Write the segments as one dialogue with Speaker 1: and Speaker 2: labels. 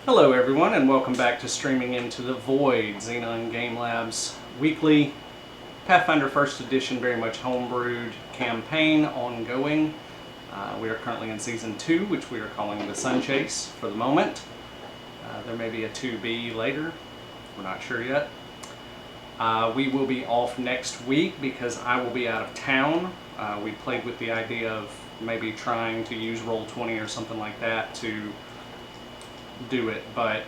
Speaker 1: Hello everyone and welcome back to Streaming Into the Void, Xenon Game Lab's weekly Pathfinder 1st Edition, very much homebrewed campaign ongoing. We are currently in Season 2, which we are calling the Sun Chase for the moment. There may be a 2B later, we're not sure yet. We will be off next week because I will be out of town. We played with the idea of maybe trying to use Roll20 or something like that to do it, but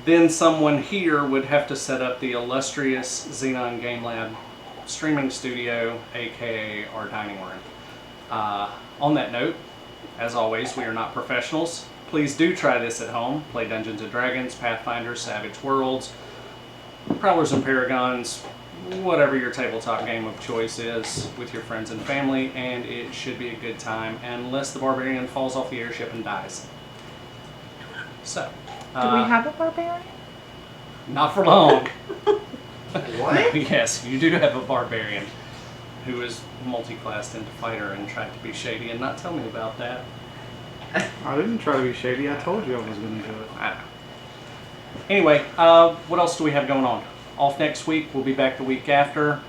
Speaker 1: then someone here would have to set up the illustrious Xenon Game Lab streaming studio, aka our dining room. On that note, as always, we are not professionals. Please do try this at home. Play Dungeons & Dragons, Pathfinder, Savage Worlds, Prowlers and Paragons, whatever your tabletop game of choice is with your friends and family, and it should be a good time unless the barbarian falls off the airship and dies. So,
Speaker 2: do we have a barbarian?
Speaker 1: Not for long.
Speaker 3: What?
Speaker 1: Yes, you do have a barbarian who is multi-classed into fighter and tried to be shady and not tell me about that.
Speaker 4: I didn't try to be shady. I told you I was going to do it.
Speaker 1: Anyway, what else do we have going on? Off next week. We'll be back the week after.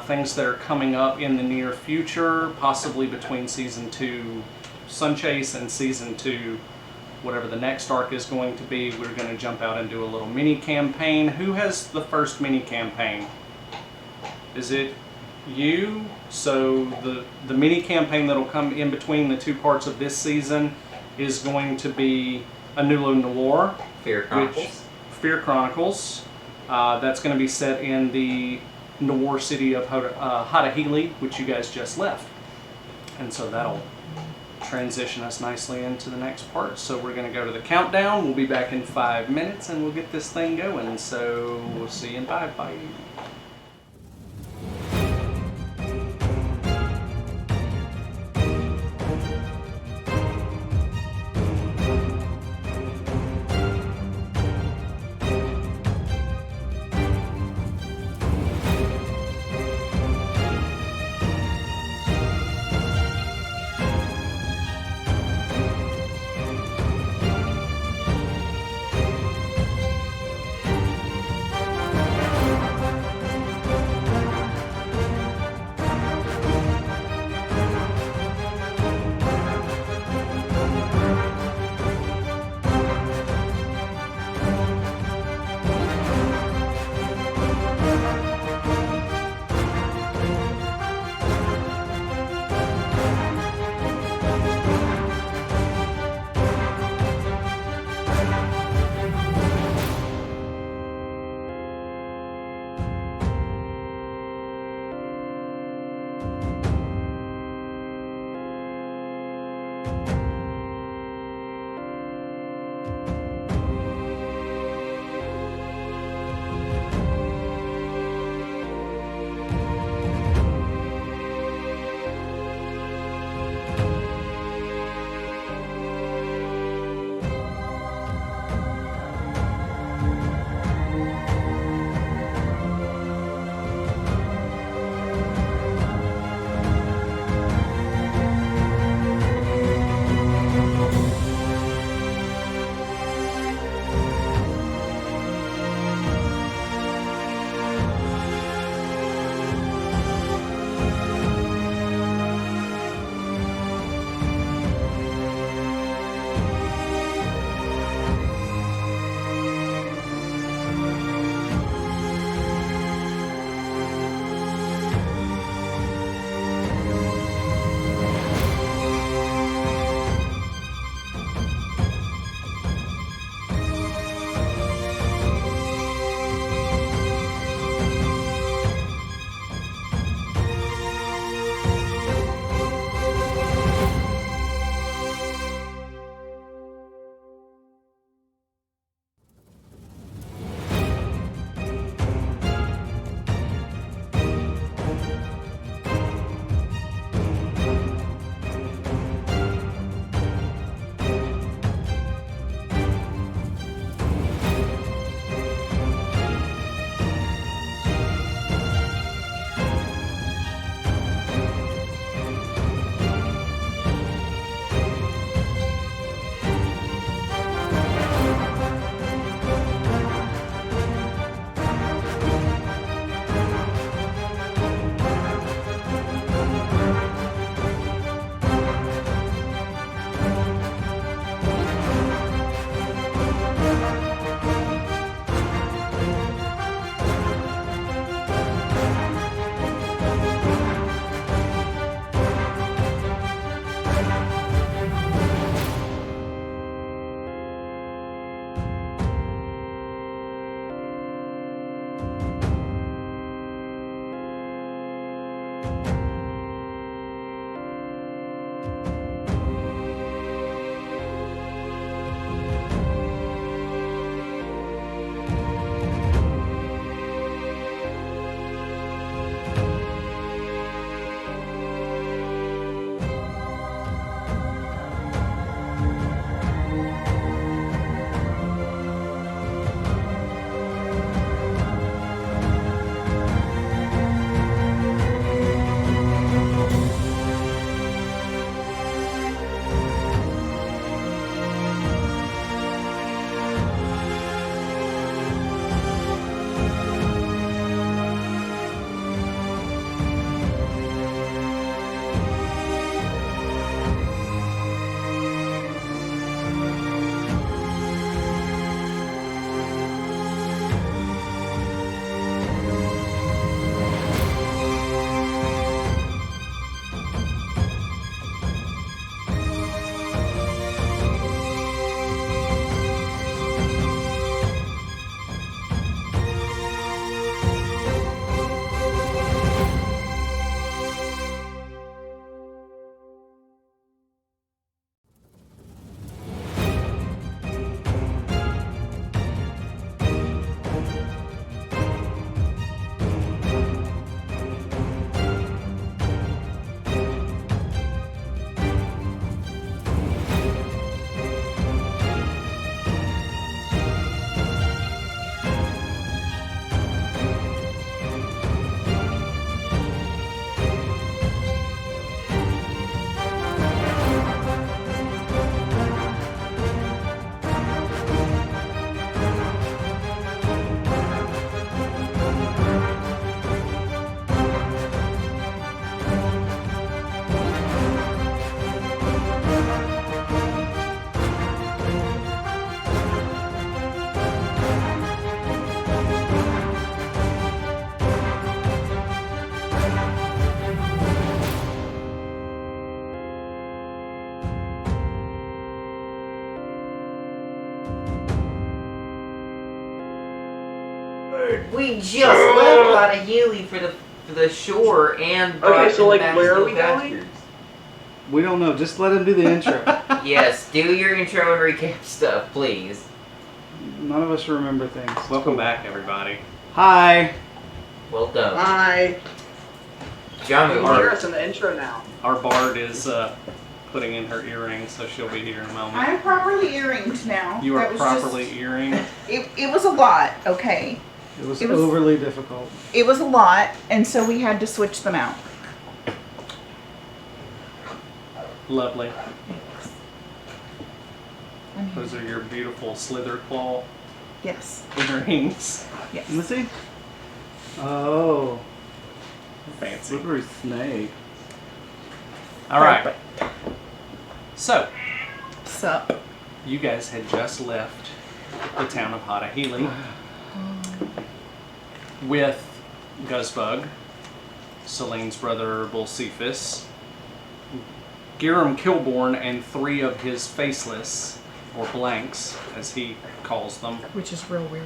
Speaker 1: Things that are coming up in the near future, possibly between Season 2 Sun Chase and Season 2 whatever the next arc is going to be. We're going to jump out and do a little mini campaign. Who has the first mini campaign? Is it you? So the mini campaign that'll come in between the two parts of this season is going to be a Nulu Noir.
Speaker 3: Fear Chronicles.
Speaker 1: Fear Chronicles. That's going to be set in the Noir city of Hadahili, which you guys just left. And so that'll transition us nicely into the next part. So we're going to go to the countdown. We'll be back in 5 minutes and we'll get this thing going. So we'll see you in 5. Bye.
Speaker 3: We just left out of Healy for the shore and
Speaker 5: Okay, so,
Speaker 3: in the
Speaker 5: like, where are we
Speaker 3: Bastards.
Speaker 5: going?
Speaker 4: We don't know. Just let him do the intro.
Speaker 3: Yes, do your intro and recap stuff, please.
Speaker 4: None of us remember things.
Speaker 1: Welcome back, everybody.
Speaker 4: Hi.
Speaker 3: Well done.
Speaker 5: Hi.
Speaker 3: John,
Speaker 5: You can hear us in the intro now.
Speaker 1: Our bard is putting in her earrings, so she'll be here in a moment.
Speaker 2: I'm properly earringed now.
Speaker 1: You are
Speaker 2: That was
Speaker 1: properly
Speaker 2: just-
Speaker 1: earring.
Speaker 2: It was a lot, okay.
Speaker 4: It was
Speaker 2: It was-
Speaker 4: overly difficult.
Speaker 2: It was a lot, and so we had to switch them out.
Speaker 1: Lovely.
Speaker 2: I'm here.
Speaker 1: Those are your beautiful slither claw
Speaker 2: Yes.
Speaker 1: earrings.
Speaker 2: Yes.
Speaker 4: Let me see. Oh,
Speaker 1: Fancy.
Speaker 4: slippery snake.
Speaker 1: All right. So,
Speaker 2: Sup.
Speaker 1: you guys had just left the town of Hattahili with Guzzbug, Selene's brother Bolcephus, Giram Kilborn, and 3 of his faceless, or blanks, as he calls them.
Speaker 2: Which is real weird.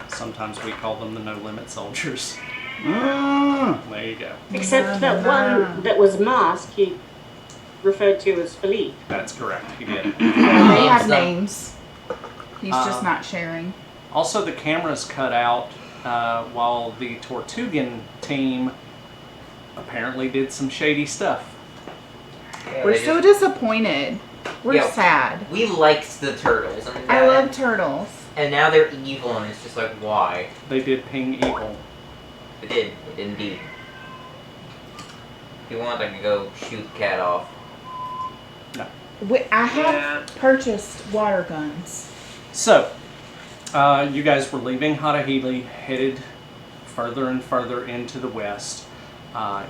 Speaker 1: Sometimes we call them the No Limit Soldiers.
Speaker 4: Ah,
Speaker 1: There you go.
Speaker 6: Except that one that was masked, he referred to as Philippe.
Speaker 1: That's correct. He did.
Speaker 2: Yeah, they have
Speaker 3: so-
Speaker 2: names. He's just not sharing.
Speaker 1: Also, the cameras cut out while the Tortugan team apparently did some shady stuff.
Speaker 3: Yeah,
Speaker 2: We're
Speaker 3: they
Speaker 2: so
Speaker 3: just-
Speaker 2: disappointed. We're
Speaker 3: Yeah.
Speaker 2: sad.
Speaker 3: We liked the turtles. And
Speaker 2: I love turtles.
Speaker 3: And now they're evil, and it's just like, why?
Speaker 1: They did ping evil.
Speaker 3: It did. It indeed. If you want, I could go shoot the cat off.
Speaker 2: I have
Speaker 5: Yeah.
Speaker 2: purchased water guns.
Speaker 1: So, you guys were leaving Hattahili, headed further and further into the west.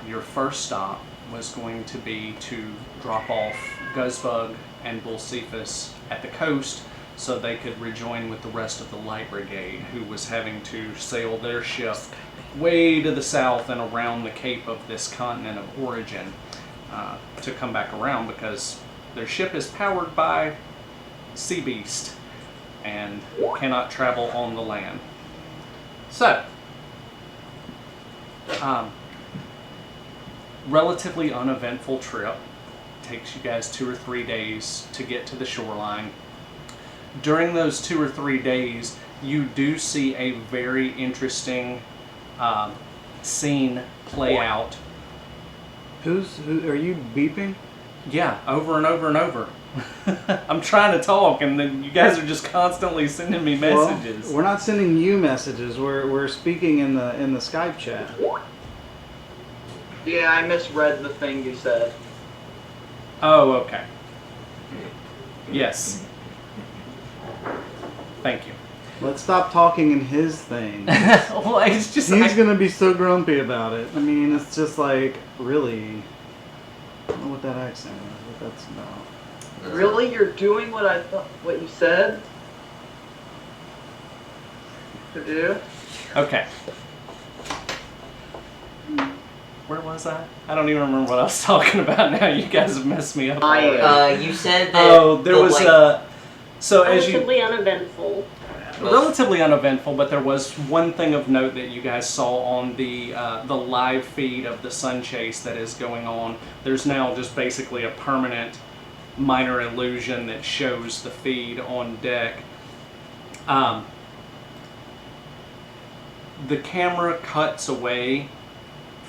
Speaker 1: Your first stop was going to be to drop off Guzzbug and Bolcephus at the coast so they could rejoin with the rest of the Light Brigade, who was having to sail their ship way to the south and around the cape of this continent of origin to come back around, because their ship is powered by Sea Beast and cannot travel on the land. So, relatively uneventful trip. Takes you guys 2 or 3 days to get to the shoreline. During those 2 or 3 days, you do see a very interesting scene play out.
Speaker 4: who are you beeping?
Speaker 1: Yeah, over and over and over. I'm trying to talk, and then you guys are just constantly sending me messages.
Speaker 4: Well, we're not sending you messages. We're speaking in the Skype chat.
Speaker 5: Yeah, I misread the thing you said.
Speaker 1: Oh, okay. Yes. Thank you.
Speaker 4: Let's stop talking in his thing.
Speaker 1: Well, it's just
Speaker 4: He's gonna be so grumpy about it. I mean, it's just like, really. I don't know what that accent is, what that's about.
Speaker 5: Really? You're doing what I thought, what you said to do?
Speaker 1: Okay. Where was I? I don't even remember what I was talking about now. You guys have messed me up already.
Speaker 3: You said that.
Speaker 1: Oh, there
Speaker 3: the,
Speaker 1: was
Speaker 3: like,
Speaker 1: so as you
Speaker 6: Relatively uneventful.
Speaker 1: relatively uneventful, but there was one thing of note that you guys saw on the live feed of the sun chase that is going on. There's now just basically a permanent minor illusion that shows the feed on deck. The camera cuts away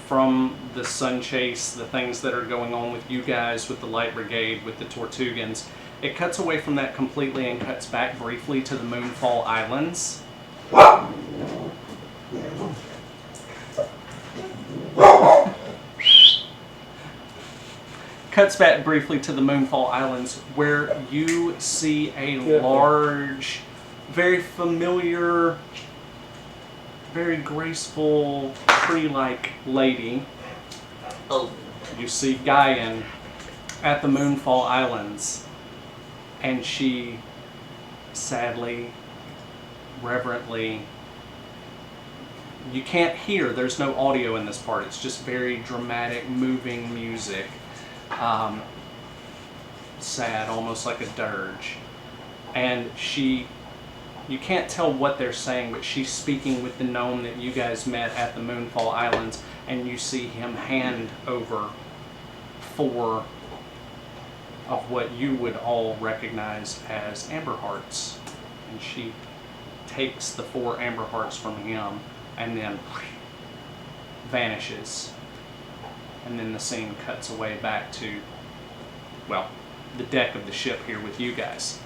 Speaker 1: from the sun chase, the things that are going on with you guys, with the Light Brigade, with the Tortugans. It cuts away from that completely and cuts back briefly to the Moonfall Islands. Cuts back briefly to the Moonfall Islands, where you see a large, very familiar, very graceful, tree-like lady.
Speaker 3: Oh,
Speaker 1: You see Gaian at the Moonfall Islands, and she sadly, reverently, you can't hear, there's no audio in this part, it's just very dramatic, moving music. Sad, almost like a dirge. And she You can't tell what they're saying, but she's speaking with the gnome that you guys met at the Moonfall Islands, and you see him hand over 4 of what you would all recognize as amber hearts. And she takes the 4 amber hearts from him and then vanishes. And then the scene cuts away back to, well, the deck of the ship here with you guys.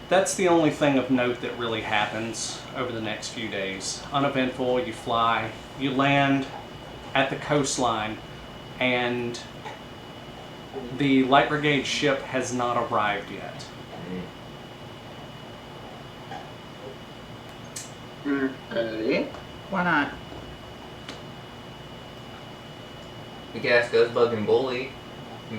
Speaker 1: That's the only thing of note that really happens over the next few days. Uneventful, you fly, you land at the coastline, and the Light Brigade ship has not arrived yet.
Speaker 5: Okay.
Speaker 2: Why not?
Speaker 3: We could ask Guzzbug and Bully. We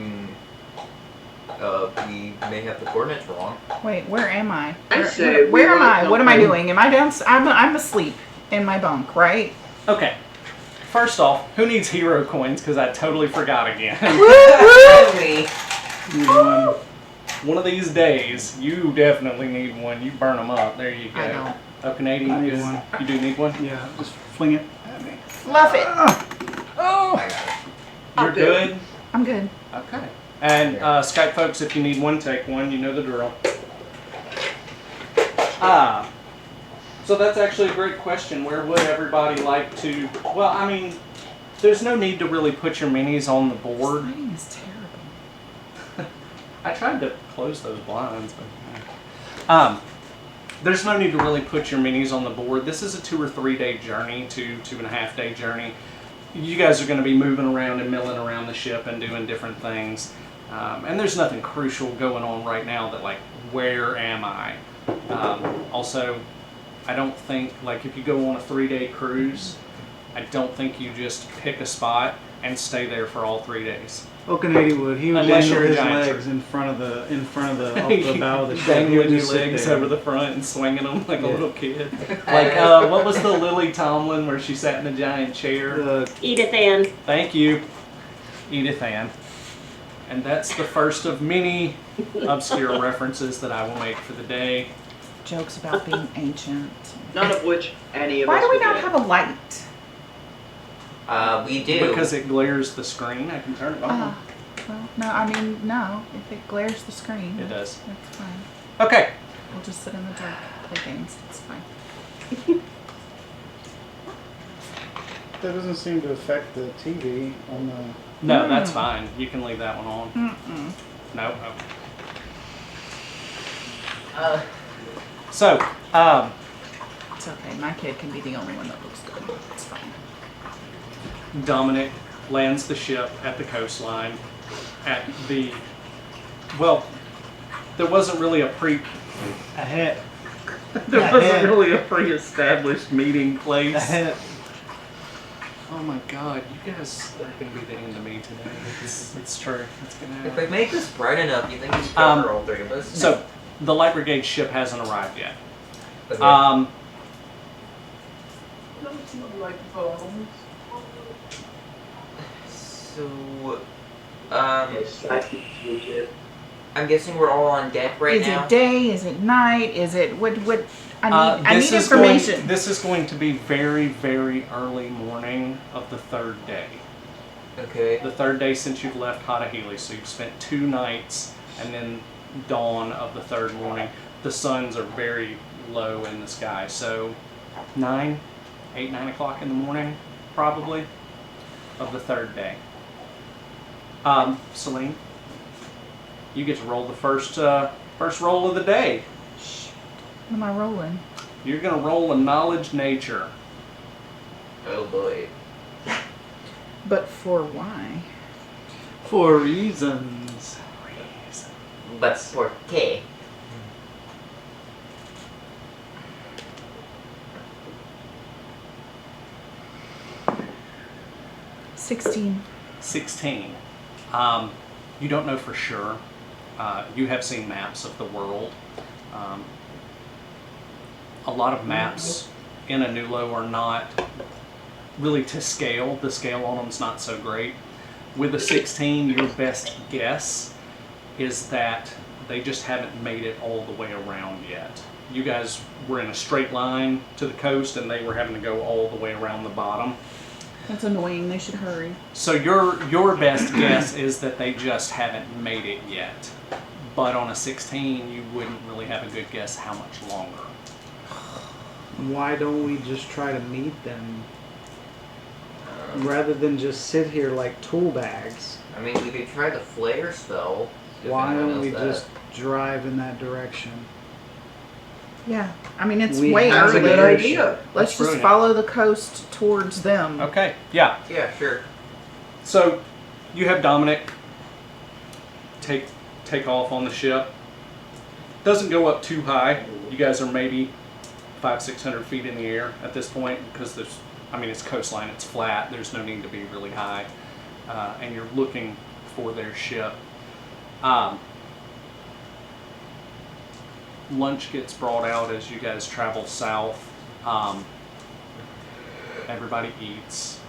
Speaker 3: may have the coordinates wrong.
Speaker 2: Wait, where am I?
Speaker 5: I say we
Speaker 2: Where am
Speaker 5: wanna
Speaker 2: I?
Speaker 5: come
Speaker 2: What am I
Speaker 5: home.
Speaker 2: doing? Am I down? I'm asleep in my bunk, right?
Speaker 1: Okay, first off, who needs hero coins? Because I totally forgot again.
Speaker 3: Finally.
Speaker 1: One of these days, you definitely need one. You burn them up. There you go.
Speaker 2: I don't.
Speaker 1: Oh, Canadian,
Speaker 4: I need
Speaker 1: you,
Speaker 4: one.
Speaker 1: you do need one?
Speaker 4: Yeah, just fling it at me.
Speaker 2: Fluff it.
Speaker 1: Oh!
Speaker 3: I got it.
Speaker 1: You're
Speaker 5: I'll do
Speaker 1: good?
Speaker 2: I'm good.
Speaker 1: Okay. And Skype folks, if you need one, take one. You know the drill. So that's actually a great question. Where would everybody like to... Well, I mean, there's no need to really put your minis on the board.
Speaker 2: Lighting is terrible.
Speaker 1: I tried to close those blinds, but... There's no need to really put your minis on the board. This is a 2 or 3 day journey, 2.5 day journey. You guys are going to be moving around and milling around the ship and doing different things. And there's nothing crucial going on right now that, like, where am I? Also, I don't think, like, if you go on a 3 day cruise, I don't think you just pick a spot and stay there for all 3 days.
Speaker 4: Oh, Canadian would. He would
Speaker 1: Unless
Speaker 4: dangle
Speaker 1: you're a
Speaker 4: his
Speaker 1: giant
Speaker 4: legs in front of the off the bow of the ship. He
Speaker 1: Dangling
Speaker 4: would
Speaker 1: your
Speaker 4: just sit
Speaker 1: legs
Speaker 4: there.
Speaker 1: over the front and swinging them like a
Speaker 4: Yeah.
Speaker 1: little kid. Like, what was the Lily Tomlin where she sat in a giant chair?
Speaker 6: Edith Ann.
Speaker 1: Thank you, Edith Ann. And that's the first of many obscure references that I will make for the day.
Speaker 2: Jokes about being ancient.
Speaker 5: None of which any of
Speaker 2: Why
Speaker 5: us
Speaker 2: do we
Speaker 5: would
Speaker 2: not
Speaker 5: get.
Speaker 2: have a light?
Speaker 3: We do.
Speaker 1: Because it glares the screen. I can turn it on.
Speaker 2: Well, no, I mean, no. If it glares the screen,
Speaker 1: It does.
Speaker 2: that's fine.
Speaker 1: Okay.
Speaker 2: We'll just sit in the dark, play games. It's fine.
Speaker 4: That doesn't seem to affect the TV on the.
Speaker 1: No, that's fine. You can leave that one on.
Speaker 2: Mm-mm.
Speaker 1: No. So,
Speaker 2: It's okay. My kid can be the only one that looks good. It's fine.
Speaker 1: Dominic lands the ship at the coastline at the, well, there wasn't really a there wasn't really a pre-established meeting place. Oh my god, you guys are going to be the end of me today. It's true. It's going to
Speaker 3: If I
Speaker 1: happen.
Speaker 3: make this bright enough, you think we can cover all 3 of us?
Speaker 1: So, the Light Brigade ship hasn't arrived yet.
Speaker 3: Okay. So,
Speaker 5: Yes, I think we did.
Speaker 3: I'm guessing we're all on deck right
Speaker 2: Is
Speaker 3: now.
Speaker 2: it day? Is it night? Is it what? I need
Speaker 1: This is
Speaker 2: information.
Speaker 1: This is going to be very, very early morning of the 3rd day.
Speaker 3: Okay.
Speaker 1: The 3rd day since you've left Hattahili, so you've spent 2 nights and then dawn of the 3rd morning. The suns are very low in the sky, so 9 o'clock in the morning, probably, of the 3rd day. Celine, you get to roll the first roll of the day.
Speaker 2: What am I rolling?
Speaker 1: You're gonna roll a knowledge nature.
Speaker 3: Oh boy.
Speaker 2: But for why?
Speaker 4: For reasons.
Speaker 3: But for K.
Speaker 2: $16.
Speaker 1: 16. You don't know for sure. You have seen maps of the world. A lot of maps in Anulo are not really to scale. The scale on them is not so great. With a 16, your best guess is that They just haven't made it all the way around yet. You guys were in a straight line to the coast, and they were having to go all the way around the bottom.
Speaker 2: That's annoying. They should hurry.
Speaker 1: So your best guess is that they just haven't made it yet. But on a 16, you wouldn't really have a good guess how much longer.
Speaker 4: Why don't we just try to meet them rather than just sit here like tool bags?
Speaker 3: I mean, we could try the flare spell. if
Speaker 4: Why
Speaker 3: anyone
Speaker 4: don't we
Speaker 3: knows that.
Speaker 4: just drive in that direction?
Speaker 2: Yeah. I mean, it's
Speaker 4: We
Speaker 2: way
Speaker 4: have
Speaker 5: That's a
Speaker 2: early.
Speaker 5: good idea.
Speaker 2: Let's
Speaker 1: That's
Speaker 2: just
Speaker 1: brilliant.
Speaker 2: follow the coast towards them.
Speaker 1: Okay, yeah.
Speaker 3: Yeah, sure.
Speaker 1: So you have Dominic take off on the ship. Doesn't go up too high. You guys are maybe 500-600 feet in the air at this point because it's coastline. It's flat. There's no need to be really high, and you're looking for their ship. Lunch gets brought out as you guys travel south. Everybody eats.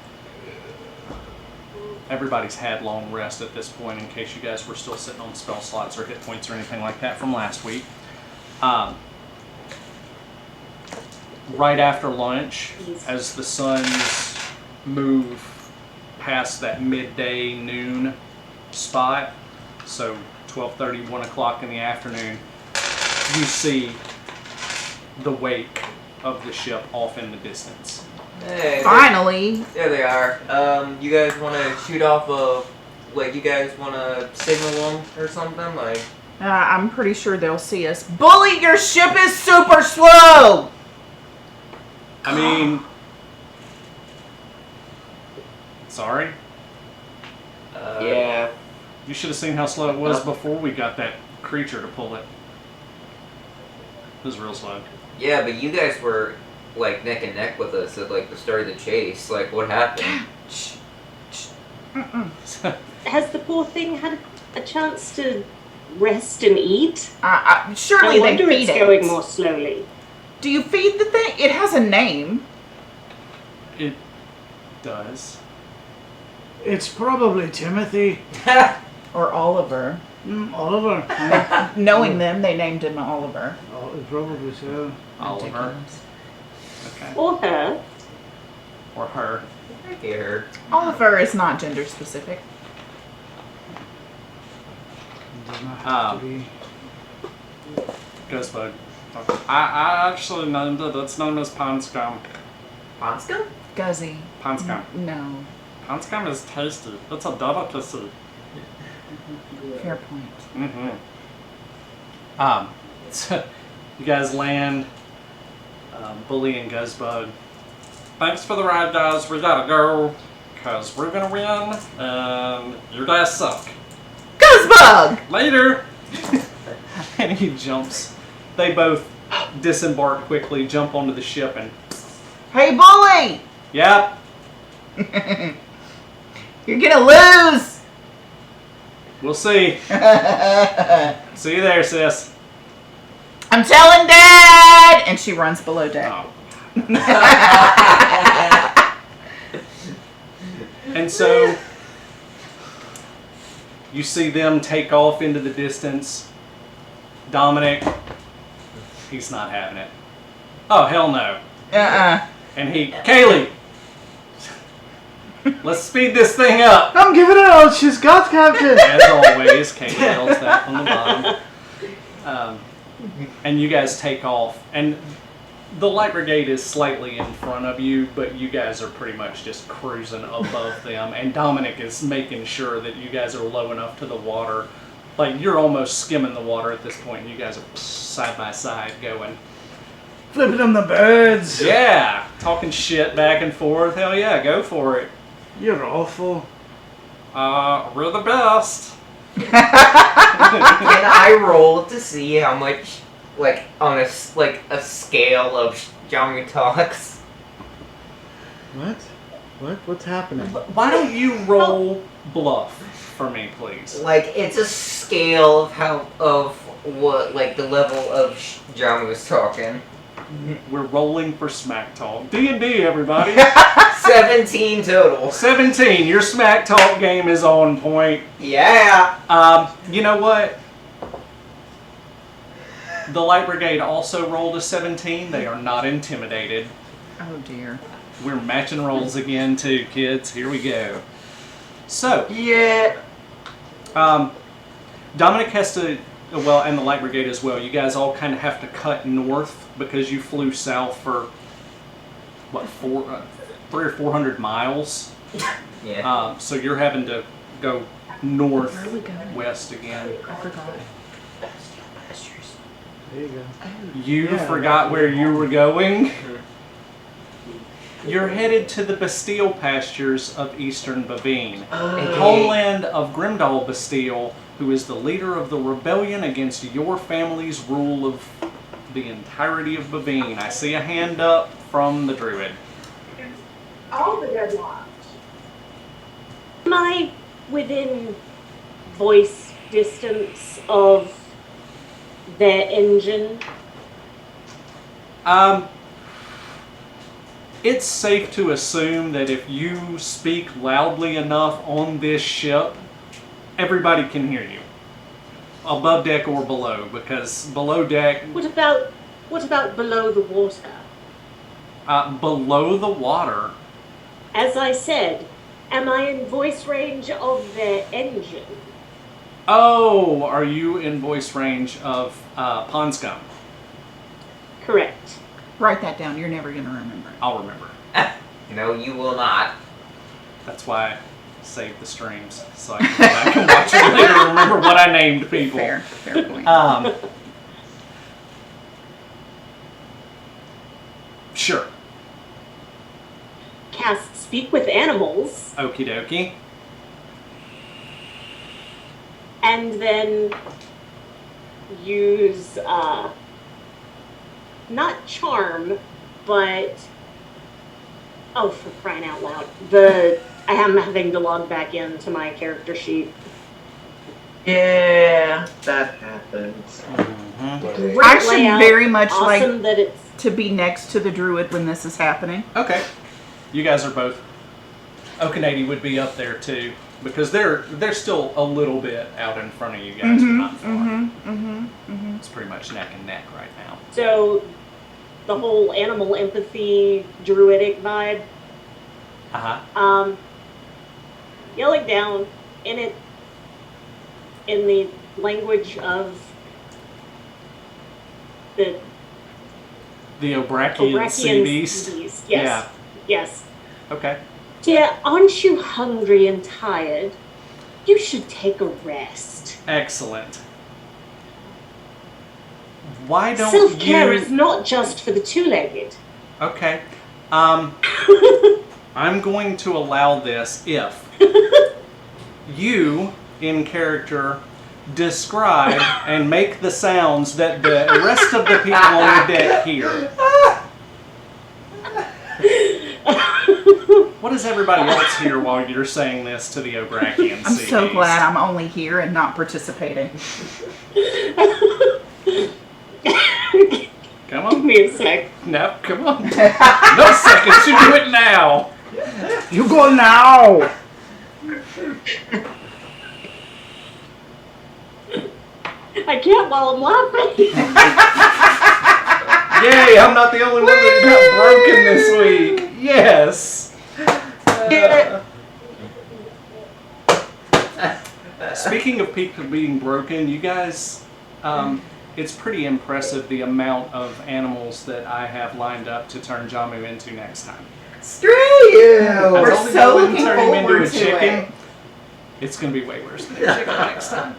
Speaker 1: Everybody's had long rest at this point in case you guys were still sitting on spell slots or hit points or anything like that from last week. Right after lunch, as the suns move past that midday noon spot, so 12:30, 1 o'clock in the afternoon, you see the wake of the ship off in the distance.
Speaker 3: Hey,
Speaker 2: Finally.
Speaker 3: there they are. You guys want to shoot off you guys want to signal them or something? Like,
Speaker 2: I'm pretty sure they'll see us. Bully, your ship is super slow!
Speaker 1: I mean, sorry?
Speaker 5: Yeah.
Speaker 1: You should have seen how slow it was before we got that creature to pull it. It was real slow.
Speaker 3: yeah, but you guys were like neck and neck with us at like the start of the chase. Like, what happened?
Speaker 6: Has the poor thing had a chance to rest and eat?
Speaker 2: Surely
Speaker 6: I
Speaker 2: they
Speaker 6: wonder
Speaker 2: feed
Speaker 6: it's
Speaker 2: it.
Speaker 6: going more slowly.
Speaker 2: Do you feed the thing? It has a name.
Speaker 1: It does.
Speaker 4: It's probably Timothy.
Speaker 2: Or Oliver.
Speaker 4: Oliver.
Speaker 2: Knowing them, they named him Oliver.
Speaker 4: Oh, probably so.
Speaker 1: Oliver.
Speaker 2: Ridiculous.
Speaker 1: Okay.
Speaker 6: Or her.
Speaker 1: Or her.
Speaker 3: I hear.
Speaker 2: Oliver is not gender specific.
Speaker 4: Does not have to be.
Speaker 1: Ghostbug. I actually named it. Its name is Panscum.
Speaker 3: Ponska?
Speaker 2: Guzzy.
Speaker 1: Panscum.
Speaker 2: No.
Speaker 1: Panscum is tasty. It's a delicacy.
Speaker 2: Fair point.
Speaker 1: Mm-hmm. So you guys land. Bully and Guzzbug. Thanks for the ride, guys. We gotta go because we're gonna win, and your guys suck.
Speaker 2: Guzzbug!
Speaker 1: Later. And he jumps. They both disembark quickly, jump onto the ship, and
Speaker 2: Hey, Bully!
Speaker 1: yep.
Speaker 2: You're gonna lose!
Speaker 1: We'll see. See you there, sis.
Speaker 2: I'm telling Dad! And she runs below deck.
Speaker 1: Oh. And so you see them take off into the distance. Dominic, he's not having it. Oh, hell no. And Kaylee, let's speed this thing up.
Speaker 4: I'm giving it out. She's God's captain.
Speaker 1: As always, Kaylee yells that from the bottom. And you guys take off. And the light brigade is slightly in front of you, but you guys are pretty much just cruising above them. And Dominic is making sure that you guys are low enough to the water. Like, you're almost skimming the water at this point, and you guys are side by side going.
Speaker 4: Flipping them the birds.
Speaker 1: Yeah! Talking shit back and forth. Hell yeah, go for it.
Speaker 4: You're awful.
Speaker 1: We're the best.
Speaker 3: Can I roll to see how much, like, on a scale of John talks?
Speaker 4: What? What's happening?
Speaker 1: Why don't you roll bluff for me, please?
Speaker 3: Like, it's a scale of what, like, the level of John was talking.
Speaker 1: We're rolling for smack talk. D&D, everybody.
Speaker 3: 17 total.
Speaker 1: 17. Your smack talk game is on point.
Speaker 3: Yeah.
Speaker 1: You know what? The Light Brigade also rolled a 17. They are not intimidated.
Speaker 2: Oh dear.
Speaker 1: We're matching rolls again too, kids. Here we go. So,
Speaker 3: Yeah.
Speaker 1: Dominic has to, well, and the Light Brigade as well. You guys all kind of have to cut north because you flew south for, what, 300 or 400 miles?
Speaker 3: Yeah.
Speaker 1: So you're having to go north,
Speaker 2: Where are we going?
Speaker 1: west again.
Speaker 2: I forgot.
Speaker 4: There you go.
Speaker 1: You
Speaker 4: Yeah,
Speaker 1: forgot where
Speaker 4: yeah.
Speaker 1: you were going? You're headed to the Bastille pastures of Eastern Bavine,
Speaker 3: AKA
Speaker 1: homeland of Grimdall Bastille, who is the leader of the rebellion against your family's rule of the entirety of Bavine. I see a hand up from the druid.
Speaker 6: All the deadlocks. Am I within voice distance of their engine?
Speaker 1: It's safe to assume that if you speak loudly enough on this ship, everybody can hear you. Above deck or below, because below deck,
Speaker 6: What about below the water?
Speaker 1: below the water,
Speaker 6: As I said, am I in voice range of their engine?
Speaker 1: oh, are you in voice range of Pond Scum?
Speaker 6: Correct.
Speaker 2: Write that down. You're never going to remember it.
Speaker 1: I'll remember.
Speaker 3: No, you will not.
Speaker 1: That's why I saved the streams, so I can go back and watch it later and remember what I named people.
Speaker 2: Fair point.
Speaker 1: Sure.
Speaker 6: Cast speak with animals,
Speaker 1: Okie dokie.
Speaker 6: and then use not charm, but oh, for crying out loud! I am having to log back into my character sheet.
Speaker 5: Yeah, that happens.
Speaker 1: Mm-hmm.
Speaker 6: Great
Speaker 2: I should
Speaker 6: layout,
Speaker 2: very much
Speaker 6: awesome that it's
Speaker 2: to be next to the druid when this is happening.
Speaker 1: Okay. You guys are both. Okanady would be up there too, because they're still a little bit out in front of you guys, but not far. It's pretty much neck and neck right now.
Speaker 6: so the whole animal empathy druidic vibe.
Speaker 1: Uh-huh.
Speaker 6: Yelling down in the language of the
Speaker 1: The Obrakian sea beast.
Speaker 6: Yes.
Speaker 1: Yeah.
Speaker 6: Yes.
Speaker 1: Okay.
Speaker 6: Dear, aren't you hungry and tired? You should take a rest.
Speaker 1: Excellent. Why don't
Speaker 6: Self-care
Speaker 1: you...
Speaker 6: is not just for the two-legged.
Speaker 1: Okay. I'm going to allow this if you, in character, describe and make the sounds that the rest of the people on the deck hear. What does everybody else hear while you're saying this to the Obrakian
Speaker 2: I'm
Speaker 1: sea
Speaker 2: so
Speaker 1: beast?
Speaker 2: glad I'm only here and not participating.
Speaker 1: Come
Speaker 6: Give
Speaker 1: on.
Speaker 6: me a sec.
Speaker 1: No, come on. No seconds, you do it now.
Speaker 4: You go now!
Speaker 6: I can't while I'm laughing.
Speaker 1: Yay, I'm not the only one that got broken this week. Yes. Speaking of people being broken, you guys, it's pretty impressive the amount of animals that I have lined up to turn Jamu into next time.
Speaker 3: Screw you!
Speaker 1: I
Speaker 2: We're
Speaker 1: told you I
Speaker 2: so
Speaker 1: wouldn't
Speaker 2: looking
Speaker 1: turn him into
Speaker 2: forward
Speaker 1: a
Speaker 2: to
Speaker 1: chicken.
Speaker 2: it.
Speaker 1: It's going to be way worse than a chicken next time.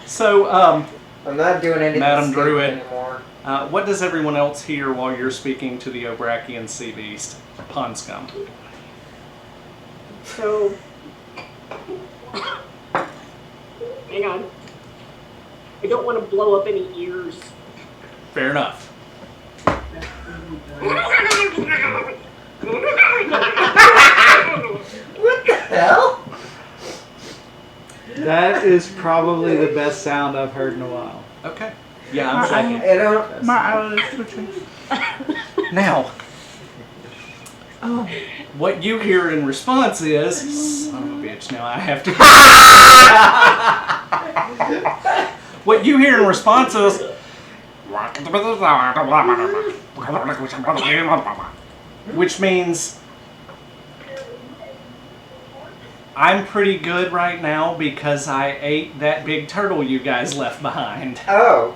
Speaker 1: So,
Speaker 3: I'm not doing anything
Speaker 1: Madam
Speaker 3: stupid
Speaker 1: Druid.
Speaker 3: anymore.
Speaker 1: what does everyone else hear while you're speaking to the Obrakian sea beast, Pond Scum?
Speaker 6: So, hang on. I don't want to blow up any ears.
Speaker 1: Fair enough.
Speaker 3: What the hell?
Speaker 4: That is probably the best sound I've heard in a while.
Speaker 1: Okay. Yeah, I'm checking.
Speaker 3: I don't.
Speaker 2: My eyes are twitching.
Speaker 1: Now,
Speaker 2: Oh,
Speaker 1: what you hear in response is, son of a bitch, now I have to. What you hear in response is, Which means I'm pretty good right now because I ate that big turtle you guys left behind.
Speaker 3: Oh.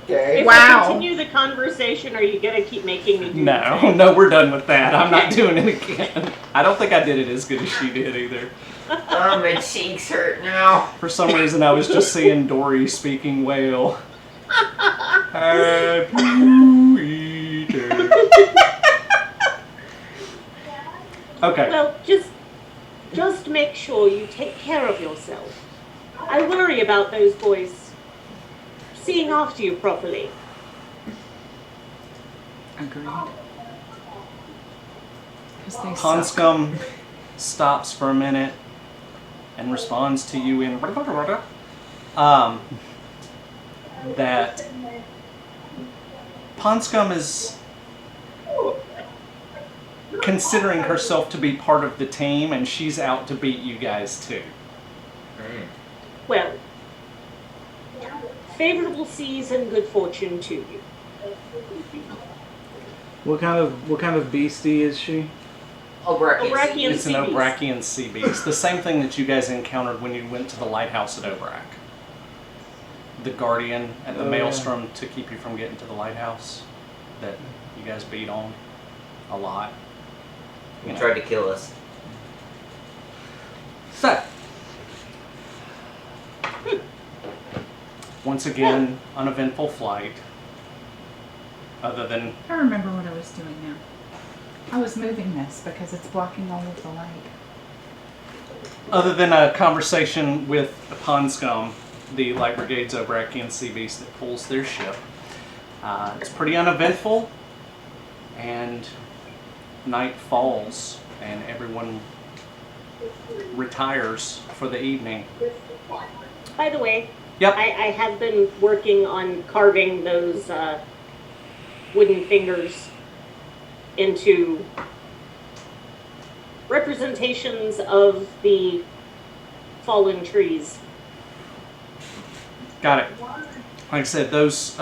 Speaker 3: Okay.
Speaker 6: If
Speaker 2: Wow.
Speaker 6: I continue the conversation, are you gonna keep making me do the
Speaker 1: No,
Speaker 6: thing?
Speaker 1: no, we're done with that. I'm not doing it again. I don't think I did it as good as she did either.
Speaker 3: Oh, my cheeks hurt now.
Speaker 1: For some reason, I was just seeing Dory speaking whale. Have you eaten? Okay.
Speaker 6: Well, just make sure you take care of yourself. I worry about those boys seeing after you properly.
Speaker 2: Agreed. 'Cause they suck.
Speaker 1: Hanscom stops for a minute and responds to you in that Ponscom is considering herself to be part of the team, and she's out to beat you guys too.
Speaker 6: Well, favorable seas and good fortune to you.
Speaker 4: What kind of beastie is she?
Speaker 6: Obrakian
Speaker 1: It's an
Speaker 6: sea beast.
Speaker 1: Obrakian sea beast. The same thing that you guys encountered when you went to the lighthouse at Obrak. The guardian at the
Speaker 4: Oh,
Speaker 1: maelstrom to keep you from getting to the lighthouse that you guys beat on a lot.
Speaker 3: He tried to kill us.
Speaker 1: So, once again, uneventful flight. Other than
Speaker 2: I remember what I was doing now. I was moving this because it's blocking all of the light.
Speaker 1: a conversation with Ponscom, the Light Brigade's Obrakian sea beast that pulls their ship. It's pretty uneventful, and night falls, and everyone retires for the evening.
Speaker 6: By the way,
Speaker 1: Yep.
Speaker 6: I have been working on carving those wooden fingers into representations of the fallen trees.
Speaker 1: Got it. Like I said, those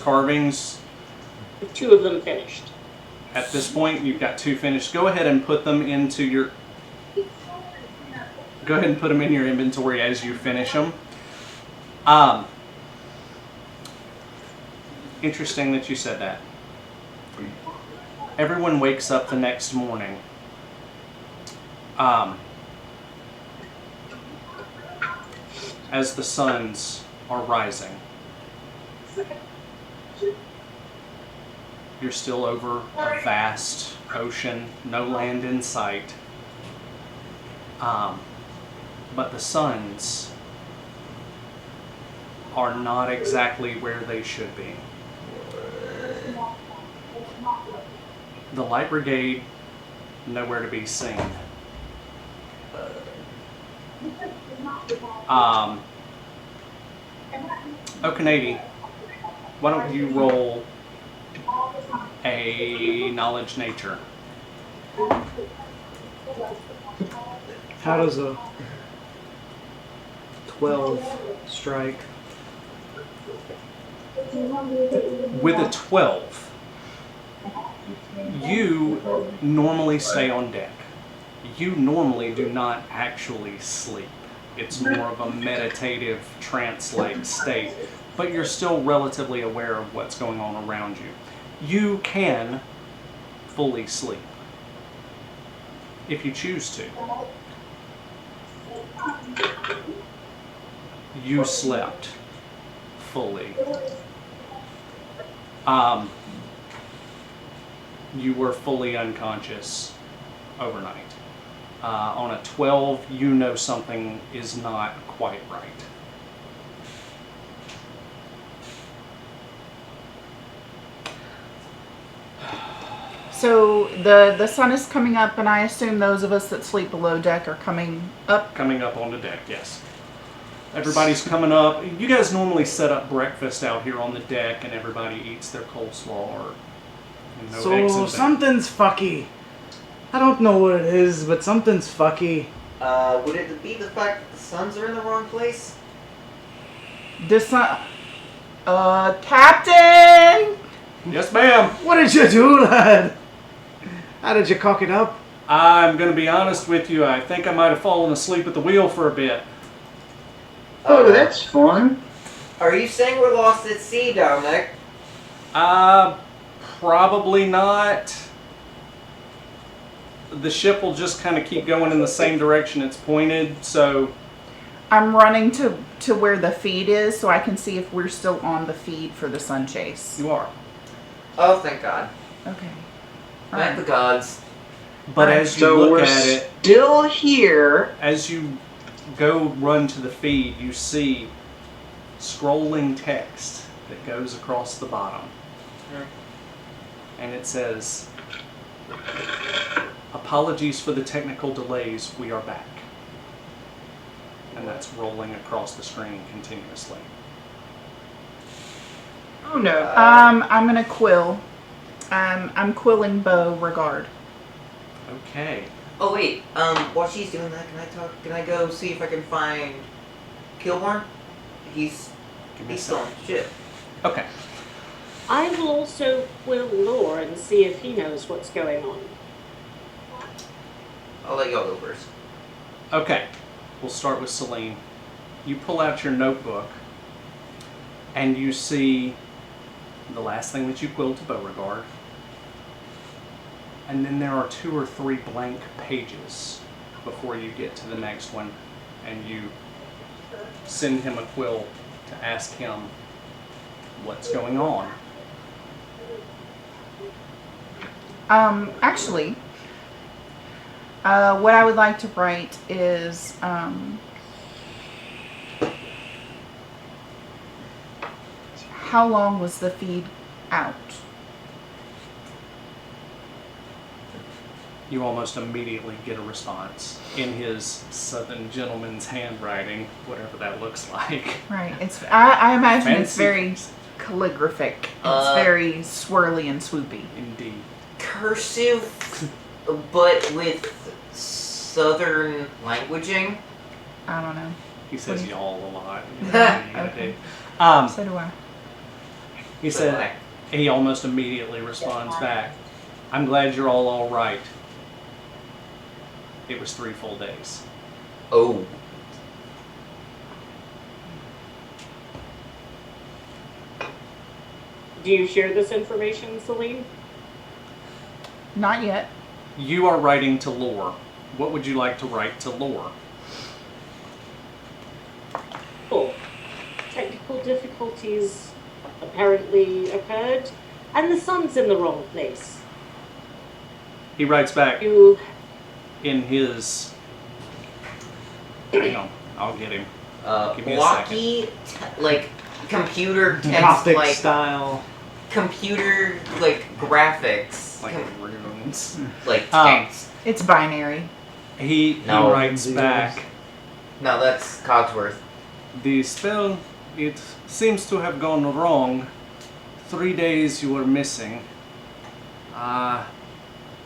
Speaker 1: carvings,
Speaker 6: Two of them finished.
Speaker 1: at this point, you've got 2 finished. Go ahead and put them into your... Go ahead and put them in your inventory as you finish them. Interesting that you said that. Everyone wakes up the next morning. As the suns are rising. You're still over a vast ocean, no land in sight. But the suns are not exactly where they should be. The Light Brigade, nowhere to be seen. Okanady, why don't you roll a knowledge nature?
Speaker 4: How does a 12 strike?
Speaker 1: With a 12, you normally stay on deck. You normally do not actually sleep. It's more of a meditative, trance-like state, but you're still relatively aware of what's going on around you. You can fully sleep if you choose to. You slept fully. You were fully unconscious overnight. On a 12, you know something is not quite right.
Speaker 2: So the sun is coming up, and I assume those of us that sleep below deck are coming up.
Speaker 1: Coming up on the deck, yes. Everybody's coming up. You guys normally set up breakfast out here on the deck, and everybody eats their coleslaw or eggs and
Speaker 4: So
Speaker 1: bacon.
Speaker 4: something's fucky. I don't know what it is, but something's fucky.
Speaker 3: Would it be the fact that the suns are in the wrong place?
Speaker 2: Captain!
Speaker 1: Yes, ma'am.
Speaker 4: What did you do, lad? How did you cock it up?
Speaker 1: I'm going to be honest with you. I think I might have fallen asleep at the wheel for a bit.
Speaker 5: Oh, that's fun.
Speaker 3: Are you saying we're lost at sea, Dominic?
Speaker 1: Probably not. The ship will just kind of keep going in the same direction it's pointed, so...
Speaker 2: I'm running to where the feed is so I can see if we're still on the feed for the sun chase.
Speaker 1: You are.
Speaker 3: Oh, thank God.
Speaker 2: Okay.
Speaker 3: Thank the gods.
Speaker 1: But as you
Speaker 5: So
Speaker 1: look
Speaker 5: we're
Speaker 1: at it,
Speaker 5: still here.
Speaker 1: as you go run to the feed, you see scrolling text that goes across the bottom. And it says, "Apologies for the technical delays, we are back." And that's rolling across the screen continuously.
Speaker 5: Oh no.
Speaker 2: I'm gonna quill. I'm quilling Beauregard.
Speaker 1: Okay.
Speaker 3: Oh wait, while she's doing that, can I go see if I can find Kilborn? He's
Speaker 1: Give me a
Speaker 3: still on
Speaker 1: second.
Speaker 3: the ship.
Speaker 1: Okay.
Speaker 6: I will also quill Lore and see if he knows what's going on.
Speaker 3: I'll let y'all go first.
Speaker 1: Okay. We'll start with Celine. You pull out your notebook and you see the last thing that you quilled to Beauregard. And then there are 2 or 3 blank pages before you get to the next one, and you send him a quill to ask him what's going on.
Speaker 2: Actually, what I would like to write is, how long was the feed out?
Speaker 1: You almost immediately get a response in his Southern gentleman's handwriting, whatever that looks like.
Speaker 2: Right. I imagine it's
Speaker 1: Fancy.
Speaker 2: very calligraphic. It's
Speaker 3: Uh,
Speaker 2: very swirly and swoopy.
Speaker 1: Indeed.
Speaker 3: Cursive, but with southern languaging.
Speaker 2: I don't know.
Speaker 1: He says
Speaker 2: What do you-
Speaker 1: y'all a lot. You know,
Speaker 2: Yeah,
Speaker 1: what you gotta
Speaker 2: okay.
Speaker 1: do.
Speaker 2: So do I.
Speaker 1: He said, he almost immediately responds back, "I'm glad you're all right. It was 3 full days."
Speaker 3: Oh.
Speaker 6: Do you share this information, Celine?
Speaker 2: Not yet.
Speaker 1: You are writing to Lore. What would you like to write to Lore?
Speaker 6: Cool. Technical difficulties apparently occurred, and the sun's in the wrong place.
Speaker 1: He writes back
Speaker 6: You
Speaker 1: in his... Hang on, I'll get him. Give me a
Speaker 3: Blocky, like computer text,
Speaker 4: Gothic
Speaker 3: like
Speaker 4: style.
Speaker 3: computer like graphics,
Speaker 1: Like runes.
Speaker 3: like
Speaker 1: Um,
Speaker 3: text.
Speaker 2: It's binary.
Speaker 1: He
Speaker 3: No.
Speaker 1: writes back,
Speaker 3: No, that's Cogsworth.
Speaker 1: "The spell, it seems to have gone wrong. 3 days you were missing.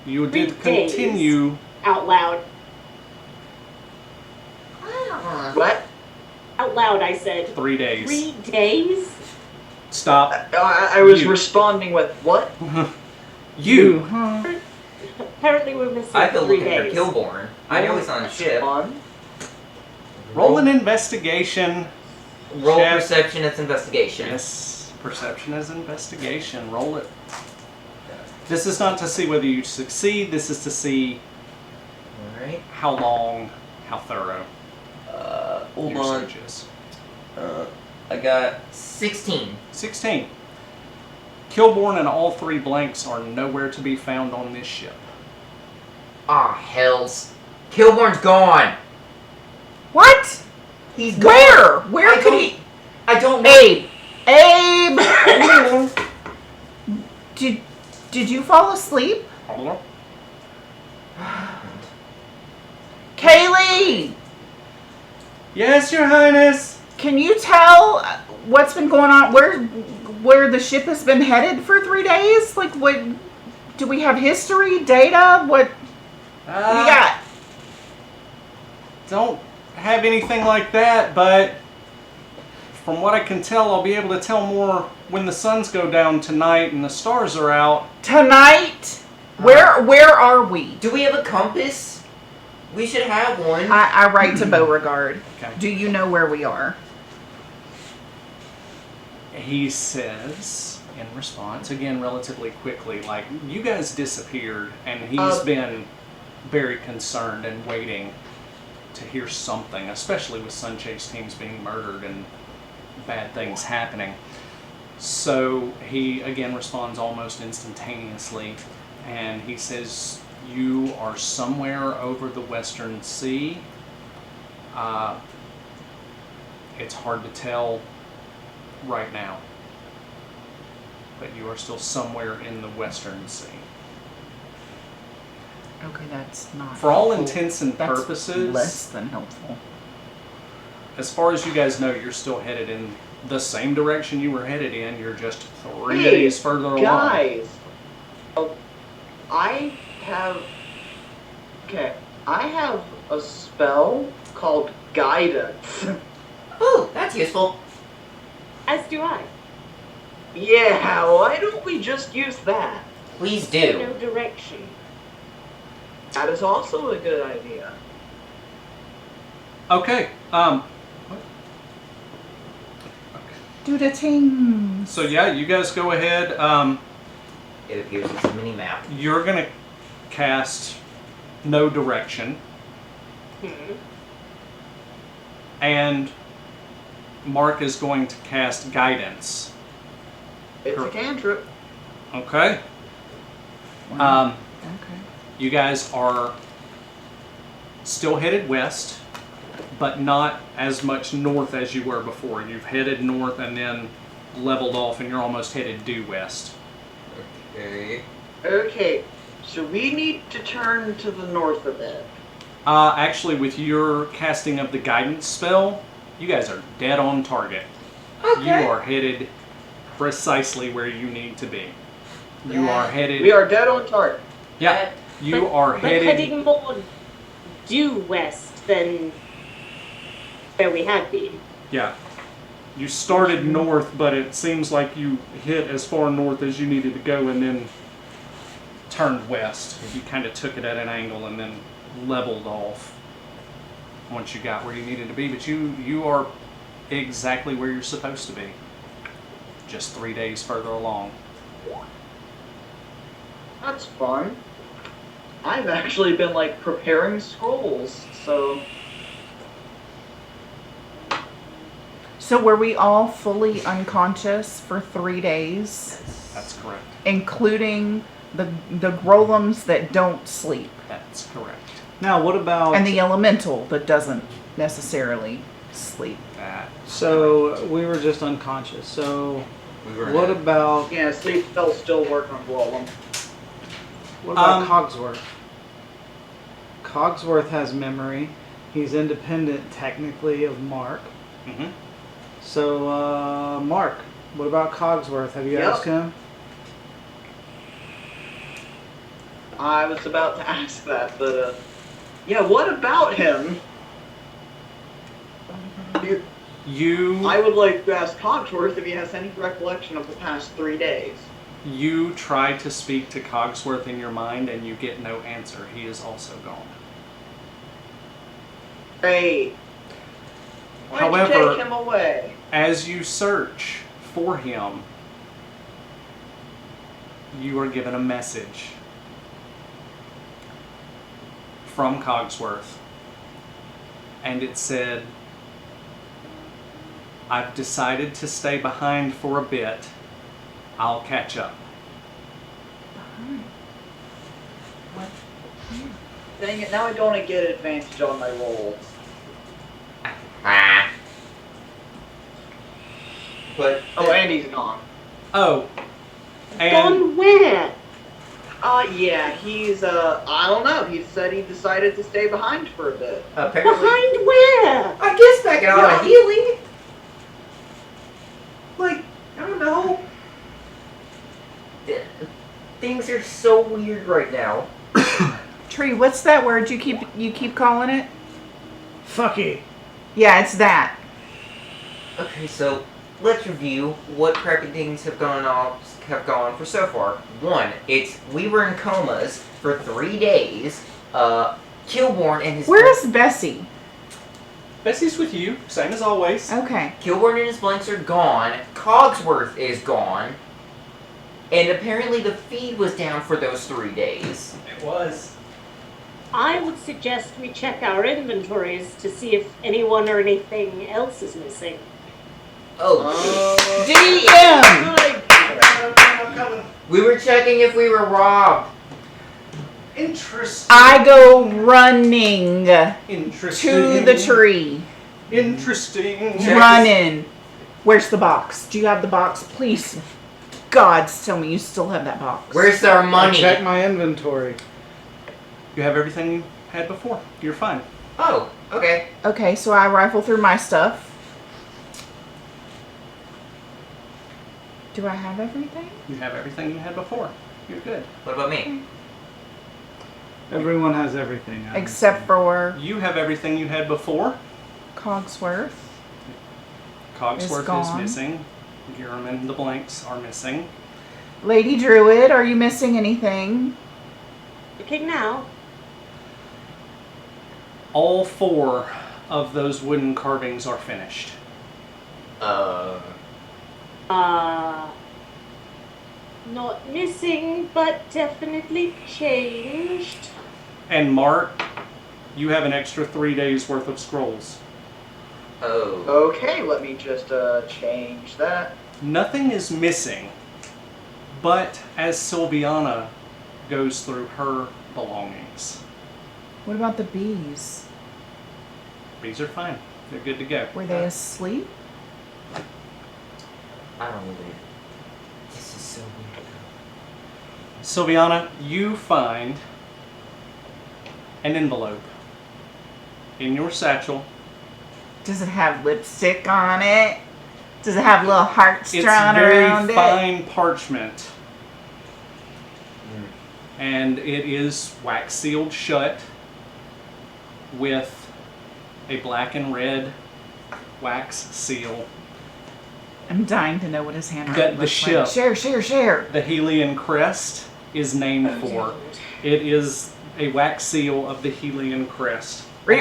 Speaker 1: You
Speaker 6: 3
Speaker 1: did
Speaker 6: days?
Speaker 1: continue..."
Speaker 6: out loud.
Speaker 5: What?
Speaker 6: Out loud, I said.
Speaker 1: 3 days.
Speaker 6: 3 days?
Speaker 1: Stop.
Speaker 5: I was
Speaker 1: You.
Speaker 5: responding with what?
Speaker 1: You.
Speaker 2: Huh.
Speaker 6: Apparently we're missing
Speaker 3: I've been
Speaker 6: 3
Speaker 3: looking
Speaker 6: days.
Speaker 3: for Kilborn. I know he's on the ship.
Speaker 5: Fun.
Speaker 1: Roll an investigation.
Speaker 3: Roll
Speaker 1: Chef.
Speaker 3: perception. It's investigation.
Speaker 1: Yes, perception is investigation. Roll it. This is not to see whether you succeed. This is to see
Speaker 3: All right.
Speaker 1: how long, how thorough
Speaker 3: Hold
Speaker 1: your
Speaker 3: on.
Speaker 1: search is.
Speaker 3: I got 16.
Speaker 1: 16. Kilborn and all 3 blanks are nowhere to be found on this ship.
Speaker 3: Ah, hells. Kilborn's gone.
Speaker 2: What?
Speaker 3: He's gone.
Speaker 2: Where? Where could he?
Speaker 3: I don't know.
Speaker 2: Abe. Abe. Did you fall asleep? Kaylee,
Speaker 1: Yes, Your Highness.
Speaker 2: can you tell what's been going on? Where the ship has been headed for 3 days? Like, what? Do we have history, data? What you got?
Speaker 1: Don't have anything like that, but from what I can tell, I'll be able to tell more when the suns go down tonight and the stars are out.
Speaker 2: Tonight? Where are we?
Speaker 3: Do we have a compass? We should have one.
Speaker 2: I write to Beauregard.
Speaker 1: Okay.
Speaker 2: Do you know where we are?
Speaker 1: He says, in response, again relatively quickly, like, you guys disappeared, and he's been very concerned and waiting to hear something, especially with Sunchase teams being murdered and bad things happening. So he again responds almost instantaneously, and he says, you are somewhere over the Western Sea. It's hard to tell right now, but you are still somewhere in the Western Sea.
Speaker 2: Okay, that's not.
Speaker 1: For all
Speaker 2: helpful.
Speaker 1: intents and
Speaker 2: That's
Speaker 1: purposes,
Speaker 2: less than helpful.
Speaker 1: as far as you guys know, you're still headed in the same direction you were headed in. You're just 3
Speaker 5: Hey,
Speaker 1: days further along.
Speaker 5: Guys, I have a spell called Guidance.
Speaker 3: Oh, that's useful.
Speaker 6: As do I.
Speaker 5: Yeah, why don't we just use that?
Speaker 3: Please do.
Speaker 6: No direction.
Speaker 5: That is also a good idea.
Speaker 1: Okay.
Speaker 2: Do the things.
Speaker 1: So yeah, you guys go ahead.
Speaker 3: It appears it's a mini map.
Speaker 1: You're gonna cast no direction, and Mark is going to cast guidance.
Speaker 5: It's a cantrip.
Speaker 1: Okay.
Speaker 2: Okay.
Speaker 1: You guys are still headed west, but not as much north as you were before. You've headed north and then leveled off, and you're almost headed due west.
Speaker 3: Okay.
Speaker 5: Okay, so we need to turn to the north a bit.
Speaker 1: Actually, with your casting of the guidance spell, you guys are dead on target.
Speaker 3: Okay.
Speaker 1: You are headed precisely where you need to be. You are headed.
Speaker 5: We are dead on target.
Speaker 1: Yeah. You are
Speaker 6: but
Speaker 1: headed.
Speaker 6: heading more due west than where we had been.
Speaker 1: Yeah. You started north, but it seems like you hit as far north as you needed to go and then turned west. You kind of took it at an angle and then leveled off once you got where you needed to be. But you are exactly where you're supposed to be. Just 3 days further along.
Speaker 5: That's fun. I've actually been like preparing scrolls, so
Speaker 2: So were we all fully unconscious for 3 days,
Speaker 1: That's correct.
Speaker 2: including the golems that don't sleep
Speaker 1: That's correct.
Speaker 4: Now, what about?
Speaker 2: and the elemental that doesn't necessarily sleep?
Speaker 1: That.
Speaker 4: So we were just unconscious. So
Speaker 3: We were
Speaker 4: what
Speaker 3: dead.
Speaker 4: about?
Speaker 5: yeah, sleep spells still work on Golem.
Speaker 4: What about
Speaker 1: Um,
Speaker 4: Cogsworth? Cogsworth has memory. He's independent technically of Mark.
Speaker 1: Mm-hmm.
Speaker 4: So, Mark, what about Cogsworth? Have you
Speaker 5: Yep.
Speaker 4: asked him?
Speaker 5: I was about to ask that, but yeah, what about him? I would like to ask Cogsworth if he has any recollection of the past 3 days.
Speaker 1: You try to speak to Cogsworth in your mind and you get no answer. He is also gone.
Speaker 5: Great. Why'd you
Speaker 1: However-
Speaker 5: take him away?
Speaker 1: As you search for him, you are given a message from Cogsworth. And it said, I've decided to stay behind for a bit. I'll catch up.
Speaker 5: Dang it, now I don't get advantage on my rolls.
Speaker 3: Ah. But
Speaker 5: Oh, and he's gone.
Speaker 1: Oh, and
Speaker 6: Gone where?
Speaker 5: Yeah, he's, I don't know. He said he decided to stay behind for a bit.
Speaker 3: apparently,
Speaker 6: Behind where?
Speaker 3: I guess back out
Speaker 5: Yeah.
Speaker 3: of healing. Like, I don't know. Things are so weird right now.
Speaker 2: Tree, what's that word you keep calling it?
Speaker 4: Fucky.
Speaker 2: Yeah, it's that.
Speaker 3: Okay, so let's review what crappy things have gone for so far. One, we were in comas for 3 days. Kilborn and his
Speaker 2: Where's Bessie?
Speaker 1: Bessie's with you, same as always.
Speaker 2: Okay.
Speaker 3: Kilborn and his blanks are gone. Cogsworth is gone. And apparently the feed was down for those 3 days.
Speaker 1: It was.
Speaker 6: I would suggest we check our inventories to see if anyone or anything else is missing.
Speaker 3: Oh,
Speaker 2: DM!
Speaker 1: I'm coming.
Speaker 3: we were checking if we were robbed.
Speaker 1: Interesting.
Speaker 2: I go running
Speaker 1: Interesting.
Speaker 2: to the tree.
Speaker 1: Interesting.
Speaker 2: Running. Where's the box? Do you have the box? Please, God, tell me you still have that box.
Speaker 3: Where's our
Speaker 4: I
Speaker 3: money?
Speaker 4: check my inventory.
Speaker 1: You have everything you had before. You're fine.
Speaker 3: Oh, okay.
Speaker 2: Okay, so I rifle through my stuff. Do I have everything?
Speaker 1: You have everything you had before. You're good.
Speaker 3: What about me?
Speaker 4: Everyone has everything. I
Speaker 2: Except for
Speaker 1: You have everything you had before.
Speaker 2: Cogsworth.
Speaker 1: Cogsworth is
Speaker 2: gone.
Speaker 1: missing. Giram and the blanks are missing.
Speaker 2: Lady Druid, are you missing anything?
Speaker 6: Looking now.
Speaker 1: All 4 of those wooden carvings are finished.
Speaker 6: Not missing, but definitely changed.
Speaker 1: And Mark, you have an extra 3 days worth of scrolls.
Speaker 3: Oh.
Speaker 5: Okay, let me just change that.
Speaker 1: Nothing is missing, but as Sylviana goes through her belongings,
Speaker 2: What about the bees?
Speaker 1: these are fine. They're good to go.
Speaker 2: Were they asleep?
Speaker 3: I don't believe it. This is so weird.
Speaker 1: Sylviana, you find an envelope in your satchel.
Speaker 2: Does it have lipstick on it? Does it have little hearts
Speaker 1: It's
Speaker 2: drawn
Speaker 1: very
Speaker 2: around it?
Speaker 1: fine parchment. And it is wax sealed shut with a black and red wax seal.
Speaker 2: I'm dying to know what his handwriting
Speaker 1: That the
Speaker 2: looks
Speaker 1: ship.
Speaker 2: like. Share.
Speaker 1: The Helian crest is named for. It is a wax seal of the Helian crest.
Speaker 2: Read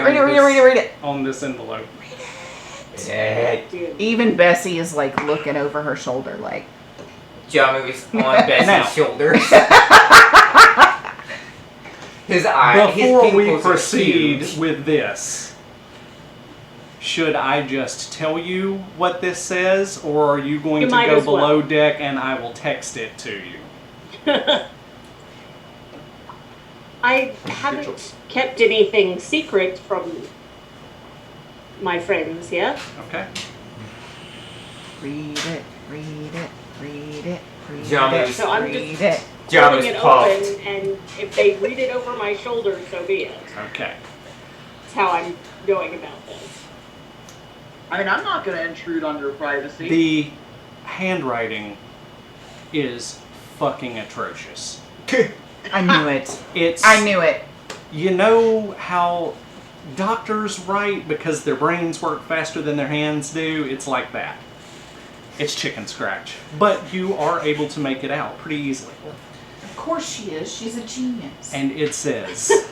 Speaker 2: it.
Speaker 1: On this envelope.
Speaker 3: Yeah.
Speaker 6: Dude.
Speaker 2: Even Bessie is like looking over her shoulder like,
Speaker 3: John was on
Speaker 1: Now.
Speaker 3: Bessie's shoulders. His
Speaker 1: Before we
Speaker 3: pupils are
Speaker 1: proceed
Speaker 3: huge.
Speaker 1: with this, should I just tell you what this says, or are you going
Speaker 6: You
Speaker 1: to
Speaker 6: might
Speaker 1: go
Speaker 6: as well.
Speaker 1: below deck and I will text it to you?
Speaker 6: I haven't kept anything secret from my friends yet.
Speaker 1: Okay.
Speaker 2: read it.
Speaker 3: John was-
Speaker 6: So I'm
Speaker 2: read
Speaker 6: just
Speaker 2: it.
Speaker 3: John
Speaker 6: holding
Speaker 3: was
Speaker 6: it
Speaker 3: puffed.
Speaker 6: open, and if they read it over my shoulder, so be it.
Speaker 1: Okay.
Speaker 6: That's how I'm going about this.
Speaker 5: I mean, I'm not going to intrude on your privacy.
Speaker 1: The handwriting is fucking atrocious.
Speaker 2: I knew it.
Speaker 1: It's
Speaker 2: knew it.
Speaker 1: You know how doctors write because their brains work faster than their hands do? It's like that. It's chicken scratch. But you are able to make it out pretty easily.
Speaker 2: Of course she is. She's a genius.
Speaker 1: And it says,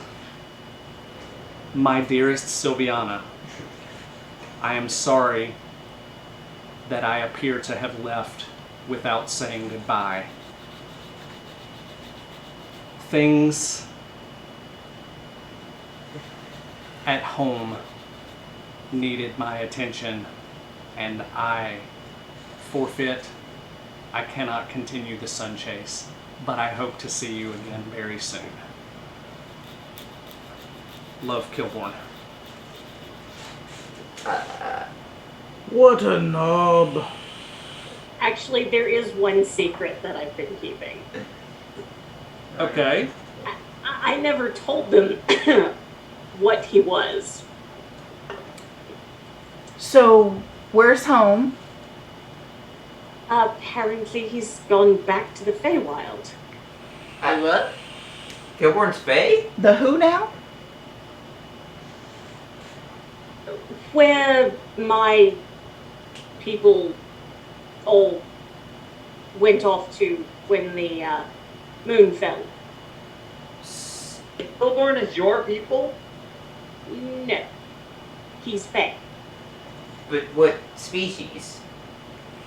Speaker 1: "My dearest Sylviana, I am sorry that I appear to have left without saying goodbye. Things at home needed my attention, and I forfeit. I cannot continue the sun chase, but I hope to see you again very soon. Love, Kilborn."
Speaker 4: What a knob.
Speaker 6: Actually, there is one secret that I've been keeping.
Speaker 1: Okay.
Speaker 6: I never told them what he was.
Speaker 2: So, where's home?
Speaker 6: Apparently, he's gone back to the Feywild.
Speaker 3: What? Kilborn's Fae?
Speaker 2: The who now?
Speaker 6: Where my people all went off to when the moon fell.
Speaker 5: Stillborn is your people?
Speaker 6: No. He's Fae.
Speaker 3: But what species?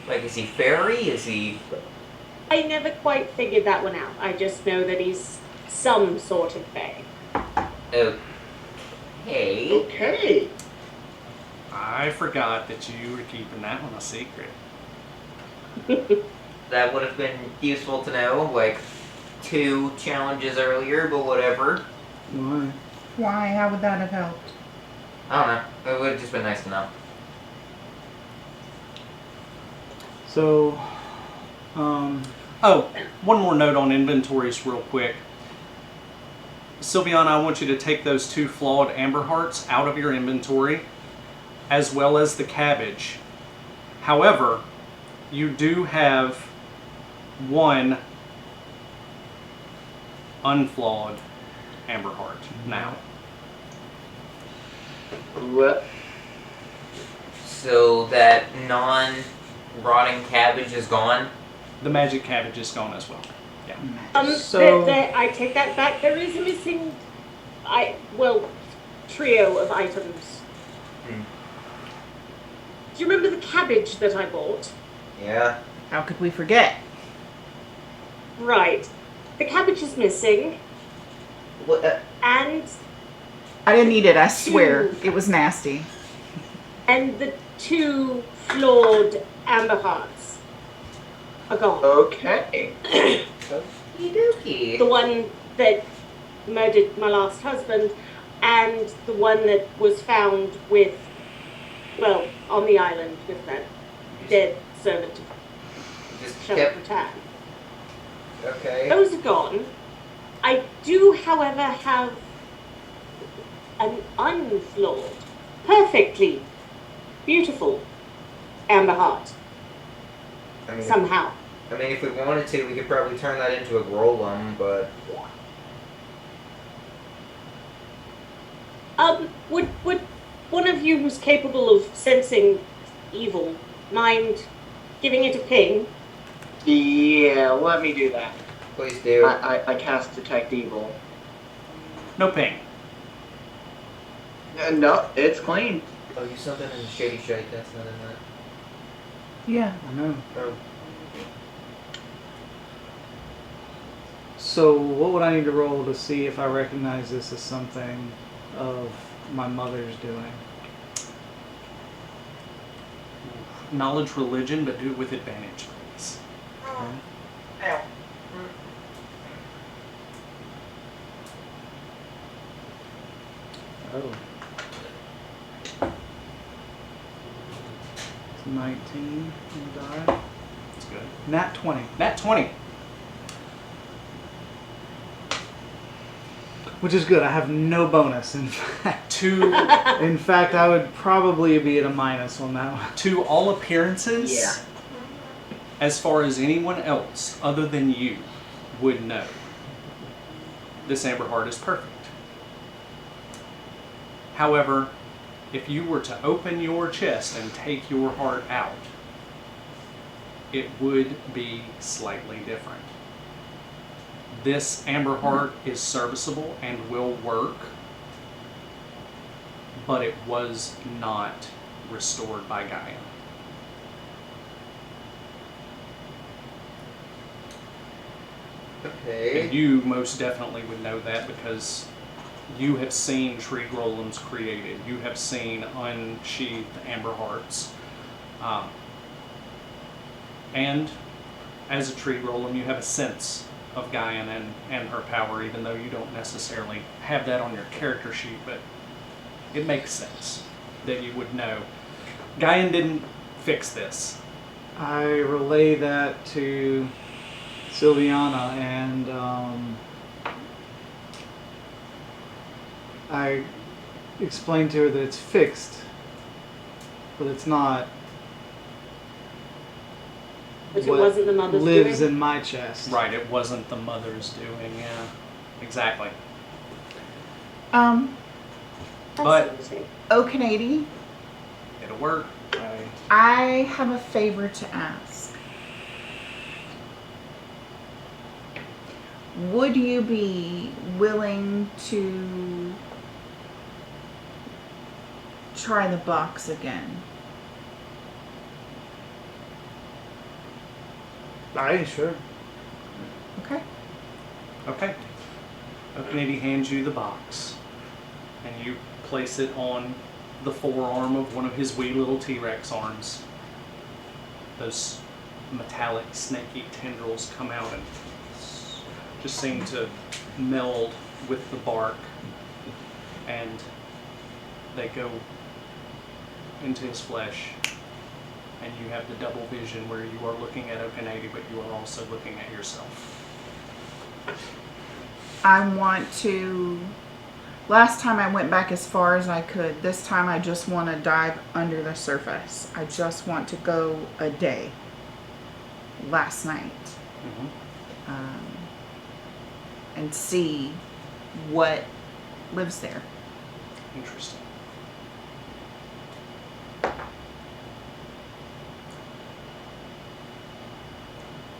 Speaker 3: Like, is he fairy? Is he...
Speaker 6: I never quite figured that one out. I just know that he's some sort of Fae.
Speaker 3: Okay.
Speaker 5: Okay.
Speaker 1: I forgot that you were keeping that one a secret.
Speaker 3: That would have been useful to know, like 2 challenges earlier, but whatever.
Speaker 4: Why?
Speaker 2: Why? How would that have helped?
Speaker 3: I don't know. It would have just been nice to know.
Speaker 4: So,
Speaker 1: Oh, one more note on inventories real quick. Sylviana, I want you to take those 2 flawed amber hearts out of your inventory, as well as the cabbage. However, you do have 1 unflawed amber heart now.
Speaker 5: What?
Speaker 3: So that non-rotting cabbage is gone?
Speaker 1: The magic cabbage is gone as well. Yeah.
Speaker 4: So-
Speaker 6: I take that back. There is a missing, trio of items. Do you remember the cabbage that I bought?
Speaker 3: Yeah.
Speaker 2: How could we forget?
Speaker 6: Right. The cabbage is missing,
Speaker 3: What?
Speaker 6: and
Speaker 2: I didn't eat it, I swear. It was nasty.
Speaker 6: the 2 flawed amber hearts are gone.
Speaker 5: Okay.
Speaker 3: Okey-dokey.
Speaker 6: The one that murdered my last husband, and the one that was found with, on the island with that dead servant
Speaker 3: Just
Speaker 6: of
Speaker 3: kept...
Speaker 6: Ratan.
Speaker 3: Okay.
Speaker 6: Those are gone. I do, however, have an unflawed, perfectly beautiful amber heart.
Speaker 3: I mean,
Speaker 6: Somehow.
Speaker 3: if we wanted to, we could probably turn that into a golem, but...
Speaker 6: Would one of you who's capable of sensing evil mind giving it a ping?
Speaker 5: Yeah, let me do that.
Speaker 3: Please do.
Speaker 5: I cast Detect Evil.
Speaker 1: No ping.
Speaker 5: No, it's clean.
Speaker 3: Oh, you something in the shady shite, that's not in that.
Speaker 2: Yeah.
Speaker 4: I know.
Speaker 3: Oh.
Speaker 4: So, what would I need to roll to see if I recognize this as something of my mother's doing?
Speaker 1: Knowledge religion, but do it with advantage, please.
Speaker 3: Ow.
Speaker 4: Oh. It's 19 on the die.
Speaker 1: That's good.
Speaker 4: Nat 20.
Speaker 1: Nat 20.
Speaker 4: Which is good. I have no bonus. In fact,
Speaker 1: 2,
Speaker 4: in fact, I would probably be at a minus on that one.
Speaker 1: to all appearances,
Speaker 5: Yeah.
Speaker 1: as far as anyone else other than you would know, this amber heart is perfect. However, if you were to open your chest and take your heart out, it would be slightly different. This amber heart is serviceable and will work, but it was not restored by Gaia.
Speaker 3: Okay.
Speaker 1: And you most definitely would know that because you have seen tree golems created. You have seen unsheathed amber hearts. And as a tree golem, you have a sense of Gaia and her power, even though you don't necessarily have that on your character sheet, but it makes sense that you would know. Gaia didn't fix this.
Speaker 4: I relay that to Sylviana, and I explained to her that it's fixed, but it's not
Speaker 6: But it
Speaker 4: what
Speaker 6: wasn't the mother's
Speaker 4: lives
Speaker 6: doing?
Speaker 4: in my chest.
Speaker 1: Right, it wasn't the mother's doing, yeah. Exactly.
Speaker 2: Um,
Speaker 1: But
Speaker 6: Fascinating.
Speaker 2: oh, Canady,
Speaker 1: it'll work.
Speaker 2: I have a favor to ask. Would you be willing to try the box again?
Speaker 4: Aye, sure.
Speaker 2: Okay.
Speaker 1: Okay. Okanidi hands you the box, and you place it on the forearm of one of his wee little T-Rex arms. Those metallic, snaky tendrils come out and just seem to meld with the bark, and they go into his flesh, and you have the double vision where you are looking at Okanadi, but you are also looking at yourself.
Speaker 2: I want to. Last time I went back as far as I could. This time I just want to dive under the surface. I just want to go a day. Last night. And see what lives there.
Speaker 1: Interesting.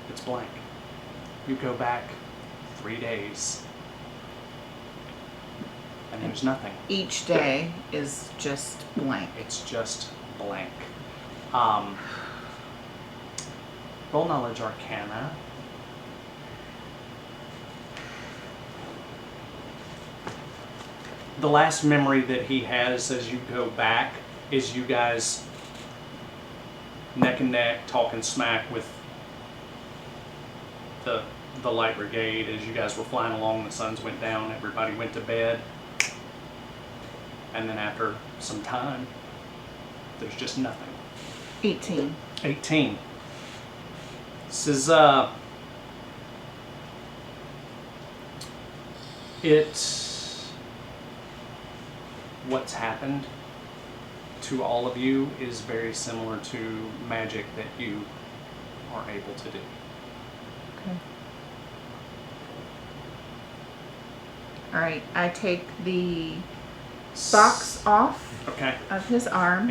Speaker 1: It's blank. You go back 3 days, and there's nothing.
Speaker 2: Each day is just blank.
Speaker 1: It's just blank. Roll knowledge arcana. The last memory that he has as you go back is you guys neck and neck talking smack with the light brigade as you guys were flying along. The suns went down, everybody went to bed, and then after some time there's just nothing.
Speaker 2: 18.
Speaker 1: 18. This is what's happened to all of you is very similar to magic that you are able to do.
Speaker 2: Okay. Alright, I take the box off
Speaker 1: Okay.
Speaker 2: of his arm.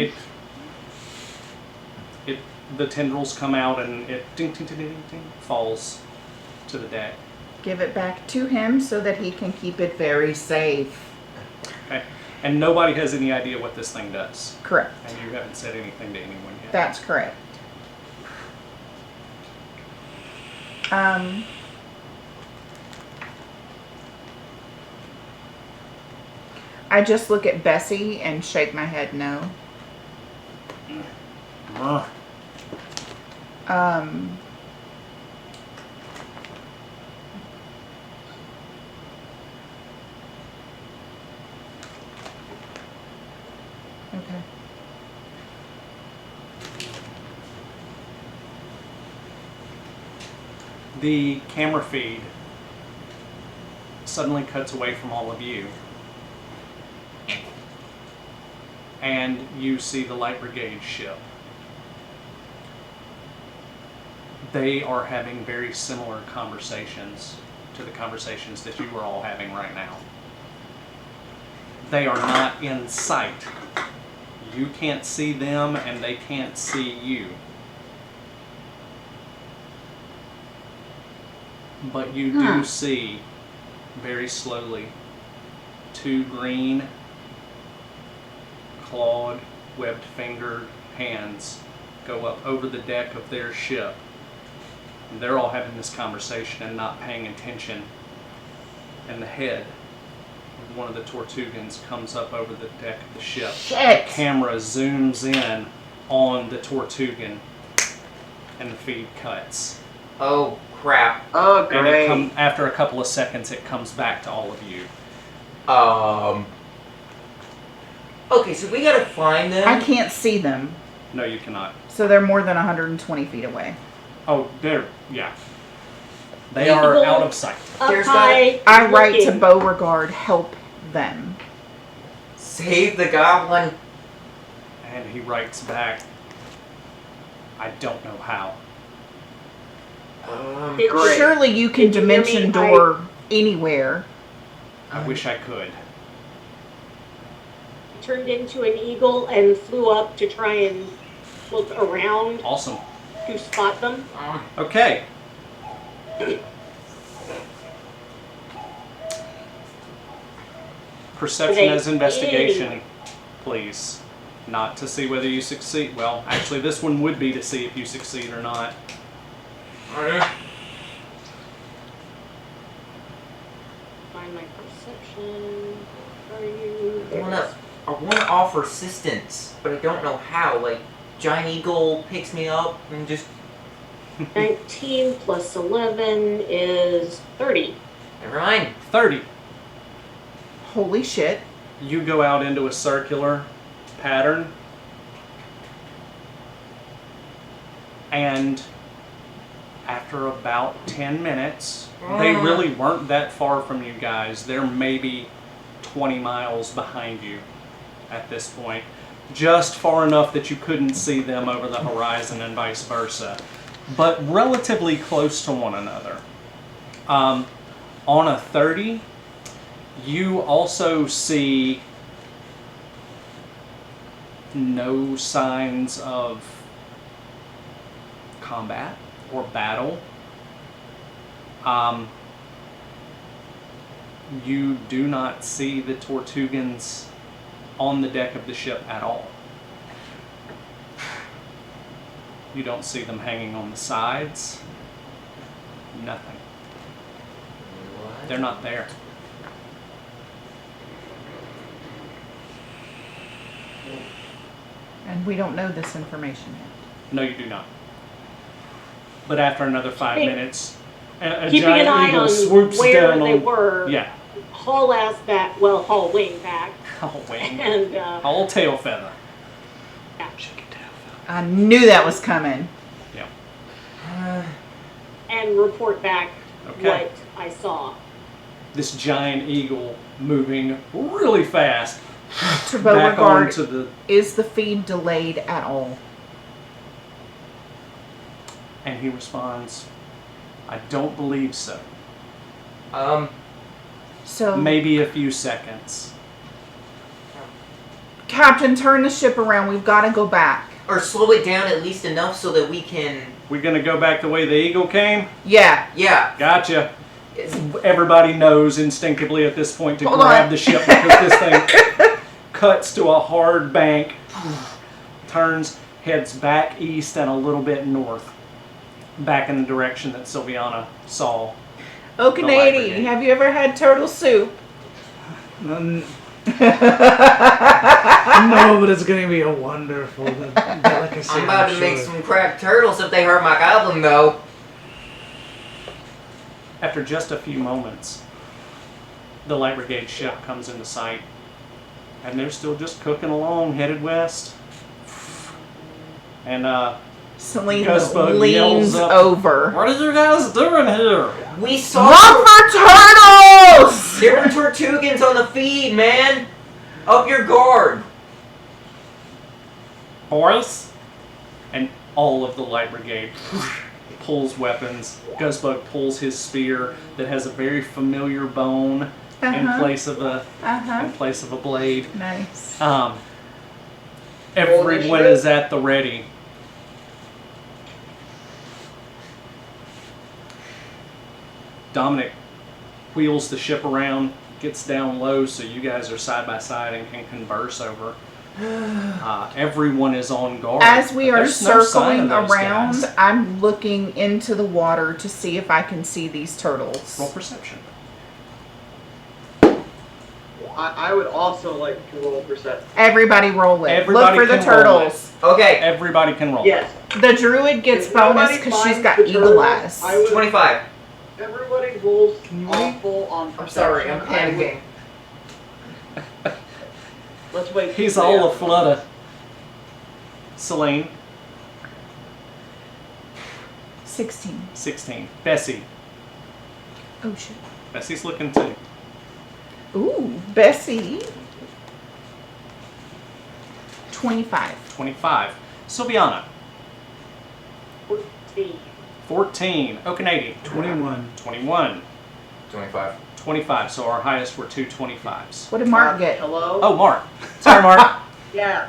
Speaker 1: The tendrils come out and it ding, ding, ding, ding, ding, falls to the deck.
Speaker 2: Give it back to him so that he can keep it very safe.
Speaker 1: Okay. And nobody has any idea what this thing does.
Speaker 2: Correct.
Speaker 1: And you haven't said anything to anyone yet.
Speaker 2: That's correct. I just look at Bessie and shake my head no.
Speaker 1: Ugh.
Speaker 2: Okay.
Speaker 1: The camera feed suddenly cuts away from all of you, and you see the Light Brigade ship. They are having very similar conversations to the conversations that you are all having right now. They are not in sight. You can't see them and they can't see you. But you do see, very slowly, two green, clawed, webbed-fingered hands go up over the deck of their ship. And they're all having this conversation and not paying attention. And the head of one of the Tortugans comes up over the deck of the ship.
Speaker 2: Shit.
Speaker 1: The camera zooms in on the Tortugan, and the feed cuts.
Speaker 3: Oh crap.
Speaker 5: Oh,
Speaker 1: And
Speaker 5: great.
Speaker 1: after a couple of seconds, it comes back to all of you.
Speaker 3: Okay, so we gotta find them.
Speaker 2: I can't see them,
Speaker 1: No, you cannot.
Speaker 2: so they're more than 120 feet away.
Speaker 1: Oh, yeah. They
Speaker 3: Yeah.
Speaker 1: are out of sight.
Speaker 6: Up
Speaker 3: There's
Speaker 6: high,
Speaker 2: I write to
Speaker 6: looking.
Speaker 2: Beauregard, help them.
Speaker 3: Save the goblin.
Speaker 1: And he writes back, I don't know how.
Speaker 6: It-
Speaker 5: Great.
Speaker 2: Surely you can
Speaker 6: Did you hear
Speaker 2: dimension
Speaker 6: me?
Speaker 2: door anywhere.
Speaker 1: I wish I could.
Speaker 6: Turned into an eagle and flew up to try and look around
Speaker 1: Awesome.
Speaker 6: to spot them.
Speaker 1: Okay. Perception as investigation, please. Not to see whether you succeed. Well, actually, this one would be to see if you succeed or not.
Speaker 6: Find my perception. Where are you?
Speaker 3: I wanna offer assistance, but I don't know how. Like, Giant Eagle picks me up and just
Speaker 6: 19 plus 11 is 30.
Speaker 3: never mind.
Speaker 1: 30.
Speaker 2: Holy shit.
Speaker 1: You go out into a circular pattern, and after about 10 minutes, they really weren't that far from you guys. They're maybe 20 miles behind you at this point. Just far enough that you couldn't see them over the horizon and vice versa. But relatively close to one another. On a 30, you also see no signs of combat or battle. You do not see the Tortugans on the deck of the ship at all. You don't see them hanging on the sides. Nothing.
Speaker 3: What?
Speaker 1: They're not there.
Speaker 2: And we don't know this information yet.
Speaker 1: No, you do not. But after another 5
Speaker 6: Hey,
Speaker 1: minutes, a
Speaker 6: Keeping an
Speaker 1: giant
Speaker 6: eye
Speaker 1: eagle
Speaker 6: on
Speaker 1: swoops
Speaker 6: where
Speaker 1: down
Speaker 6: they
Speaker 1: on.
Speaker 6: were.
Speaker 1: Yeah.
Speaker 6: Haul ass back. Well, haul wing back.
Speaker 1: Oh, wing.
Speaker 6: And
Speaker 1: All tail feather.
Speaker 6: yeah.
Speaker 2: I knew that was coming.
Speaker 1: Yeah.
Speaker 6: And report back
Speaker 1: Okay.
Speaker 6: what I saw.
Speaker 1: This giant eagle moving really fast
Speaker 2: To
Speaker 1: back
Speaker 2: Beauregard,
Speaker 1: onto the.
Speaker 2: is the feed delayed at all?
Speaker 1: And he responds, "I don't believe so.
Speaker 2: So,
Speaker 1: Maybe a few seconds."
Speaker 2: Captain, turn the ship around. We've got to go back.
Speaker 3: Or slow it down at least enough so that we can.
Speaker 1: We're gonna go back the way the eagle came.
Speaker 2: Yeah.
Speaker 3: Yeah.
Speaker 1: Gotcha.
Speaker 3: It's,
Speaker 1: Everybody knows instinctively at this point to
Speaker 2: Hold
Speaker 1: grab
Speaker 2: on.
Speaker 1: the ship because this thing cuts to a hard bank, turns, heads back east and a little bit north, back in the direction that Sylviana saw.
Speaker 2: Oh,
Speaker 1: The
Speaker 2: Canadian,
Speaker 1: library.
Speaker 2: have you ever had turtle soup?
Speaker 4: No, but it's gonna be a wonderful delicacy.
Speaker 3: I'm about to
Speaker 4: sure.
Speaker 3: make some cracked turtles if they hurt my goblin, though.
Speaker 1: After just a few moments, the Light Brigade ship comes into sight, and they're still just cooking along, headed west. And
Speaker 2: Celine
Speaker 1: Gusbug
Speaker 2: leans
Speaker 1: yells up,
Speaker 2: over.
Speaker 1: "What are you guys doing here?"
Speaker 3: We saw
Speaker 2: Run for turtles!
Speaker 3: there were Tortugans on the feed, man. Up your guard.
Speaker 1: Boris? And all of the Light Brigade pulls weapons. Gusbug pulls his spear that has a very familiar bone in
Speaker 2: Uh-huh.
Speaker 1: place of a
Speaker 2: Uh-huh.
Speaker 1: in place of a blade.
Speaker 2: Nice.
Speaker 1: Everyone is at the ready. Dominic wheels the ship around, gets down low so you guys are side by side and can converse over. Everyone is on guard.
Speaker 2: As we
Speaker 1: but
Speaker 2: are
Speaker 1: there's no sign
Speaker 2: circling
Speaker 1: of those
Speaker 2: around,
Speaker 1: guys.
Speaker 2: I'm looking into the water to see if I can see these turtles.
Speaker 1: Roll perception.
Speaker 5: I would also like to roll perception.
Speaker 2: Everybody roll it.
Speaker 1: Everybody
Speaker 2: Look for the
Speaker 1: can roll
Speaker 2: turtles.
Speaker 3: Okay,
Speaker 1: Everybody can roll.
Speaker 5: Yes.
Speaker 2: The druid gets
Speaker 5: If
Speaker 2: bonus
Speaker 5: nobody
Speaker 2: because she's
Speaker 5: finds
Speaker 2: got
Speaker 5: the
Speaker 2: eagle
Speaker 5: turtle,
Speaker 2: eyes.
Speaker 5: I would-
Speaker 3: 25.
Speaker 5: Everybody rolls awful on perception.
Speaker 3: I'm sorry, I'm
Speaker 5: I would-
Speaker 3: panicking.
Speaker 5: Let's wait.
Speaker 1: He's
Speaker 5: till
Speaker 1: all
Speaker 5: the
Speaker 1: a flutter. Celine,
Speaker 2: 16.
Speaker 1: 16. Bessie.
Speaker 2: Oh, shit.
Speaker 1: Bessie's looking too.
Speaker 2: Ooh, Bessie. 25.
Speaker 1: 25. Sylviana.
Speaker 6: 14.
Speaker 1: 14. Oh, Canadian.
Speaker 4: 21.
Speaker 1: 21.
Speaker 3: 25.
Speaker 1: 25. So our highest were two 25s.
Speaker 2: What did Mark get?
Speaker 5: Hello?
Speaker 1: Oh, Mark. Sorry, Mark.
Speaker 5: Yeah.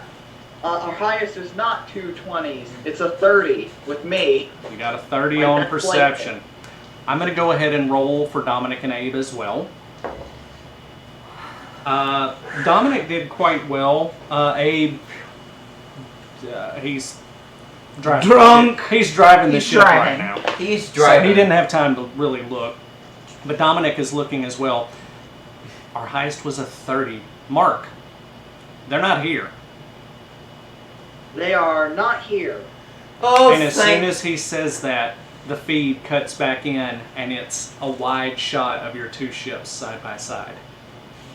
Speaker 5: Our highest is not 220s. It's a 30 with me.
Speaker 1: You got a 30
Speaker 5: Like,
Speaker 1: on
Speaker 5: that's
Speaker 1: perception. I'm going to go ahead and roll for Dominic and Abe as well. Dominic did quite well. Abe, he's driving.
Speaker 4: Drunk.
Speaker 1: He's driving the
Speaker 2: He's
Speaker 1: ship right
Speaker 2: driving.
Speaker 1: now.
Speaker 3: He's
Speaker 1: So
Speaker 3: driving.
Speaker 1: he didn't have time to really look. But Dominic is looking as well. Our highest was a 30. Mark, they're not here.
Speaker 5: They are not here.
Speaker 3: Oh,
Speaker 1: And as soon
Speaker 3: thank.
Speaker 1: as he says that, the feed cuts back in, and it's a wide shot of your two ships side by side.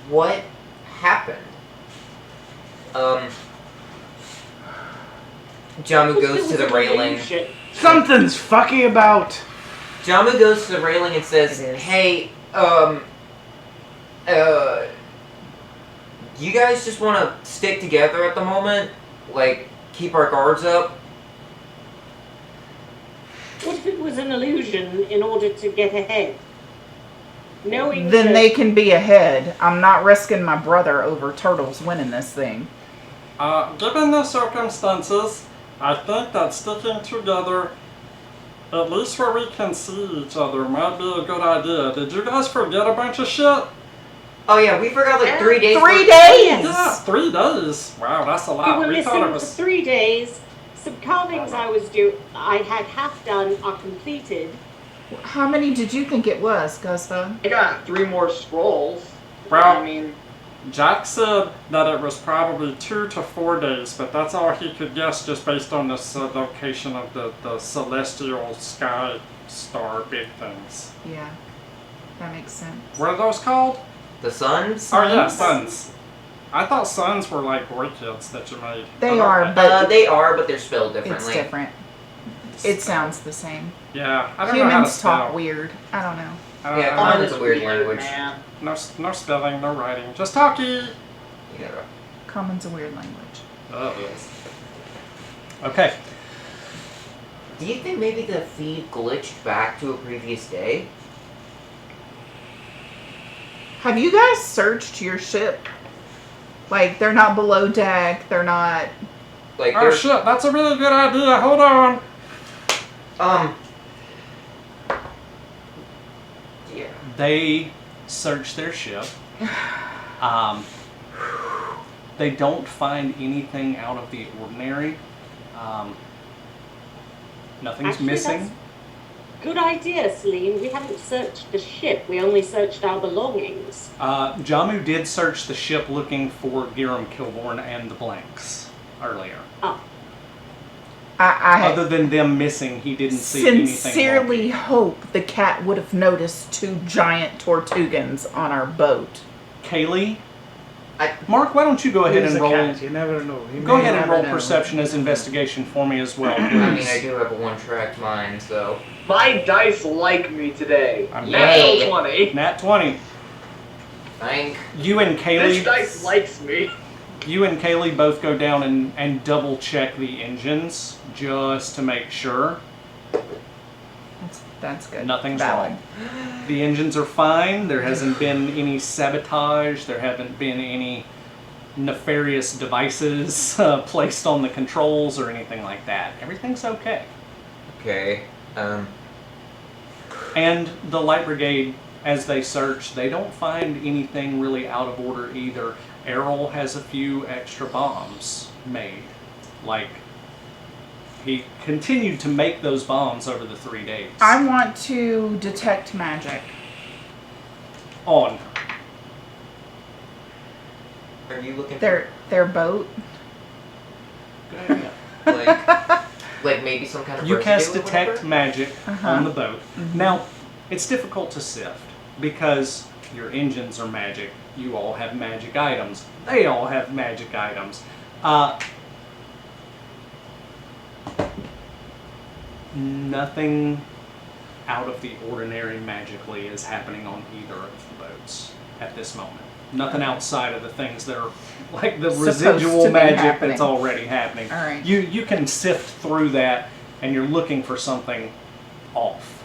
Speaker 3: What happened? Jamu goes to the railing.
Speaker 4: Something's fucky about.
Speaker 3: Jamu goes to the railing and says,
Speaker 2: It is.
Speaker 3: "Hey, you guys just want to stick together at the moment? Like, keep our guards up?"
Speaker 6: What if it was an illusion in order to get ahead? Knowing
Speaker 2: Then
Speaker 6: that
Speaker 2: they can be ahead. I'm not risking my brother over turtles winning this thing.
Speaker 7: Given the circumstances, I think that sticking together, at least where we can see each other, might be a good idea. Did you guys forget a bunch of shit?
Speaker 3: Oh yeah, we forgot like 3 days.
Speaker 2: 3
Speaker 3: worth-
Speaker 2: days!
Speaker 7: Yeah, 3 days. Wow, that's a
Speaker 6: we
Speaker 7: lot.
Speaker 6: were
Speaker 7: We thought it
Speaker 6: missing for
Speaker 7: was.
Speaker 6: 3 days. Some carvings I had half done are completed.
Speaker 2: How many did you think it was, Gusta?
Speaker 5: I got 3 more scrolls.
Speaker 7: Well-
Speaker 5: I mean,
Speaker 7: Jack said that it was probably 2 to 4 days, but that's all he could guess just based on the location of the celestial sky star big things.
Speaker 2: Yeah, that makes sense.
Speaker 7: What are those called?
Speaker 3: The suns?
Speaker 7: Oh yeah,
Speaker 2: Suns?
Speaker 7: suns. I thought suns were like boy kids that you made.
Speaker 2: They
Speaker 7: But
Speaker 2: are,
Speaker 7: okay.
Speaker 2: but
Speaker 3: They are, but they're spelled
Speaker 2: it's
Speaker 3: differently.
Speaker 2: different. It sounds the same.
Speaker 7: Yeah, I don't know how to
Speaker 2: Humans
Speaker 7: spell.
Speaker 2: talk weird. I don't know.
Speaker 7: I don't
Speaker 3: Yeah,
Speaker 7: know.
Speaker 3: Common
Speaker 5: Common's
Speaker 3: is a weird language.
Speaker 5: man.
Speaker 7: No spelling, no writing, just talkie.
Speaker 3: Yeah.
Speaker 2: Common's a weird language.
Speaker 7: Oh, yes.
Speaker 1: Okay.
Speaker 3: Do you think maybe the feed glitched back to a previous day?
Speaker 2: Have you guys searched your ship? Like, they're not below deck. They're not.
Speaker 3: Like
Speaker 7: Oh
Speaker 3: there's
Speaker 7: shit, that's a really good idea. Hold on.
Speaker 3: Yeah.
Speaker 1: They search their ship. They don't find anything out of the ordinary. Nothing's
Speaker 6: Actually,
Speaker 1: missing.
Speaker 6: that's good idea, Celine. We haven't searched the ship. We only searched our belongings.
Speaker 1: Jamu did search the ship looking for Giram Kilborn and the blanks earlier.
Speaker 6: Oh,
Speaker 2: I
Speaker 1: Other than them missing, he didn't see anything.
Speaker 2: sincerely
Speaker 1: wonky.
Speaker 2: hope the cat would have noticed 2 giant Tortugans on our boat.
Speaker 1: Kaylee,
Speaker 3: I-
Speaker 1: Mark, why don't you go ahead
Speaker 4: He's
Speaker 1: and
Speaker 4: a
Speaker 1: roll?
Speaker 4: cat. You never know. He
Speaker 1: Go
Speaker 4: may
Speaker 1: ahead and
Speaker 4: never
Speaker 1: roll
Speaker 4: know.
Speaker 1: perception as investigation for me as well.
Speaker 3: I mean,
Speaker 1: please.
Speaker 3: I do have a one-track mind, so.
Speaker 5: My dice like me today.
Speaker 1: I'm
Speaker 3: Yay.
Speaker 5: Natural 20.
Speaker 1: Nat 20.
Speaker 3: Thank.
Speaker 1: You and
Speaker 5: This dice
Speaker 1: Kaylee,
Speaker 5: likes me.
Speaker 1: both go down and double check the engines just to make sure
Speaker 2: That's good.
Speaker 1: nothing's
Speaker 2: Valid.
Speaker 1: wrong. The engines are fine. There hasn't been any sabotage. There haven't been any nefarious devices placed on the controls or anything like that. Everything's okay.
Speaker 3: Okay.
Speaker 1: And the Light Brigade, as they search, they don't find anything really out of order either. Errol has a few extra bombs made. Like, he continued to make those bombs over the 3 days.
Speaker 2: I want to detect magic.
Speaker 1: On.
Speaker 3: Are you looking
Speaker 2: Their boat.
Speaker 3: for like maybe some kind of
Speaker 1: You
Speaker 3: residue
Speaker 1: cast
Speaker 3: or
Speaker 1: detect
Speaker 3: whatever?
Speaker 1: magic
Speaker 2: Uh-huh.
Speaker 1: on the boat. Now, it's difficult to sift because your engines are magic. You all have magic items. They all have magic items. Nothing out of the ordinary magically is happening on either of the boats at this moment. Nothing outside of the things that are like the
Speaker 2: Supposed
Speaker 1: residual
Speaker 2: to be
Speaker 1: magic
Speaker 2: happening.
Speaker 1: that's already happening.
Speaker 2: All right.
Speaker 1: You can sift through that and you're looking for something off.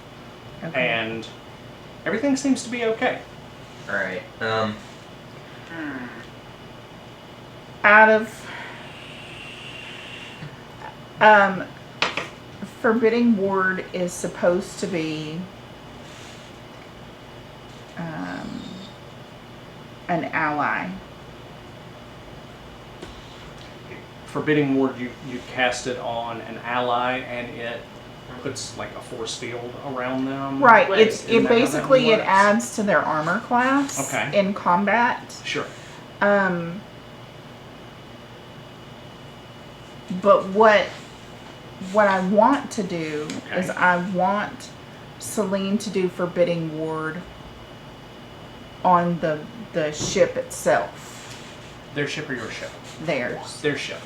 Speaker 2: Okay.
Speaker 1: And everything seems to be okay.
Speaker 3: Alright.
Speaker 2: Out of Forbidding Ward is supposed to be an ally.
Speaker 1: Forbidding Ward, you cast it on an ally, and it puts like a force field around them.
Speaker 2: Right.
Speaker 6: Right.
Speaker 2: It
Speaker 1: Isn't that how that
Speaker 2: basically it
Speaker 1: works?
Speaker 2: adds to their armor class
Speaker 1: Okay.
Speaker 2: in combat.
Speaker 1: Sure.
Speaker 2: But what I want to do
Speaker 1: Okay.
Speaker 2: is I want Celine to do Forbidding Ward on the ship itself.
Speaker 1: Their ship or your ship?
Speaker 2: Theirs.
Speaker 1: Their ship.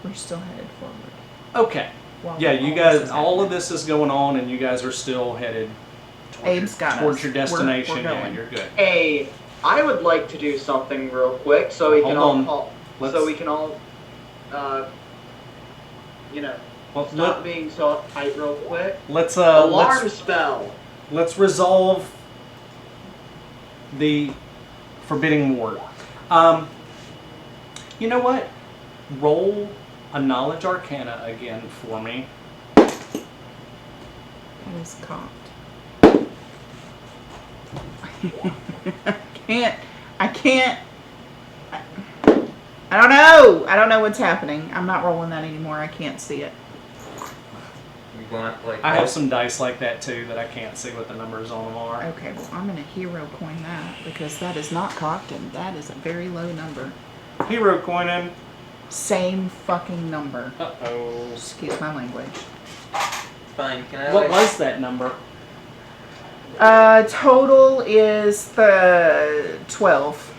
Speaker 2: We're still headed forward.
Speaker 1: Okay.
Speaker 2: While
Speaker 1: Yeah,
Speaker 2: all
Speaker 1: you
Speaker 2: this
Speaker 1: guys,
Speaker 2: is
Speaker 1: all of
Speaker 2: happening.
Speaker 1: this is going on, and you guys are still headed
Speaker 2: Abe's got
Speaker 1: towards
Speaker 2: us.
Speaker 1: your
Speaker 2: We're
Speaker 1: destination. Yeah,
Speaker 2: going.
Speaker 1: you're good.
Speaker 5: Hey, I would like to do something real quick so we can
Speaker 1: Hold
Speaker 5: all,
Speaker 1: Let's-
Speaker 5: so we can all, you know,
Speaker 1: Well,
Speaker 5: stop being so uptight real quick.
Speaker 1: let's
Speaker 5: Alarm spell.
Speaker 1: let's resolve the Forbidding Ward. You know what? Roll a Knowledge Arcana again for me.
Speaker 2: That is cocked. I can't. I don't know. I don't know what's happening. I'm not rolling that anymore. I can't see it.
Speaker 3: You want like?
Speaker 1: I have some dice like that too that I can't see what the numbers on them are.
Speaker 2: Okay, well, I'm going to hero coin that because that is not cocked and that is a very low number.
Speaker 1: Hero coin in.
Speaker 2: Same fucking number.
Speaker 1: Uh-oh.
Speaker 2: Excuse my language.
Speaker 3: Fine. Can I?
Speaker 1: What
Speaker 3: like,
Speaker 1: was that number?
Speaker 2: Total is the 12.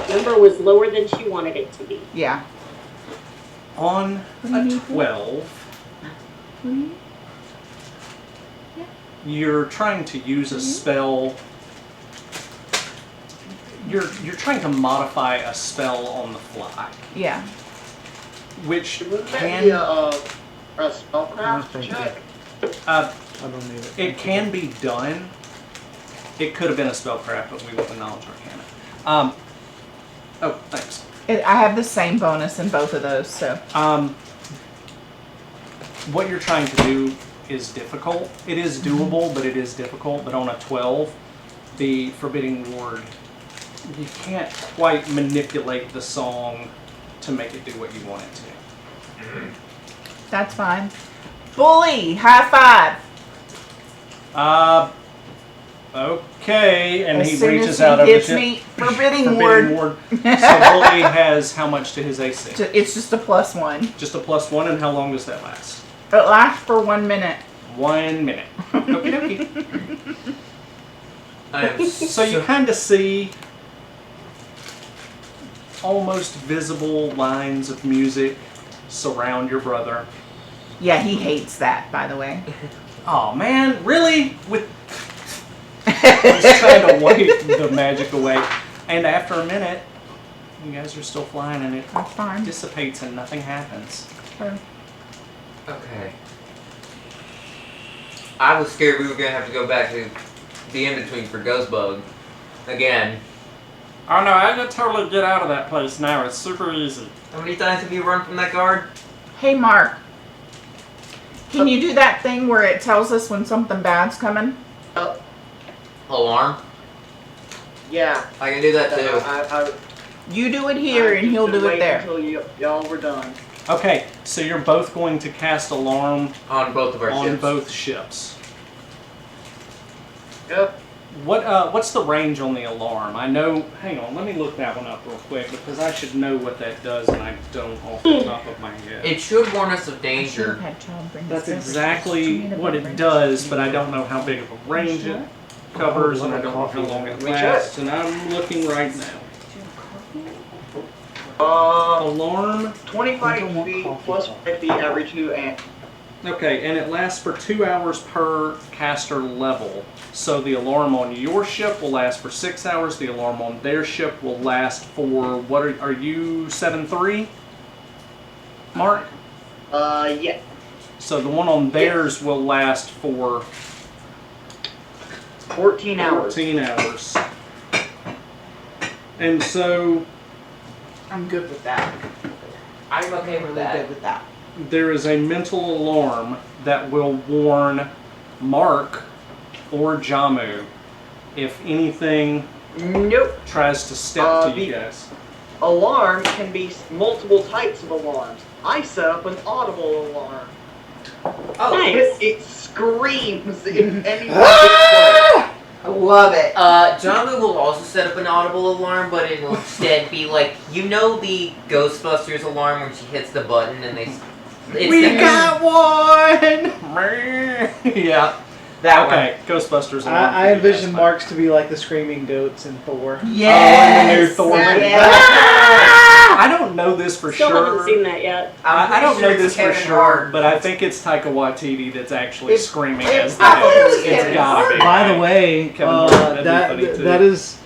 Speaker 6: Number was lower than she wanted it to be.
Speaker 2: Yeah.
Speaker 1: On
Speaker 2: What do you
Speaker 1: a
Speaker 2: need?
Speaker 1: 12, you're trying to use a spell. You're trying to modify a spell on the fly,
Speaker 2: Yeah.
Speaker 1: which
Speaker 5: Wouldn't that
Speaker 1: can
Speaker 5: be a spellcraft
Speaker 4: Thank
Speaker 5: check?
Speaker 1: uh,
Speaker 4: I don't need it.
Speaker 1: it can be done. It could have been a spellcraft, but we went with Knowledge Arcana. Oh, thanks.
Speaker 2: I have the same bonus in both of those, so.
Speaker 1: What you're trying to do is difficult. It is doable, but it is difficult. But on a 12, the Forbidding Ward, you can't quite manipulate the song to make it do what you want it to.
Speaker 2: That's fine. Bully, high five.
Speaker 1: Okay, and
Speaker 2: As
Speaker 1: he
Speaker 2: soon
Speaker 1: reaches
Speaker 2: as
Speaker 1: out
Speaker 2: he
Speaker 1: of the
Speaker 2: hits
Speaker 1: ship.
Speaker 2: me, Forbidding
Speaker 1: Forbidding
Speaker 2: Ward.
Speaker 1: Ward. So Bully has how much to his AC?
Speaker 2: It's just a +1.
Speaker 1: Just a +1, and how long does that last?
Speaker 2: It lasts for 1 minute.
Speaker 1: 1 minute. Okie dokie.
Speaker 3: I am
Speaker 1: So you kind of see almost visible lines of music surround your brother.
Speaker 2: Yeah, he hates that, by the way.
Speaker 1: Oh man, really? With just trying to wipe the magic away. And after a minute, you guys are still flying and it
Speaker 2: That's fine.
Speaker 1: dissipates and nothing happens.
Speaker 3: Okay. I was scared we were gonna have to go back to the in-between for Ghostbug again.
Speaker 7: Oh no, I can totally get out of that place now. It's super easy.
Speaker 3: How many times have you run from that guard?
Speaker 2: Hey, Mark. Can you do that thing where it tells us when something bad's coming?
Speaker 3: Alarm?
Speaker 5: Yeah.
Speaker 3: I can do that too.
Speaker 5: I
Speaker 2: You do it here and he'll do it there.
Speaker 5: Until y'all were done.
Speaker 1: Okay, so you're both going to cast alarm
Speaker 3: On both of our
Speaker 1: on
Speaker 3: ships.
Speaker 1: both ships.
Speaker 5: Yep.
Speaker 1: What's the range on the alarm? I know. Hang on, let me look that one up real quick because I should know what that does, and I don't off the top of my head.
Speaker 3: It should warn us of
Speaker 2: I should have
Speaker 3: danger.
Speaker 2: had Child bring
Speaker 1: That's
Speaker 2: this over.
Speaker 1: exactly
Speaker 2: Do you need a
Speaker 1: what it
Speaker 2: beverage?
Speaker 1: does, but I don't know how big of a range it covers, and I don't know how long it
Speaker 5: We
Speaker 1: lasts. And I'm looking right now.
Speaker 2: Do you have coffee?
Speaker 1: Alarm.
Speaker 5: 25 feet plus 50 every 2 amp.
Speaker 1: Okay, and it lasts for 2 hours per caster level. So the alarm on your ship will last for 6 hours. The alarm on their ship will last for what are you 7-3? Mark?
Speaker 5: Yeah.
Speaker 1: So the one on theirs will last for
Speaker 5: 14 hours.
Speaker 1: 14 hours. And so
Speaker 2: I'm good with that.
Speaker 3: I'm okay
Speaker 2: I'm
Speaker 3: with
Speaker 2: really
Speaker 3: that.
Speaker 2: good with that.
Speaker 1: There is a mental alarm that will warn Mark or Jamu if anything
Speaker 5: Nope.
Speaker 1: tries to step to you
Speaker 5: the-
Speaker 1: guys.
Speaker 5: Alarm can be multiple types of alarms. I set up an audible alarm.
Speaker 3: Oh,
Speaker 6: Nice.
Speaker 5: It screams if anyone gets close.
Speaker 3: I love it. Jamu will also set up an audible alarm, but it'll instead be like, you know the Ghostbusters alarm when she hits the button and they... It's
Speaker 1: We
Speaker 3: the-
Speaker 1: got one! Yeah.
Speaker 3: that
Speaker 1: Okay, Ghostbusters. alarm for
Speaker 4: I
Speaker 1: you
Speaker 4: envision
Speaker 1: guys.
Speaker 4: Marks to be like the screaming goats in Thor.
Speaker 3: one.
Speaker 1: Oh, and the new Thor movie.
Speaker 3: Yes.
Speaker 1: I don't know this for
Speaker 6: Still
Speaker 1: sure.
Speaker 6: haven't seen that yet.
Speaker 1: I don't know
Speaker 3: pretty
Speaker 1: this
Speaker 3: sure
Speaker 1: for
Speaker 3: it's
Speaker 1: sure,
Speaker 3: Kevin Hart.
Speaker 1: but I think it's Taika Waititi that's actually
Speaker 2: It's-
Speaker 1: screaming
Speaker 2: it's
Speaker 1: as the
Speaker 3: probably
Speaker 1: ghost.
Speaker 3: Kevin
Speaker 1: It's gotta
Speaker 3: Hart.
Speaker 1: be.
Speaker 4: By the
Speaker 1: right?
Speaker 4: way,
Speaker 1: Kevin Hart, that'd be funny, too.
Speaker 4: that is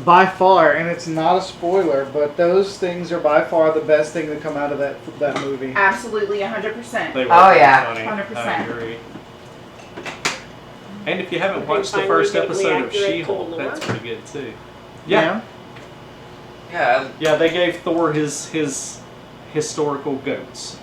Speaker 4: by far, and it's not a spoiler, but those things are by far the best thing to come out of that movie.
Speaker 2: Absolutely, 100%.
Speaker 1: They were
Speaker 3: Oh,
Speaker 1: pretty
Speaker 3: yeah.
Speaker 1: funny.
Speaker 2: 100%.
Speaker 1: I agree. And if you haven't
Speaker 6: Okay,
Speaker 1: watched the
Speaker 6: finally
Speaker 1: first
Speaker 6: getting the
Speaker 1: episode of
Speaker 6: accurate
Speaker 1: She-Hulk,
Speaker 6: Thor
Speaker 1: that's
Speaker 6: lore.
Speaker 1: pretty good too. Yeah,
Speaker 3: Yeah.
Speaker 1: yeah, they gave Thor his historical goats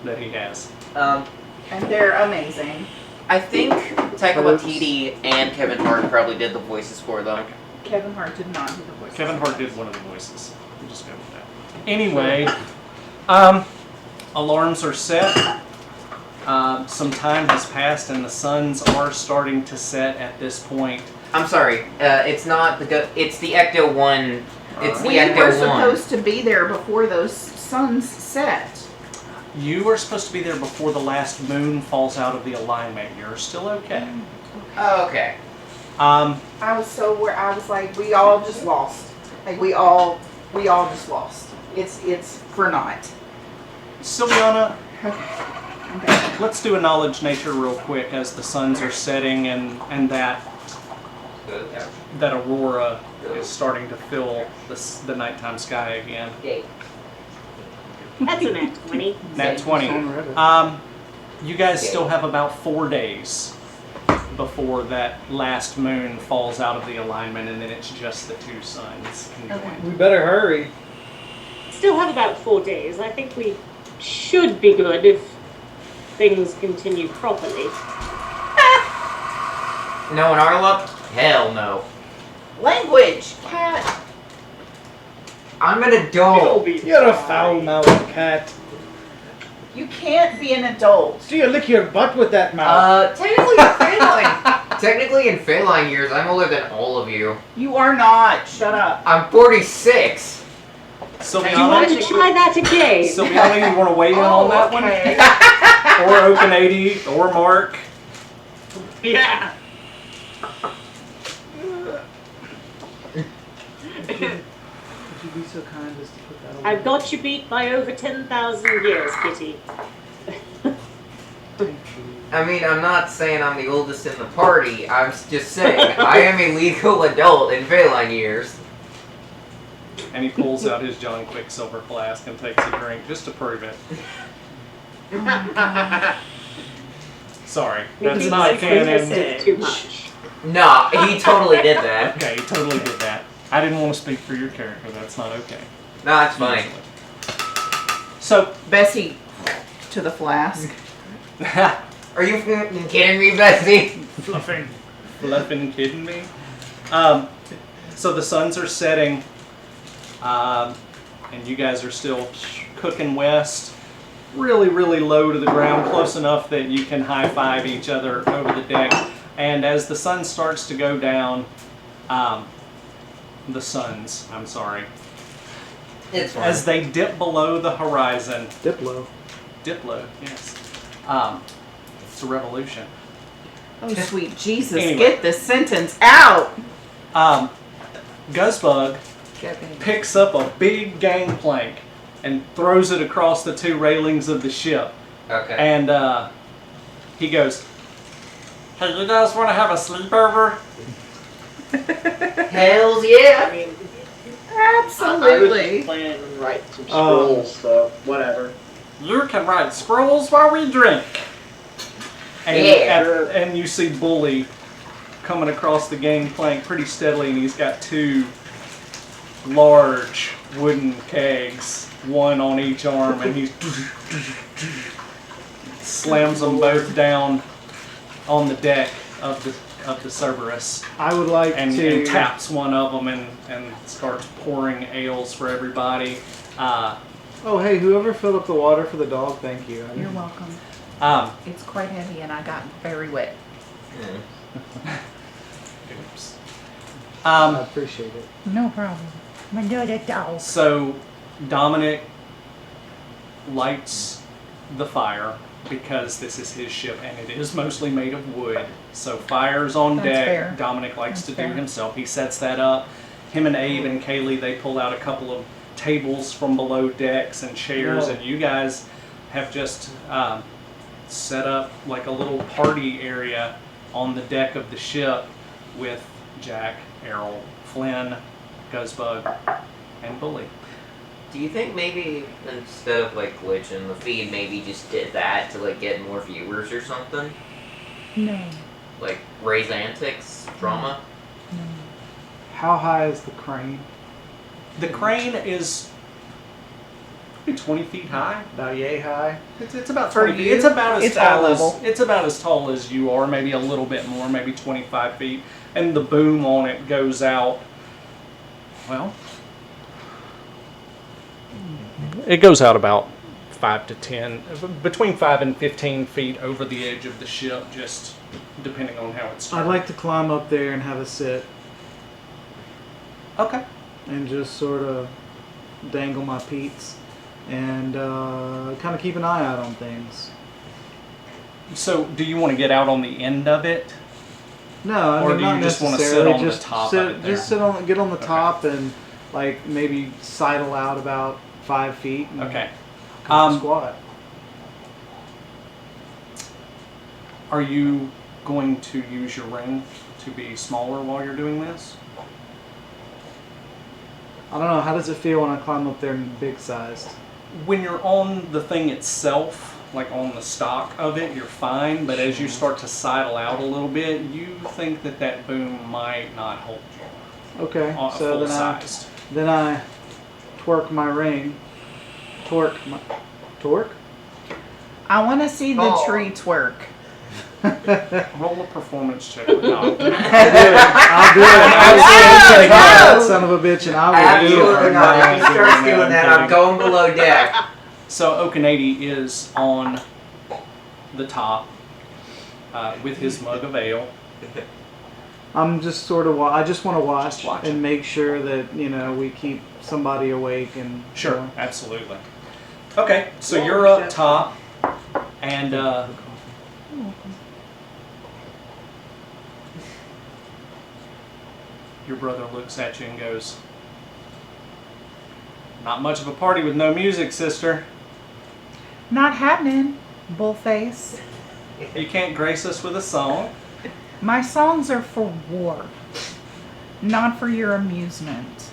Speaker 1: that he has.
Speaker 2: And they're amazing.
Speaker 3: I think Taika Waititi and Kevin Hart probably did the voices for them.
Speaker 2: Kevin Hart did not do the voice.
Speaker 1: Kevin Hart did one of the voices. We'll just go with that. Anyway, alarms are set. Some time has passed and the suns are starting to set at this point.
Speaker 3: I'm sorry. It's not it's the Ecto One. It's the
Speaker 2: We were
Speaker 3: Ecto One.
Speaker 2: supposed to be there before those suns set.
Speaker 1: You are supposed to be there before the last moon falls out of the alignment. You're still okay.
Speaker 3: Oh, okay.
Speaker 2: I was so where I was like, we all just lost. Like we all just lost. It's for naught.
Speaker 1: Sylviana,
Speaker 2: Okay.
Speaker 1: let's do a knowledge nature real quick as the suns are setting and that aurora is starting to fill the nighttime sky again.
Speaker 3: Yay.
Speaker 6: That's an act 20.
Speaker 1: Nat 20. You guys still have about 4 days before that last moon falls out of the alignment, and then it's just the two suns conjoined.
Speaker 4: We better hurry.
Speaker 6: Still have about 4 days. I think we should be good if things continue properly.
Speaker 3: No, in our luck? Hell no.
Speaker 2: Language, cat.
Speaker 3: I'm an
Speaker 5: It'll
Speaker 3: adult.
Speaker 5: be
Speaker 4: You're a
Speaker 5: fine.
Speaker 4: foul-mouthed cat.
Speaker 2: You can't be an adult.
Speaker 4: Do you lick your butt with that mouth?
Speaker 3: Technically in feline years, I'm older than all of you.
Speaker 2: You are not. Shut up.
Speaker 3: I'm 46.
Speaker 6: Do you want
Speaker 1: Sylviana,
Speaker 6: to try that again?
Speaker 1: Sylviana, you want to weigh in on that
Speaker 2: okay.
Speaker 1: one? Or Okanady, or Mark?
Speaker 5: Yeah.
Speaker 4: Would you be so kind as to put that on?
Speaker 6: I've got you beat by over 10,000 years, Kitty.
Speaker 3: I mean, I'm not saying I'm the oldest in the party. I'm just saying I am a legal adult in feline years.
Speaker 1: And he pulls out his John Quicksilver flask and takes a drink just to prove it. Sorry, that's not canon.
Speaker 6: Too much.
Speaker 3: Nah, he totally did that.
Speaker 1: Okay, he totally did that. I didn't want to speak for your character. That's not okay.
Speaker 3: Nah, it's fine.
Speaker 1: So,
Speaker 2: Bessie to the flask.
Speaker 3: Are you f***ing kidding me, Betsy?
Speaker 1: fluffing kidding me? So the suns are setting, and you guys are still cooking west, really, really low to the ground, close enough that you can high-five each other over the deck. And as the sun starts to go down,
Speaker 3: It's fine.
Speaker 1: as they dip below the horizon,
Speaker 4: Diplo.
Speaker 1: dip low, yes, it's a revolution.
Speaker 2: Oh, sweet Jesus.
Speaker 1: Anyway.
Speaker 2: Get this sentence out.
Speaker 1: Guzzbug picks up a big gangplank and throws it across the two railings of the ship.
Speaker 3: Okay.
Speaker 1: And he goes,
Speaker 7: Hey, you guys want to have a sleepover?
Speaker 3: Hells yeah.
Speaker 5: I mean, I was
Speaker 2: Absolutely.
Speaker 5: just planning to write some scrolls, so whatever.
Speaker 7: You can write scrolls while we drink.
Speaker 1: and,
Speaker 3: Yeah.
Speaker 1: and you see Bully coming across the gangplank pretty steadily, and he's got two large wooden kegs, one on each arm, and he slams them both down on the deck of the Cerberus,
Speaker 4: I would like
Speaker 1: and
Speaker 4: to
Speaker 1: taps one of them and starts pouring ales for everybody.
Speaker 4: Oh, hey, whoever filled up the water for the dog, thank you.
Speaker 2: You're welcome. It's quite heavy and I got very wet.
Speaker 1: Oops.
Speaker 4: I appreciate it.
Speaker 2: No problem.
Speaker 1: So Dominic lights the fire because this is his ship and it is mostly made of wood. So fire's on
Speaker 2: That's
Speaker 1: deck.
Speaker 2: fair.
Speaker 1: Dominic likes
Speaker 2: That's
Speaker 1: to
Speaker 2: fair.
Speaker 1: do himself. He sets that up. Him and Abe and Kaylee, they pull out a couple of tables from below decks and chairs,
Speaker 4: Whoa.
Speaker 1: and you guys have just set up like a little party area on the deck of the ship with Jack, Errol, Flynn, Guzzbug, and Bully.
Speaker 3: Do you think maybe instead of like glitching the feed, maybe just did that to like get more viewers or something?
Speaker 2: No.
Speaker 3: Like Ray's Antics drama?
Speaker 4: How high is the crane?
Speaker 1: The crane is probably 20 feet high.
Speaker 4: About yay high?
Speaker 1: It's about
Speaker 2: For
Speaker 1: 20 feet.
Speaker 2: you,
Speaker 1: It's about as
Speaker 2: it's
Speaker 1: tall
Speaker 2: eye
Speaker 1: as
Speaker 2: level.
Speaker 1: it's about as tall as you are, maybe a little bit more, maybe 25 feet. And the boom on it goes out. Well, it goes out about 5 to 10, between 5 and 15 feet over the edge of the ship, just depending on how it's.
Speaker 4: I'd like to climb up there and have a sit
Speaker 1: Okay.
Speaker 4: and just sort of dangle my peats and kind of keep an eye out on things.
Speaker 1: So, do you want to get out on the end of it?
Speaker 4: No, I
Speaker 1: Or
Speaker 4: mean,
Speaker 1: do you
Speaker 4: not
Speaker 1: just wanna sit
Speaker 4: necessarily.
Speaker 1: on the
Speaker 4: Just
Speaker 1: top of
Speaker 4: sit,
Speaker 1: it there?
Speaker 4: just sit on, get on the
Speaker 1: Okay.
Speaker 4: top and like maybe sidle out about 5 feet. And
Speaker 1: Okay.
Speaker 4: come squat.
Speaker 1: Are you going to use your ring to be smaller while you're doing this?
Speaker 4: I don't know. How does it feel when I climb up there and big sized?
Speaker 1: When you're on the thing itself, like on the stock of it, you're fine. But as you start to sidle out a little bit, you think that that boom might not hold you
Speaker 4: Okay,
Speaker 1: on
Speaker 4: so
Speaker 1: full
Speaker 4: then
Speaker 1: sized.
Speaker 4: then I twerk my ring. Torque.
Speaker 2: I want to see the
Speaker 3: Oh.
Speaker 2: tree twerk.
Speaker 1: Roll a performance check. No.
Speaker 4: I'll do it. I'll take that son of a bitch, and I will do it.
Speaker 3: Absolutely not. If he starts doing that, I'm going below deck.
Speaker 1: So Okanady is on the top with his mug of ale.
Speaker 4: I'm just sort of. I just want to watch
Speaker 1: Just watch.
Speaker 4: and make sure that we keep somebody awake and.
Speaker 1: Sure, absolutely. Okay, so you're up top, and your brother looks at you and goes, "Not much of a party with no music, sister.
Speaker 2: Not happening, bullface.
Speaker 1: You can't grace us with a song."
Speaker 2: My songs are for war, not for your amusement.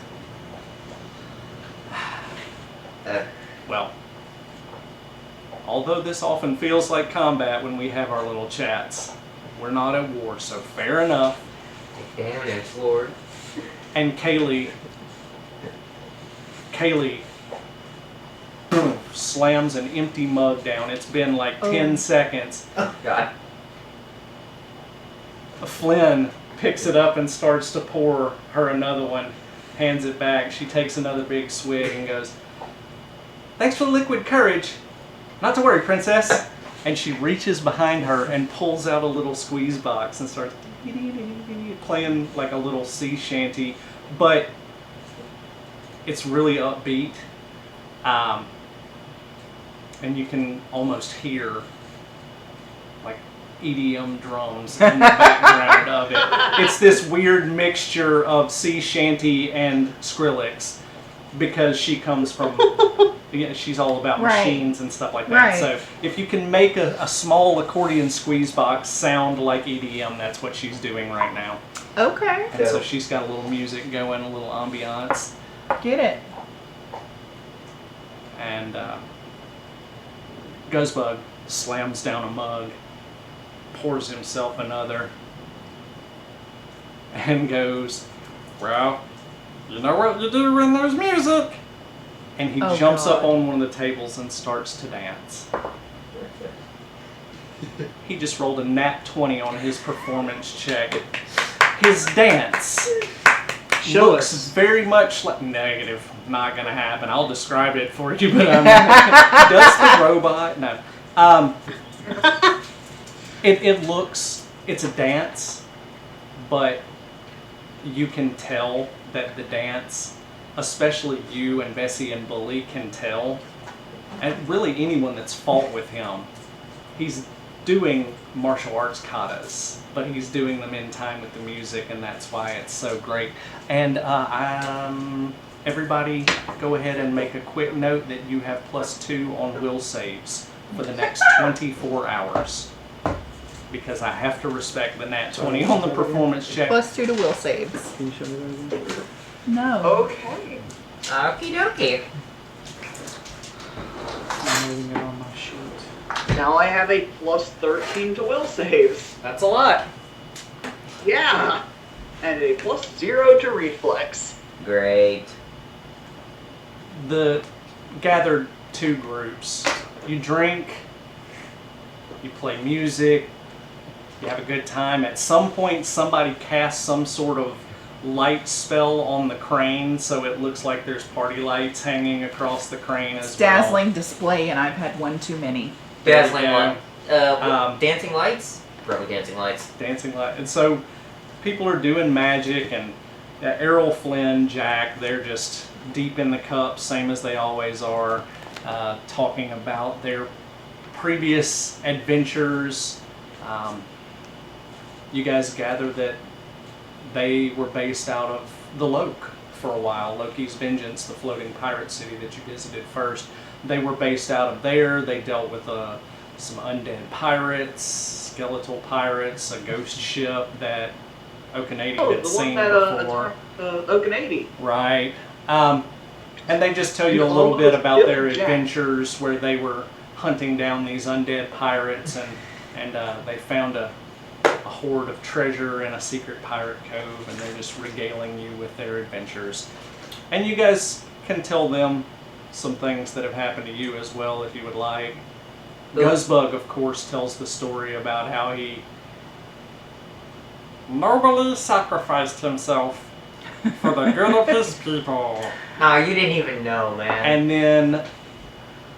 Speaker 1: Well, although this often feels like combat when we have our little chats, we're not at war, so fair enough.
Speaker 3: Damn it, Lord.
Speaker 1: And Kaylee slams an empty mug down. It's been like 10 seconds.
Speaker 3: Oh, God.
Speaker 1: Flynn picks it up and starts to pour her another one, hands it back. She takes another big swig and goes, "Thanks for the liquid courage. Not to worry, princess." And she reaches behind her and pulls out a little squeeze box and starts playing like a little sea shanty, but it's really upbeat. And you can almost hear like EDM drums in the background of it. It's this weird mixture of sea shanty and Skrillex because she comes from, she's all about
Speaker 2: Right.
Speaker 1: machines and stuff like that.
Speaker 2: Right.
Speaker 1: So if you can make a small accordion squeeze box sound like EDM, that's what she's doing right now.
Speaker 2: Okay,
Speaker 1: And so she's got a little music going, a little ambiance.
Speaker 2: get it.
Speaker 1: And Guzzbug slams down a mug, pours himself another, and goes,
Speaker 7: Well, you know what you do when there's music?
Speaker 1: and he
Speaker 2: Oh,
Speaker 1: jumps up
Speaker 2: God.
Speaker 1: on one of the tables and starts to dance. He just rolled a nat 20 on his performance check. His dance
Speaker 4: Show
Speaker 1: looks
Speaker 4: us.
Speaker 1: very much like negative. Not gonna happen. I'll describe it for you, but does the robot? No. It looks. It's a dance, but you can tell that the dance, especially you and Bessie and Bully, can tell, and really anyone that's fought with him, he's doing martial arts katas, but he's doing them in time with the music, and that's why it's so great. And everybody go ahead and make a quick note that you have +2 on will saves for the next 24 hours. Because I have to respect the nat 20 on the performance check.
Speaker 2: +2 to will saves.
Speaker 4: Can you show me that again?
Speaker 2: No.
Speaker 5: Okay.
Speaker 3: Okie dokie.
Speaker 4: I'm moving it on my sheet.
Speaker 5: Now I have a +13 to will saves.
Speaker 1: That's a lot.
Speaker 5: Yeah. And a +0 to reflex.
Speaker 3: Great.
Speaker 1: The gathered 2 groups. You drink, you play music, you have a good time. At some point, somebody casts some sort of light spell on the crane, so it looks like there's party lights hanging across the crane as well.
Speaker 2: Dazzling display, and I've had one too many.
Speaker 3: Dazzling
Speaker 1: Yeah.
Speaker 3: light. Dancing lights? Probably dancing lights.
Speaker 1: Dancing light. And so people are doing magic, and Errol, Flynn, Jack, they're just deep in the cup, same as they always are, talking about their previous adventures. You guys gather that they were based out of the Loke for a while. Loki's Vengeance, the floating pirate city that you visited first. They were based out of there. They dealt with some undead pirates, skeletal pirates, a ghost ship that Okanady
Speaker 5: Oh,
Speaker 1: had
Speaker 5: the
Speaker 1: seen
Speaker 5: one that
Speaker 1: before.
Speaker 5: Okanady.
Speaker 1: Right. And they just tell you a
Speaker 5: You
Speaker 1: little bit
Speaker 5: almost
Speaker 1: about their
Speaker 5: killed Jack.
Speaker 1: adventures where they were hunting down these undead pirates, and they found a hoard of treasure in a secret pirate cove, and they're just regaling you with their adventures. And you guys can tell them some things that have happened to you as well if you would like. Guzzbug, of course, tells the story about how he
Speaker 7: Nobly sacrificed himself for the good of his people.
Speaker 3: No, you didn't even know, man.
Speaker 1: and then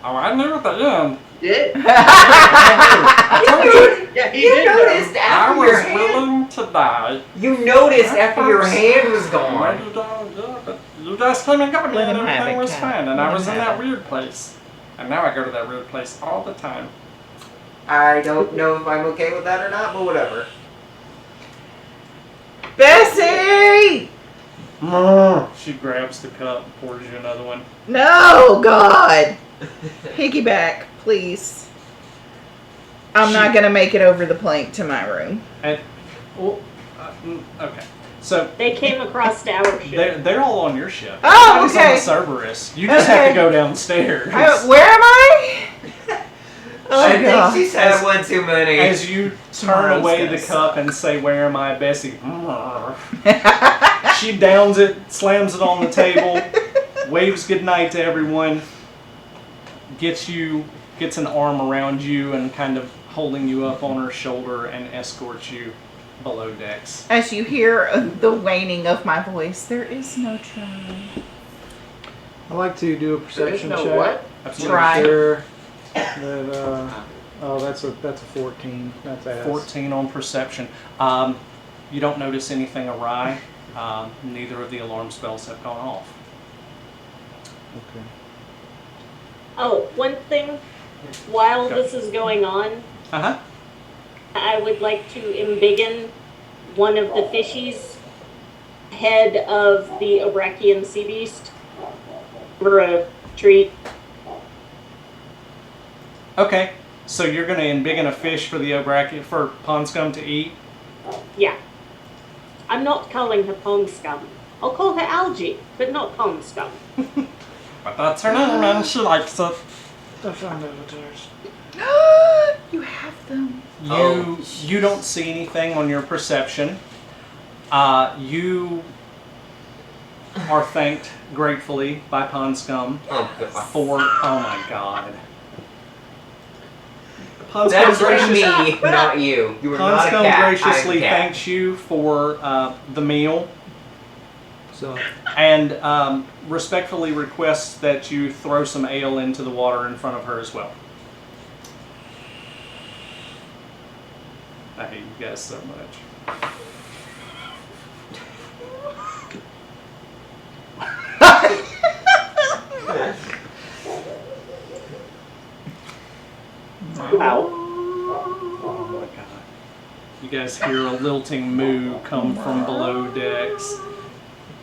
Speaker 7: Oh, I knew at the end.
Speaker 5: Did?
Speaker 3: I told you.
Speaker 5: Yeah, he
Speaker 3: You
Speaker 5: did know.
Speaker 3: noticed
Speaker 7: I
Speaker 3: after your
Speaker 7: was
Speaker 3: hand.
Speaker 7: willing to die.
Speaker 3: You noticed after your
Speaker 7: First.
Speaker 3: hand was
Speaker 7: Well,
Speaker 3: gone.
Speaker 7: you don't, yeah, but you guys came and got me,
Speaker 2: Let
Speaker 7: and
Speaker 2: him have
Speaker 7: everything
Speaker 2: it,
Speaker 7: was
Speaker 2: Cat.
Speaker 7: fine, and
Speaker 2: Let
Speaker 7: I
Speaker 2: him
Speaker 7: was in
Speaker 2: have
Speaker 7: that weird place. And now I go to that weird place all the time.
Speaker 3: I don't know if I'm okay with that or not, but whatever.
Speaker 2: Bessie!
Speaker 1: she grabs the cup and pours you another one.
Speaker 2: No, God. Piggyback, please. I'm not going to make it over the plank to my room.
Speaker 1: And okay, so
Speaker 6: They came across to our ship.
Speaker 1: they're all on your ship.
Speaker 2: Oh,
Speaker 1: Everybody's
Speaker 2: okay.
Speaker 1: on the Cerberus. You just have
Speaker 2: Okay.
Speaker 1: to go downstairs.
Speaker 2: Where am I? Oh,
Speaker 3: I think
Speaker 2: God.
Speaker 3: she's had one too many.
Speaker 1: As you turn
Speaker 2: Tomorrow's
Speaker 1: away
Speaker 2: gonna
Speaker 1: the cup and say, "Where am I, Bessie?" She downs it, slams it on the table, waves goodnight to everyone, gets an arm around you and kind of holding you up on her shoulder and escorts you below decks.
Speaker 2: As you hear the waning of my voice, there is no try.
Speaker 4: I like to do a
Speaker 5: There is
Speaker 4: perception
Speaker 5: no
Speaker 4: check.
Speaker 5: what?
Speaker 1: Absolutely.
Speaker 2: Try.
Speaker 4: Make sure that that's a 14. That's ass.
Speaker 1: 14 on perception. You don't notice anything awry. Neither of the alarm spells have gone off.
Speaker 4: Okay.
Speaker 6: Oh, one thing, while
Speaker 1: Go.
Speaker 6: this is going on,
Speaker 1: Uh-huh.
Speaker 6: I would like to embiggen one of the fishies head of the Obrakian sea beast for a treat.
Speaker 1: Okay, so you're going to embiggen a fish for the Obraki for Pond Scum to eat?
Speaker 6: Yeah. I'm not calling her pond scum. I'll call her algae, but not pond scum.
Speaker 7: But that's her name, and she likes it.
Speaker 4: I found avatars.
Speaker 2: You have them.
Speaker 1: You don't see anything on your perception. You are thanked gratefully by Pond Scum
Speaker 3: Oh, God.
Speaker 1: for, oh my god. Pond Scum
Speaker 3: That's me, not you. You are not a
Speaker 1: Pond Scum
Speaker 3: cat.
Speaker 1: graciously
Speaker 3: I'm a cat.
Speaker 1: thanks you for the meal
Speaker 4: So,
Speaker 1: and respectfully requests that you throw some ale into the water in front of her as well. I hate you guys so much.
Speaker 6: Wow.
Speaker 1: Oh my god. You guys hear a lilting moo come from below decks.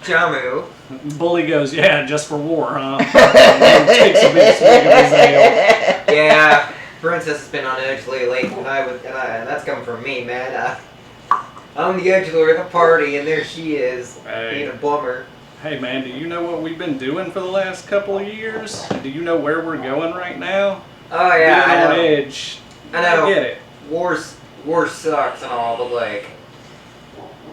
Speaker 3: Jamu.
Speaker 1: Bully goes, yeah, just for war, huh? And takes a big swig of his ale.
Speaker 3: Yeah, Princess has been on edge lately, and that's coming from me, man. I'm the edge lord of the party, and there she is, being a bummer.
Speaker 1: Hey man, do you know what we've been doing for the last couple of years? Do you know where we're going right now?
Speaker 3: Oh yeah,
Speaker 1: Being
Speaker 3: I
Speaker 1: on
Speaker 3: know.
Speaker 1: edge.
Speaker 3: I know.
Speaker 1: get it.
Speaker 3: War sucks and all, but like,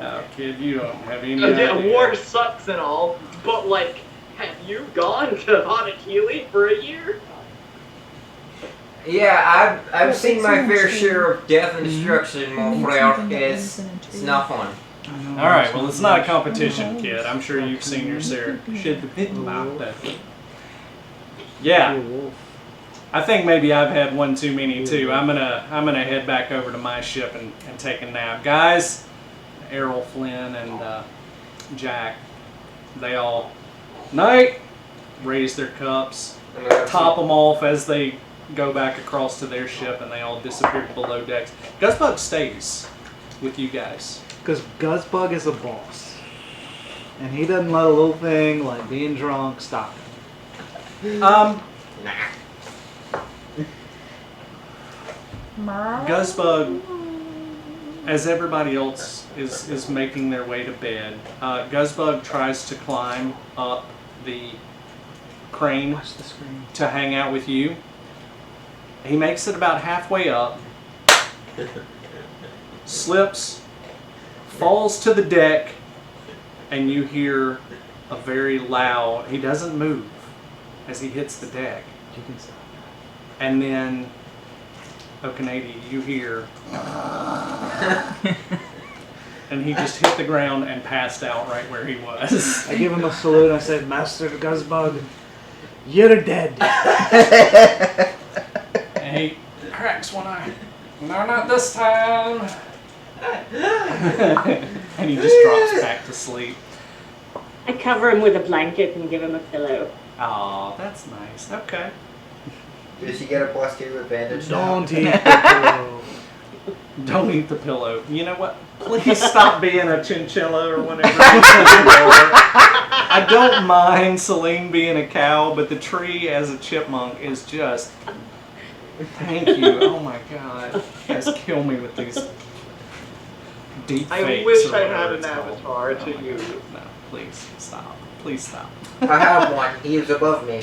Speaker 1: Oh, kid, you don't have any
Speaker 5: Yeah,
Speaker 1: idea.
Speaker 5: war sucks and all, but like, have you gone to Hanakili for a year?
Speaker 3: yeah, I've seen my fair share of death and destruction, mon frère. It's not fun.
Speaker 1: All right, well, it's not a competition, kid. I'm sure you've seen your share. Yeah, I think maybe I've had one too many too. I'm gonna head back over to my ship and take a nap, guys. Errol, Flynn, and Jack, they all night raise their cups, top them off as they go back across to their ship, and they all disappear below decks. Guzzbug stays with you guys.
Speaker 4: because Guzzbug is a boss. And he doesn't let a little thing like being drunk stop him.
Speaker 3: Nah.
Speaker 1: Guzzbug, as everybody else is making their way to bed, Guzzbug tries to climb up the crane
Speaker 4: Watch the screen.
Speaker 1: to hang out with you. He makes it about halfway up, slips, falls to the deck, and you hear a very loud, he doesn't move as he hits the deck.
Speaker 4: You can stop.
Speaker 1: And then, Okanadi, you hear, and he just hit the ground and passed out right where he was.
Speaker 4: I give him a salute. I said, Master Guzzbug, you're dead.
Speaker 1: And he cracks one eye. No, not this time. And he just drops back to sleep.
Speaker 6: I cover him with a blanket and give him a pillow.
Speaker 1: Aw, that's nice. Okay.
Speaker 3: Did she get a +2 advantage now?
Speaker 4: Don't eat the pillow.
Speaker 1: Don't eat the pillow. You know what? Please stop being a chinchilla or whatever. I don't mind Celine being a cow, but the tree as a chipmunk is just... Thank you. Oh my god. You guys kill me with these deep
Speaker 5: I
Speaker 1: fakes
Speaker 5: wish
Speaker 1: or
Speaker 5: I
Speaker 1: whatever
Speaker 5: had an
Speaker 1: it's called.
Speaker 5: avatar to
Speaker 1: my
Speaker 5: use.
Speaker 1: God. No, please stop. Please stop.
Speaker 3: I have one. He is above me.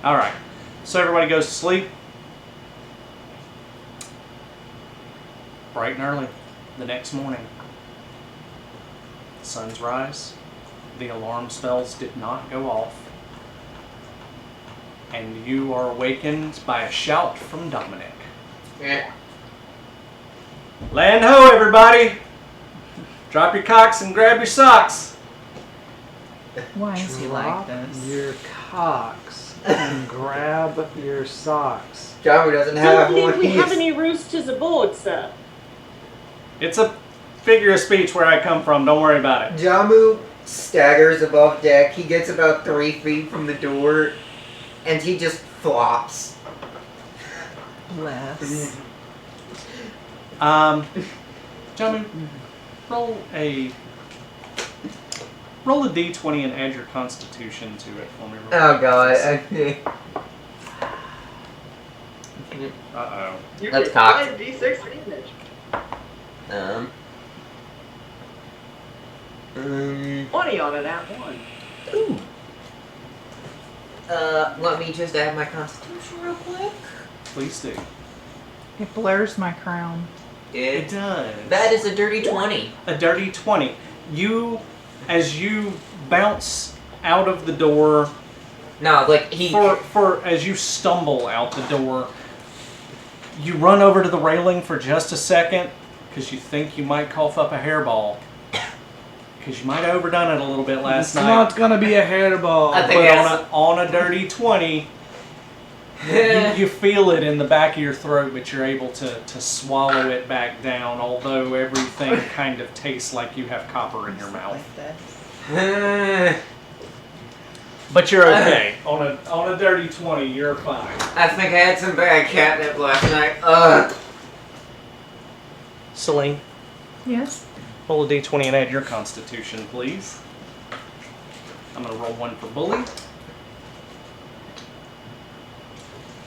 Speaker 1: Alright. So everybody goes to sleep. Bright and early the next morning. Sun's rise. The alarm bells did not go off. And you are awakened by a shout from Dominic.
Speaker 3: Yeah.
Speaker 1: Land ho, everybody! Drop your cocks and grab your socks.
Speaker 2: Why is he like
Speaker 4: Drop
Speaker 2: this?
Speaker 4: your cocks and grab your socks.
Speaker 3: Jamu doesn't
Speaker 6: Don't
Speaker 3: have
Speaker 6: think
Speaker 3: one.
Speaker 6: we have
Speaker 3: He's-
Speaker 6: any roosters aboard, sir.
Speaker 1: It's a figure of speech where I come from. Don't worry about it.
Speaker 3: Jamu staggers above deck. He gets about 3 feet from the door, and he just flops.
Speaker 2: Bless.
Speaker 1: Jamu, roll a d20 and add your constitution to it for me.
Speaker 3: Oh god. Okay.
Speaker 1: Uh-oh.
Speaker 5: You
Speaker 3: That's
Speaker 5: get
Speaker 3: cocked.
Speaker 5: 5d6 damage.
Speaker 3: Um.
Speaker 5: 20 on it at 1.
Speaker 3: Ooh. Let me just add my constitution real quick.
Speaker 1: Please do.
Speaker 2: It blurs my crown.
Speaker 1: It does.
Speaker 3: That is a dirty 20.
Speaker 1: A dirty 20. You as you bounce out of the door,
Speaker 3: No, like he.
Speaker 1: for as you stumble out the door, you run over to the railing for just a second because you think you might cough up a hairball. Because you might have overdone it a little bit last
Speaker 4: It's
Speaker 1: night.
Speaker 4: not gonna be a hairball.
Speaker 3: I think
Speaker 1: But
Speaker 3: that's-
Speaker 1: on a dirty 20, you feel it in the back of your throat, but you're able to swallow it back down, although everything kind of tastes like you have copper in your mouth.
Speaker 2: Like this.
Speaker 1: But you're okay. On a dirty 20, you're fine.
Speaker 3: I think I had some bad catnip last night. Ugh.
Speaker 1: Celine,
Speaker 2: Yes.
Speaker 1: roll a d20 and add your constitution, please. I'm going to roll one for Bully.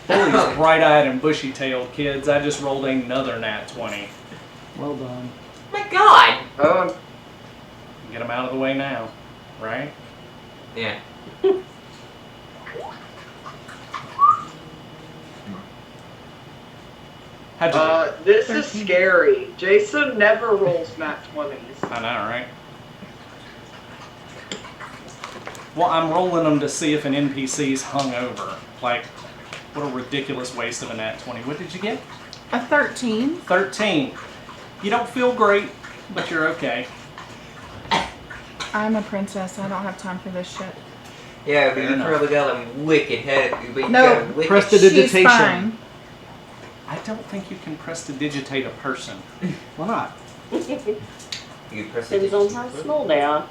Speaker 1: Bully's bright-eyed and bushy-tailed, kids. I just rolled another nat 20.
Speaker 4: Well done.
Speaker 3: My God.
Speaker 1: Get them out of the way now, right?
Speaker 3: Yeah.
Speaker 1: How'd you do?
Speaker 5: This is scary. Jason never rolls nat 20s.
Speaker 1: I know, right? Well, I'm rolling them to see if an NPC's hung over. Like, what a ridiculous waste of a nat 20. What did you get?
Speaker 2: A 13.
Speaker 1: 13. You don't feel great, but you're okay.
Speaker 2: I'm a princess. I don't have time for this shit.
Speaker 3: Yeah, but
Speaker 1: Fair
Speaker 3: you
Speaker 1: enough.
Speaker 3: probably got a wicked head. But you
Speaker 2: No.
Speaker 3: got a wicked
Speaker 4: Prestidigitation.
Speaker 2: She's fine.
Speaker 1: I don't think you can prestidigitate a person.
Speaker 4: Why not?
Speaker 3: You
Speaker 6: Depends on how small they are.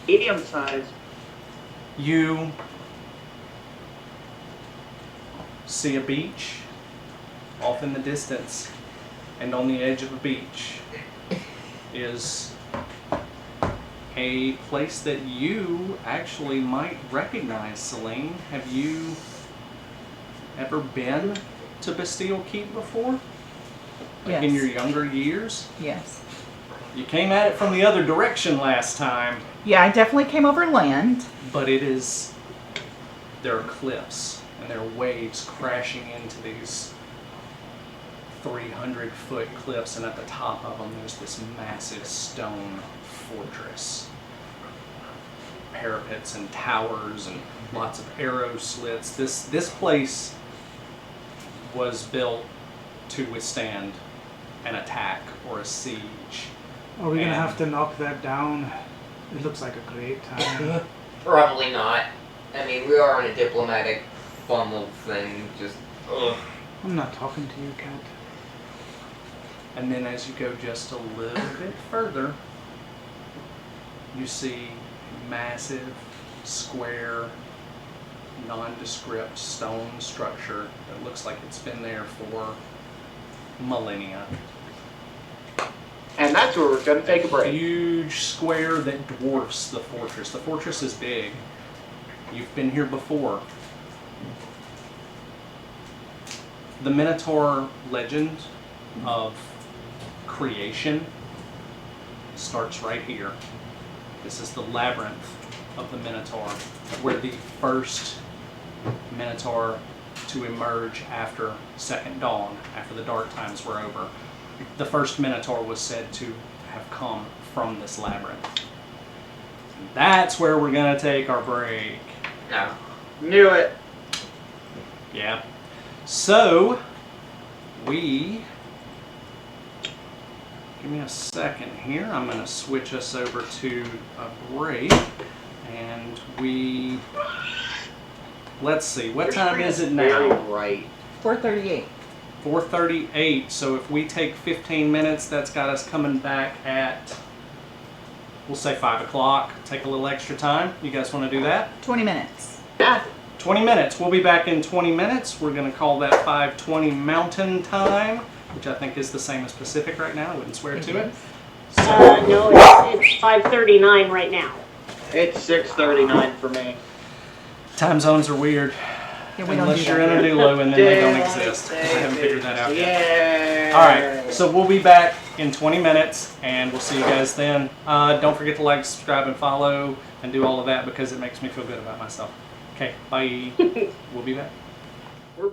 Speaker 5: Medium size.
Speaker 1: You see a beach off in the distance, and on the edge of the beach is a place that you actually might recognize, Celine. Have you ever been to Bastille Keep before? Like in
Speaker 2: Yes.
Speaker 1: your younger years?
Speaker 2: Yes.
Speaker 1: You came at it from the other direction last time,
Speaker 2: Yeah, I definitely came over land.
Speaker 1: but there are cliffs and there are waves crashing into these 300-foot cliffs, and at the top of them there's this massive stone fortress. Parapets and towers and lots of arrow slits. This place was built to withstand an attack or a siege.
Speaker 4: Are we gonna
Speaker 1: And-
Speaker 4: have to knock that down? It looks like a great time.
Speaker 3: Probably not. I mean, we are on a diplomatic fun little thing. Just. Ugh.
Speaker 4: I'm not talking to you, Cat.
Speaker 1: And then as you go just a little bit further, you see a massive, square, nondescript stone structure that looks like it's been there for millennia.
Speaker 5: And that's where we're gonna take a
Speaker 1: A
Speaker 5: break.
Speaker 1: huge square that dwarfs the fortress. The fortress is big. You've been here before. The Minotaur legend of creation starts right here. This is the Labyrinth of the Minotaur, where the first Minotaur to emerge after Second Dawn, after the dark times were over. The first Minotaur was said to have come from this labyrinth. And that's where we're gonna take our break.
Speaker 3: No.
Speaker 5: Knew it.
Speaker 1: Yeah. So, give me a second here. I'm gonna switch us over to a break. And let's see, what
Speaker 5: Your
Speaker 1: time
Speaker 5: screen
Speaker 1: is it
Speaker 5: very
Speaker 1: now?
Speaker 5: bright.
Speaker 2: 4:38.
Speaker 1: 4:38. So if we take 15 minutes, that's got us coming back at, we'll say 5 o'clock. Take a little extra time. You guys want to do that?
Speaker 2: 20 minutes.
Speaker 5: Yeah.
Speaker 1: 20 minutes. We'll be back in 20 minutes. We're going to call that 5:20 Mountain Time, which I think is the same as Pacific right now. I wouldn't swear to it.
Speaker 6: No, it's 5:39 right now.
Speaker 5: It's 6:39 for me.
Speaker 1: Time zones are weird.
Speaker 2: Yeah, we don't
Speaker 1: Unless
Speaker 2: do
Speaker 1: you're in
Speaker 2: that
Speaker 1: a
Speaker 2: here.
Speaker 1: duo and then they don't exist. I haven't figured that out yet.
Speaker 5: Yeah.
Speaker 1: Alright, so we'll be back in 20 minutes and we'll see you guys then. Don't forget to like, subscribe, and follow and do all of that because it makes me feel good about myself. Okay, bye. We'll be back.
Speaker 5: We're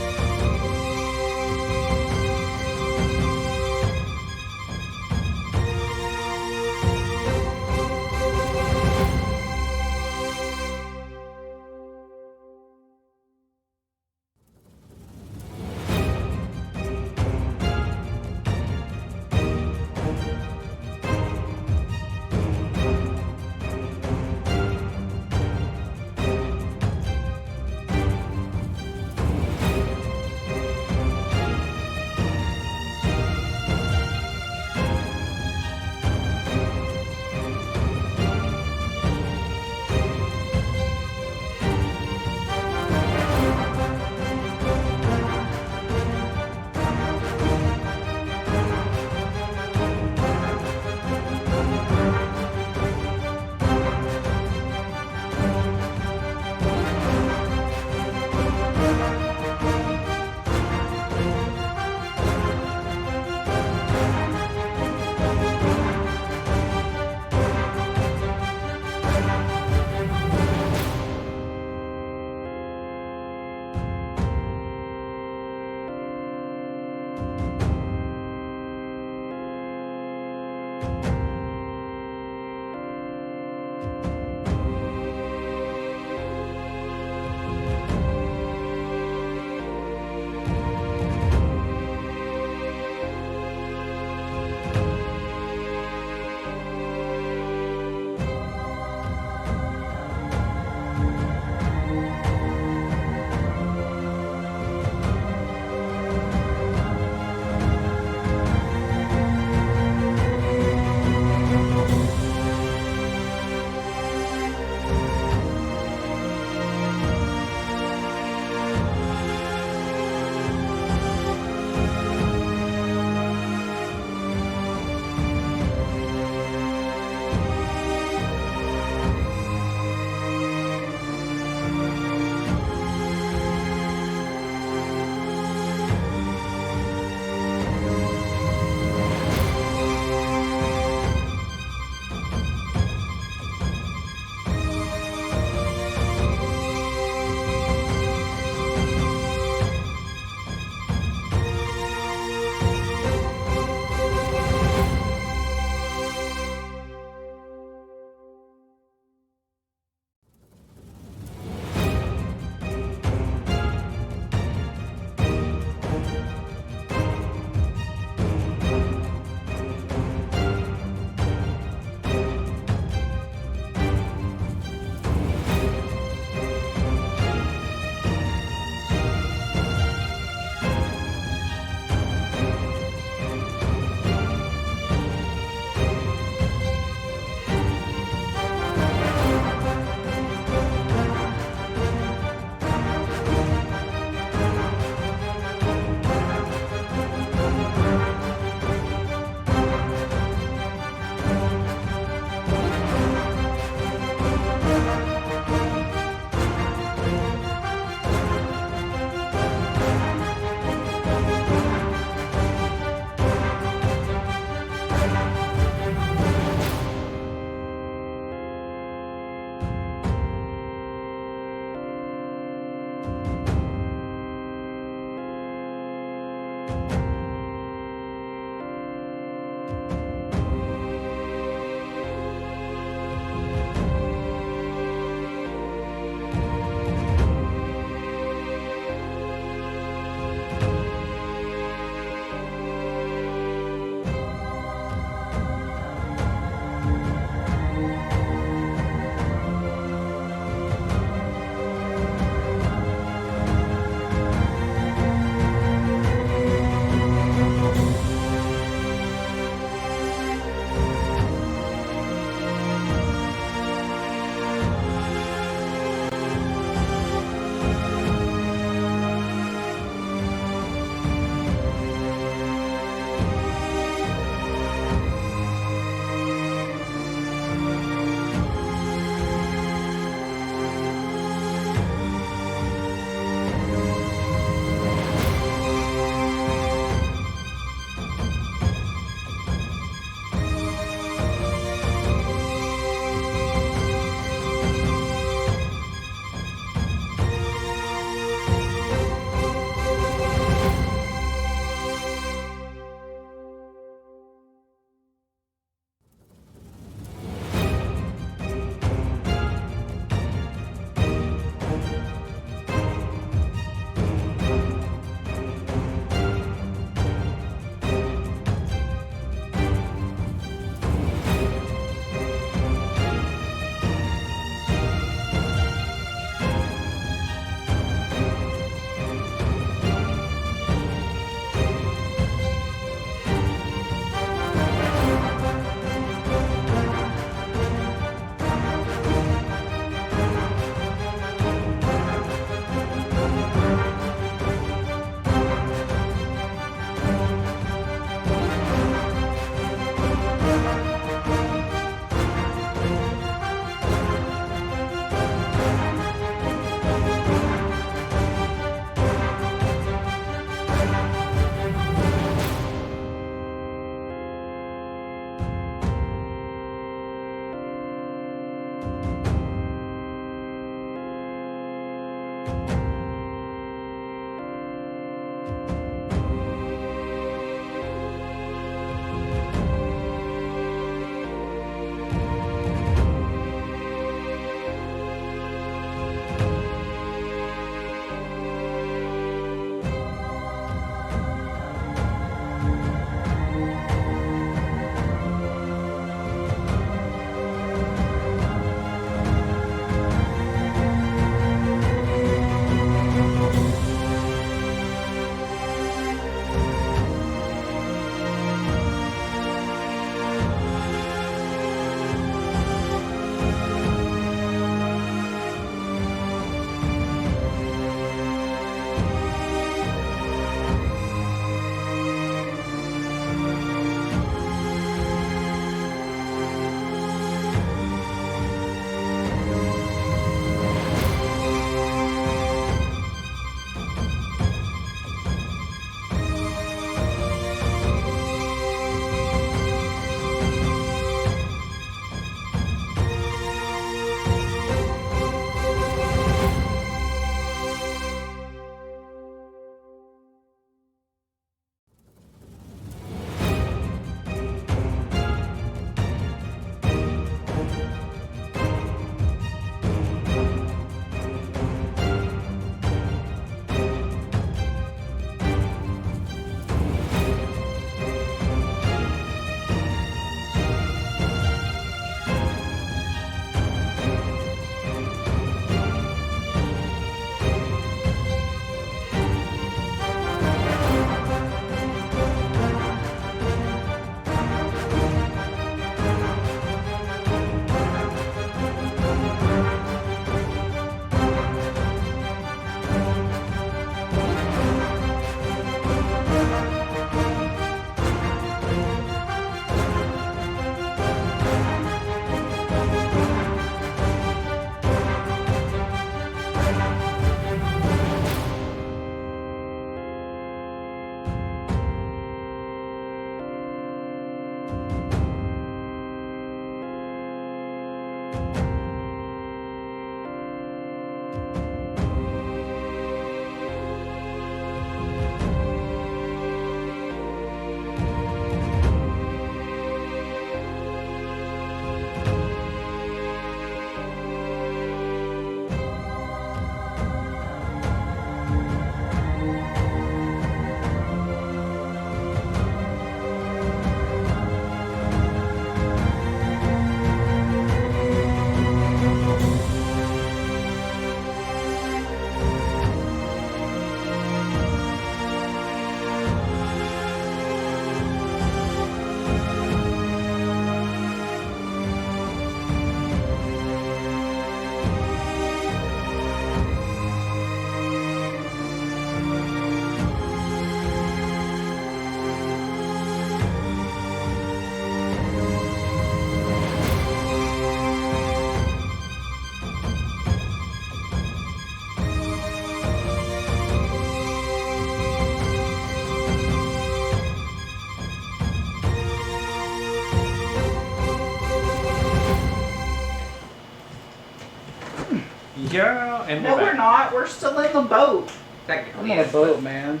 Speaker 1: Yeah, and
Speaker 2: No,
Speaker 1: we're
Speaker 2: we're
Speaker 1: back.
Speaker 2: not. We're still in the boat.
Speaker 4: I'm
Speaker 3: Technically,
Speaker 4: on a
Speaker 3: yes,
Speaker 4: boat, man.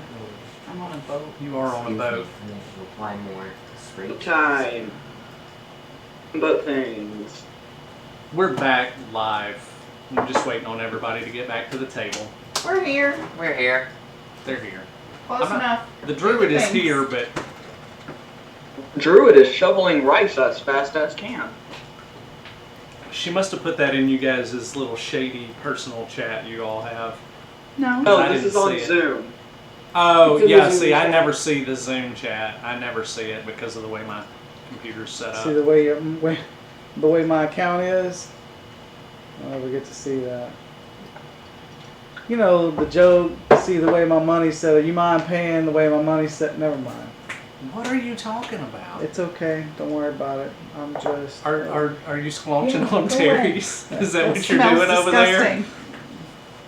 Speaker 2: I'm on a boat.
Speaker 1: You are on a boat.
Speaker 3: And then we'll fly more straight.
Speaker 5: Time. Boat things.
Speaker 1: We're back live. I'm just waiting on everybody to get back to the table.
Speaker 2: We're here.
Speaker 3: We're here.
Speaker 1: They're here.
Speaker 2: Close
Speaker 1: I'm not-
Speaker 2: enough.
Speaker 1: The druid is
Speaker 2: Thanks.
Speaker 1: here, but
Speaker 5: Druid is shoveling rice as fast as can.
Speaker 1: she must have put that in you guys' little shady personal chat you all have.
Speaker 2: No.
Speaker 1: I
Speaker 5: No, this
Speaker 1: didn't
Speaker 5: is on
Speaker 1: see it.
Speaker 5: Zoom.
Speaker 1: Oh,
Speaker 6: It's in the
Speaker 1: yeah,
Speaker 6: Zoom
Speaker 1: see, I
Speaker 6: chat.
Speaker 1: never see the Zoom chat. I never see it because of the way my computer's set up.
Speaker 4: See the way my account is. I never get to see that. You know the joke. See the way my money's set. You mind paying the way my money's set? Never mind.
Speaker 1: What are you talking about?
Speaker 4: It's okay. Don't worry about it. I'm just.
Speaker 1: Are you squelching
Speaker 4: Yeah,
Speaker 1: on
Speaker 4: go
Speaker 1: Terry's? Is that
Speaker 2: It
Speaker 1: what you're
Speaker 2: smells
Speaker 1: doing over there?
Speaker 2: disgusting.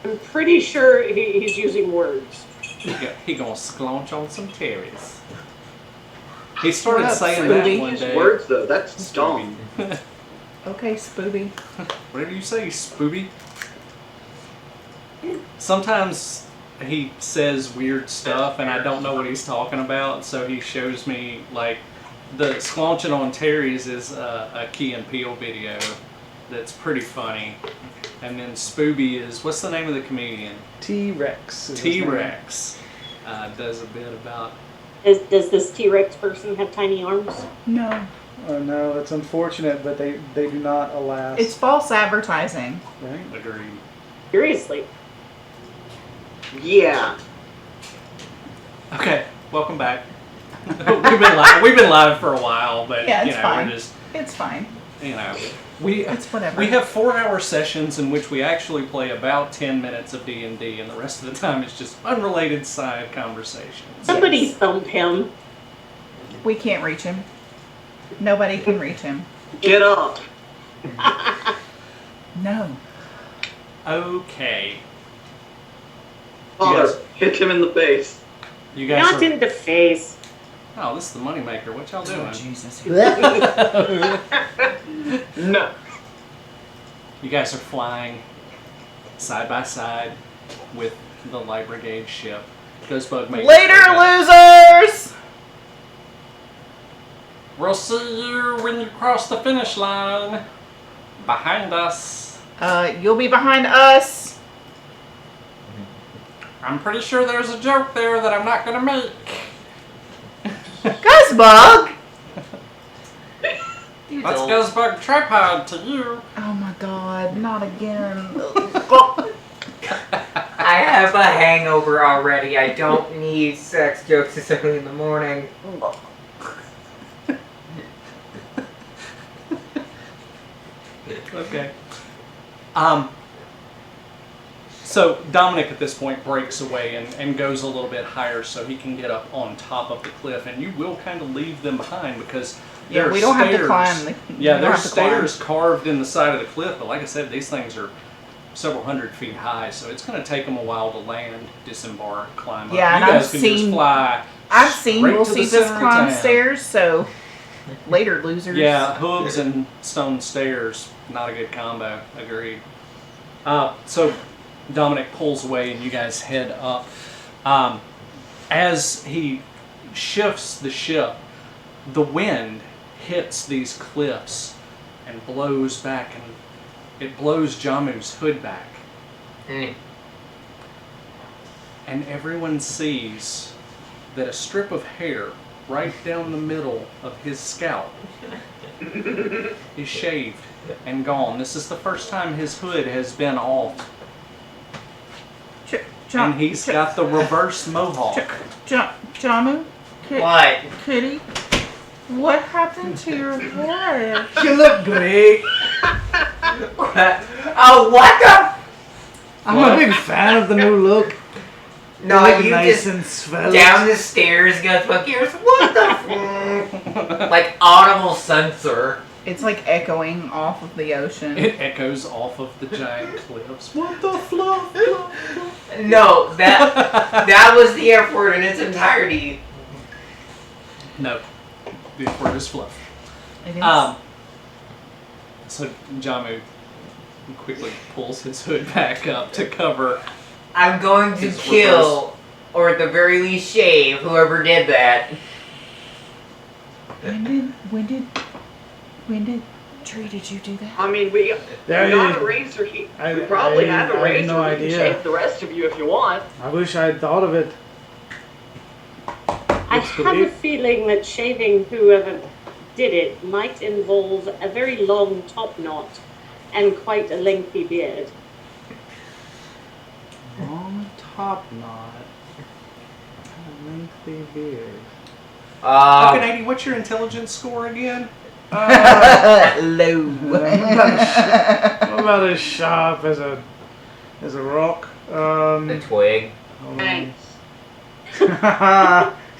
Speaker 6: I'm pretty sure he's using words.
Speaker 1: He gonna squelch on some Terry's. He started
Speaker 2: Shut up,
Speaker 1: saying
Speaker 2: Scooby.
Speaker 1: that one
Speaker 5: Use
Speaker 1: day.
Speaker 5: words though. That's dumb.
Speaker 2: Okay, Spooby.
Speaker 1: Whatever you say, Spooby. Sometimes he says weird stuff and I don't know what he's talking about, so he shows me, like, the squelching on Terry's is a Key and Peele video that's pretty funny. And then Spooby is, what's the name of the comedian?
Speaker 4: T-Rex. is his name.
Speaker 1: T-Rex. Does a bit about,
Speaker 6: Does this T-Rex person have tiny arms?
Speaker 2: No.
Speaker 4: Oh no, it's unfortunate, but they do not, alas.
Speaker 2: It's false advertising.
Speaker 4: right.
Speaker 1: agreed.
Speaker 6: Seriously.
Speaker 5: Yeah.
Speaker 1: Okay, welcome back. We've been live for a while, but
Speaker 2: Yeah,
Speaker 1: you
Speaker 2: it's
Speaker 1: know,
Speaker 2: fine.
Speaker 1: we're just,
Speaker 2: It's fine.
Speaker 1: you know, we
Speaker 2: It's whatever.
Speaker 1: we have 4-hour sessions in which we actually play about 10 minutes of D&D, and the rest of the time it's just unrelated side conversations.
Speaker 6: Somebody thump him.
Speaker 2: We can't reach him. Nobody can reach him.
Speaker 5: Get up.
Speaker 2: No.
Speaker 1: Okay,
Speaker 5: Father,
Speaker 1: Yes.
Speaker 5: hit him in the face.
Speaker 1: you guys
Speaker 6: Not
Speaker 1: are,
Speaker 6: in the face.
Speaker 1: oh, this is the moneymaker. What y'all doing?
Speaker 2: Jesus.
Speaker 5: No.
Speaker 1: You guys are flying side by side with the Light Brigade ship. Ghostbug makes
Speaker 2: Later, losers!
Speaker 7: We'll see you when you cross the finish line.
Speaker 1: behind us.
Speaker 2: You'll be behind us.
Speaker 7: I'm pretty sure there's a joke there that I'm not gonna make.
Speaker 2: Guzzbug!
Speaker 7: Let's Guzzbug tripod to you.
Speaker 2: Oh my god, not again.
Speaker 3: I have a hangover already. I don't need sex jokes this early in the morning.
Speaker 1: Okay. So Dominic at this point breaks away and goes a little bit higher so he can get up on top of the cliff, and you will kind of leave them behind because there
Speaker 2: Yeah,
Speaker 1: are
Speaker 2: we don't have to
Speaker 1: stairs.
Speaker 2: climb. We
Speaker 1: Yeah,
Speaker 2: don't
Speaker 1: there's
Speaker 2: have to climb.
Speaker 1: stairs carved in the side of the cliff, but like I said, these things are several hundred feet high, so it's going to take them a while to land, disembark, climb up.
Speaker 2: Yeah,
Speaker 1: you
Speaker 2: and
Speaker 1: guys
Speaker 2: I've
Speaker 1: can
Speaker 2: seen-
Speaker 1: just fly.
Speaker 2: I've seen
Speaker 1: straight
Speaker 2: we'll
Speaker 1: to the
Speaker 2: see this
Speaker 1: center of
Speaker 2: climb
Speaker 1: town.
Speaker 2: stairs, so later, losers.
Speaker 1: Yeah, hooves and stone stairs, not a good combo. Agreed. So Dominic pulls away and you guys head up. As he shifts the ship, the wind hits these cliffs and blows back, and it blows Jamu's hood back.
Speaker 3: Mm.
Speaker 1: And everyone sees that a strip of hair right down the middle of his scalp is shaved and gone. This is the first time his hood has been off. And he's got the reverse mohawk.
Speaker 2: Jamu?
Speaker 3: What?
Speaker 2: Kitty? What happened to your hair?
Speaker 4: You look great.
Speaker 3: Oh, what the?
Speaker 4: I'm a big fan of the new look.
Speaker 3: No,
Speaker 4: You look
Speaker 3: you
Speaker 4: nice
Speaker 3: just
Speaker 4: and svelte.
Speaker 3: down the stairs goes fuck yours. What the? Like audible censor.
Speaker 2: It's like echoing off of the ocean.
Speaker 1: It echoes off of the giant cliffs. What the fluff?
Speaker 3: No, that was the airport in its entirety.
Speaker 1: No. The word is fluff.
Speaker 2: It is.
Speaker 1: So Jamu He quickly pulls his hood back up to cover.
Speaker 3: I'm going to
Speaker 1: His
Speaker 3: kill, or at the very least shave, whoever did that.
Speaker 2: When did Tree, did you do that?
Speaker 5: I mean, we got a razor here. We probably have a
Speaker 4: I
Speaker 5: razor.
Speaker 4: have no
Speaker 5: We can
Speaker 4: idea.
Speaker 5: shave the rest of you if you want.
Speaker 4: I wish I'd thought of it.
Speaker 6: I have a feeling that shaving whoever did it might involve a very long top knot and quite a lengthy beard.
Speaker 4: Long top knot. A lengthy beard.
Speaker 1: Okanady, what's your intelligence score again?
Speaker 3: Low.
Speaker 4: I'm about as sharp as a rock.
Speaker 3: The twig.
Speaker 4: hold on.
Speaker 5: Thanks.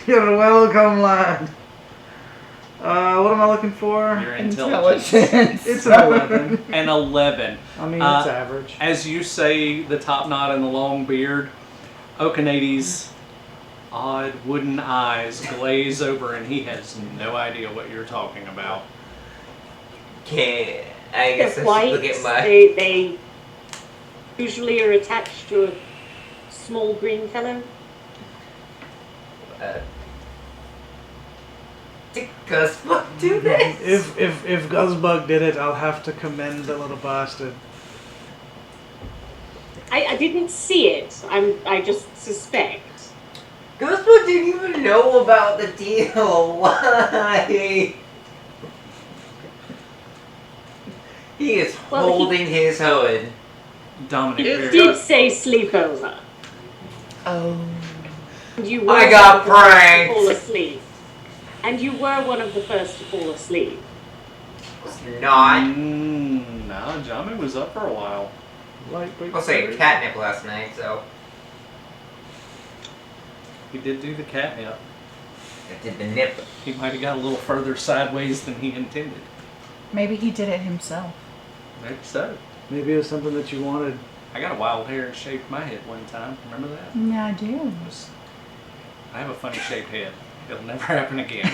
Speaker 4: You're welcome, lad. What am I looking for?
Speaker 1: Your intelligence.
Speaker 4: It's an 11.
Speaker 1: An 11.
Speaker 4: I mean, it's average.
Speaker 1: As you say the top knot and the long beard, Okanady's odd wooden eyes glaze over and he has no idea what you're talking about.
Speaker 3: Okay, I guess I
Speaker 6: They're
Speaker 3: should
Speaker 6: white.
Speaker 3: look at my...
Speaker 6: They usually are attached to a small green fellow.
Speaker 3: Did Gusbug do this?
Speaker 4: If Guzzbug did it, I'll have to commend the little bastard.
Speaker 6: I didn't see it. I just suspect.
Speaker 3: Gusbug didn't even know about the deal. Why? He is
Speaker 6: Well,
Speaker 3: holding his hood.
Speaker 1: Dominic,
Speaker 5: It
Speaker 6: You
Speaker 1: very-
Speaker 6: did say sleepover.
Speaker 2: Oh.
Speaker 6: And you were
Speaker 3: I got
Speaker 6: one of the first to
Speaker 3: pranked.
Speaker 6: fall asleep. And you were one of the first to fall asleep.
Speaker 3: Was not.
Speaker 1: No, Jami was up for a while.
Speaker 3: I'll say catnip last night, so
Speaker 1: He did do the catnip.
Speaker 3: I did the nip.
Speaker 1: He might have got a little further sideways than he intended.
Speaker 2: Maybe he did it himself.
Speaker 1: Maybe so.
Speaker 4: Maybe it was something that you wanted.
Speaker 1: I got a wild hair and shaved my head one time. Remember that?
Speaker 2: Yeah, I do.
Speaker 1: I have a funny shaped head. It'll never happen again.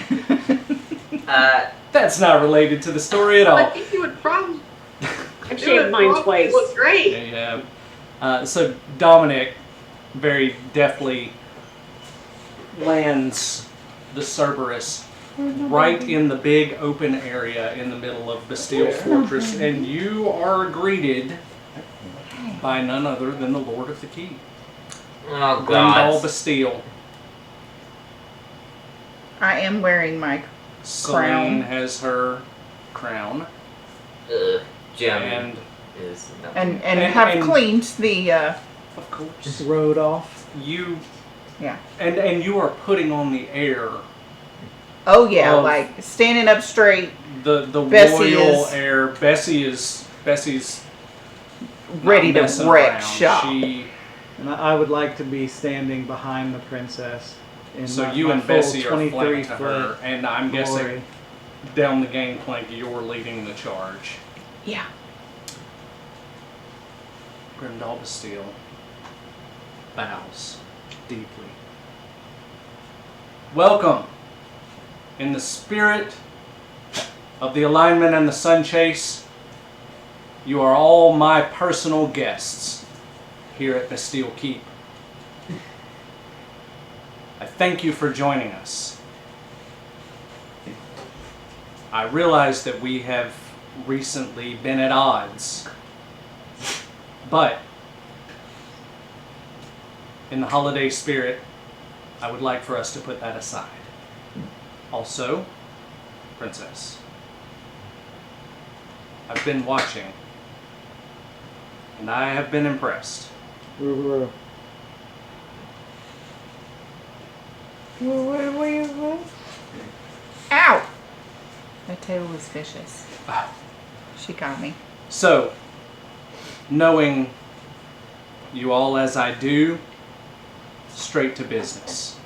Speaker 3: That's
Speaker 1: That's not related to the story at
Speaker 5: I
Speaker 1: all.
Speaker 5: think you would probably.
Speaker 6: I've shaved mine twice.
Speaker 5: Look great.
Speaker 1: Yeah. So Dominic very deftly lands the Cerberus right in the big open area in the middle of Bastille Fortress, and you are greeted by none other than the Lord of the Keep,
Speaker 3: oh
Speaker 1: Glendal
Speaker 3: god.
Speaker 1: Bastille.
Speaker 2: I am wearing my
Speaker 1: Celine has her crown,
Speaker 3: Jim
Speaker 1: and
Speaker 3: is
Speaker 2: and
Speaker 1: And-
Speaker 2: have
Speaker 1: and-
Speaker 2: cleaned the
Speaker 1: of course
Speaker 4: Just rode off.
Speaker 1: you
Speaker 2: yeah.
Speaker 1: and you are putting on the air.
Speaker 2: Oh yeah,
Speaker 1: Of-
Speaker 2: like standing up straight,
Speaker 1: The
Speaker 2: Bessie
Speaker 1: royal
Speaker 2: is-
Speaker 1: air. Bessie's not
Speaker 2: ready to
Speaker 1: messing
Speaker 2: wreck
Speaker 1: around.
Speaker 2: shop.
Speaker 1: She,
Speaker 4: And I would like to be standing behind the princess. In
Speaker 1: so
Speaker 4: my-
Speaker 1: you
Speaker 4: my
Speaker 1: and
Speaker 4: full
Speaker 1: Bessie are
Speaker 4: 23
Speaker 1: flanked to her,
Speaker 4: foot
Speaker 1: and I'm guessing
Speaker 4: glory.
Speaker 1: down the gangplank you're leading the charge.
Speaker 2: Yeah.
Speaker 1: Grendal Bastille bows deeply. Welcome. In the spirit of the alignment and the sun chase, you are all my personal guests here at Bastille Keep. I thank you for joining us. I realize that we have recently been at odds, but in the holiday spirit, I would like for us to put that aside. Also, Princess, I've been watching, and I have been impressed.
Speaker 4: Roo-roo-roo.
Speaker 2: Ow! That table was vicious. She got me.
Speaker 1: So, knowing you all as I do, straight to business.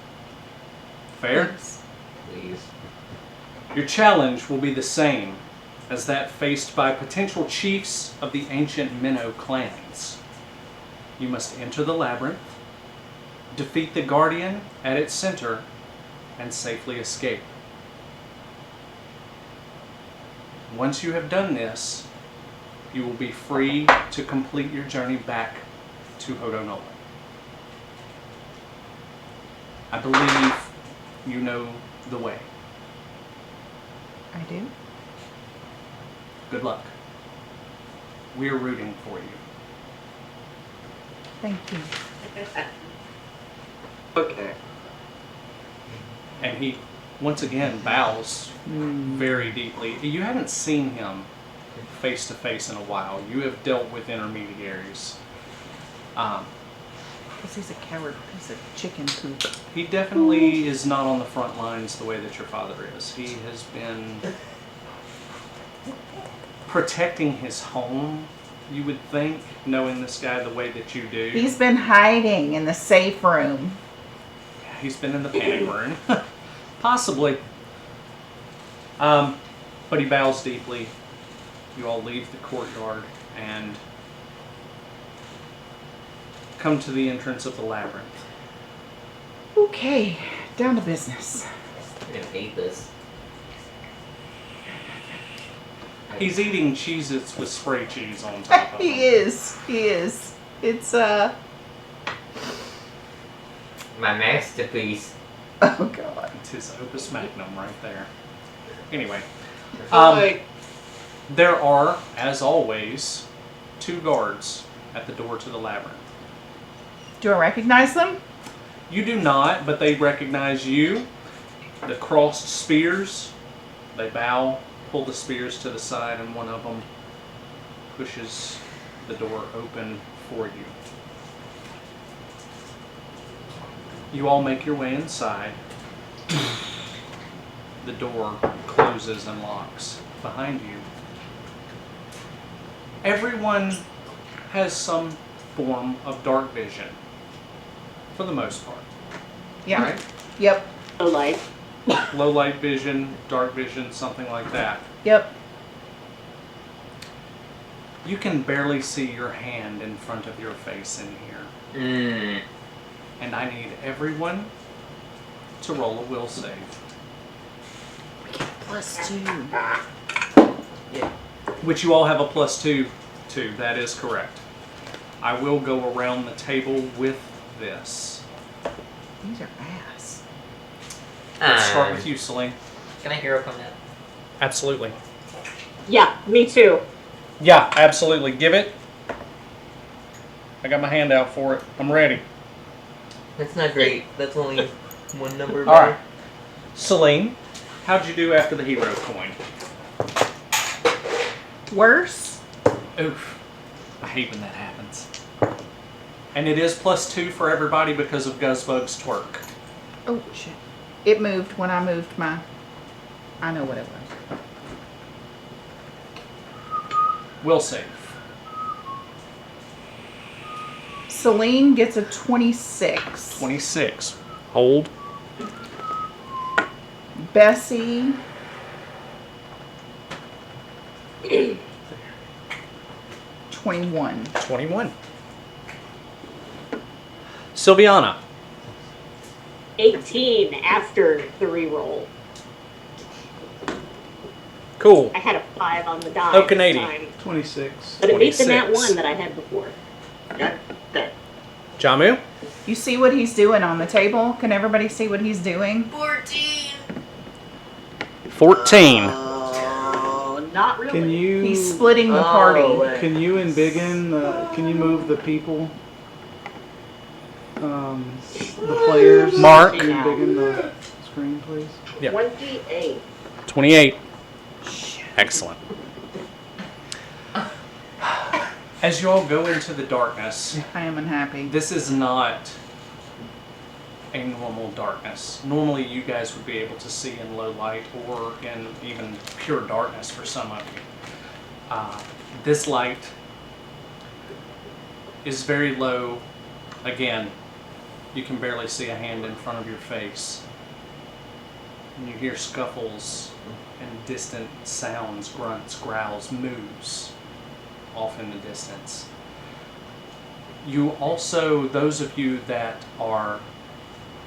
Speaker 1: Fair?
Speaker 3: please.
Speaker 1: Your challenge will be the same as that faced by potential chiefs of the ancient Minnow clans. You must enter the labyrinth, defeat the guardian at its center, and safely escape. Once you have done this, you will be free to complete your journey back to Hodonola. I believe you know the way.
Speaker 2: I do.
Speaker 1: Good luck. We're rooting for you.
Speaker 2: Thank you.
Speaker 5: Okay.
Speaker 1: And he, once again, bows very deeply. You haven't seen him face to face in a while. You have dealt with intermediaries.
Speaker 2: Because he's a coward piece of chicken poop.
Speaker 1: He definitely is not on the front lines the way that your father is. He has been protecting his home, you would think, knowing this guy the way that you do.
Speaker 2: He's been hiding in the safe room.
Speaker 1: He's been in the panic room. Possibly. But he bows deeply. You all leave the courtyard and come to the entrance of the labyrinth.
Speaker 2: Okay, down to business.
Speaker 3: I'm gonna hate this.
Speaker 1: He's eating Cheez-Its with spray cheese on top of them.
Speaker 2: He is. It's,
Speaker 3: My masterpiece.
Speaker 2: oh God.
Speaker 1: It's his opus magnum right there. Anyway.
Speaker 5: Like,
Speaker 1: There are, as always, 2 guards at the door to the labyrinth.
Speaker 2: Do I recognize them?
Speaker 1: You do not, but they recognize you. The crossed spears. They bow, pull the spears to the side, and one of them pushes the door open for you. You all make your way inside. The door closes and locks behind you. Everyone has some form of dark vision, for the most part.
Speaker 2: Yeah.
Speaker 1: Right?
Speaker 2: Yep.
Speaker 6: So like,
Speaker 1: Low light vision, dark vision, something like that.
Speaker 2: Yep.
Speaker 1: You can barely see your hand in front of your face in here. And I need everyone to roll a will save.
Speaker 2: +2.
Speaker 1: Which you all have a +2 to. That is correct. I will go around the table with this.
Speaker 2: These are ass.
Speaker 1: Let's start with you, Celine.
Speaker 3: Can I hero come that?
Speaker 1: Absolutely.
Speaker 6: yeah, me too.
Speaker 1: Yeah, absolutely. Give it. I got my hand out for it. I'm ready.
Speaker 3: That's not great. That's only one number.
Speaker 1: All right. Celine, how'd you do after the hero coin?
Speaker 2: Worse?
Speaker 1: Oof. I hate when that happens. And it is +2 for everybody because of Guzzbug's twerk.
Speaker 2: Oh shit. It moved when I moved my. I know what it was.
Speaker 1: Will save.
Speaker 2: Celine gets a 26.
Speaker 1: 26. Hold.
Speaker 2: Bessie. 21.
Speaker 1: 21. Sylviana.
Speaker 6: 18 after the reroll.
Speaker 1: Cool.
Speaker 6: I had a 5 on the die.
Speaker 1: Oak and
Speaker 6: this
Speaker 1: 80.
Speaker 6: time,
Speaker 4: 26.
Speaker 6: but it beat the nat
Speaker 1: 26.
Speaker 6: 1 that I had before.
Speaker 5: God damn.
Speaker 1: Jamu.
Speaker 2: You see what he's doing on the table? Can everybody see what he's doing?
Speaker 1: 14.
Speaker 6: Oh, not really.
Speaker 4: Can you?
Speaker 2: He's splitting the party.
Speaker 5: Oh,
Speaker 4: Can you embiggen? Can you move the people? The players.
Speaker 1: Mark.
Speaker 4: Can you embiggen the screen, please?
Speaker 1: Yeah.
Speaker 6: 28.
Speaker 1: 28. Excellent. As you all go into the darkness,
Speaker 2: I am unhappy.
Speaker 1: this is not a normal darkness. Normally you guys would be able to see in low light or in even pure darkness for some of you. This light is very low. Again, you can barely see a hand in front of your face. And you hear scuffles and distant sounds, grunts, growls, moos off in the distance. You also, those of you that are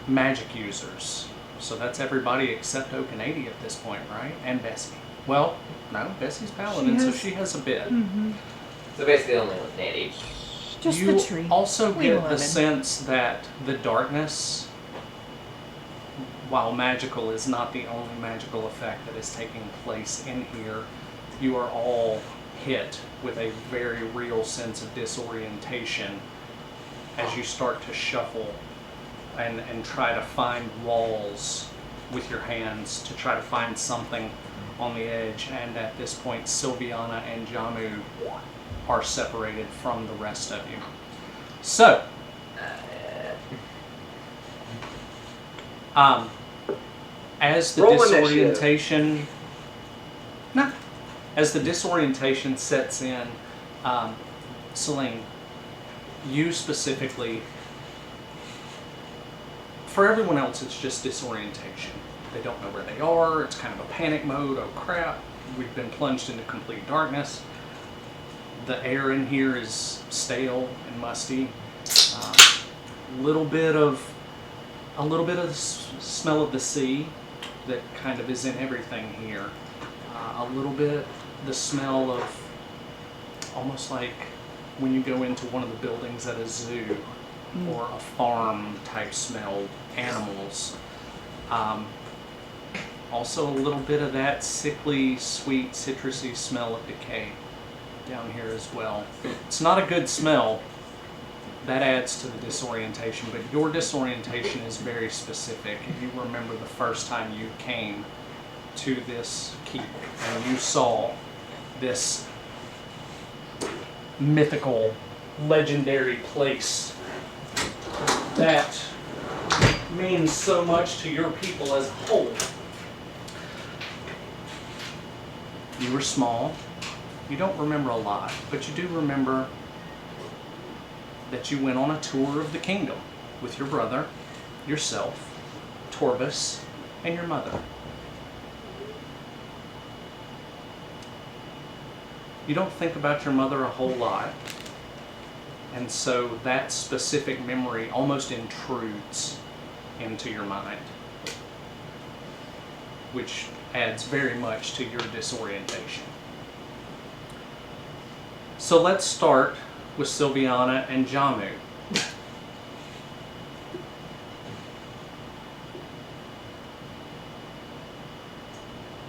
Speaker 1: magic users, so that's everybody except Oak and 80 at this point, right? And Bessie. Well, No, Bessie's paladin, so she has a bit.
Speaker 2: Mm-hmm.
Speaker 3: So basically only with Natty.
Speaker 2: Just
Speaker 1: You
Speaker 2: the tree.
Speaker 1: also
Speaker 2: We
Speaker 1: get
Speaker 2: love
Speaker 1: the
Speaker 2: it.
Speaker 1: sense that the darkness, while magical, is not the only magical effect that is taking place in here. You are all hit with a very real sense of disorientation as you start to shuffle and try to find walls with your hands to try to find something on the edge. And at this point, Sylviana and Jamu are separated from the rest of you. So, as the
Speaker 5: Roll initiative.
Speaker 1: disorientation, nah, as the disorientation sets in, Celine, you specifically, for everyone else, it's just disorientation. They don't know where they are. It's kind of a panic mode. Oh crap, we've been plunged into complete darkness. The air in here is stale and musty. A little bit of the smell of the sea that kind of is in everything here. A little bit the smell of almost like when you go into one of the buildings at a zoo or a farm type smell, animals. Also a little bit of that sickly, sweet, citrusy smell of decay down here as well. It's not a good smell. That adds to the disorientation, but your disorientation is very specific. You remember the first time you came to this keep and you saw this mythical, legendary place that means so much to your people as a whole. You were small. You don't remember a lot, but you do remember that you went on a tour of the kingdom with your brother, yourself, Torbus, and your mother. You don't think about your mother a whole lot, and so that specific memory almost intrudes into your mind, which adds very much to your disorientation. So let's start with Sylviana and Jamu.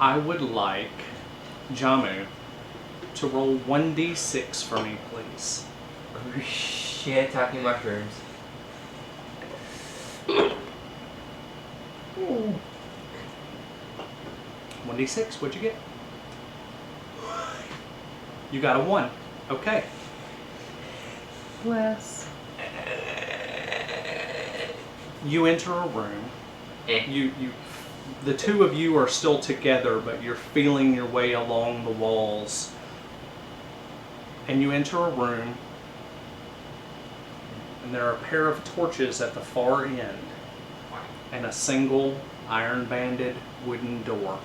Speaker 1: I would like Jamu to roll 1d6 for me, please.
Speaker 3: Oh, shit, talking mushrooms.
Speaker 1: 1d6, what'd you get? You got a 1. Okay.
Speaker 2: Bless.
Speaker 1: You enter a room.
Speaker 3: Eh.
Speaker 1: The two of you are still together, but you're feeling your way along the walls. And you enter a room, and there are a pair of torches at the far end, and a single iron-banded wooden door.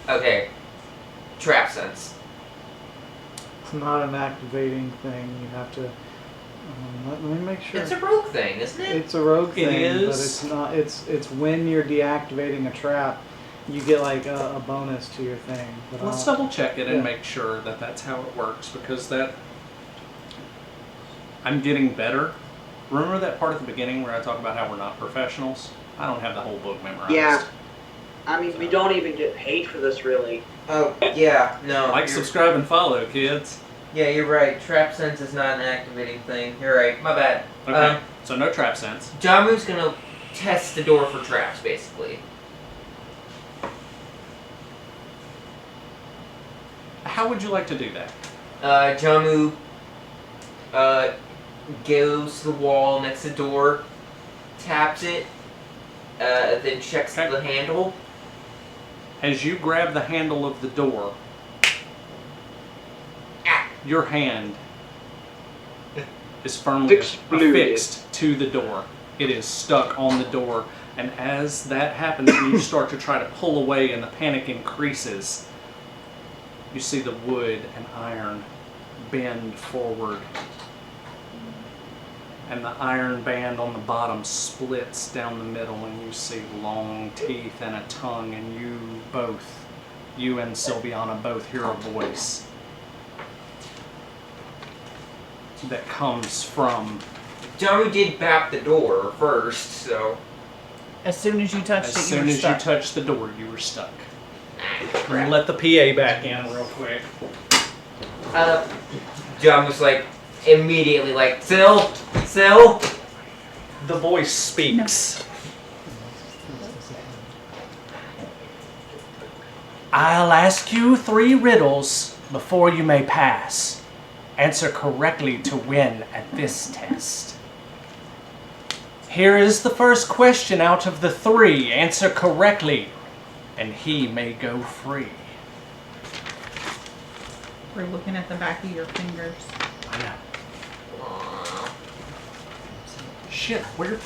Speaker 3: Okay. Trap sense.
Speaker 4: It's not an activating thing. You have to. Let me make sure.
Speaker 3: It's a rogue thing, isn't it?
Speaker 4: It's a rogue
Speaker 1: It
Speaker 4: thing,
Speaker 1: is.
Speaker 4: but it's not. It's when you're deactivating a trap, you get like a bonus to your thing. But
Speaker 1: Let's double check it and
Speaker 4: yeah.
Speaker 1: make sure that that's how it works, because that I'm getting better. Remember that part at the beginning where I talk about how we're not professionals? I don't have the whole book memorized.
Speaker 5: Yeah. I mean, we don't even get paid for this, really.
Speaker 3: Oh, yeah, no.
Speaker 1: Like,
Speaker 3: you're-
Speaker 1: subscribe, and follow, kids.
Speaker 3: Yeah, you're right. Trap sense is not an activating thing. You're right. My bad.
Speaker 1: Okay, so no trap sense.
Speaker 3: Jamu's gonna test the door for traps, basically.
Speaker 1: How would you like to do that?
Speaker 3: Jamu goes to the wall next to the door, taps it, then checks
Speaker 1: Okay.
Speaker 3: the handle.
Speaker 1: As you grab the handle of the door, your hand is firmly
Speaker 5: Exploded.
Speaker 1: affixed to the door. It is stuck on the door, and as that happens, and you start to try to pull away and the panic increases, you see the wood and iron bend forward, and the iron band on the bottom splits down the middle, and you see long teeth and a tongue, and you both You and Sylviana both hear a voice that comes from,
Speaker 3: Jamu did bap the door first, so.
Speaker 2: As soon as you touched
Speaker 1: as
Speaker 2: it, you
Speaker 1: soon
Speaker 2: were
Speaker 1: as
Speaker 2: stuck.
Speaker 1: you touched the door, you were stuck.
Speaker 3: Crap.
Speaker 1: Let the PA back in real quick.
Speaker 3: Jamu's like, immediately like, Syl?
Speaker 1: The voice speaks. I'll ask you 3 riddles before you may pass. Answer correctly to win at this test. Here is the first question out of the 3. Answer correctly, and he may go free.
Speaker 2: We're looking at the back of your fingers.
Speaker 1: I know. Shit, where?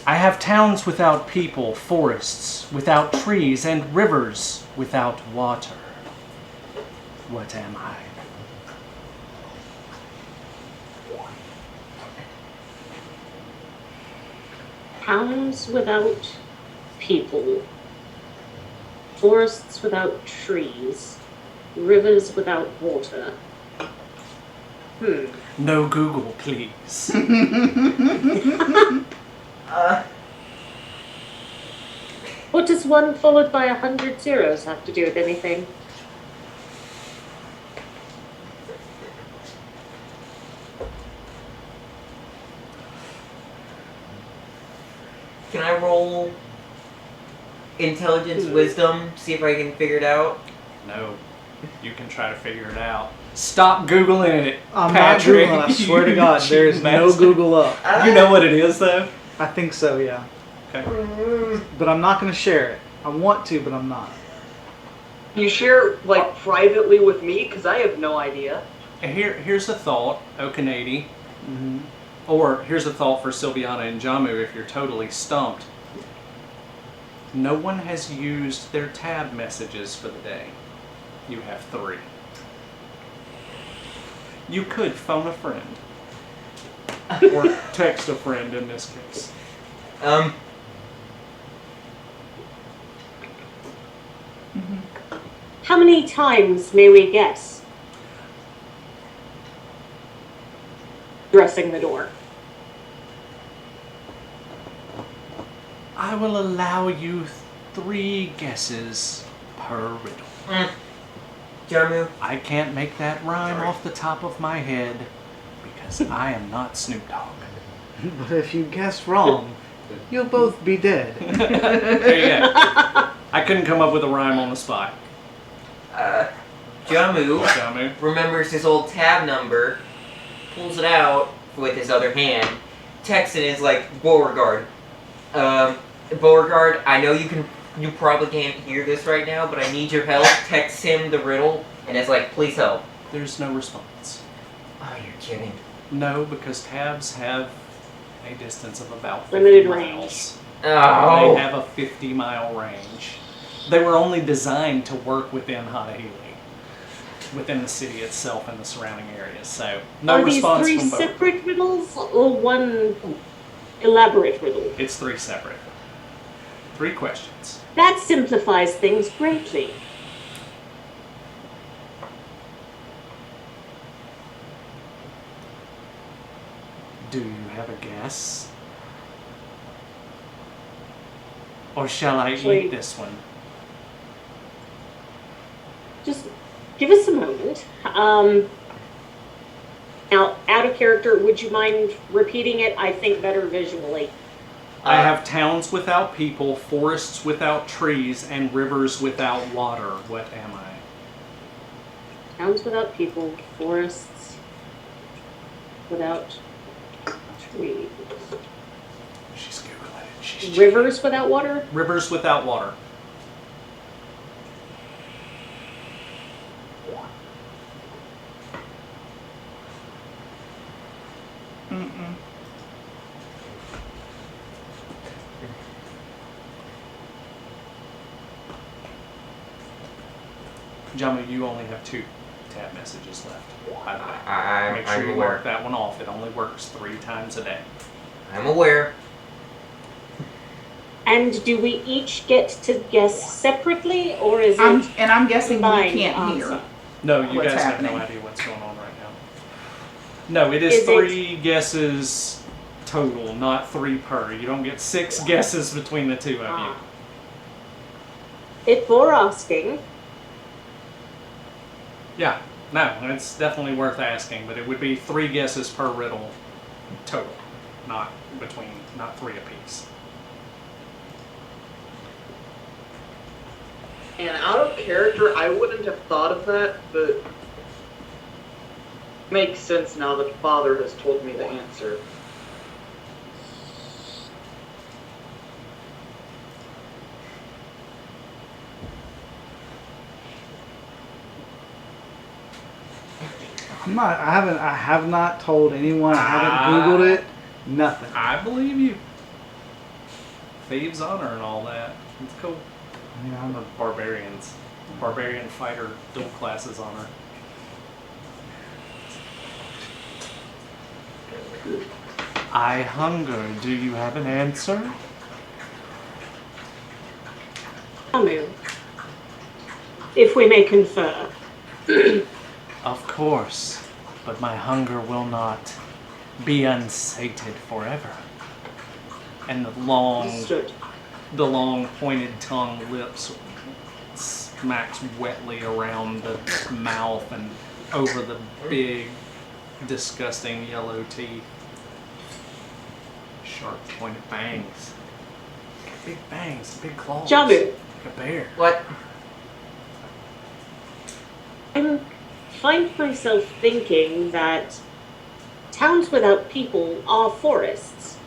Speaker 1: I have towns without people, forests without trees, and rivers without water. What am I?
Speaker 6: Towns without people, forests without trees, rivers without water.
Speaker 1: No Google, please.
Speaker 6: What does 1 followed by 100 zeros have to do with anything?
Speaker 3: Can I roll intelligence, wisdom, see if I can figure it out?
Speaker 1: No. You can try to figure it out. Stop Googling it,
Speaker 4: I'm
Speaker 1: Patrick.
Speaker 4: not Googling, I swear to God,
Speaker 1: You
Speaker 4: there is
Speaker 1: cheap
Speaker 4: no
Speaker 1: bastard.
Speaker 4: Google up.
Speaker 1: You know what it is, though?
Speaker 4: I think so, yeah.
Speaker 1: Okay.
Speaker 4: But I'm not going to share it. I want to, but I'm not.
Speaker 5: You share, like, privately with me? Because I have no idea.
Speaker 1: Here's a thought, Okanady.
Speaker 4: Mm-hmm.
Speaker 1: Or here's a thought for Sylviana and Jamu if you're totally stumped. No one has used their tab messages for the day. You have 3. You could phone a friend. Or text a friend in this case.
Speaker 6: How many times may we guess? Dressing the door.
Speaker 1: I will allow you 3 guesses per riddle.
Speaker 3: Jamu,
Speaker 1: I can't make that rhyme off the top of my head because I am not Snoop Dogg.
Speaker 4: But if you guess wrong, you'll both be dead.
Speaker 1: There you go. I couldn't come up with a rhyme on the spot.
Speaker 3: Jamu remembers his old tab number, pulls it out with his other hand, texts it is like, Beauregard. Beauregard, I know you probably can't hear this right now, but I need your help. Text him the riddle, and it's like, please help.
Speaker 1: There's no response.
Speaker 3: Oh, you're kidding.
Speaker 1: No, because tabs have a distance of about 50
Speaker 6: Limited
Speaker 1: miles.
Speaker 3: Oh.
Speaker 1: They have a 50-mile range. They were only designed to work within Hattahili, within the city itself and the surrounding areas. So, no
Speaker 6: Are these
Speaker 1: response
Speaker 6: 3
Speaker 1: from both.
Speaker 6: separate riddles or 1 elaborate riddle?
Speaker 1: It's 3 separate. 3 questions.
Speaker 6: That simplifies things greatly.
Speaker 1: Do you have a guess? Or shall I
Speaker 6: Actually-
Speaker 1: eat this one?
Speaker 6: Just give us a moment. Now, out of character, would you mind repeating it? I think better visually.
Speaker 1: I have towns without people, forests without trees, and rivers without water. What am I?
Speaker 6: Towns without people, forests without trees,
Speaker 1: She's Googling it. She's
Speaker 6: rivers without water.
Speaker 1: Rivers without water.
Speaker 2: Mm-mm.
Speaker 1: Jamu, you only have 2 tab messages left, by the way. Make sure
Speaker 3: I'm
Speaker 1: you
Speaker 3: aware.
Speaker 1: mark that one off. It only works 3 times a day.
Speaker 3: I'm aware.
Speaker 6: And do we each get to guess separately, or is
Speaker 2: I'm
Speaker 6: it
Speaker 2: guessing we
Speaker 6: combined
Speaker 2: can't
Speaker 6: answer?
Speaker 2: hear.
Speaker 1: No, you
Speaker 2: What's
Speaker 1: guys
Speaker 2: happening?
Speaker 1: have no idea what's going on right now. No, it is
Speaker 6: Is it-
Speaker 1: 3 guesses total, not 3 per. You don't get 6 guesses between the 2 of you.
Speaker 6: Ah. It bore asking.
Speaker 1: Yeah, no, it's definitely worth asking, but it would be 3 guesses per riddle total, not 3 apiece.
Speaker 5: And out of character, I wouldn't have thought of that, but makes sense now that Father has told me the answer.
Speaker 4: I have not told anyone. I haven't Googled it. Nothing.
Speaker 1: I believe you. Thieves' honor and all that. It's cool.
Speaker 4: I mean, I'm a
Speaker 1: Barbarians. Barbarian fighter dual classes honor. I hunger. Do you have an answer?
Speaker 6: Amu, if we may confer.
Speaker 1: Of course, but my hunger will not be unsated forever. And the
Speaker 6: Understood.
Speaker 1: long pointed tongue lips smacks wetly around the mouth and over the big, disgusting yellow teeth. Sharp pointed fangs. Big fangs, big claws.
Speaker 6: Jamu,
Speaker 1: Like a bear.
Speaker 3: What?
Speaker 6: I find myself thinking that towns without people are forests.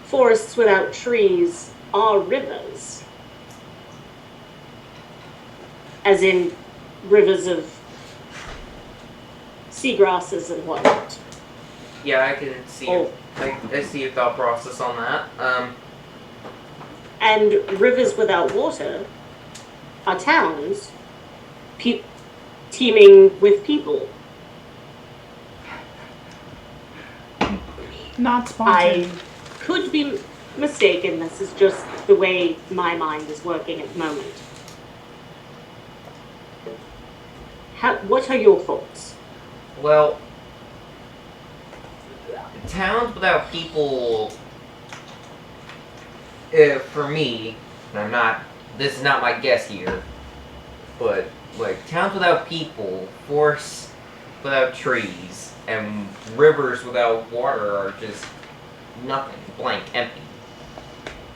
Speaker 6: Forests without trees are rivers. As in rivers of seagrasses and whatnot.
Speaker 3: Yeah, I can see.
Speaker 6: Oh.
Speaker 3: I see your thought process on that.
Speaker 6: And rivers without water are towns teeming with people.
Speaker 2: Not
Speaker 6: I
Speaker 2: sponsored.
Speaker 6: could be mistaken. This is just the way my mind is working at the moment. What are your thoughts?
Speaker 3: Well, towns without people, for me, and this is not my guess here, but like towns without people, forests without trees, and rivers without water are just nothing, blank, empty.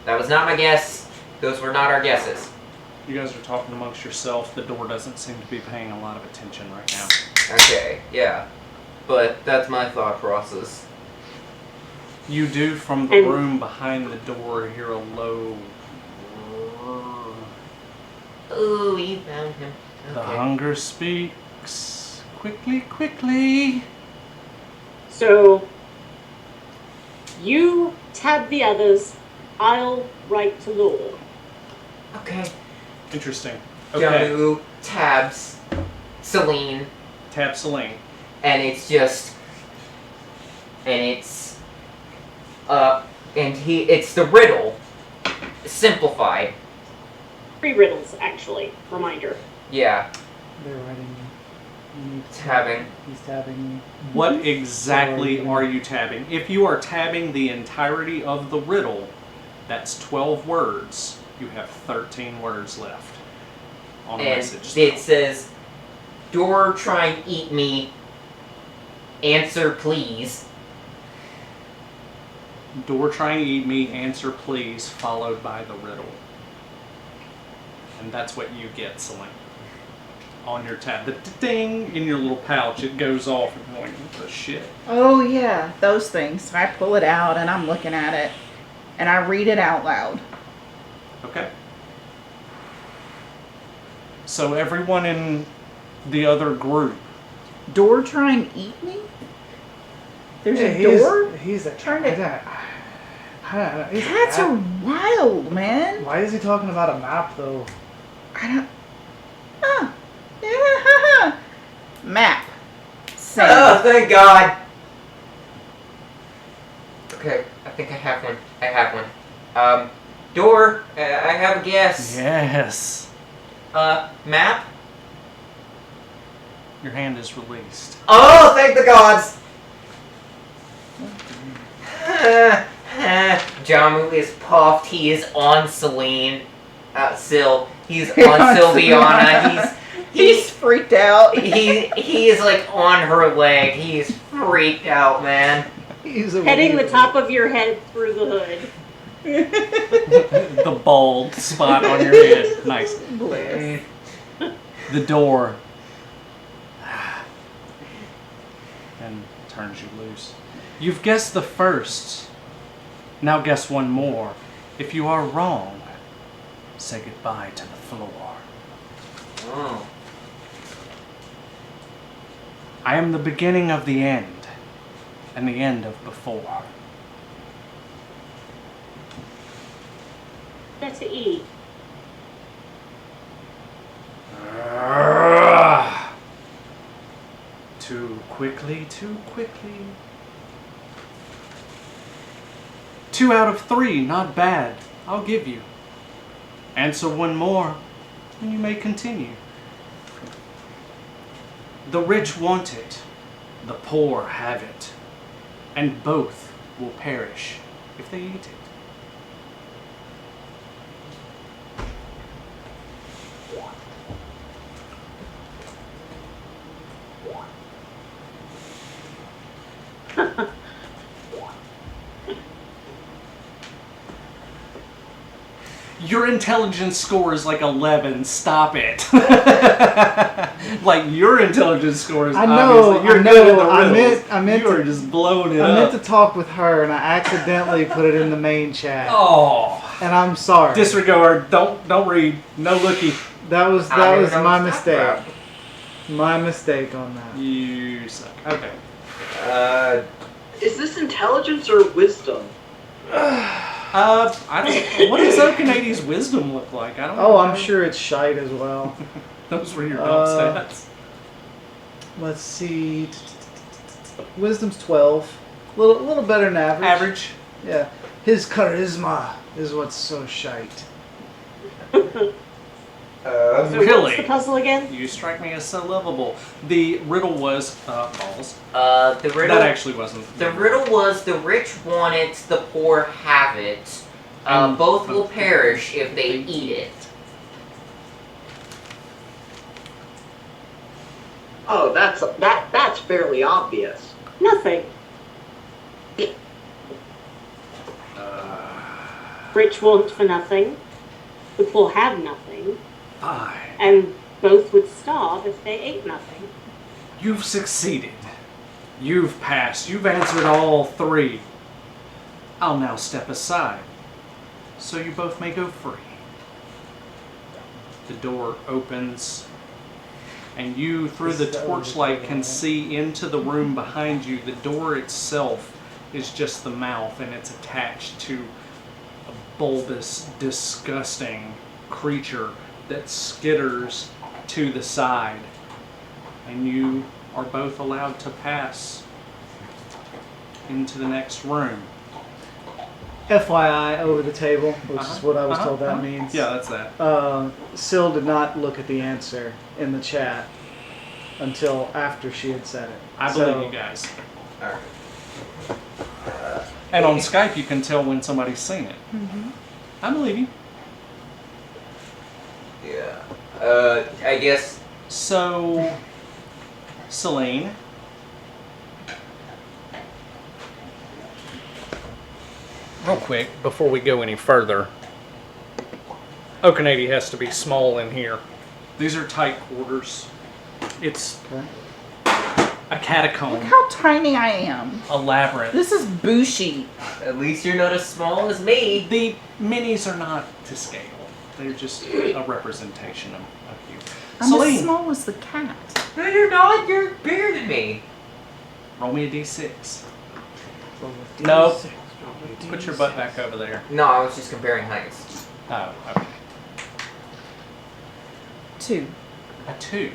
Speaker 3: That was not my guess. Those were not our guesses.
Speaker 1: You guys are talking amongst yourself. The door doesn't seem to be paying a lot of attention right now.
Speaker 3: Okay, yeah. But that's my thought process.
Speaker 1: You do, from the
Speaker 6: And-
Speaker 1: room behind the door, hear a low.
Speaker 3: Ooh, we found him.
Speaker 1: The
Speaker 3: Okay.
Speaker 1: hunger speaks. Quickly, quickly.
Speaker 6: So, you tab the others, I'll write to law.
Speaker 3: Okay.
Speaker 1: Interesting. Okay.
Speaker 3: Jamu tabs Celine,
Speaker 1: Tab Celine.
Speaker 3: and it's just, it's the riddle simplified.
Speaker 6: 3 riddles, actually. Reminder.
Speaker 3: Yeah,
Speaker 4: They're writing.
Speaker 3: tabbing.
Speaker 4: He's tabbing me.
Speaker 1: What exactly
Speaker 4: Sorry.
Speaker 1: are you tabbing? If you are tabbing the entirety of the riddle, that's 12 words. You have 13 words left on a
Speaker 3: And
Speaker 1: message.
Speaker 3: it says, "Door trying to eat me. Answer please."
Speaker 1: Door trying to eat me, answer please, followed by the riddle. And that's what you get, Celine. On your tab. The ding in your little pouch, it goes off and you're like, what the shit?
Speaker 2: Oh yeah, those things. I pull it out and I'm looking at it, and I read it out loud.
Speaker 1: Okay. So everyone in the other group,
Speaker 2: Door trying to eat me? There's a
Speaker 4: he's-
Speaker 2: door?
Speaker 4: He's a
Speaker 2: Trying to-
Speaker 4: he's a
Speaker 2: Cats
Speaker 4: cat.
Speaker 2: are wild, man.
Speaker 4: Why is he talking about a map though?
Speaker 2: I don't. Ah. Yeah. Map. Same.
Speaker 3: Oh, thank God. Okay, I think I have one. Door, I have a guess.
Speaker 1: Yes.
Speaker 3: Map?
Speaker 1: Your hand is released.
Speaker 3: Oh, thank the gods! Jamu is puffed. He is on Celine. Syl. He's on Sylviana.
Speaker 2: He's freaked out.
Speaker 3: He is like on her leg. He's freaked out, man.
Speaker 4: He's a
Speaker 6: Heading the
Speaker 4: weirdo.
Speaker 6: top of your head through the hood.
Speaker 1: The bald spot on your head. Nice.
Speaker 2: Bliss.
Speaker 1: The door. And turns you loose. You've guessed the first. Now guess one more. If you are wrong, say goodbye to the floor.
Speaker 3: Oh.
Speaker 1: I am the beginning of the end, and the end of before.
Speaker 6: Letter E.
Speaker 1: Too quickly, too quickly. 2 out of 3, not bad. I'll give you. Answer one more, and you may continue. The rich want it, the poor have it, and both will perish if they eat it. Your intelligence score is like 11. Stop it. Like your intelligence score is
Speaker 4: I know,
Speaker 1: obviously you're
Speaker 4: I
Speaker 1: good in
Speaker 4: know,
Speaker 1: the
Speaker 4: I
Speaker 1: riddles.
Speaker 4: meant
Speaker 1: you
Speaker 4: to-
Speaker 1: are just blowing it
Speaker 4: I meant
Speaker 1: up.
Speaker 4: to talk with her and I accidentally put it in the main chat.
Speaker 1: Oh,
Speaker 4: And I'm sorry.
Speaker 1: disregard. Don't read. No looky.
Speaker 4: That was
Speaker 3: I don't even know
Speaker 4: my
Speaker 3: what to talk about.
Speaker 4: mistake. My mistake on that.
Speaker 1: You suck. Okay.
Speaker 5: Is this intelligence or wisdom?
Speaker 1: I don't. What does Okanadi's wisdom look like? I don't.
Speaker 4: Oh,
Speaker 1: know.
Speaker 4: I'm sure it's shite as well.
Speaker 1: Those were your dumb stats.
Speaker 4: Let's see. Wisdom's 12. Little better than average.
Speaker 1: Average.
Speaker 4: Yeah. His charisma is what's so shite.
Speaker 6: So
Speaker 1: Really?
Speaker 6: what's the puzzle again?
Speaker 1: You strike me as so lovable. The riddle was balls.
Speaker 3: The riddle.
Speaker 1: That actually wasn't.
Speaker 3: The riddle was the rich want it, the poor have it.
Speaker 1: And
Speaker 3: Both will perish if they eat it.
Speaker 5: Oh, that's fairly obvious.
Speaker 6: Nothing. Rich want for nothing. The poor have nothing.
Speaker 1: Fine.
Speaker 6: And both would starve if they ate nothing.
Speaker 1: You've succeeded. You've passed. You've answered all 3. I'll now step aside, so you both may go free. The door opens, and you, through the torchlight, can see into the room behind you. The door itself is just the mouth, and it's attached to a bulbous, disgusting creature that skitters to the side. And you are both allowed to pass into the next room.
Speaker 4: FYI, over the table, which is what I was told that means.
Speaker 1: Yeah, that's that.
Speaker 4: Syl did not look at the answer in the chat until after she had said it.
Speaker 1: I believe you guys.
Speaker 3: Alright.
Speaker 1: And on Skype, you can tell when somebody's seen it.
Speaker 2: Mm-hmm.
Speaker 1: I believe you.
Speaker 3: Yeah. I guess.
Speaker 1: So, Celine. Real quick, before we go any further, Okanadi has to be small in here. These are tight quarters. It's a catacomb,
Speaker 2: Look how tiny I am.
Speaker 1: a labyrinth.
Speaker 2: This is bushy.
Speaker 3: At least you're not as small as me.
Speaker 1: The minis are not to scale. They're just a representation of you.
Speaker 2: I'm
Speaker 1: Celine,
Speaker 2: as small as the cat.
Speaker 3: No, you're not. You're bigger than me.
Speaker 1: roll me a d6. Nope. Put your butt back over there.
Speaker 3: No, I was just comparing heights.
Speaker 1: Oh, okay.
Speaker 2: 2.
Speaker 1: A 2.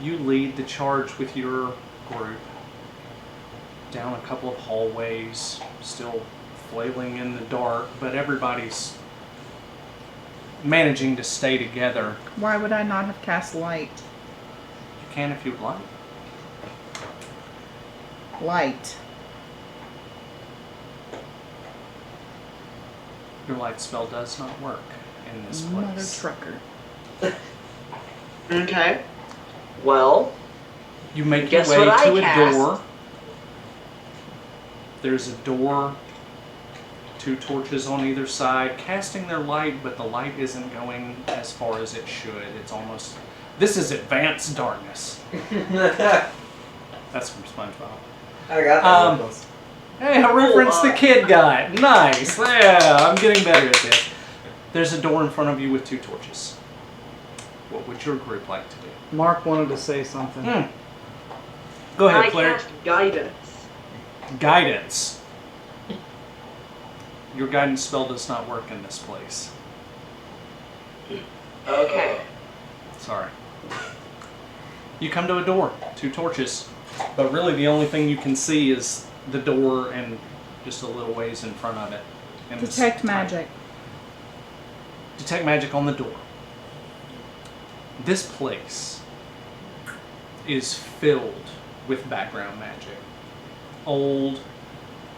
Speaker 1: You lead the charge with your group down a couple of hallways, still flailing in the dark, but everybody's managing to stay together.
Speaker 2: Why would I not have cast light?
Speaker 1: You can if you'd like.
Speaker 2: Light.
Speaker 1: Your light spell does not work in this
Speaker 2: Mother
Speaker 1: place.
Speaker 2: trucker.
Speaker 5: Okay. Well,
Speaker 1: You make
Speaker 5: Guess
Speaker 1: your way
Speaker 5: what I
Speaker 1: to a
Speaker 5: cast?
Speaker 1: door. There's a door, 2 torches on either side, casting their light, but the light isn't going as far as it should. It's almost... This is advanced darkness. That's from SpongeBob.
Speaker 3: I got that. reference.
Speaker 1: Hey, I referenced the kid guy. Nice. Yeah, I'm getting better at this. There's a door in front of you with 2 torches. What would your group like to do?
Speaker 4: Mark wanted to say something.
Speaker 1: Go ahead,
Speaker 5: I
Speaker 1: Claire.
Speaker 5: cast guidance.
Speaker 1: Guidance. Your guidance spell does not work in this place.
Speaker 5: Okay.
Speaker 1: Sorry. You come to a door, 2 torches, but really the only thing you can see is the door and just a little ways in front of it. And it's
Speaker 2: Detect
Speaker 1: tight.
Speaker 2: magic.
Speaker 1: Detect magic on the door. This place is filled with background magic. Old,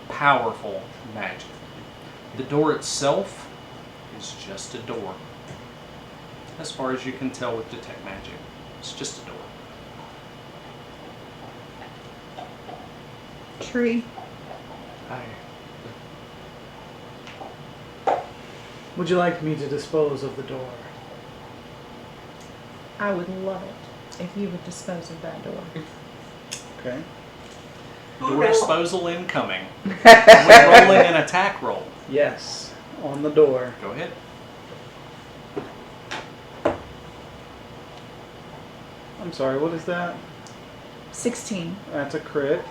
Speaker 1: powerful magic. The door itself is just a door. As far as you can tell with detect magic, it's just a door.
Speaker 2: Tree.
Speaker 4: Would you like me to dispose of the door?
Speaker 2: I would love it if you would dispose of that door.
Speaker 4: Okay.
Speaker 1: Door disposal incoming. We're rolling an attack roll.
Speaker 4: Yes. On the door.
Speaker 1: Go ahead.
Speaker 4: I'm sorry, what is that?
Speaker 2: 16.
Speaker 4: That's a crit.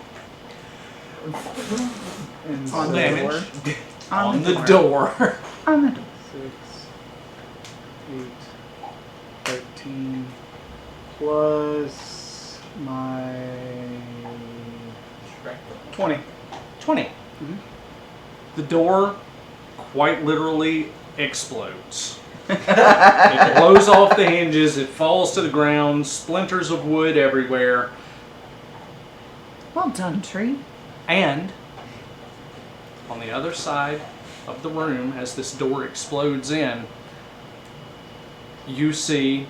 Speaker 4: And
Speaker 2: On the
Speaker 1: Damage.
Speaker 2: door.
Speaker 1: On the door.
Speaker 2: On the door.
Speaker 4: 6, 8, 13, plus my 20.
Speaker 1: 20.
Speaker 4: Mhm.
Speaker 1: The door quite literally explodes. It blows off the hinges, it falls to the ground, splinters of wood everywhere,
Speaker 2: Well done, Tree.
Speaker 1: and on the other side of the room, as this door explodes in, you see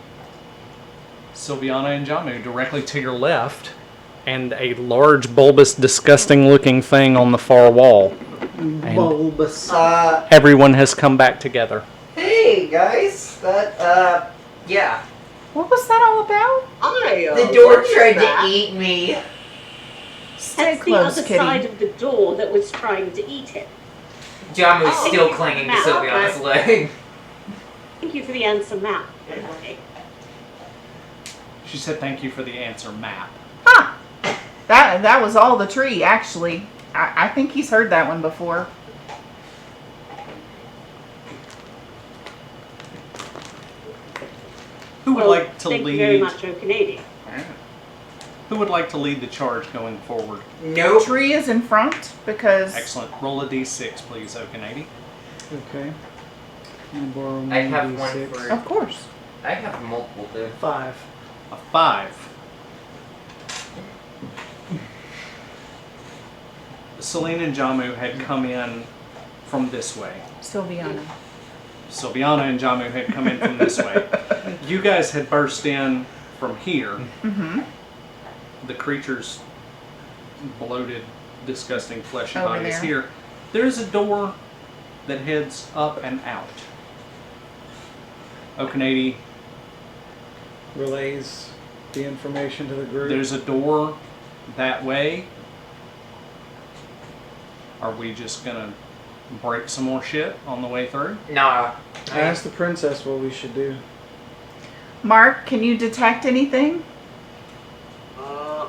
Speaker 1: Sylviana and Jamu directly to your left, and a large, bulbous, disgusting-looking thing on the far wall.
Speaker 4: Bulbous.
Speaker 1: Everyone has come back together.
Speaker 3: Hey guys, yeah.
Speaker 2: What was that all about?
Speaker 3: The door tried to eat me.
Speaker 2: Stay
Speaker 6: That's the
Speaker 2: close,
Speaker 6: other
Speaker 2: kitty.
Speaker 6: side of the door that was trying to eat him.
Speaker 3: Jamu's
Speaker 6: Oh,
Speaker 3: still
Speaker 6: yeah.
Speaker 3: clinging to
Speaker 6: Now,
Speaker 3: Sylviana's leg.
Speaker 6: Thank you for the answer, Matt. Okay.
Speaker 1: She said thank you for the answer map.
Speaker 2: Huh. That was all the tree, actually. I think he's heard that one before.
Speaker 1: Who would
Speaker 6: Well,
Speaker 1: like to
Speaker 6: thank
Speaker 1: lead?
Speaker 6: you very much, Canadian.
Speaker 1: Who would like to lead the charge going forward?
Speaker 3: Nope.
Speaker 2: Tree is in front because
Speaker 1: Excellent. Roll a d6, please, Okanady.
Speaker 4: Okay. I'm gonna borrow
Speaker 3: I have
Speaker 4: one
Speaker 3: one
Speaker 4: D6.
Speaker 3: for.
Speaker 2: of course.
Speaker 3: I have multiple, dude.
Speaker 4: 5.
Speaker 1: A 5. Celine and Jamu had come in from this way.
Speaker 2: Sylviana.
Speaker 1: Sylviana and Jamu had come in from this way. You guys had burst in from here.
Speaker 2: Mm-hmm.
Speaker 1: The creature's bloated, disgusting fleshy
Speaker 2: Over
Speaker 1: body is
Speaker 2: there.
Speaker 1: here. There's a door that heads up and out. Okanady,
Speaker 4: Relays the information to the group.
Speaker 1: there's a door that way. Are we just gonna break some more shit on the way through?
Speaker 3: Nah.
Speaker 4: I asked the princess what we should do.
Speaker 2: Mark, can you detect anything?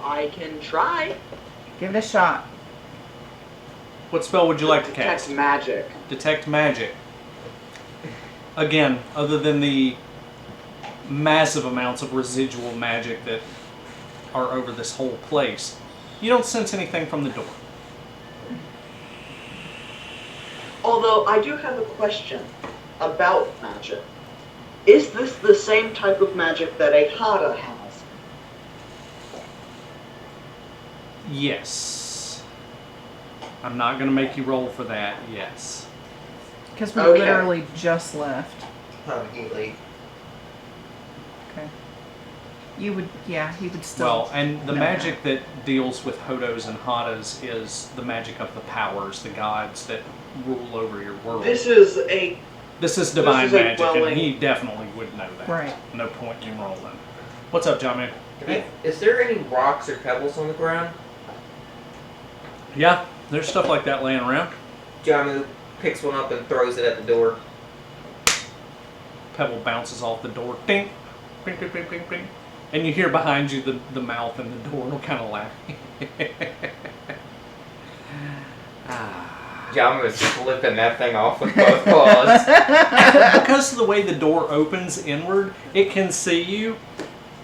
Speaker 5: I can try.
Speaker 2: Give it a shot.
Speaker 1: What spell would you like to
Speaker 5: Detect
Speaker 1: cast?
Speaker 5: magic.
Speaker 1: Detect magic. Again, other than the massive amounts of residual magic that are over this whole place, you don't sense anything from the door.
Speaker 5: Although I do have a question about magic. Is this the same type of magic that a Hada has?
Speaker 1: Yes. I'm not going to make you roll for that. Yes.
Speaker 2: Because we
Speaker 5: Okay.
Speaker 2: literally just left.
Speaker 3: Probably.
Speaker 2: Okay. You would, yeah, he would still.
Speaker 1: Well, and the
Speaker 2: know
Speaker 1: magic that deals with Hodos and Hadas is the magic of the powers, the gods that rule over your world.
Speaker 5: This is
Speaker 1: divine
Speaker 5: this is a
Speaker 1: magic, and
Speaker 5: dwelling.
Speaker 1: he definitely would know that.
Speaker 2: Right.
Speaker 1: No point in rolling. What's up, John Man?
Speaker 3: Is there any rocks or pebbles on the ground?
Speaker 1: Yeah, there's stuff like that laying around.
Speaker 3: Jamu picks one up and throws it at the door.
Speaker 1: Pebble bounces off the door. Ding! Bing, bing, bing, bing, bing. And you hear behind you the mouth and the door will kind of laugh.
Speaker 3: Jamu is flipping that thing off with both claws.
Speaker 1: Because of the way the door opens inward, it can see you,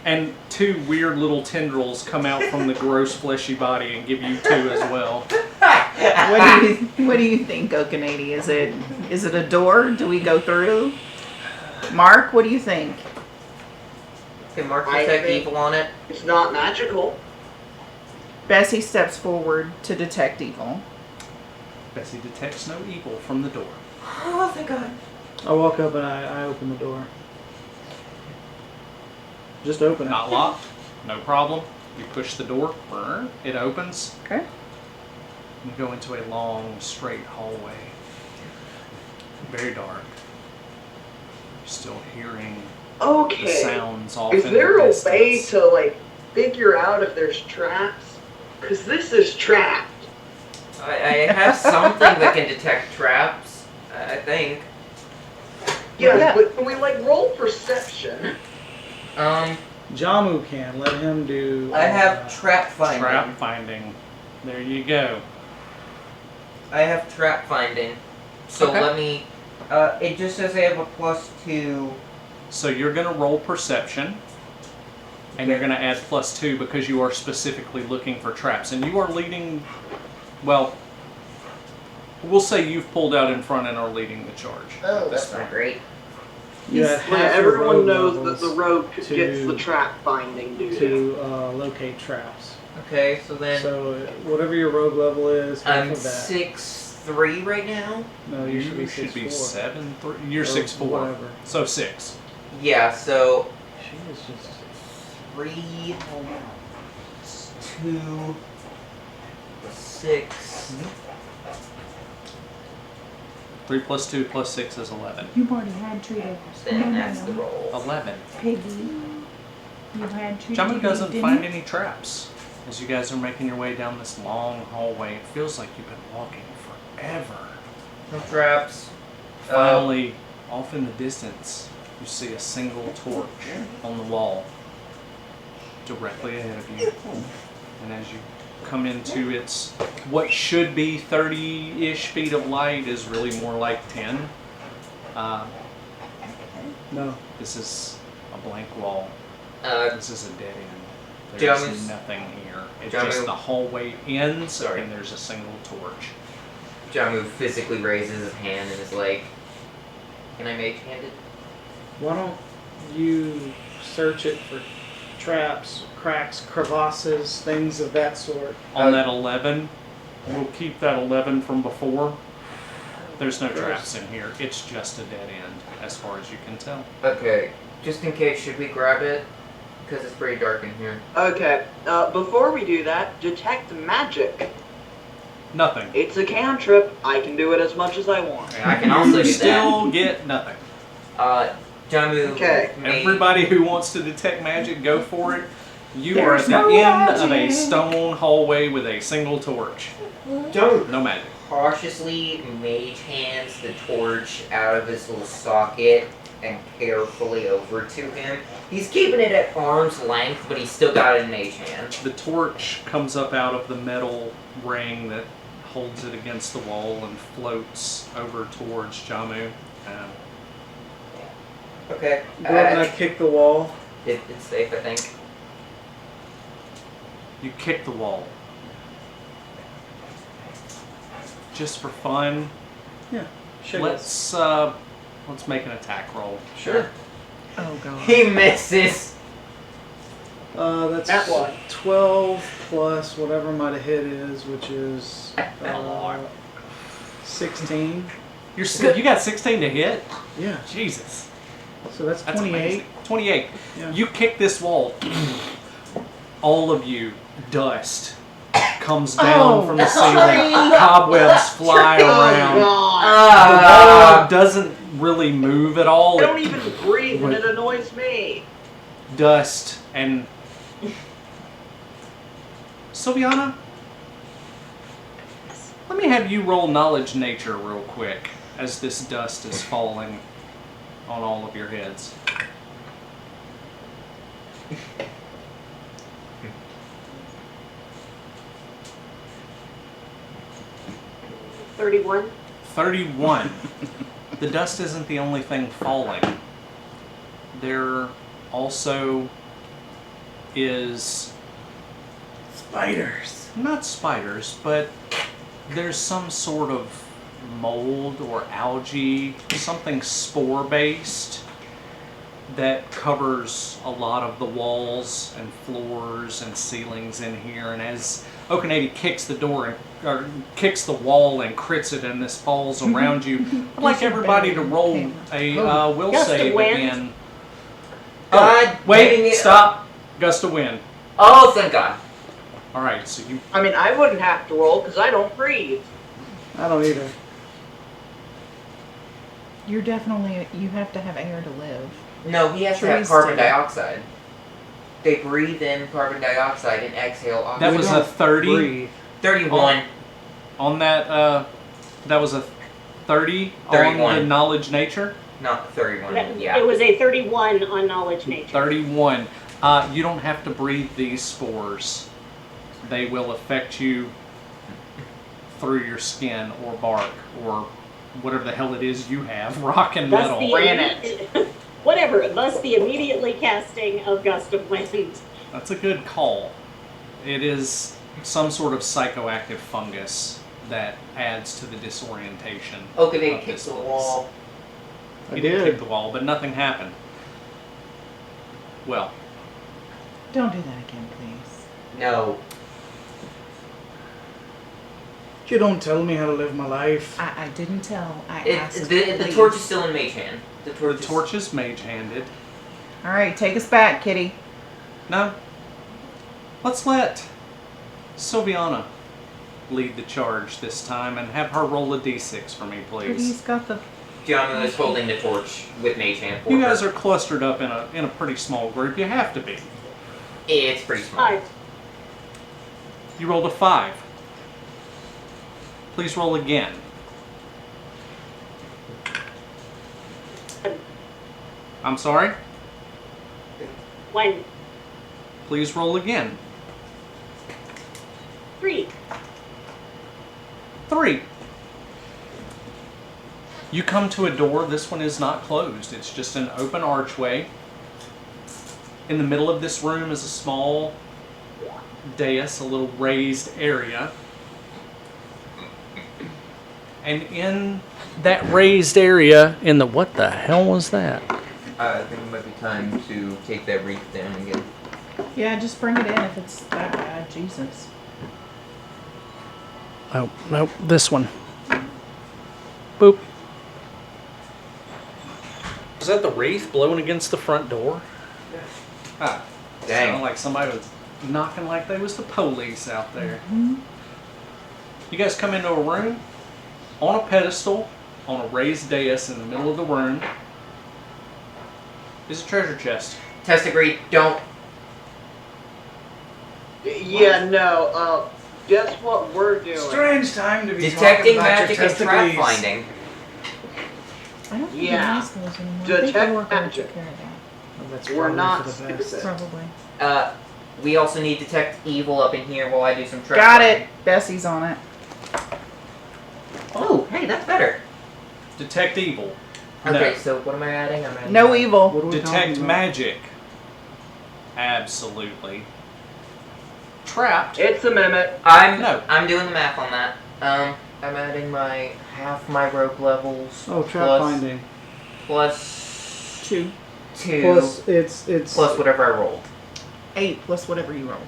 Speaker 1: and two weird little tendrils come out from the gross fleshy body and give you two as well.
Speaker 2: What do you think, Okanady? Is it a door? Do we go through? Mark, what do you think?
Speaker 3: Can Mark
Speaker 5: I
Speaker 3: detect
Speaker 5: think-
Speaker 3: evil on it?
Speaker 5: It's not magical.
Speaker 2: Bessie steps forward to detect evil.
Speaker 1: Bessie detects no evil from the door.
Speaker 3: Oh, thank God.
Speaker 4: I walk up and I open the door. Just open it.
Speaker 1: Not locked, no problem. You push the door, it opens.
Speaker 2: Okay.
Speaker 1: You go into a long, straight hallway. Very dark. You're still hearing the
Speaker 5: Okay.
Speaker 1: sounds off
Speaker 5: Is
Speaker 1: in
Speaker 5: there
Speaker 1: the
Speaker 5: a
Speaker 1: distance.
Speaker 5: way to like figure out if there's traps? Cause this is trapped.
Speaker 3: I have something that can detect traps, I think.
Speaker 5: Yeah,
Speaker 2: Yeah.
Speaker 5: but can we like roll perception?
Speaker 4: Jamu can. Let him do.
Speaker 3: I have trap finding.
Speaker 1: Trap finding. There you go.
Speaker 3: I have trap finding. So
Speaker 1: Okay.
Speaker 3: let me. It just says I have a +2.
Speaker 1: So you're going to roll perception, and you're going to add +2 because you are specifically looking for traps. And you are leading, well, we'll say you've pulled out in front and are leading the charge.
Speaker 3: Oh, that's not great.
Speaker 4: You had
Speaker 5: Yeah,
Speaker 4: half your
Speaker 5: everyone
Speaker 4: rogue
Speaker 5: knows that
Speaker 4: levels
Speaker 5: the rogue gets
Speaker 4: to-
Speaker 5: the trap finding duty.
Speaker 4: to locate traps.
Speaker 3: Okay, so then
Speaker 4: So whatever your rogue level is, half
Speaker 3: I'm
Speaker 4: of that.
Speaker 3: 6'3" right now.
Speaker 4: No, you should be 6'4".
Speaker 1: 7'3". You're
Speaker 4: Or
Speaker 1: 6'4".
Speaker 4: whatever.
Speaker 1: So 6.
Speaker 3: Yeah, so
Speaker 4: She is just.
Speaker 3: 3, 2, 6.
Speaker 1: 3 + 2 + 6 is 11.
Speaker 2: You've already had treated.
Speaker 3: Then that's the roll.
Speaker 1: 11.
Speaker 2: Piggy. You had treated.
Speaker 1: Jamu doesn't find any traps. As you guys are making your way down this long hallway, it feels like you've been walking forever.
Speaker 3: No traps.
Speaker 1: Finally, off in the distance, you see a single torch on the wall directly ahead of you. And as you come into its, what should be 30-ish feet of light is really more like 10.
Speaker 4: No.
Speaker 1: This is a blank wall. This is a dead end. There's
Speaker 3: Jamu's-
Speaker 1: nothing here. It's
Speaker 3: Jamu-
Speaker 1: just the hallway ends
Speaker 3: Sorry.
Speaker 1: and there's a single torch.
Speaker 3: Jamu physically raises his hand and is like, "Can I mage hand it?"
Speaker 4: Why don't you search it for traps, cracks, crevasses, things of that sort?
Speaker 1: On that 11, we'll keep that 11 from before. There's no traps in here. It's just a dead end as far as you can tell.
Speaker 3: Okay, just in case, should we grab it? Because it's pretty dark in here.
Speaker 5: Okay, before we do that, detect magic.
Speaker 1: Nothing.
Speaker 5: It's a cantrip. I can do it as much as I want.
Speaker 3: I can also
Speaker 1: You
Speaker 3: do
Speaker 1: still get nothing.
Speaker 3: that. Jamu
Speaker 5: Okay.
Speaker 3: made-
Speaker 1: Everybody who wants to detect magic, go for it. You are at
Speaker 2: There's
Speaker 1: the
Speaker 2: no
Speaker 1: end of a
Speaker 2: magic.
Speaker 1: stone hallway with a single torch.
Speaker 3: Jamu
Speaker 1: No magic.
Speaker 3: cautiously mage hands the torch out of his little socket and carefully over to him. He's keeping it at arm's length, but he's still got it in mage hand.
Speaker 1: The torch comes up out of the metal ring that holds it against the wall and floats over towards Jamu.
Speaker 3: Okay.
Speaker 4: Go up and I kick the wall.
Speaker 3: It's safe, I think.
Speaker 1: You kick the wall. Just for fun,
Speaker 4: Yeah. Shiggles.
Speaker 1: Let's make an attack roll.
Speaker 3: Sure.
Speaker 2: Oh god.
Speaker 3: He misses.
Speaker 4: That's
Speaker 5: That one.
Speaker 4: 12 plus whatever my hit is, which is 16.
Speaker 1: You got 16 to hit?
Speaker 4: Yeah.
Speaker 1: Jesus.
Speaker 4: So that's
Speaker 1: That's
Speaker 4: 28.
Speaker 1: amazing. 28.
Speaker 4: Yeah.
Speaker 1: You kick this wall. All of you, dust comes down from the ceiling. Cobwebs fly
Speaker 5: Oh
Speaker 1: around.
Speaker 5: god!
Speaker 1: The wall doesn't really move at all.
Speaker 5: I don't even breathe and it annoys me.
Speaker 1: Dust and Sylviana, let me have you roll knowledge nature real quick as this dust is falling on all of your heads.
Speaker 6: $31.
Speaker 1: 31. The dust isn't the only thing falling. There also is
Speaker 4: Spiders.
Speaker 1: not spiders, but there's some sort of mold or algae, something spore-based that covers a lot of the walls and floors and ceilings in here. And as Okanady kicks the door or kicks the wall and crits it, and this falls around you, I'd like everybody to roll a will
Speaker 6: Gust of
Speaker 1: save
Speaker 6: wind.
Speaker 1: again.
Speaker 3: God,
Speaker 1: Wait, stop. Gust of wind.
Speaker 3: Oh, thank God.
Speaker 1: All right, so you.
Speaker 5: I mean, I wouldn't have to roll because I don't breathe.
Speaker 4: I don't either.
Speaker 2: You're definitely, you have to have air to live.
Speaker 3: No, he has to have
Speaker 2: Trees
Speaker 3: carbon
Speaker 2: do.
Speaker 3: dioxide. They breathe in carbon dioxide and exhale oxygen.
Speaker 1: That was a 30
Speaker 4: Breathe.
Speaker 3: 31.
Speaker 1: on that. That was a 30 on
Speaker 3: 31.
Speaker 1: the knowledge nature.
Speaker 3: Not 31.
Speaker 6: It
Speaker 3: Yeah.
Speaker 6: was a 31 on knowledge nature.
Speaker 1: 31. You don't have to breathe these spores. They will affect you through your skin or bark or whatever the hell it is you have, rock and
Speaker 6: Thus
Speaker 1: metal.
Speaker 6: the
Speaker 5: Granite.
Speaker 6: whatever. Thus the immediately casting of gust of wind.
Speaker 1: That's a good call. It is some sort of psychoactive fungus that adds to the disorientation.
Speaker 3: Okay, they
Speaker 1: of
Speaker 3: kicked
Speaker 1: this
Speaker 3: the
Speaker 1: place.
Speaker 3: wall.
Speaker 1: He
Speaker 4: I
Speaker 1: did
Speaker 4: did.
Speaker 1: kick the wall, but nothing happened. Well,
Speaker 2: Don't do that again, please.
Speaker 3: No.
Speaker 4: You don't tell me how to live my life.
Speaker 2: I didn't tell. I
Speaker 3: It,
Speaker 2: asked.
Speaker 3: the
Speaker 2: please.
Speaker 3: torch is still in Mage Hand. The
Speaker 1: the
Speaker 3: torch,
Speaker 1: torch is mage-handed.
Speaker 2: All right, take us back, Kitty.
Speaker 1: No. Let's let Sylviana lead the charge this time and have her roll a d6 for me,
Speaker 2: Kitty's
Speaker 1: please.
Speaker 2: got the.
Speaker 3: Giacomo is holding the torch with Mage Hand for
Speaker 1: You
Speaker 3: her.
Speaker 1: guys are clustered up in a pretty small group. You have to be.
Speaker 3: It's pretty small.
Speaker 6: 5.
Speaker 1: You rolled a 5. Please roll again. I'm sorry?
Speaker 6: 1.
Speaker 1: Please roll again.
Speaker 6: 3.
Speaker 1: 3. You come to a door. This one is not closed. It's just an open archway. In the middle of this room is a small dais, a little raised area. And in that raised area, what the hell was that?
Speaker 3: I think it might be time to take that wreath down again.
Speaker 2: Yeah, just bring it in if it's that bad. Jesus.
Speaker 1: Oh, nope, this one. Boop. Was that the wreath blowing against the front door? Ah,
Speaker 3: Dang.
Speaker 1: sounded like somebody was knocking like they was the police out there. You guys come into a room on a pedestal, on a raised dais in the middle of the room, is a treasure chest.
Speaker 3: Test agreed. Don't.
Speaker 5: Yeah, no, guess what we're doing?
Speaker 4: Strange time to be
Speaker 3: Detecting
Speaker 4: talking about
Speaker 3: magic
Speaker 4: your
Speaker 3: and trap
Speaker 4: testicles.
Speaker 3: finding.
Speaker 2: I don't think
Speaker 5: Yeah.
Speaker 2: it needs those anymore. I
Speaker 5: Detect
Speaker 2: think the worker would
Speaker 5: magic.
Speaker 2: take care of that.
Speaker 4: Oh, that's
Speaker 5: We're
Speaker 4: probably
Speaker 5: not
Speaker 4: for the best.
Speaker 5: stupid.
Speaker 2: Probably.
Speaker 3: We also need detect evil up in here while I do some trap
Speaker 2: Got
Speaker 3: finding.
Speaker 2: it. Bessie's on it.
Speaker 3: Oh, hey, that's better.
Speaker 1: Detect evil.
Speaker 3: Okay, so what am I adding? I'm adding
Speaker 2: No evil.
Speaker 4: What are we
Speaker 1: Detect
Speaker 4: talking about?
Speaker 1: magic. Absolutely. Trapped.
Speaker 5: It's a mimic.
Speaker 3: I'm
Speaker 1: No.
Speaker 3: I'm doing the math on that. I'm adding my half my rogue levels.
Speaker 4: Oh, trap
Speaker 3: plus-
Speaker 4: finding.
Speaker 3: Plus
Speaker 2: 2.
Speaker 3: 2.
Speaker 4: Plus it's
Speaker 3: plus whatever I rolled.
Speaker 2: 8 plus whatever you roll.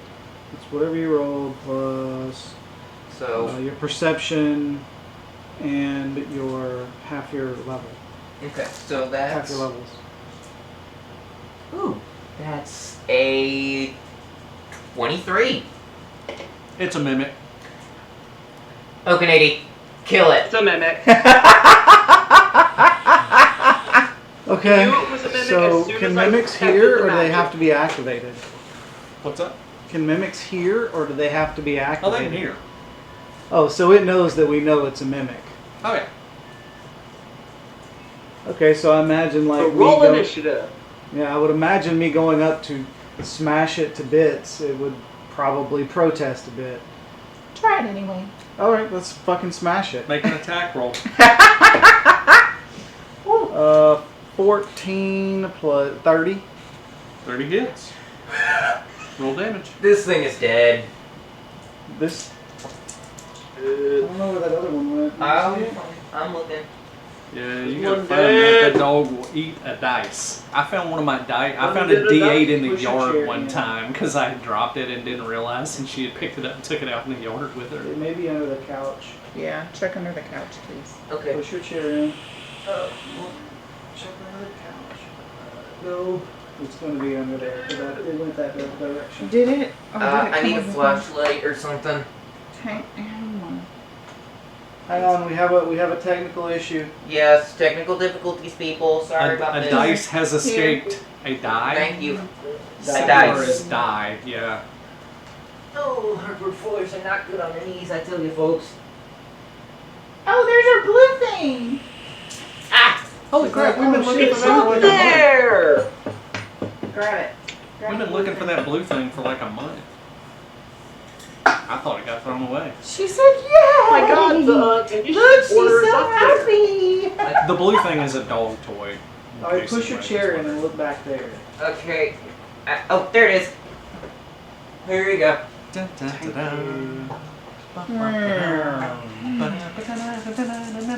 Speaker 4: it's whatever you roll plus
Speaker 3: So,
Speaker 4: your perception and your half your level.
Speaker 3: okay, so
Speaker 4: Half
Speaker 3: that's.
Speaker 4: your levels.
Speaker 3: Ooh, that's a 23.
Speaker 1: It's a mimic.
Speaker 3: Oh, Canady, kill it.
Speaker 5: It's a mimic.
Speaker 4: Okay.
Speaker 5: You knew it was a mimic
Speaker 4: So
Speaker 5: as soon
Speaker 4: can
Speaker 5: as I
Speaker 4: mimics
Speaker 5: detected
Speaker 4: hear
Speaker 5: the
Speaker 4: or do they
Speaker 5: magic.
Speaker 4: have to be activated?
Speaker 1: What's up?
Speaker 4: Can mimics hear or do they have to be
Speaker 1: Oh,
Speaker 4: activated?
Speaker 1: they can hear.
Speaker 4: Oh, so it knows that we know it's a mimic.
Speaker 1: Oh yeah.
Speaker 4: Okay, so I imagine like
Speaker 5: So
Speaker 4: me
Speaker 5: roll
Speaker 4: go-
Speaker 5: initiative.
Speaker 4: Yeah, I would imagine me going up to smash it to bits. It would probably protest a bit.
Speaker 2: Try it anyway.
Speaker 4: All right, let's fucking smash it.
Speaker 1: Make an attack roll.
Speaker 4: 14 plus 30.
Speaker 1: 30 hits. Roll damage.
Speaker 3: This thing is dead.
Speaker 4: This. I don't know where that other one went.
Speaker 3: I'm looking.
Speaker 1: Yeah, you
Speaker 5: This
Speaker 1: gotta
Speaker 5: one
Speaker 1: find that.
Speaker 5: dead.
Speaker 1: That dog will eat a dice. I found one of my dice. I
Speaker 5: One
Speaker 1: found
Speaker 5: did
Speaker 1: a
Speaker 5: a
Speaker 1: D8
Speaker 5: dice?
Speaker 1: in the
Speaker 4: Push your
Speaker 1: yard
Speaker 4: chair
Speaker 1: one
Speaker 4: in.
Speaker 1: time because I had dropped it and didn't realize, and she had picked it up and took it out in the yard with her.
Speaker 4: It may be under the couch.
Speaker 2: Yeah, check under the couch, please.
Speaker 3: Okay.
Speaker 4: Push your chair in. Check under the couch. No. It's going to be under there because it went that direction.
Speaker 2: Did it? Oh, did it
Speaker 3: I
Speaker 2: come
Speaker 3: need a
Speaker 2: with the-
Speaker 3: flashlight or something.
Speaker 2: Hang on.
Speaker 4: Hang on, we have a technical issue.
Speaker 3: Yes, technical difficulties, people. Sorry about
Speaker 1: A
Speaker 3: this.
Speaker 1: dice has escaped. A die?
Speaker 3: Thank you.
Speaker 4: Die.
Speaker 3: A dice.
Speaker 1: Or is die, yeah.
Speaker 3: Oh, hardwood floors are not good on the knees, I tell you, folks.
Speaker 2: Oh, there's our blue thing.
Speaker 3: Ah!
Speaker 1: Holy crap, we've been
Speaker 4: Oh,
Speaker 1: looking
Speaker 4: shit,
Speaker 1: for
Speaker 5: It's
Speaker 1: that for
Speaker 5: up
Speaker 1: like a month.
Speaker 5: there!
Speaker 2: Grab it. Grab
Speaker 1: We've
Speaker 2: the
Speaker 1: been
Speaker 2: blue
Speaker 1: looking for
Speaker 2: thing.
Speaker 1: that blue thing for like a month. I thought it got thrown away.
Speaker 2: She said, "Yeah."
Speaker 5: Oh my god, and you
Speaker 2: Look,
Speaker 5: should order
Speaker 2: she's
Speaker 5: it
Speaker 2: so
Speaker 5: up there.
Speaker 2: happy.
Speaker 1: The blue thing is a dog toy.
Speaker 4: All right, push your chair in and look back there.
Speaker 3: Okay. Oh, there it is. Here you go.
Speaker 1: Dun, dun, dun, dun.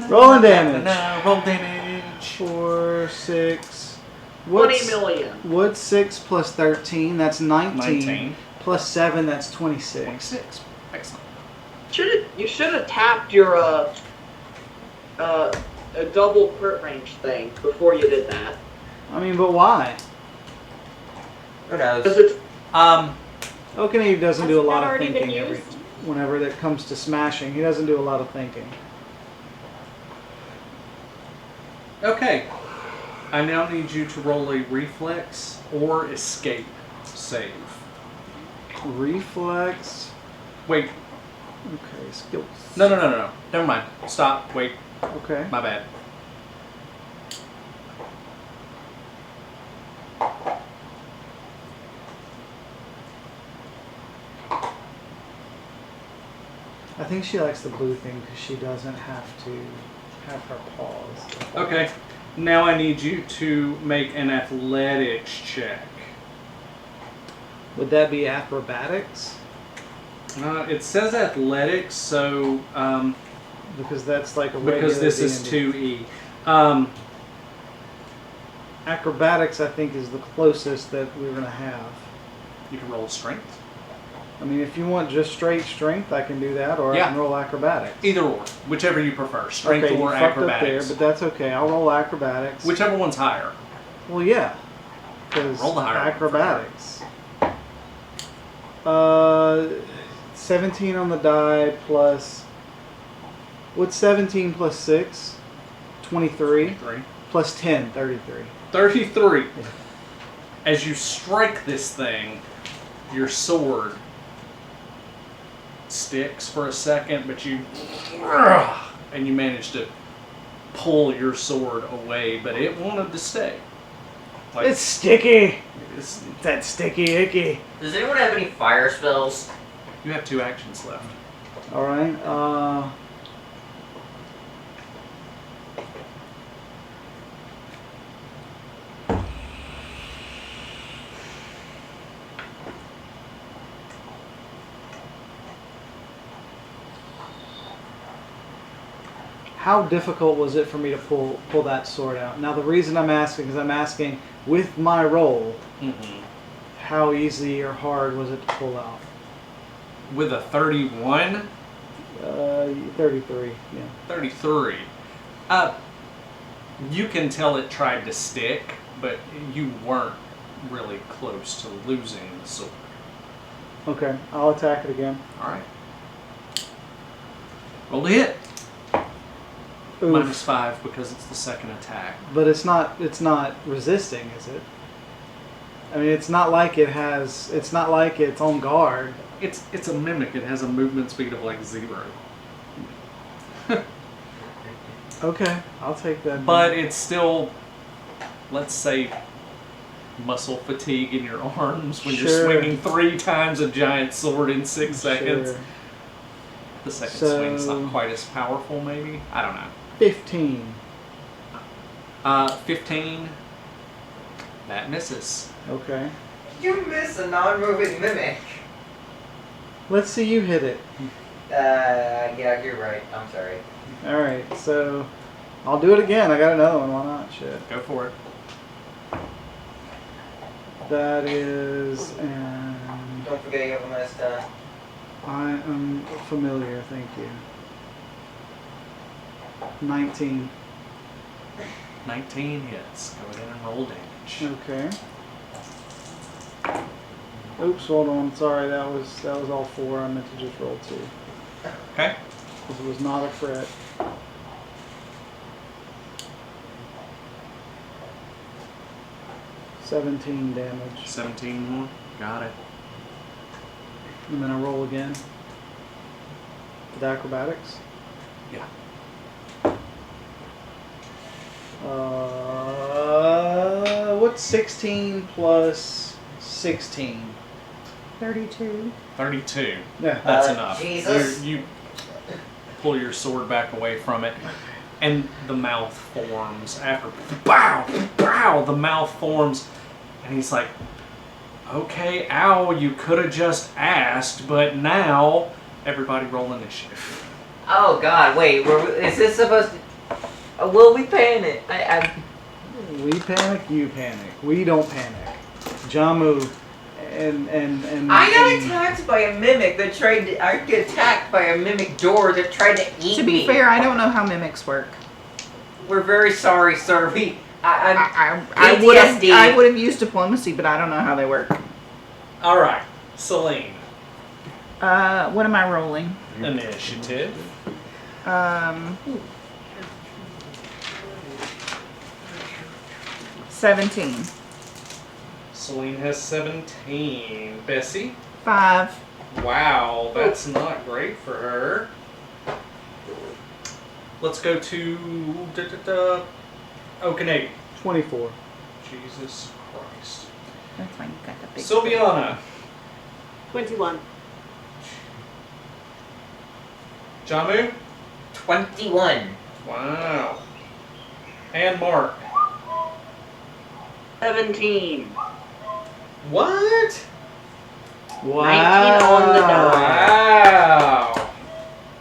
Speaker 4: Rolling damage.
Speaker 1: Roll damage.
Speaker 4: 4, 6.
Speaker 5: 20 million.
Speaker 4: What's 6 plus 13? That's 19.
Speaker 1: 19.
Speaker 4: Plus 7, that's 26.
Speaker 1: 26. Excellent.
Speaker 5: You should have tapped your a double crit range thing before you did that.
Speaker 4: I mean, but why?
Speaker 3: Who
Speaker 5: Because
Speaker 3: knows?
Speaker 5: it's
Speaker 4: Okaneve doesn't do a
Speaker 6: Hasn't
Speaker 4: lot
Speaker 6: that
Speaker 4: of
Speaker 6: already been
Speaker 4: thinking
Speaker 6: used?
Speaker 4: whenever it comes to smashing. He doesn't do a lot of thinking.
Speaker 1: Okay. I now need you to roll a reflex or escape save.
Speaker 4: Reflex.
Speaker 1: Wait.
Speaker 4: Okay, skills.
Speaker 1: No. Never mind. Stop. Wait.
Speaker 4: Okay.
Speaker 1: My bad.
Speaker 4: I think she likes the blue thing because she doesn't have to have her paws.
Speaker 1: Okay. Now I need you to make an athletics check.
Speaker 4: Would that be acrobatics?
Speaker 1: It says athletics, so
Speaker 4: Because that's like a
Speaker 1: because
Speaker 4: regular
Speaker 1: this is
Speaker 4: D&D.
Speaker 1: 2E.
Speaker 4: Acrobatics, I think, is the closest that we're gonna have.
Speaker 1: You can roll strength.
Speaker 4: I mean, if you want just straight strength, I can do that, or I
Speaker 1: Yeah.
Speaker 4: can roll acrobatics.
Speaker 1: Either or, whichever you prefer, strength
Speaker 4: Okay, you
Speaker 1: or
Speaker 4: fucked up there,
Speaker 1: acrobatics.
Speaker 4: but that's okay. I'll roll acrobatics.
Speaker 1: Whichever one's higher.
Speaker 4: Well, yeah, because
Speaker 1: Roll the higher one, for
Speaker 4: acrobatics. 17 on the die plus. What's 17 plus 6? 23.
Speaker 1: 3.
Speaker 4: Plus 10, 33.
Speaker 1: 33. As you strike this thing, your sword sticks for a second, but you manage to pull your sword away, but it wanted to stay. Like,
Speaker 4: It's sticky.
Speaker 1: it's-
Speaker 4: That sticky icky.
Speaker 3: Does anyone have any fire spells?
Speaker 1: you have 2 actions left.
Speaker 4: All right. how difficult was it for me to pull that sword out? Now the reason I'm asking is I'm asking with my roll, how easy or hard was it to pull out?
Speaker 1: With a 31,
Speaker 4: 33. Yeah.
Speaker 1: 33. You can tell it tried to stick, but you weren't really close to losing the sword.
Speaker 4: Okay, I'll attack it again.
Speaker 1: All right. Roll to hit.
Speaker 4: Oof.
Speaker 1: -5 because it's the second attack.
Speaker 4: But it's not resisting, is it? I mean, it's not like it's on guard.
Speaker 1: It's a mimic. It has a movement speed of like 0.
Speaker 4: Okay, I'll take that.
Speaker 1: But it's still, let's say, muscle fatigue in your arms when you're
Speaker 4: Sure.
Speaker 1: swinging 3 times a giant sword in 6 seconds.
Speaker 4: Sure.
Speaker 1: The second
Speaker 4: So-
Speaker 1: swing's not quite as powerful, maybe? I don't know.
Speaker 4: 15.
Speaker 1: 15. That misses.
Speaker 4: Okay.
Speaker 3: You miss a non-moving mimic.
Speaker 4: Let's see you hit it.
Speaker 3: Yeah, you're right. I'm sorry.
Speaker 4: All right, so I'll do it again. I got another one. Why not? Shit.
Speaker 1: Go for it.
Speaker 4: That is, and
Speaker 3: Don't forget you have a nice time.
Speaker 4: I am familiar. Thank you. 19.
Speaker 1: 19 hits. Go ahead and roll damage.
Speaker 4: Okay. Oops, hold on. Sorry, that was all 4. I meant to just roll 2.
Speaker 1: Okay.
Speaker 4: This was not a crit. $17 damage.
Speaker 1: 17 more. Got it.
Speaker 4: And then I roll again. With acrobatics.
Speaker 1: Yeah.
Speaker 4: What's 16 plus 16?
Speaker 2: 32.
Speaker 1: 32.
Speaker 4: Yeah.
Speaker 1: That's enough.
Speaker 3: Jesus.
Speaker 1: You pull your sword back away from it, and the mouth forms. After bow, bow, the mouth forms, and he's like, "Okay, ow, you could have just asked, but now everybody roll initiative."
Speaker 3: Oh God! Wait, is this supposed to? Will we panic?
Speaker 4: We panic, you panic. We don't panic. Jamu and
Speaker 3: I got attacked by a mimic that tried to. I get attacked by a mimic door that tried to eat me.
Speaker 2: To be fair, I don't know how mimics work.
Speaker 3: We're very sorry, sir.
Speaker 2: I
Speaker 3: PTSD.
Speaker 2: would have used diplomacy, but I don't know how they work.
Speaker 1: All right, Celine,
Speaker 2: What am I rolling?
Speaker 1: initiative.
Speaker 2: 17.
Speaker 1: Celine has 17. Bessie.
Speaker 2: 5.
Speaker 1: Wow, that's not great for her. Let's go to Okanade.
Speaker 4: 24.
Speaker 1: Jesus Christ.
Speaker 2: That's fine. You got the big.
Speaker 1: Sylviana.
Speaker 6: 21.
Speaker 1: Jamu.
Speaker 3: 21.
Speaker 1: Wow. And Mark.
Speaker 5: 17.
Speaker 1: What?
Speaker 5: Wow. 19 on the die.
Speaker 1: Wow.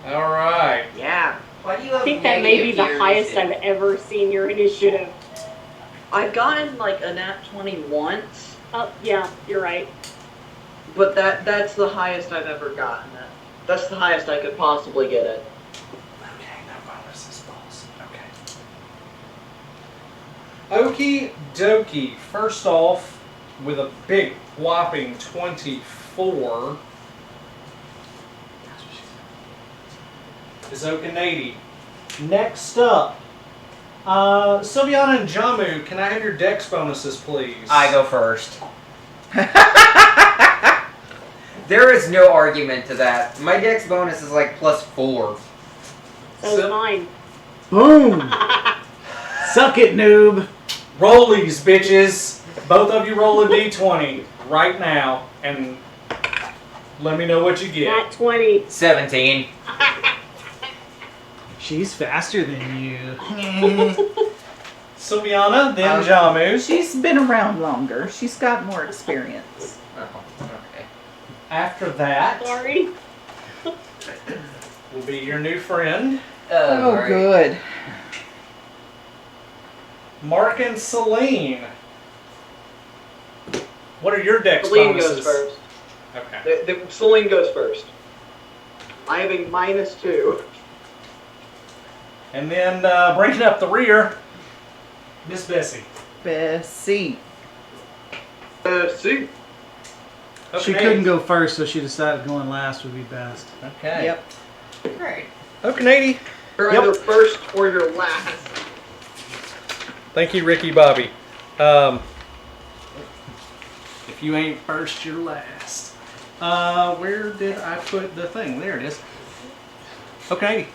Speaker 1: All right.
Speaker 5: Yeah.
Speaker 3: Why do you have
Speaker 6: I think that may be the
Speaker 3: negative
Speaker 6: highest
Speaker 3: gears?
Speaker 6: I've ever seen your initiative.
Speaker 5: I've gotten like a nat 20 once,
Speaker 6: Oh, yeah, you're right.
Speaker 5: but that's the highest I've ever gotten it. That's the highest I could possibly get it.
Speaker 1: Okay, no bonuses, balls. Okay. Okie dokie. First off, with a big whopping 24, is Okanady. Next up, Sylviana and Jamu, can I have your dex bonuses, please?
Speaker 3: I go first. There is no argument to that. My dex bonus is like +4.
Speaker 6: So is mine.
Speaker 4: Boom! Suck it, noob.
Speaker 1: Rollies, bitches. Both of you roll a d20 right now, and let me know what you get.
Speaker 6: Nat 20.
Speaker 3: 17.
Speaker 4: She's faster than you.
Speaker 1: Sylviana, then Jamu.
Speaker 2: She's been around longer. She's got more experience.
Speaker 3: Oh, okay.
Speaker 1: After that
Speaker 6: Sorry.
Speaker 1: will be your new friend.
Speaker 2: Oh,
Speaker 3: right.
Speaker 2: good.
Speaker 1: Mark and Celine. What are your dex
Speaker 5: Celine
Speaker 1: bonuses?
Speaker 5: goes first.
Speaker 1: Okay.
Speaker 5: Celine goes first. I have a -2.
Speaker 1: And then bringing up the rear, Miss Bessie.
Speaker 2: Bessie.
Speaker 5: See.
Speaker 4: She couldn't go first, so she decided going last would be best.
Speaker 1: Okay.
Speaker 2: Yep.
Speaker 3: Alright.
Speaker 1: Okay.
Speaker 5: You're
Speaker 1: Yep.
Speaker 5: either first or you're last.
Speaker 1: Thank you, Ricky Bobby. If you ain't first, you're last. Where did I put the thing? There it is. Okay.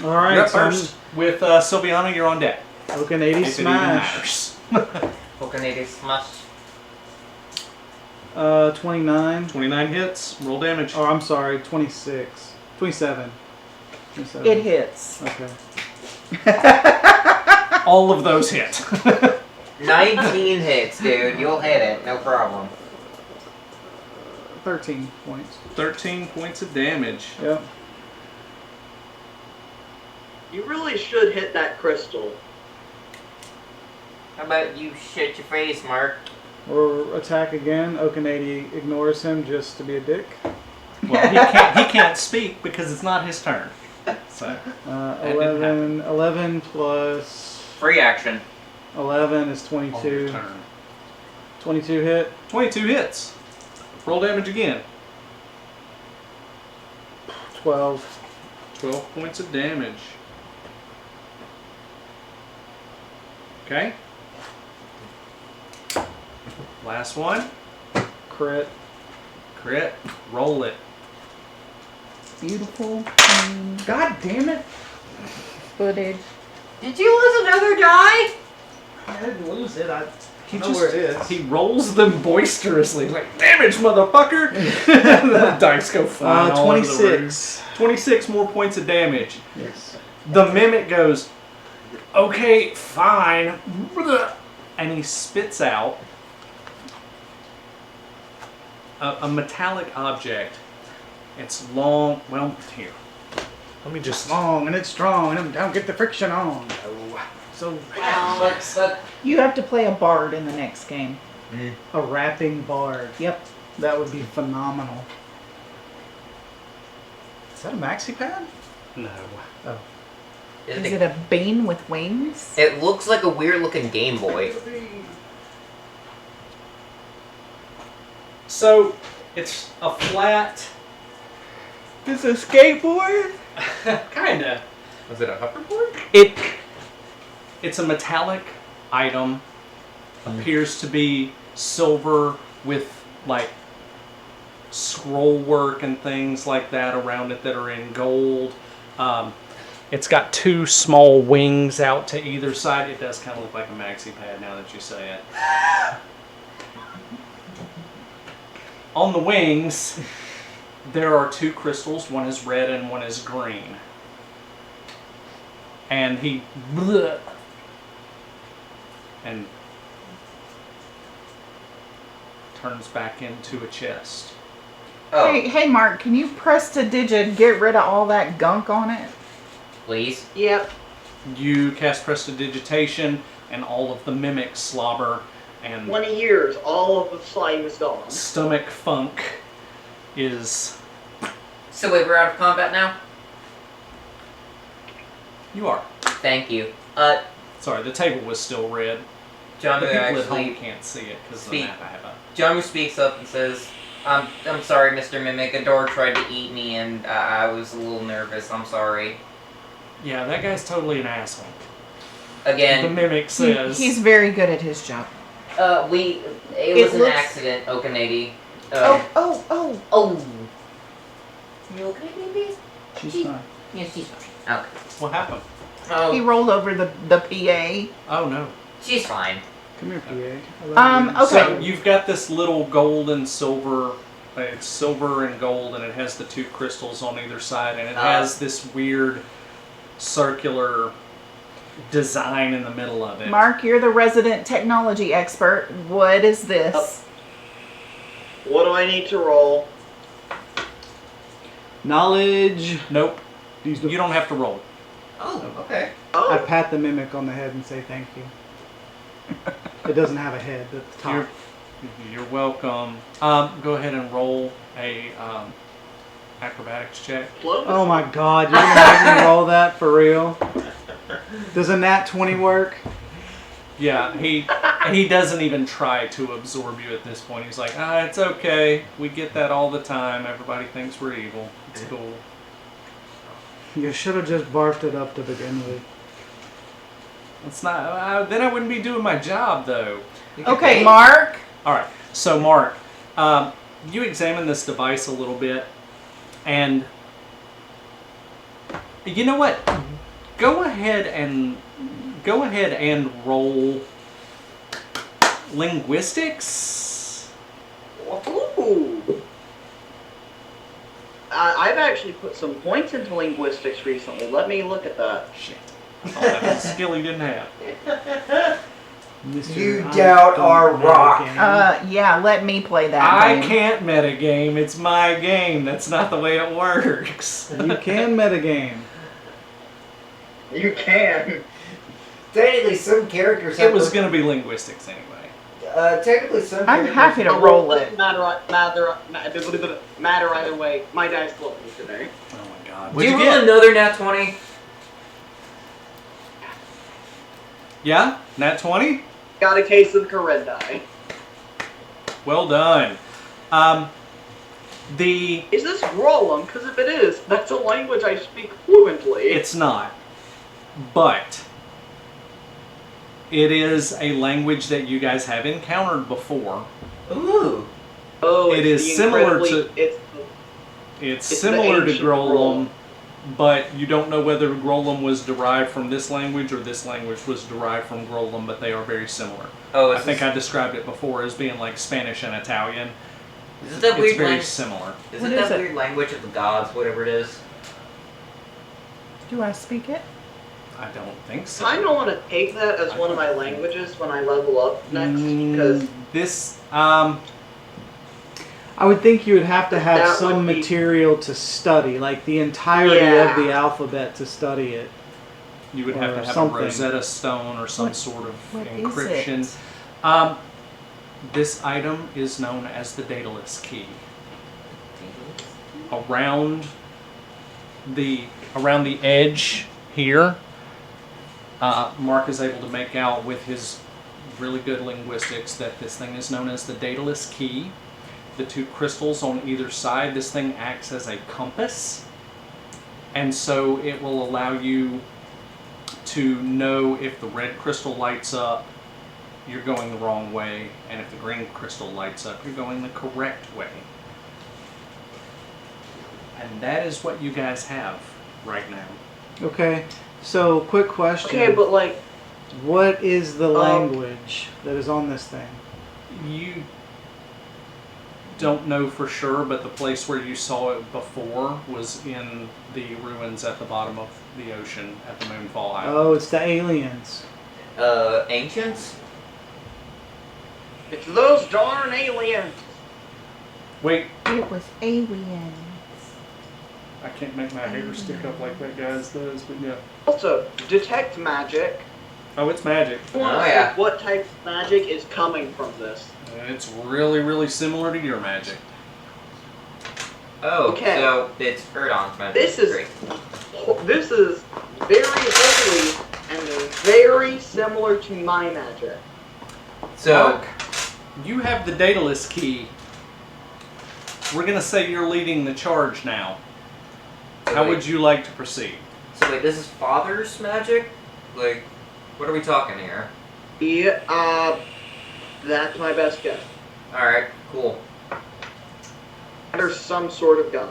Speaker 4: All right,
Speaker 1: You're up
Speaker 4: so
Speaker 1: first. With Silviana, you're on deck.
Speaker 4: Oaken 80
Speaker 1: If it even
Speaker 4: smash.
Speaker 1: matters.
Speaker 3: Coconut smash.
Speaker 4: 29.
Speaker 1: 29 hits. Roll damage.
Speaker 4: Oh, I'm sorry, 26. 27. 27.
Speaker 2: It hits.
Speaker 4: Okay.
Speaker 1: All of those hit.
Speaker 3: 19 hits, dude. You'll hit it, no problem.
Speaker 4: 13 points.
Speaker 1: 13 points of damage.
Speaker 4: Yep.
Speaker 5: You really should hit that crystal.
Speaker 3: How about you shut your face, Mark?
Speaker 4: Or attack again. Oaken 80 ignores him just to be a dick.
Speaker 1: Well, he can't speak because it's not his turn. So didn't
Speaker 4: 11 plus
Speaker 3: Free action.
Speaker 4: 11 is
Speaker 1: on your
Speaker 4: 22.
Speaker 1: turn.
Speaker 4: 22 hit.
Speaker 1: 22 hits. Roll damage again.
Speaker 4: 12.
Speaker 1: 12 points of damage. Okay. Last one.
Speaker 4: Crit.
Speaker 1: Crit. Roll it.
Speaker 2: Beautiful, clean
Speaker 4: God damn it!
Speaker 2: footage.
Speaker 3: Did you lose another die?
Speaker 4: I didn't lose it. I
Speaker 1: He
Speaker 4: know where it is.
Speaker 1: He rolls them boisterously, like damage, motherfucker. The dice go flying all over the room.
Speaker 4: 26.
Speaker 1: 26 more points of damage.
Speaker 4: Yes.
Speaker 1: The mimic goes, okay, fine, and he spits out a metallic object. It's long. Well, here. Let me just.
Speaker 4: Long and it's strong and don't get the friction on.
Speaker 1: Oh.
Speaker 4: So
Speaker 3: But
Speaker 2: You have to play a bard in the next game.
Speaker 4: a rapping bard.
Speaker 2: Yep.
Speaker 4: That would be phenomenal. Is that a maxi pad?
Speaker 1: No.
Speaker 4: Oh.
Speaker 2: Is it a bean with wings?
Speaker 3: It looks like a weird looking Game Boy.
Speaker 1: So it's a flat.
Speaker 2: It's a skateboard?
Speaker 1: Kinda.
Speaker 3: Was it a hoverboard?
Speaker 1: It's a metallic item. Appears to be silver with like scroll work and things like that around it that are in gold. It's got two small wings out to either side. It does kind of look like a maxi pad now that you say it. On the wings, there are two crystals. One is red and one is green. And he and turns back into a chest.
Speaker 3: Oh,
Speaker 2: Hey, Mark, can you press to digit get rid of all that gunk on it?
Speaker 3: please.
Speaker 5: Yep.
Speaker 1: You cast Prestidigitation, and all of the mimic slobber and
Speaker 5: 20 years, all of the slime is gone.
Speaker 1: stomach funk is.
Speaker 3: So wait, we're out of combat now?
Speaker 1: You are.
Speaker 3: Thank you.
Speaker 1: Sorry, the table was still red.
Speaker 3: John
Speaker 1: The
Speaker 3: Woo
Speaker 1: people at home
Speaker 3: actually,
Speaker 1: can't see it because the
Speaker 3: speak.
Speaker 1: map I have up.
Speaker 3: John Woo speaks up and says, I'm sorry, Mr. Mimic. A door tried to eat me and I was a little nervous. I'm sorry.
Speaker 1: Yeah, that guy's totally an asshole. The
Speaker 3: Again,
Speaker 1: mimic says.
Speaker 2: He's very good at his job.
Speaker 3: it was an
Speaker 2: looks-
Speaker 3: accident, Okanady.
Speaker 2: Oh.
Speaker 3: You okay, baby?
Speaker 4: She's fine.
Speaker 3: Yes, she's fine. Okay.
Speaker 1: What happened?
Speaker 2: He
Speaker 3: Oh,
Speaker 2: rolled over the PA.
Speaker 1: Oh no.
Speaker 3: she's fine.
Speaker 4: Come here, PA. I love you.
Speaker 2: Okay.
Speaker 1: So you've got this little gold and silver. It's silver and gold, and it has the two crystals on either side, and it has this weird circular design in the middle of it.
Speaker 2: Mark, you're the resident technology expert. What is this?
Speaker 5: What do I need to roll?
Speaker 4: Knowledge.
Speaker 1: Nope.
Speaker 4: These
Speaker 1: You don't have to roll.
Speaker 3: Oh, okay.
Speaker 4: I
Speaker 5: Oh,
Speaker 4: pat the mimic on the head and say thank you. It doesn't have a head at the top.
Speaker 1: You're welcome. Go ahead and roll a acrobatics check.
Speaker 5: diplomacy.
Speaker 4: Oh my god, you're gonna make me roll that for real? Does a nat 20 work?
Speaker 1: Yeah, he doesn't even try to absorb you at this point. He's like, it's okay. We get that all the time. Everybody thinks we're evil. It's cool.
Speaker 4: You should have just barfed it up to begin with.
Speaker 1: It's not. Then I wouldn't be doing my job, though.
Speaker 2: Okay, Mark.
Speaker 1: All right. So, Mark, you examine this device a little bit, and you know what? Go ahead and roll linguistics.
Speaker 5: Ooh. I've actually put some points into linguistics recently. Let me look at that.
Speaker 1: Shit. I thought that was a skill he didn't have.
Speaker 4: Mr.
Speaker 3: You
Speaker 4: I
Speaker 3: doubt
Speaker 4: don't
Speaker 3: our
Speaker 4: know
Speaker 3: rock.
Speaker 4: game.
Speaker 2: Yeah, let me play that
Speaker 1: I
Speaker 2: game.
Speaker 1: can't metagame. It's my game. That's not the way it works.
Speaker 4: You can metagame.
Speaker 5: You can.
Speaker 3: Technically, some characters.
Speaker 1: It was going to be linguistics anyway.
Speaker 3: Technically, some.
Speaker 2: I'm
Speaker 3: characters-
Speaker 2: happy to
Speaker 5: The
Speaker 2: roll
Speaker 5: doesn't
Speaker 2: it.
Speaker 5: matter either way. My dice love me today.
Speaker 1: Oh my god.
Speaker 3: Do
Speaker 1: What'd
Speaker 3: you
Speaker 1: you
Speaker 3: roll
Speaker 1: get?
Speaker 3: another nat 20?
Speaker 1: Yeah? Nat 20?
Speaker 5: Got a case of Corendai.
Speaker 1: Well done. The
Speaker 5: Is this Grolum? Because if it is, that's a language I speak fluently.
Speaker 1: It's not, but it is a language that you guys have encountered before.
Speaker 3: Ooh.
Speaker 5: oh,
Speaker 1: it
Speaker 5: it's
Speaker 1: is
Speaker 5: the
Speaker 1: similar
Speaker 5: incredibly-
Speaker 1: to-
Speaker 5: It's
Speaker 1: It's
Speaker 5: It's
Speaker 1: similar
Speaker 5: the
Speaker 1: to
Speaker 5: ancient
Speaker 1: Grolum, but you don't know whether Grolum was derived from this language or this language was derived from Grolum, but they are very similar.
Speaker 3: Oh,
Speaker 1: I think I described it before as being like Spanish and Italian.
Speaker 3: Is it that
Speaker 1: It's
Speaker 3: weird
Speaker 1: very
Speaker 3: language?
Speaker 1: similar.
Speaker 3: Is
Speaker 2: What
Speaker 3: it
Speaker 2: is
Speaker 3: that
Speaker 2: it?
Speaker 3: weird language of the gods, whatever it is?
Speaker 2: Do I speak it?
Speaker 1: I don't think so.
Speaker 5: kind of want to take that as one of my languages when I level up next, because
Speaker 1: This,
Speaker 4: I would think you would have to have
Speaker 5: That
Speaker 4: some
Speaker 5: would be-
Speaker 4: material to study, like the entirety
Speaker 5: Yeah.
Speaker 4: of the alphabet to study it.
Speaker 1: you would have
Speaker 4: or
Speaker 1: to have
Speaker 4: something.
Speaker 1: a Rosetta Stone or some
Speaker 2: What-
Speaker 1: sort of
Speaker 2: what is
Speaker 1: encryption.
Speaker 2: it?
Speaker 1: This item is known as the Daedalus key. Around the edge here, Mark is able to make out with his really good linguistics that this thing is known as the Daedalus key. The two crystals on either side, this thing acts as a compass, and so it will allow you to know if the red crystal lights up, you're going the wrong way, and if the green crystal lights up, you're going the correct way. And that is what you guys have right now.
Speaker 4: Okay, so quick question.
Speaker 5: okay, but like,
Speaker 4: What is the language that is on this thing?
Speaker 1: You don't know for sure, but the place where you saw it before was in the ruins at the bottom of the ocean at the Moonfall Island.
Speaker 4: Oh, it's the aliens.
Speaker 3: Ancients?
Speaker 5: it's those darn aliens.
Speaker 1: Wait,
Speaker 2: It was aliens.
Speaker 1: I can't make my hair stick up like that guy's does, but yeah.
Speaker 5: Also, detect magic.
Speaker 1: Oh, it's magic.
Speaker 5: I want
Speaker 3: Oh,
Speaker 5: to
Speaker 3: yeah.
Speaker 5: see what type of magic is coming from this.
Speaker 1: And it's really, really similar to your magic.
Speaker 3: Oh,
Speaker 5: Okay.
Speaker 3: so it's Erdon's magic.
Speaker 5: This is
Speaker 3: Great.
Speaker 5: this is very holy and very similar to my magic.
Speaker 3: So,
Speaker 1: Mark, you have the Daedalus key. We're going to say you're leading the charge now. How would you like to proceed?
Speaker 3: So wait, this is father's magic? Like, what are we talking here?
Speaker 5: Yeah, that's my best guess.
Speaker 3: Alright, cool.
Speaker 5: There's some sort of god.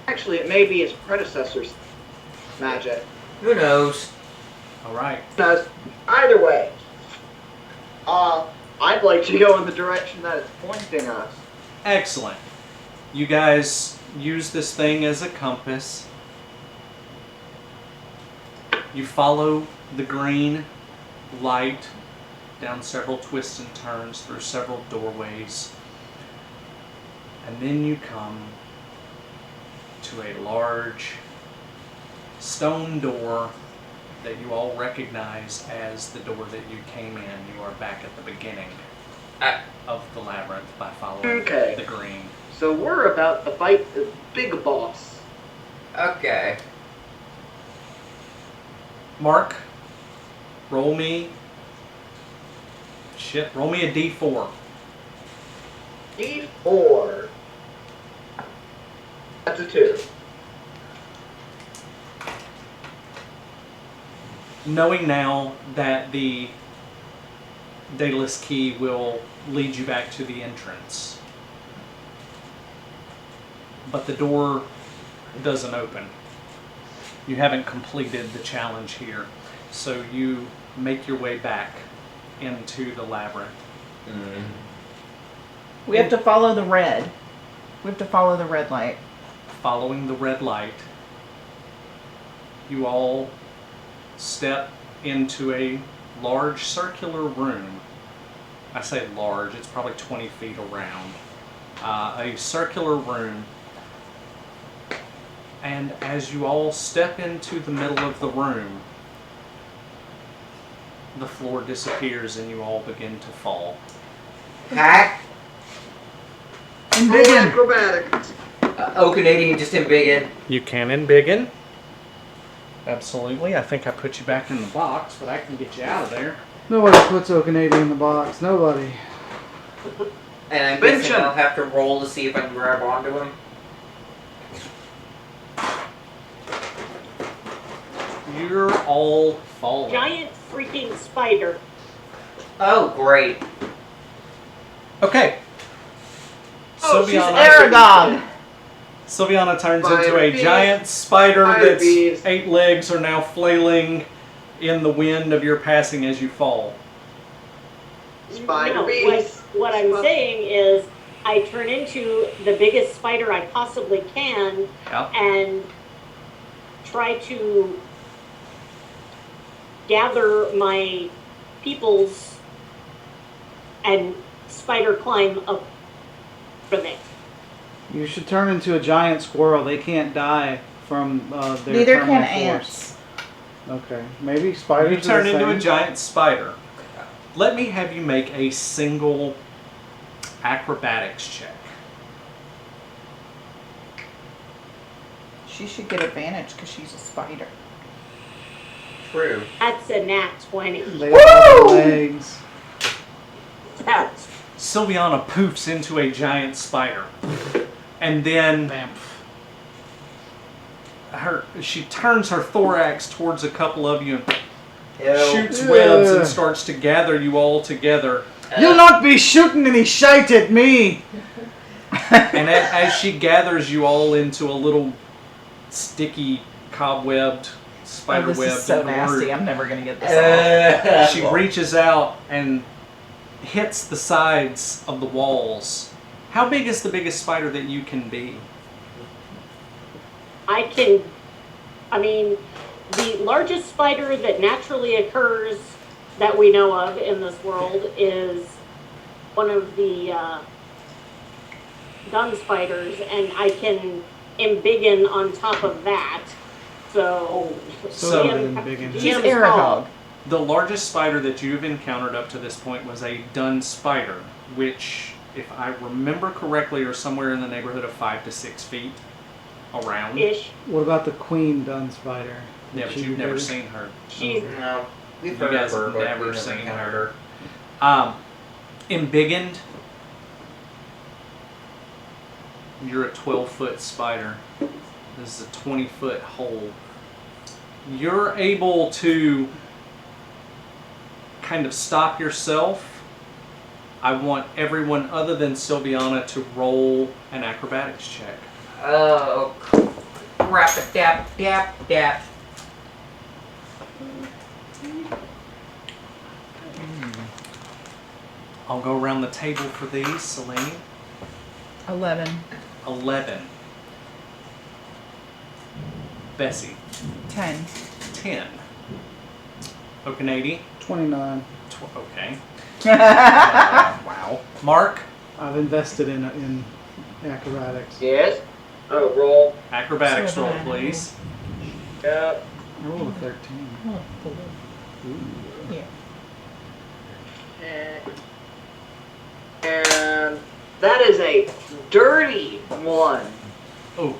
Speaker 5: Actually, it may be his predecessor's magic.
Speaker 3: Who knows?
Speaker 1: All right.
Speaker 5: Now, either way, I'd like to go in the direction that it's pointing us.
Speaker 1: Excellent. You guys use this thing as a compass. You follow the green light down several twists and turns through several doorways. And then you come to a large stone door that you all recognize as the door that you came in. You are back at the beginning of the labyrinth by following
Speaker 5: Okay.
Speaker 1: the green.
Speaker 5: So we're about to fight the big boss.
Speaker 3: Okay.
Speaker 1: Mark, roll me a d4.
Speaker 5: D4. That's a 2.
Speaker 1: Knowing now that the dataless key will lead you back to the entrance, but the door doesn't open. You haven't completed the challenge here, so you make your way back into the labyrinth.
Speaker 2: We have to follow the red. We have to follow the red light.
Speaker 1: Following the red light, you all step into a large circular room. I say large, it's probably 20 feet around. A circular room. And as you all step into the middle of the room, the floor disappears and you all begin to fall.
Speaker 3: Hack.
Speaker 5: Roll acrobatics.
Speaker 3: Oh, Canadian, just embiggen.
Speaker 1: You can embiggen. Absolutely. I think I put you back in the box, but I can get you out of there.
Speaker 4: Nobody puts Okanady in the box. Nobody.
Speaker 3: And I'm
Speaker 5: Bench
Speaker 3: guessing
Speaker 5: him.
Speaker 3: I'll have to roll to see if I can grab onto him.
Speaker 1: You're all falling.
Speaker 6: Giant freaking spider.
Speaker 3: Oh, great.
Speaker 1: Okay.
Speaker 5: Oh, she's
Speaker 2: Aragog.
Speaker 1: Sylviana turns into
Speaker 5: Spider
Speaker 1: a
Speaker 5: beast.
Speaker 1: giant spider
Speaker 5: Spider
Speaker 1: that's
Speaker 5: beast.
Speaker 1: 8 legs are now flailing in the wind of your passing as you fall.
Speaker 5: Spider
Speaker 6: No,
Speaker 5: beast.
Speaker 6: what I'm saying is I turn into the biggest spider I possibly can
Speaker 1: Yep.
Speaker 6: and try to gather my peoples and spider climb up from it.
Speaker 4: You should turn into a giant squirrel. They can't die from their
Speaker 2: Neither
Speaker 4: terminal
Speaker 2: can
Speaker 4: force.
Speaker 2: ants.
Speaker 4: Okay, maybe spiders.
Speaker 1: You
Speaker 4: are
Speaker 1: turn
Speaker 4: the
Speaker 1: into a
Speaker 4: same.
Speaker 1: giant spider. Let me have you make a single acrobatics check.
Speaker 2: She should get advantage because she's a spider.
Speaker 3: True.
Speaker 6: That's a nat 20.
Speaker 4: They have legs.
Speaker 6: That's
Speaker 1: Sylviana poofs into a giant spider. And then
Speaker 4: Bam.
Speaker 1: she turns her thorax towards a couple of you and
Speaker 3: Ew.
Speaker 1: shoots webs
Speaker 4: Yeah.
Speaker 1: and starts to gather you all together.
Speaker 4: You'll not be shooting any shite at me.
Speaker 1: And as she gathers you all into a little sticky, cobwebbed, spider
Speaker 2: This
Speaker 1: web
Speaker 2: is so
Speaker 1: group,
Speaker 2: nasty. I'm never gonna get this off.
Speaker 1: she reaches out and hits the sides of the walls. How big is the biggest spider that you can be?
Speaker 6: The largest spider that naturally occurs that we know of in this world is one of the gun spiders, and I can embiggen on top of that. So,
Speaker 1: So-
Speaker 4: embiggen.
Speaker 2: She's
Speaker 6: Jim's
Speaker 2: Aragog.
Speaker 6: call.
Speaker 1: The largest spider that you've encountered up to this point was a dun spider, which, if I remember correctly, are somewhere in the neighborhood of 5 to 6 feet around.
Speaker 6: Ish.
Speaker 4: What about the queen dun spider?
Speaker 1: Yeah, but
Speaker 4: She
Speaker 1: you've never
Speaker 4: big?
Speaker 1: seen her.
Speaker 6: She's
Speaker 3: No. We've
Speaker 1: You
Speaker 3: heard
Speaker 1: guys
Speaker 3: of her,
Speaker 1: have
Speaker 3: but
Speaker 1: never
Speaker 3: we've
Speaker 1: seen
Speaker 3: encountered
Speaker 1: her. Embiggened, you're a 12-foot spider. This is a 20-foot hole. You're able to kind of stop yourself. I want everyone other than Sylviana to roll an acrobatics check.
Speaker 3: Oh, crap, dap, dap, dap.
Speaker 1: I'll go around the table for these. Celine,
Speaker 2: 11.
Speaker 1: 11. Bessie,
Speaker 2: 10.
Speaker 1: 10. Okanady,
Speaker 4: 29.
Speaker 1: Okay. Wow. Mark,
Speaker 4: I've invested in acrobatics.
Speaker 5: Yes. Oh, roll.
Speaker 1: Acrobatics roll,
Speaker 2: Seven.
Speaker 1: please.
Speaker 5: Yep.
Speaker 4: I rolled a 13.
Speaker 2: Oh, four. Yeah.
Speaker 5: And that is a dirty one.
Speaker 1: Oh.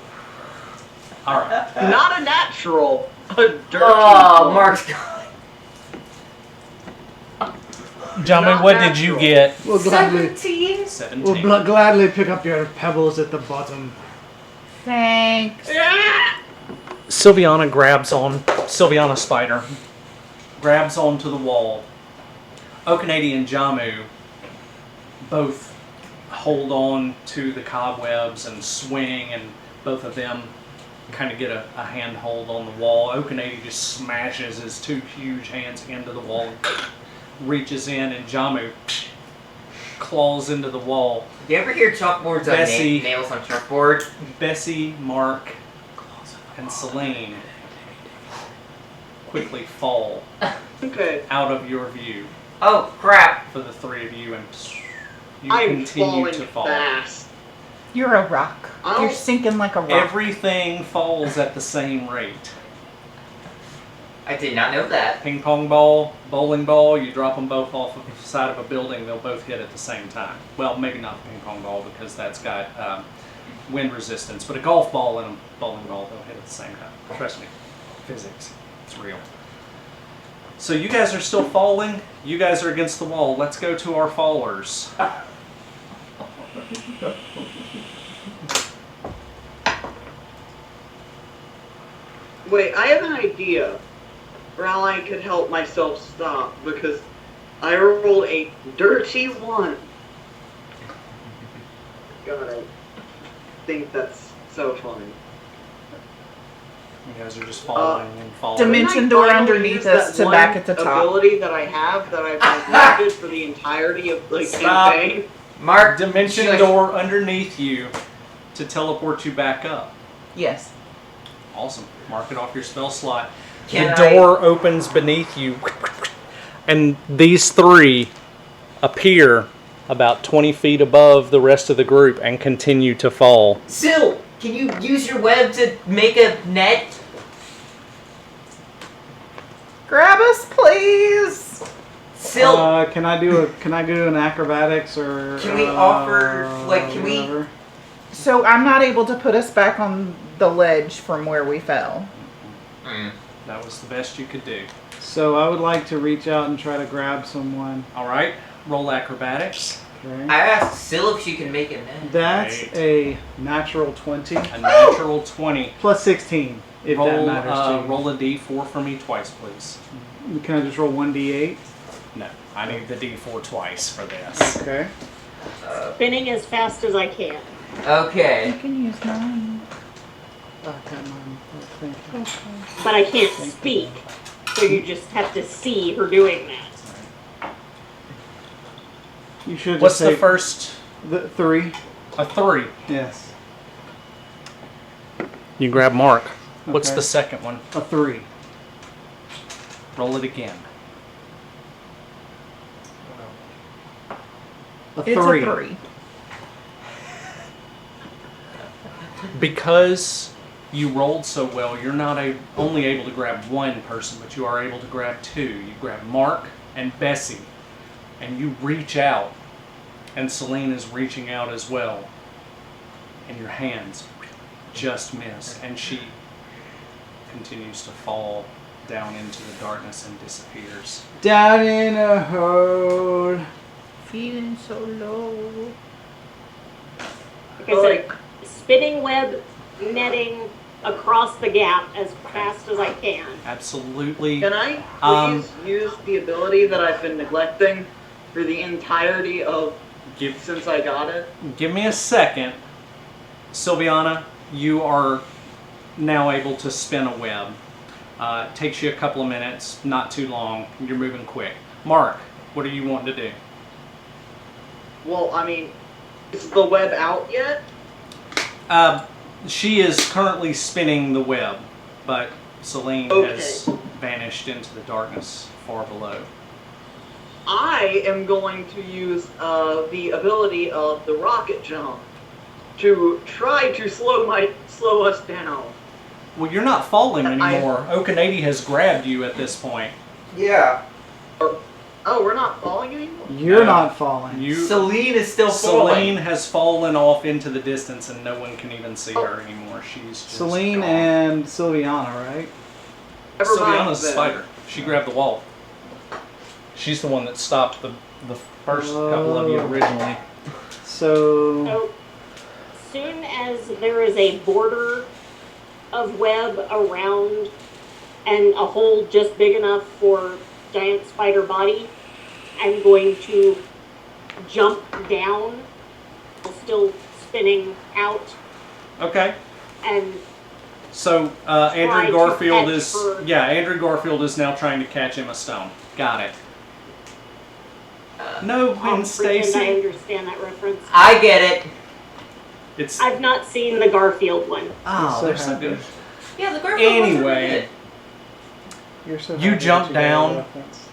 Speaker 1: All right.
Speaker 5: Not a natural, a dirty
Speaker 3: Oh,
Speaker 5: one.
Speaker 3: Mark's gone.
Speaker 1: Jami,
Speaker 5: Not
Speaker 1: what did you
Speaker 5: natural.
Speaker 1: get?
Speaker 4: We'll gladly,
Speaker 3: 17.
Speaker 1: 17.
Speaker 4: we'll gladly pick up your pebbles at the bottom.
Speaker 2: Thanks.
Speaker 1: Sylviana Spider grabs onto the wall. Okanady and Jamu both hold on to the cobwebs and swing, and both of them kind of get a handhold on the wall. Okanady just smashes his two huge hands into the wall, reaches in, and Jamu claws into the wall.
Speaker 3: Do you ever hear chalkboards on
Speaker 1: Bessie.
Speaker 3: nails on chalkboard?
Speaker 1: Bessie, Mark, and Celine quickly fall
Speaker 5: Okay.
Speaker 1: out of your view
Speaker 3: Oh, crap.
Speaker 1: for the three of you, and you
Speaker 5: I'm
Speaker 1: continue
Speaker 5: falling
Speaker 1: to fall.
Speaker 5: fast.
Speaker 2: You're a rock.
Speaker 5: I'll-
Speaker 2: You're sinking like a rock.
Speaker 1: Everything falls at the same rate.
Speaker 3: I did not know that.
Speaker 1: Ping pong ball, bowling ball, you drop them both off of the side of a building, they'll both hit at the same time. Well, maybe not the ping pong ball because that's got wind resistance, but a golf ball and a bowling ball, they'll hit at the same time. Trust me, physics, it's real. So you guys are still falling. You guys are against the wall. Let's go to our fallers.
Speaker 5: Wait, I have an idea for how I could help myself stop, because I rolled a dirty one. God, I think that's so funny.
Speaker 1: You guys are just falling and falling.
Speaker 2: Dimension
Speaker 5: Can I
Speaker 2: door
Speaker 5: finally
Speaker 2: underneath
Speaker 5: use
Speaker 2: us
Speaker 5: that
Speaker 2: to
Speaker 5: one
Speaker 2: back at the top.
Speaker 5: ability that I have that I've neglected for the entirety of the
Speaker 1: Stop.
Speaker 5: campaign.
Speaker 3: Mark,
Speaker 1: Dimension
Speaker 3: shush.
Speaker 1: door underneath you to teleport you back up.
Speaker 2: Yes.
Speaker 1: Awesome. Mark it off your spell slot.
Speaker 3: Can
Speaker 1: The door opens beneath you, and these three appear about 20 feet above the rest of the group and continue to fall.
Speaker 3: Sil, can you use your web to make a net?
Speaker 2: Grab us, please.
Speaker 3: Sil,
Speaker 4: Can I do an acrobatics or?
Speaker 3: Can we offer, like, can we-
Speaker 4: whatever?
Speaker 2: So I'm not able to put us back on the ledge from where we fell.
Speaker 1: That was the best you could do.
Speaker 4: So I would like to reach out and try to grab someone.
Speaker 1: All right, roll acrobatics.
Speaker 4: Okay.
Speaker 3: I asked Sil if she can make a net.
Speaker 4: That's
Speaker 1: Great.
Speaker 4: a natural 20
Speaker 1: A natural 20.
Speaker 4: plus 16, if that
Speaker 1: Roll,
Speaker 4: matters to you.
Speaker 1: roll a d4 for me twice, please.
Speaker 4: Can I just roll 1d8?
Speaker 1: No, I need the d4 twice for this.
Speaker 4: Okay.
Speaker 6: Spinning as fast as I can.
Speaker 3: Okay.
Speaker 2: You can use mine.
Speaker 4: Oh, got mine. Oh, thank you.
Speaker 6: But I can't speak. So you just have to see her doing that.
Speaker 4: You should
Speaker 1: What's
Speaker 4: just
Speaker 1: the
Speaker 4: say
Speaker 1: first?
Speaker 4: the 3.
Speaker 1: A 3.
Speaker 4: Yes.
Speaker 1: You grab Mark. What's
Speaker 4: Okay.
Speaker 1: the second one?
Speaker 4: A 3.
Speaker 1: Roll it again.
Speaker 4: A
Speaker 2: It's
Speaker 4: 3.
Speaker 2: a 3.
Speaker 1: Because you rolled so well, you're not only able to grab one person, but you are able to grab two. You grab Mark and Bessie, and you reach out, and Celine is reaching out as well, and your hands just miss, and she continues to fall down into the darkness and disappears.
Speaker 4: Down in a hole.
Speaker 2: Feeling so low.
Speaker 6: Like I said, spinning web, netting across the gap as fast as I can.
Speaker 1: Absolutely.
Speaker 5: Can I
Speaker 1: Um,
Speaker 5: please use the ability that I've been neglecting for the entirety of since I got it?
Speaker 1: Give me a second. Sylviana, you are now able to spin a web. It takes you a couple of minutes, not too long. You're moving quick. Mark, what are you wanting to do?
Speaker 5: Well, I mean, is the web out yet?
Speaker 1: She is currently spinning the web, but Celine has vanished into the darkness far below.
Speaker 5: I am going to use the ability of the rocket jump. to try to slow us down.
Speaker 1: Well, you're not falling
Speaker 5: I-
Speaker 1: anymore. Okanady has grabbed you at this point.
Speaker 3: Yeah.
Speaker 5: Oh, we're not falling anymore?
Speaker 4: You're
Speaker 1: No.
Speaker 4: not falling.
Speaker 1: You,
Speaker 3: Celine is still
Speaker 1: Celine
Speaker 3: falling.
Speaker 1: has fallen off into the distance, and no one can even see her anymore. She's just
Speaker 4: Celine
Speaker 1: gone.
Speaker 4: and Sylviana, right?
Speaker 5: Never mind
Speaker 1: Sylviana's the
Speaker 5: then.
Speaker 1: spider. She grabbed the wall. She's the one that stopped the first couple of you
Speaker 4: Oh.
Speaker 1: originally.
Speaker 4: So,
Speaker 6: So, soon as there is a border of web around and a hole just big enough for giant spider body, I'm going to jump down, still spinning out,
Speaker 1: Okay.
Speaker 6: and
Speaker 1: So
Speaker 6: Try
Speaker 1: Andrew
Speaker 6: to
Speaker 1: Garfield
Speaker 6: catch
Speaker 1: is
Speaker 6: her.
Speaker 1: Andrew Garfield is now trying to catch Emma Stone. Got it. No,
Speaker 6: I'll
Speaker 1: Gwen
Speaker 6: pretend I
Speaker 1: Stacy.
Speaker 6: understand that reference.
Speaker 3: I get it.
Speaker 1: It's
Speaker 6: I've not seen the Garfield one.
Speaker 1: oh,
Speaker 4: so
Speaker 1: they're so
Speaker 4: happy.
Speaker 1: good.
Speaker 3: Yeah, the Garfield ones are
Speaker 1: Anyway,
Speaker 4: you're so
Speaker 1: You
Speaker 4: happy
Speaker 1: jump
Speaker 4: that got
Speaker 1: down.
Speaker 4: that reference.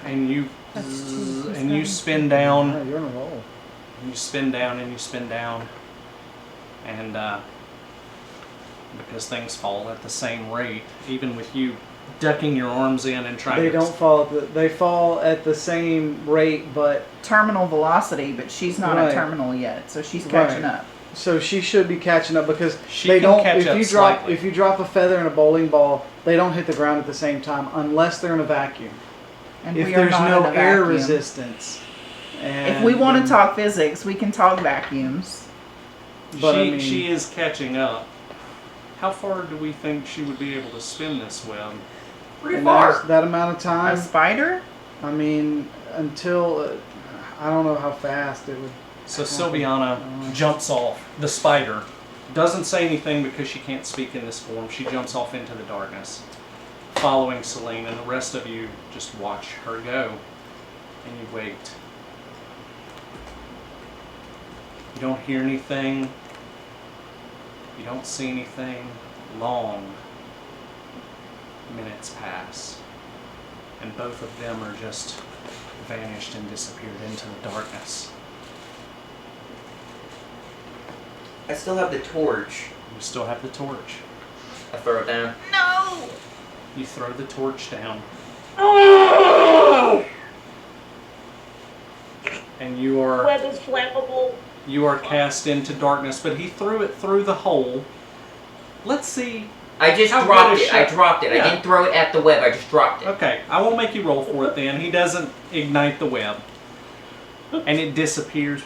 Speaker 1: And you
Speaker 2: That's too
Speaker 1: and you spin
Speaker 4: Yeah,
Speaker 1: down.
Speaker 4: you're on a roll.
Speaker 1: You spin down and you spin down, and because things fall at the same rate, even with you ducking your arms in and trying
Speaker 4: They
Speaker 1: to.
Speaker 4: don't fall at the, they fall at the same rate, but
Speaker 2: Terminal velocity, but she's not
Speaker 4: Right.
Speaker 2: at terminal yet, so she's catching
Speaker 4: Right.
Speaker 2: up.
Speaker 4: so she should be catching up because
Speaker 1: She
Speaker 4: they
Speaker 1: can
Speaker 4: don't.
Speaker 1: catch
Speaker 4: If
Speaker 1: up
Speaker 4: you drop
Speaker 1: slightly.
Speaker 4: if you drop a feather in a bowling ball, they don't hit the ground at the same time unless they're in a vacuum.
Speaker 2: And
Speaker 4: If
Speaker 2: we are
Speaker 4: there's
Speaker 2: not
Speaker 4: no
Speaker 2: in a
Speaker 4: air
Speaker 2: vacuum.
Speaker 4: resistance. And
Speaker 2: If we want
Speaker 4: then-
Speaker 2: to talk physics, we can talk vacuums.
Speaker 4: But
Speaker 1: she
Speaker 4: I mean-
Speaker 1: she is catching up. How far do we think she would be able to spin this web?
Speaker 3: Pretty
Speaker 4: and
Speaker 3: far.
Speaker 4: that amount of
Speaker 2: A
Speaker 4: time.
Speaker 2: spider?
Speaker 4: I mean, until I don't know how fast it would.
Speaker 1: So Sylviana jumps off the spider. Doesn't say anything because she can't speak in this form. She jumps off into the darkness, following Celine, and the rest of you just watch her go, and you wait. You don't hear anything. You don't see anything. Long minutes pass, and both of them are just vanished and disappeared into the darkness.
Speaker 3: I still have the torch.
Speaker 1: You still have the torch.
Speaker 3: I throw it down.
Speaker 2: No!
Speaker 1: You throw the torch down,
Speaker 6: Oh!
Speaker 1: and you are
Speaker 6: Web is flammable.
Speaker 1: cast into darkness. But he threw it through the hole. Let's see.
Speaker 3: I just
Speaker 1: How
Speaker 3: dropped
Speaker 1: good is
Speaker 3: it. I
Speaker 1: shot?
Speaker 3: dropped it.
Speaker 1: Yeah.
Speaker 3: I didn't throw it at the web. I just dropped it.
Speaker 1: Okay, I won't make you roll for it then. He doesn't ignite the web, and it disappears,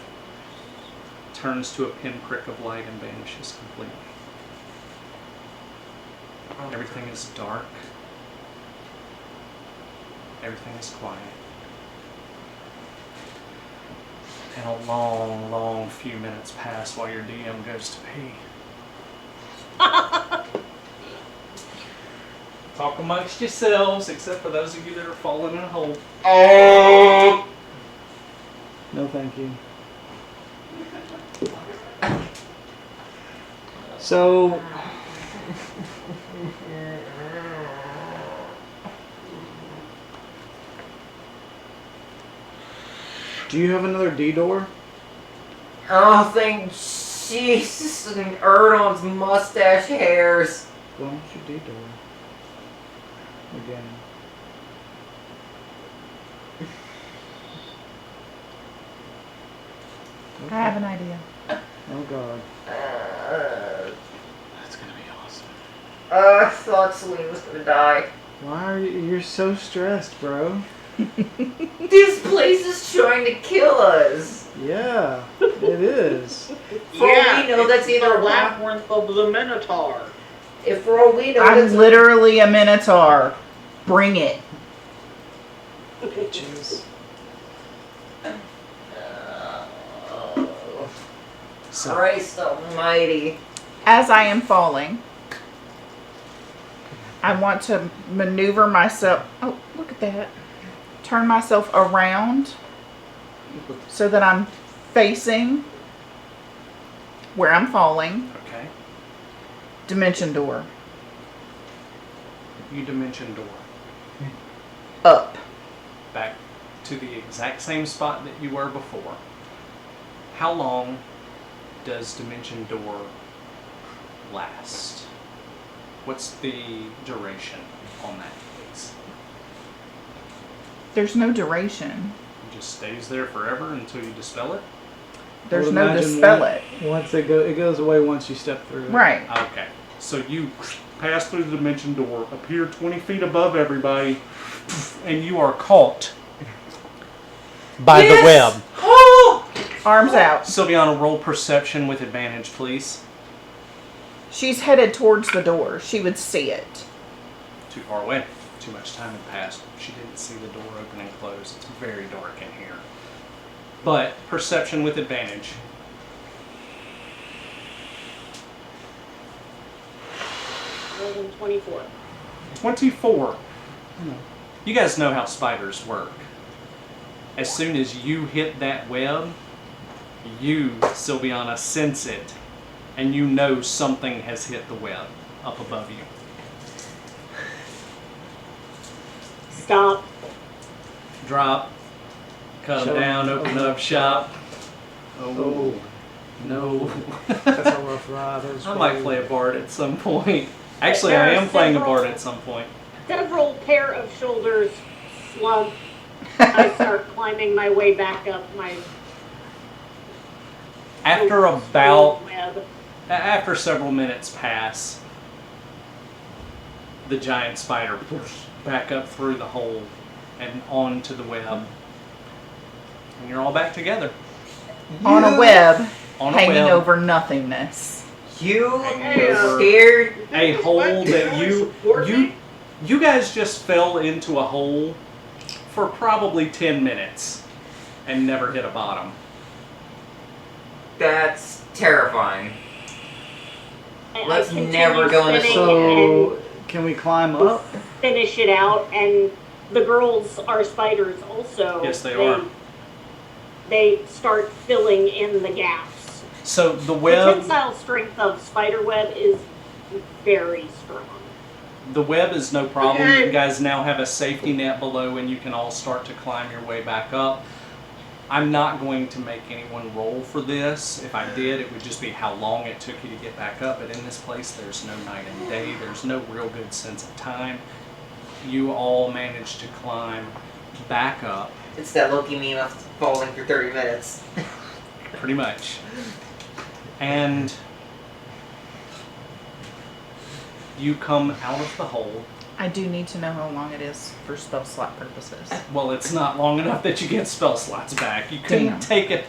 Speaker 1: turns to a pinprick of light, and vanishes completely. Everything is dark. Everything is quiet. And a long, long few minutes pass while your DM goes to pee. Talk amongst yourselves, except for those of you that are falling in a hole.
Speaker 4: No, thank you. So, do you have another D door?
Speaker 3: Oh, thank Jesus and Erdon's mustache hairs.
Speaker 4: Well, what's your D door? Again.
Speaker 2: I have an idea.
Speaker 4: Oh God.
Speaker 1: That's gonna be awesome.
Speaker 3: I thought Celine was gonna die.
Speaker 4: Why are you? You're so stressed, bro.
Speaker 3: This place is trying to kill us.
Speaker 4: Yeah, it is.
Speaker 3: For all we know, that's
Speaker 5: it's
Speaker 3: either
Speaker 5: the
Speaker 3: a black.
Speaker 5: labyrinth of the Minotaur.
Speaker 3: If for all we know,
Speaker 2: I'm
Speaker 3: that's
Speaker 2: literally a minotaur. Bring it.
Speaker 4: Bitches.
Speaker 1: So,
Speaker 3: Christ Almighty.
Speaker 2: As I am falling, I want to maneuver myself. Oh, look at that. Turn myself around so that I'm facing where I'm falling.
Speaker 1: okay.
Speaker 2: Dimension door.
Speaker 1: You dimension door.
Speaker 2: Up.
Speaker 1: Back to the exact same spot that you were before. How long does Dimension Door last? What's the duration on that, please?
Speaker 2: There's no duration.
Speaker 1: It just stays there forever until you dispel it?
Speaker 2: There's
Speaker 4: would
Speaker 2: no
Speaker 4: imagine
Speaker 2: dispel it.
Speaker 4: Once it goes away once you step through it.
Speaker 2: Right.
Speaker 1: Okay. So you pass through the Dimension Door, appear 20 feet above everybody, and you are caught by the web.
Speaker 2: Arms out.
Speaker 1: Sylviana, roll perception with advantage, please.
Speaker 2: She's headed towards the door. She would see it.
Speaker 1: Too far away. Too much time had passed. She didn't see the door open and close. It's very dark in here. But perception with advantage.
Speaker 6: More than 24.
Speaker 1: 24. You guys know how spiders work. As soon as you hit that web, you, Sylviana, sense it, and you know something has hit the web up above you.
Speaker 6: Stop.
Speaker 1: Drop. Come
Speaker 4: Shut
Speaker 1: down,
Speaker 4: up.
Speaker 1: open up shop. Oh, no.
Speaker 4: That's a rough ride. That was
Speaker 1: I might
Speaker 4: crazy.
Speaker 1: play a bard at some point. Actually, I am playing a bard at some point.
Speaker 6: Several pair of shoulders slump. I start climbing my way back up my
Speaker 1: After
Speaker 6: web.
Speaker 1: after several minutes pass, the giant spider back up through the hole and onto the web. And you're all back together.
Speaker 2: On a web.
Speaker 1: On a
Speaker 2: Hanging
Speaker 1: web.
Speaker 2: over nothingness.
Speaker 3: You
Speaker 5: Hey,
Speaker 3: scared?
Speaker 1: A hole that
Speaker 5: Support me?
Speaker 1: you guys just fell into a hole for probably 10 minutes and never hit a bottom.
Speaker 3: That's terrifying. Let's
Speaker 6: continue
Speaker 3: never go in a
Speaker 6: spinning
Speaker 4: So, can we climb up?
Speaker 6: and finish it out, and the girls are spiders also.
Speaker 1: Yes, they are.
Speaker 6: They start filling in the gaps.
Speaker 1: So the
Speaker 6: The
Speaker 1: web
Speaker 6: tensile strength of spider web is very strong.
Speaker 1: The web is no problem.
Speaker 5: Okay.
Speaker 1: You guys now have a safety net below and you can all start to climb your way back up. I'm not going to make anyone roll for this. If I did, it would just be how long it took you to get back up. But in this place, there's no night and day. There's no real good sense of time. You all managed to climb back up,
Speaker 3: It's that Loki meme of falling for 30 minutes.
Speaker 1: pretty much. And you come out of the hole.
Speaker 2: I do need to know how long it is for spell slot purposes.
Speaker 1: Well, it's not long enough that you get spell slots back. You couldn't
Speaker 2: Damn.
Speaker 1: take it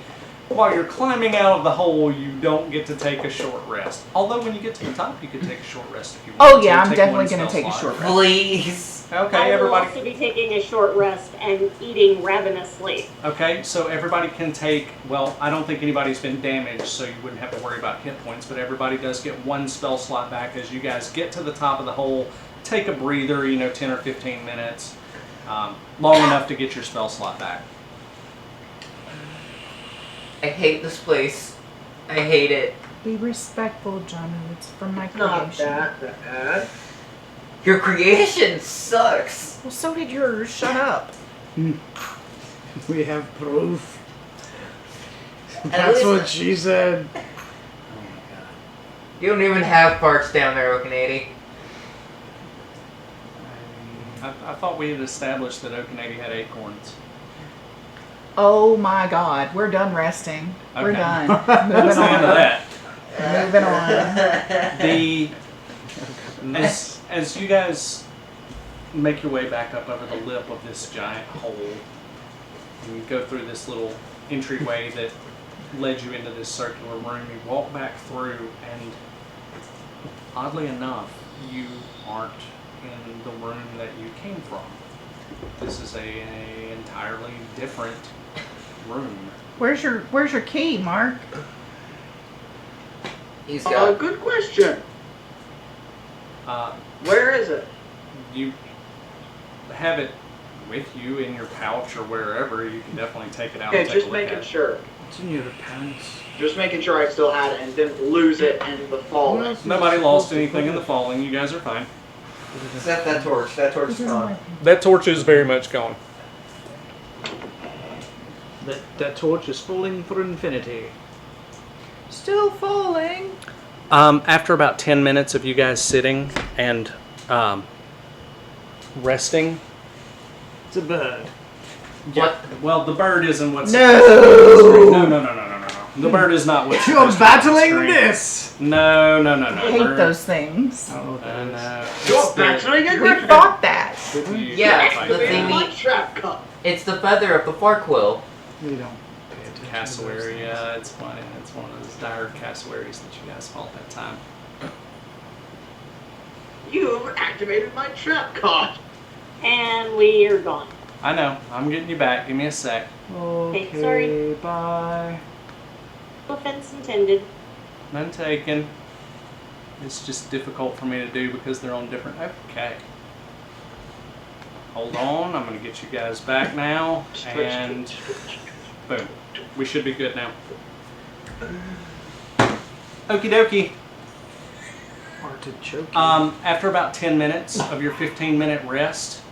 Speaker 1: while you're climbing out of the hole. You don't get to take a short rest. Although when you get to the top, you could take a short rest if you want.
Speaker 2: Oh yeah, I'm
Speaker 1: Take
Speaker 2: definitely
Speaker 1: one
Speaker 2: going to
Speaker 1: spell
Speaker 2: take a
Speaker 1: slot.
Speaker 2: short rest.
Speaker 3: Please.
Speaker 1: Okay,
Speaker 6: I will
Speaker 1: everybody.
Speaker 6: also be taking a short rest and eating ravenously.
Speaker 1: Okay, so everybody can take. Well, I don't think anybody's been damaged, so you wouldn't have to worry about hit points. But everybody does get one spell slot back as you guys get to the top of the hole. Take a breather, 10 or 15 minutes, long enough to get your spell slot back.
Speaker 3: I hate this place. I hate it.
Speaker 2: Be respectful, Johnny. It's from my
Speaker 5: Not
Speaker 2: creation.
Speaker 5: that bad.
Speaker 3: Your creation sucks.
Speaker 2: Well, so did yours. Shut up.
Speaker 4: We have proof.
Speaker 3: At
Speaker 4: That's
Speaker 3: least-
Speaker 4: what she said.
Speaker 1: Oh my
Speaker 3: You don't even have parts down there, Okanady.
Speaker 1: god. I thought we had established that Okanady had acorns.
Speaker 2: Oh my God. We're done resting. We're
Speaker 1: Okay.
Speaker 2: done.
Speaker 1: That's
Speaker 2: Moving
Speaker 1: the end of
Speaker 2: on.
Speaker 1: that.
Speaker 2: Moving on.
Speaker 1: As you guys make your way back up over the lip of this giant hole, and you go through this little entryway that led you into this circular room, you walk back through, and oddly enough, you aren't in the room that you came from. This is a entirely different room.
Speaker 2: Where's your key, Mark?
Speaker 3: He's got.
Speaker 5: Good question.
Speaker 1: Uh,
Speaker 5: Where is it?
Speaker 1: you have it with you in your pouch or wherever. You can definitely take it out
Speaker 5: Okay,
Speaker 1: and take a
Speaker 5: just
Speaker 1: look
Speaker 5: making
Speaker 1: at it.
Speaker 5: sure.
Speaker 4: It's in your pants.
Speaker 5: Just making sure I still had it and didn't lose it in the falling.
Speaker 1: Nobody lost anything in the falling. You guys are fine.
Speaker 3: Set that torch. That torch is gone.
Speaker 1: That torch is very much gone.
Speaker 4: That torch is falling for infinity.
Speaker 2: Still falling.
Speaker 1: After about 10 minutes of you guys sitting and resting,
Speaker 4: It's a bird.
Speaker 3: What?
Speaker 1: well, the bird isn't what's
Speaker 2: No.
Speaker 1: No. The bird is not what's
Speaker 4: You're
Speaker 1: supposed to be on
Speaker 4: battling
Speaker 1: screen.
Speaker 4: this.
Speaker 1: No.
Speaker 2: I hate those things.
Speaker 4: I don't know what that is.
Speaker 1: No.
Speaker 5: You're
Speaker 1: It's the-
Speaker 5: battling a
Speaker 2: We
Speaker 5: griffin.
Speaker 2: fought that.
Speaker 4: Did we?
Speaker 3: Yeah,
Speaker 1: fight
Speaker 3: the
Speaker 1: the
Speaker 3: thing
Speaker 5: My
Speaker 3: we-
Speaker 5: trap cup.
Speaker 3: It's the feather of the farquill.
Speaker 4: We don't pay attention. to those
Speaker 1: cassowary.
Speaker 4: things.
Speaker 1: Yeah, it's funny. It's one of those dire cassowaries that you guys fought that time.
Speaker 5: You've activated my trap card.
Speaker 6: And we are gone.
Speaker 1: I know. I'm getting you back. Give me a sec.
Speaker 4: Okay,
Speaker 6: sorry.
Speaker 4: bye.
Speaker 6: No offense intended.
Speaker 1: None taken. It's just difficult for me to do because they're on different. Okay. Hold on. I'm going to get you guys back now. And boom. We should be good now. Okie dokie.
Speaker 4: Artichoke.
Speaker 1: After about 10 minutes of your 15-minute rest,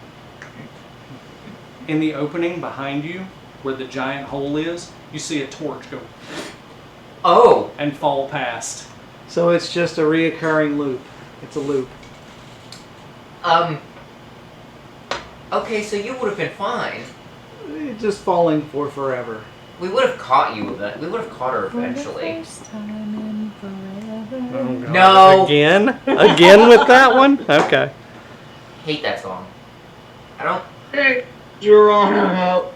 Speaker 1: in the opening behind you, where the giant hole is, you see a torch go
Speaker 3: Oh,
Speaker 1: and fall past.
Speaker 4: So it's just a reoccurring loop. It's a loop.
Speaker 3: okay, so you would have been fine.
Speaker 4: It's just falling for forever.
Speaker 3: We would have caught you with that. We would have caught her eventually. No.
Speaker 1: Again? Again with that one? Okay.
Speaker 3: Hate that song. I don't.
Speaker 5: Hey, Geronimo.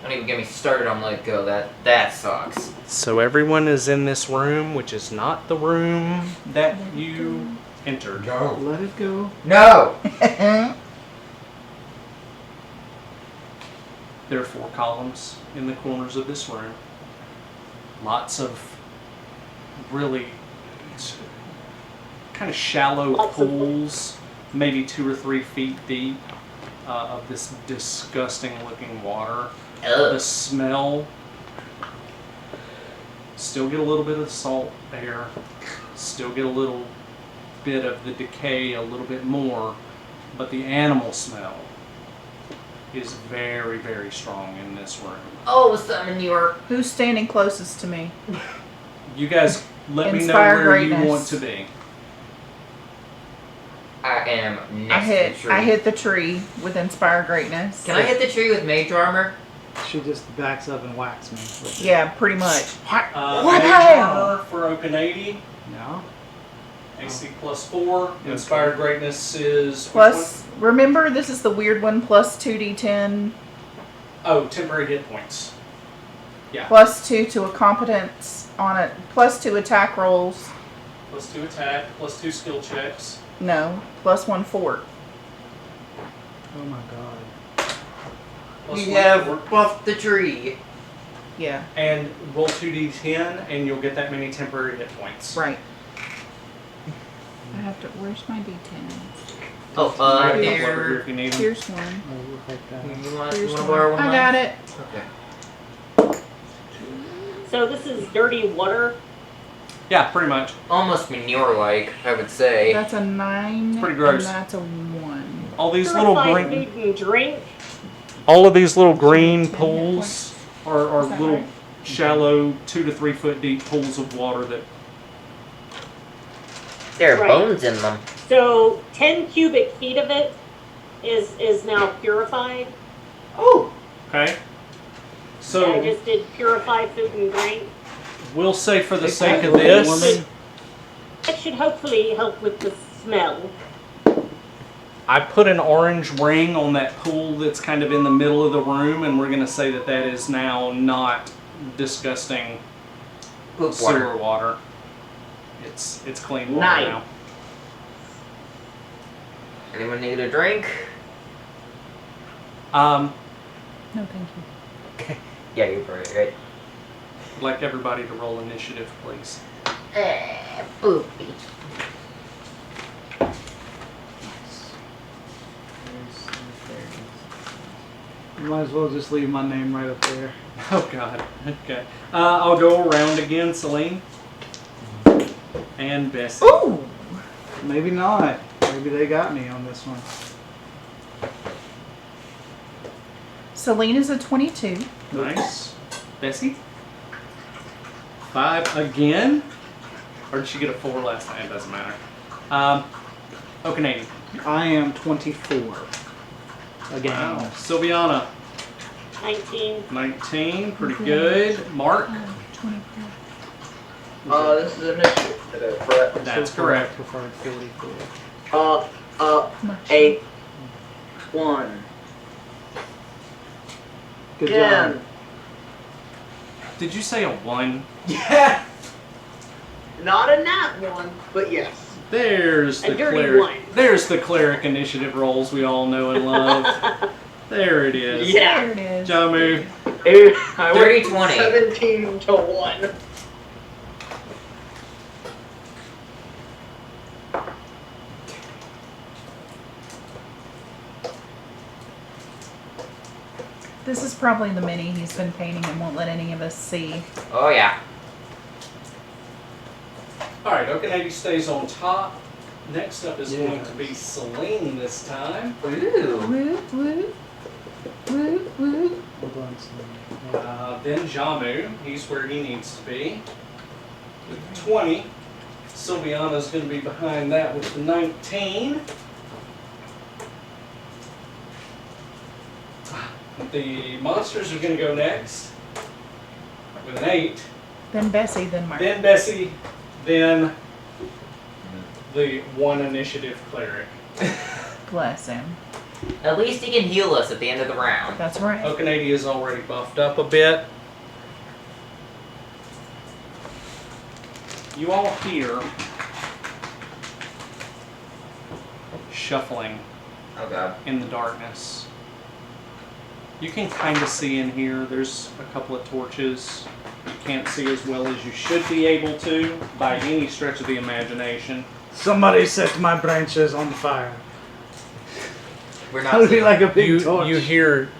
Speaker 3: Don't even get me started on Let Go. That sucks.
Speaker 1: So everyone is in this room, which is not the room that you entered.
Speaker 4: Let it go.
Speaker 3: No.
Speaker 1: There are 4 columns in the corners of this room. Lots of really kind of shallow
Speaker 6: Lots of-
Speaker 1: pools, maybe 2 or 3 feet deep, of this disgusting looking water. The
Speaker 3: Ugh.
Speaker 1: smell, still get a little bit of the salt air, still get a little bit of the decay, a little bit more, but the animal smell is very, very strong in this room.
Speaker 3: Oh, summon your.
Speaker 2: Who's standing closest to me?
Speaker 1: You guys let me know
Speaker 2: Inspire
Speaker 1: where you
Speaker 2: greatness.
Speaker 1: want to be.
Speaker 3: I am next to the tree.
Speaker 2: I hit the tree with Inspire Greatness.
Speaker 3: Can I hit the tree with mage armor?
Speaker 4: She just backs up and whacks me. with it.
Speaker 2: Yeah, pretty much. What
Speaker 1: Mage
Speaker 2: hell?
Speaker 1: armor for open 80,
Speaker 4: No?
Speaker 1: AC +4, Inspired Greatness is which
Speaker 2: Plus, remember, this is the weird one, plus 2d10,
Speaker 1: one? Oh, temporary hit points. Yeah.
Speaker 2: plus 2 to a competence on it, plus 2 attack rolls.
Speaker 1: +2 attack, +2 skill checks.
Speaker 2: No, plus 1 fort.
Speaker 4: Oh my god.
Speaker 1: plus
Speaker 3: You
Speaker 1: one
Speaker 3: have
Speaker 1: fort.
Speaker 3: buffed the tree.
Speaker 2: Yeah,
Speaker 1: And roll 2d10, and you'll get that many temporary hit points.
Speaker 2: right. I have to, where's my d10?
Speaker 3: Oh,
Speaker 1: I have a couple over here
Speaker 3: here.
Speaker 1: if you need them.
Speaker 2: Here's one.
Speaker 4: Oh, we'll take that.
Speaker 3: You want
Speaker 2: Here's
Speaker 3: to
Speaker 2: one.
Speaker 3: borrow one of
Speaker 2: I
Speaker 3: mine?
Speaker 2: got it.
Speaker 3: Okay.
Speaker 6: So this is dirty water.
Speaker 1: Yeah, pretty much.
Speaker 3: Almost manure-like, I would say.
Speaker 2: That's a 9.
Speaker 1: Pretty gross.
Speaker 2: And that's a 1.
Speaker 1: All these little
Speaker 6: Purified
Speaker 1: green,
Speaker 6: food and drink.
Speaker 1: all of these little green
Speaker 2: 10 hit
Speaker 1: pools are
Speaker 2: Is that
Speaker 1: little
Speaker 2: right?
Speaker 1: shallow 2 to 3 foot deep pools of water that
Speaker 3: There are
Speaker 6: Right.
Speaker 3: bones in them.
Speaker 6: So 10 cubic feet of it is now purified.
Speaker 3: Oh!
Speaker 1: okay.
Speaker 6: I
Speaker 1: So
Speaker 6: just did purified food and drink.
Speaker 1: we'll say for the
Speaker 4: Take
Speaker 1: sake
Speaker 4: that,
Speaker 1: of
Speaker 4: little
Speaker 1: this,
Speaker 4: woman.
Speaker 6: That should hopefully help with the smell.
Speaker 1: I put an orange ring on that pool that's kind of in the middle of the room, and we're going to say that that is now not disgusting
Speaker 3: Poop
Speaker 1: sewer
Speaker 3: water.
Speaker 1: water. It's clean water
Speaker 5: Nice.
Speaker 1: now.
Speaker 3: Anyone need a drink?
Speaker 2: No, thank you.
Speaker 3: Yeah, you're probably right.
Speaker 1: I'd like everybody to roll initiative, please.
Speaker 3: Poopy.
Speaker 4: You might as well just leave my name right up there.
Speaker 1: Oh God. Okay. I'll go around again, Celine and Bessie.
Speaker 2: Ooh!
Speaker 4: Maybe not. Maybe they got me on this one.
Speaker 2: Celine is a 22.
Speaker 1: Nice. Bessie. 5 again. Or did she get a 4 last time? It doesn't matter. Okanady.
Speaker 4: I am 24. Again.
Speaker 1: Wow. Sylviana.
Speaker 6: 19.
Speaker 1: 19. Pretty good. Mark.
Speaker 2: 24.
Speaker 5: This is initiative, correct?
Speaker 1: That's
Speaker 4: So far,
Speaker 1: correct.
Speaker 4: I preferred 44.
Speaker 5: A 1.
Speaker 4: Good
Speaker 5: Again.
Speaker 4: job.
Speaker 1: Did you say a 1?
Speaker 5: Yeah. Not a nat 1, but yes.
Speaker 1: There's
Speaker 6: A
Speaker 1: the
Speaker 6: dirty
Speaker 1: cleric.
Speaker 6: 1.
Speaker 1: There's the cleric initiative rolls we all know and love. There it is.
Speaker 5: Yeah.
Speaker 2: There it is.
Speaker 1: Jamu.
Speaker 5: I
Speaker 3: Dirty
Speaker 5: went
Speaker 3: 20.
Speaker 5: 17 to 1.
Speaker 2: This is probably the mini he's been painting and won't let any of us see.
Speaker 3: Oh yeah.
Speaker 1: Alright, Okanady stays on top. Next up is going
Speaker 4: Yes.
Speaker 1: to be Celine this time.
Speaker 3: Ooh.
Speaker 2: Woot, woot. Woot, woot.
Speaker 4: Hold on, Celine.
Speaker 1: Then Jamu, he's where he needs to be. With 20. Sylviana's going to be behind that with the 19. The monsters are going to go next with an 8.
Speaker 2: Then Bessie, then Mark.
Speaker 1: Then Bessie, then the 1 initiative cleric.
Speaker 2: Bless him.
Speaker 3: At least he can heal us at the end of the round.
Speaker 2: That's right.
Speaker 1: Okanady is already buffed up a bit. You all hear shuffling
Speaker 3: Oh god.
Speaker 1: in the darkness. You can kind of see in here. There's a couple of torches. You can't see as well as you should be able to by any stretch of the imagination.
Speaker 4: Somebody set my branches on fire.
Speaker 3: We're
Speaker 4: That
Speaker 3: not
Speaker 4: would be
Speaker 3: seeing-
Speaker 4: like a big torch.
Speaker 1: You hear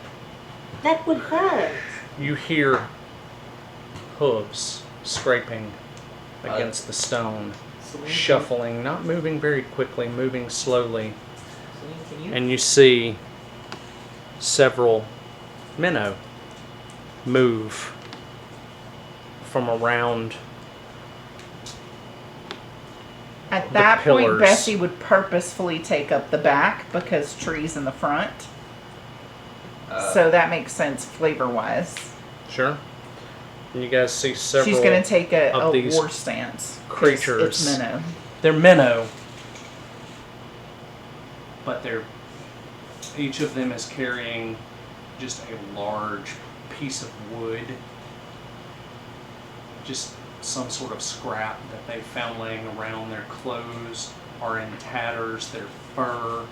Speaker 6: That would hurt.
Speaker 1: hooves scraping against the stone, shuffling, not moving very quickly, moving slowly,
Speaker 3: Celine, can you?
Speaker 1: and you see several minnow move from around.
Speaker 2: At
Speaker 1: the
Speaker 2: that point,
Speaker 1: pillars.
Speaker 2: Bessie would purposefully take up the back because trees in the front. So that makes sense flavor-wise.
Speaker 1: Sure. And you guys see several.
Speaker 2: She's going to take a
Speaker 1: of these
Speaker 2: war stance. 'cause
Speaker 1: creatures.
Speaker 2: It's minnow.
Speaker 1: They're minnow, but each of them is carrying just a large piece of wood, just some sort of scrap that they found laying around. Their clothes are in tatters. Their fur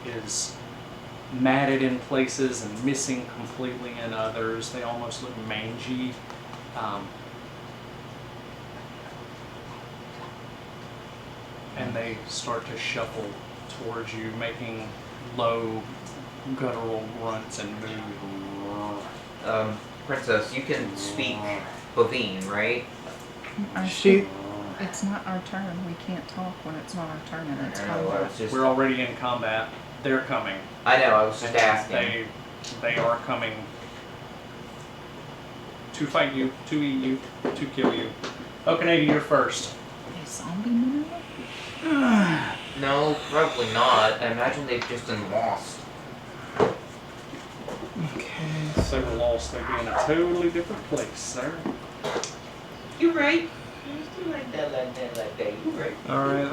Speaker 1: is matted in places and missing completely in others. They almost look mangy. And they start to shuffle towards you, making low guttural grunts and move.
Speaker 3: Princess, you can speak Bovine, right?
Speaker 2: It's not our turn. We can't talk when it's not our turn, and it's
Speaker 3: I know, I
Speaker 2: combat.
Speaker 3: was just.
Speaker 1: We're already in combat. They're coming.
Speaker 3: I know, I was just asking.
Speaker 1: They are coming to fight you, to eat you, to kill you. Okanady, you're first.
Speaker 2: A zombie minnow?
Speaker 3: No, probably not. I imagine they've just been lost.
Speaker 4: Okay.
Speaker 1: So we're lost. They'd be in a totally different place, sir.
Speaker 3: You're right. Like that. You're right.
Speaker 4: All right.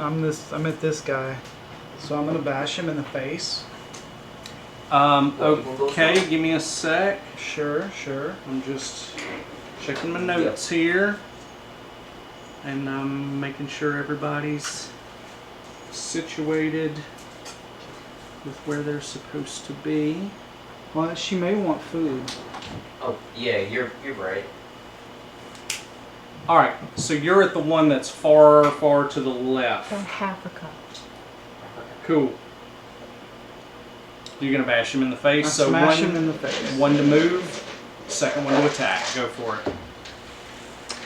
Speaker 4: I'm at this guy, so I'm gonna bash him in the face.
Speaker 1: Okay, give me a sec.
Speaker 4: Sure.
Speaker 1: I'm just checking my notes here. And I'm making sure everybody's situated with where they're supposed to be.
Speaker 4: Well, she may want food.
Speaker 3: Oh, yeah, you're right.
Speaker 1: Alright, so you're at the one that's far, far to the left.
Speaker 2: Oh, half a cup.
Speaker 1: Cool. You're gonna bash him in the face.
Speaker 4: I
Speaker 1: So
Speaker 4: smash
Speaker 1: one,
Speaker 4: him in the face.
Speaker 1: one to move, second one to attack. Go for it.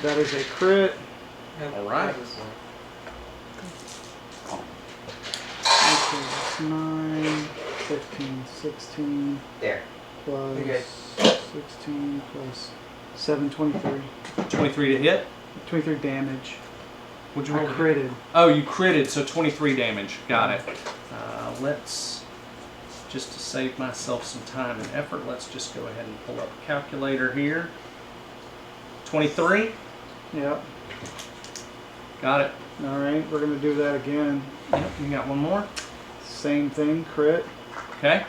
Speaker 4: That is a crit.
Speaker 1: Alright.
Speaker 4: Okay, that's 9, 15, 16
Speaker 3: There.
Speaker 4: plus
Speaker 3: Okay.
Speaker 4: 16 plus 7, 23.
Speaker 1: 23 to hit.
Speaker 4: 23 damage.
Speaker 1: Would you
Speaker 4: I
Speaker 1: roll?
Speaker 4: critted.
Speaker 1: Oh, you critted, so 23 damage. Got it. Let's, just to save myself some time and effort, let's just go ahead and pull up a calculator here. 23?
Speaker 4: Yep.
Speaker 1: Got it.
Speaker 4: All right, we're gonna do that again.
Speaker 1: Yep, you got one more?
Speaker 4: Same thing, crit.
Speaker 1: Okay.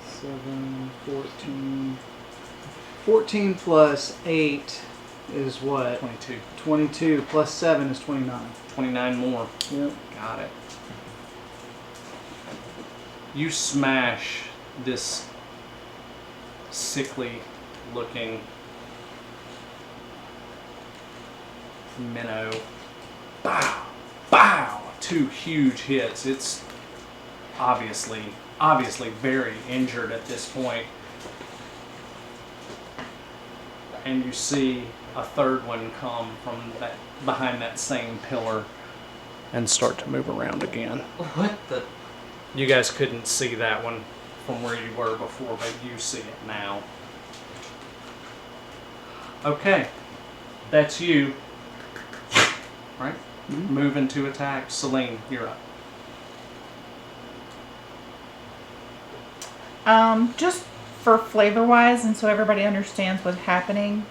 Speaker 4: 7, 14. 14 plus 8 is what?
Speaker 1: 22.
Speaker 4: 22 plus 7 is 29.
Speaker 1: 29 more.
Speaker 4: Yep.
Speaker 1: Got it. You smash this sickly looking minnow. Bow! Bow! 2 huge hits. It's obviously very injured at this point. And you see a third one come from that behind that same pillar and start to move around again.
Speaker 3: What the?
Speaker 1: You guys couldn't see that one from where you were before, but you see it now. Okay, that's you. Right? Moving to attack. Celine, you're up.
Speaker 2: Just for flavor-wise, and so everybody understands what's happening,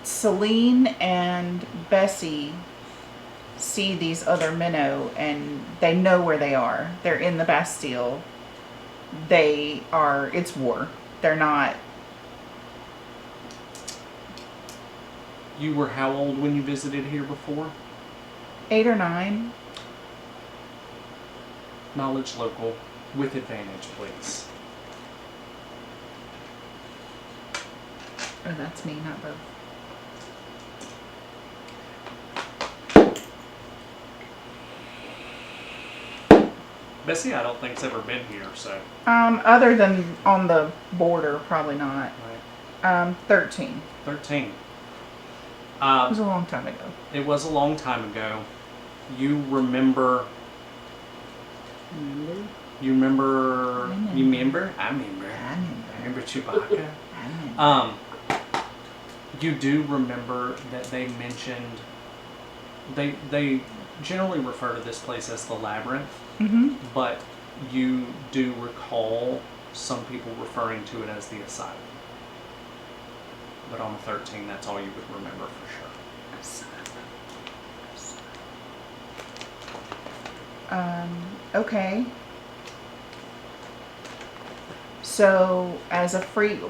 Speaker 2: Celine and Bessie see these other minnow, and they know where they are. They're in the Bastille. It's war. They're not...
Speaker 1: You were how old when you visited here before?
Speaker 2: 8 or 9.
Speaker 1: Knowledge local with advantage, please.
Speaker 2: Oh, that's me, not both.
Speaker 1: Bessie, I don't think's ever been here, so.
Speaker 2: Other than on the border, probably not.
Speaker 1: Right.
Speaker 2: 13.
Speaker 1: 13.
Speaker 2: It was a long time ago.
Speaker 1: It was a long time ago. You remember?
Speaker 4: Remember?
Speaker 1: You remember?
Speaker 2: Remember.
Speaker 1: You remember? I remember. I remember Chewbacca. You do remember that they mentioned. They generally refer to this place as the Labyrinth,
Speaker 2: Mm-hmm.
Speaker 1: but you do recall some people referring to it as the Asylum. But on the 13, that's all you would remember for sure.
Speaker 2: Okay. So,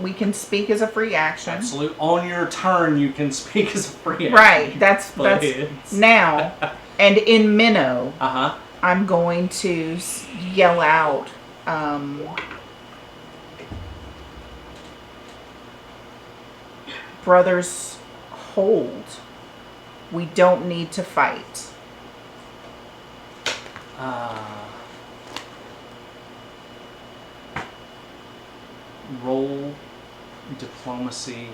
Speaker 2: we can speak as a free action.
Speaker 1: Absolute. On your turn, you can speak as a free action.
Speaker 2: Right. That's
Speaker 1: Please.
Speaker 2: now. And in Minnow,
Speaker 1: Uh-huh.
Speaker 2: I'm going to yell out, brothers, hold. We don't need to fight.
Speaker 1: Roll diplomacy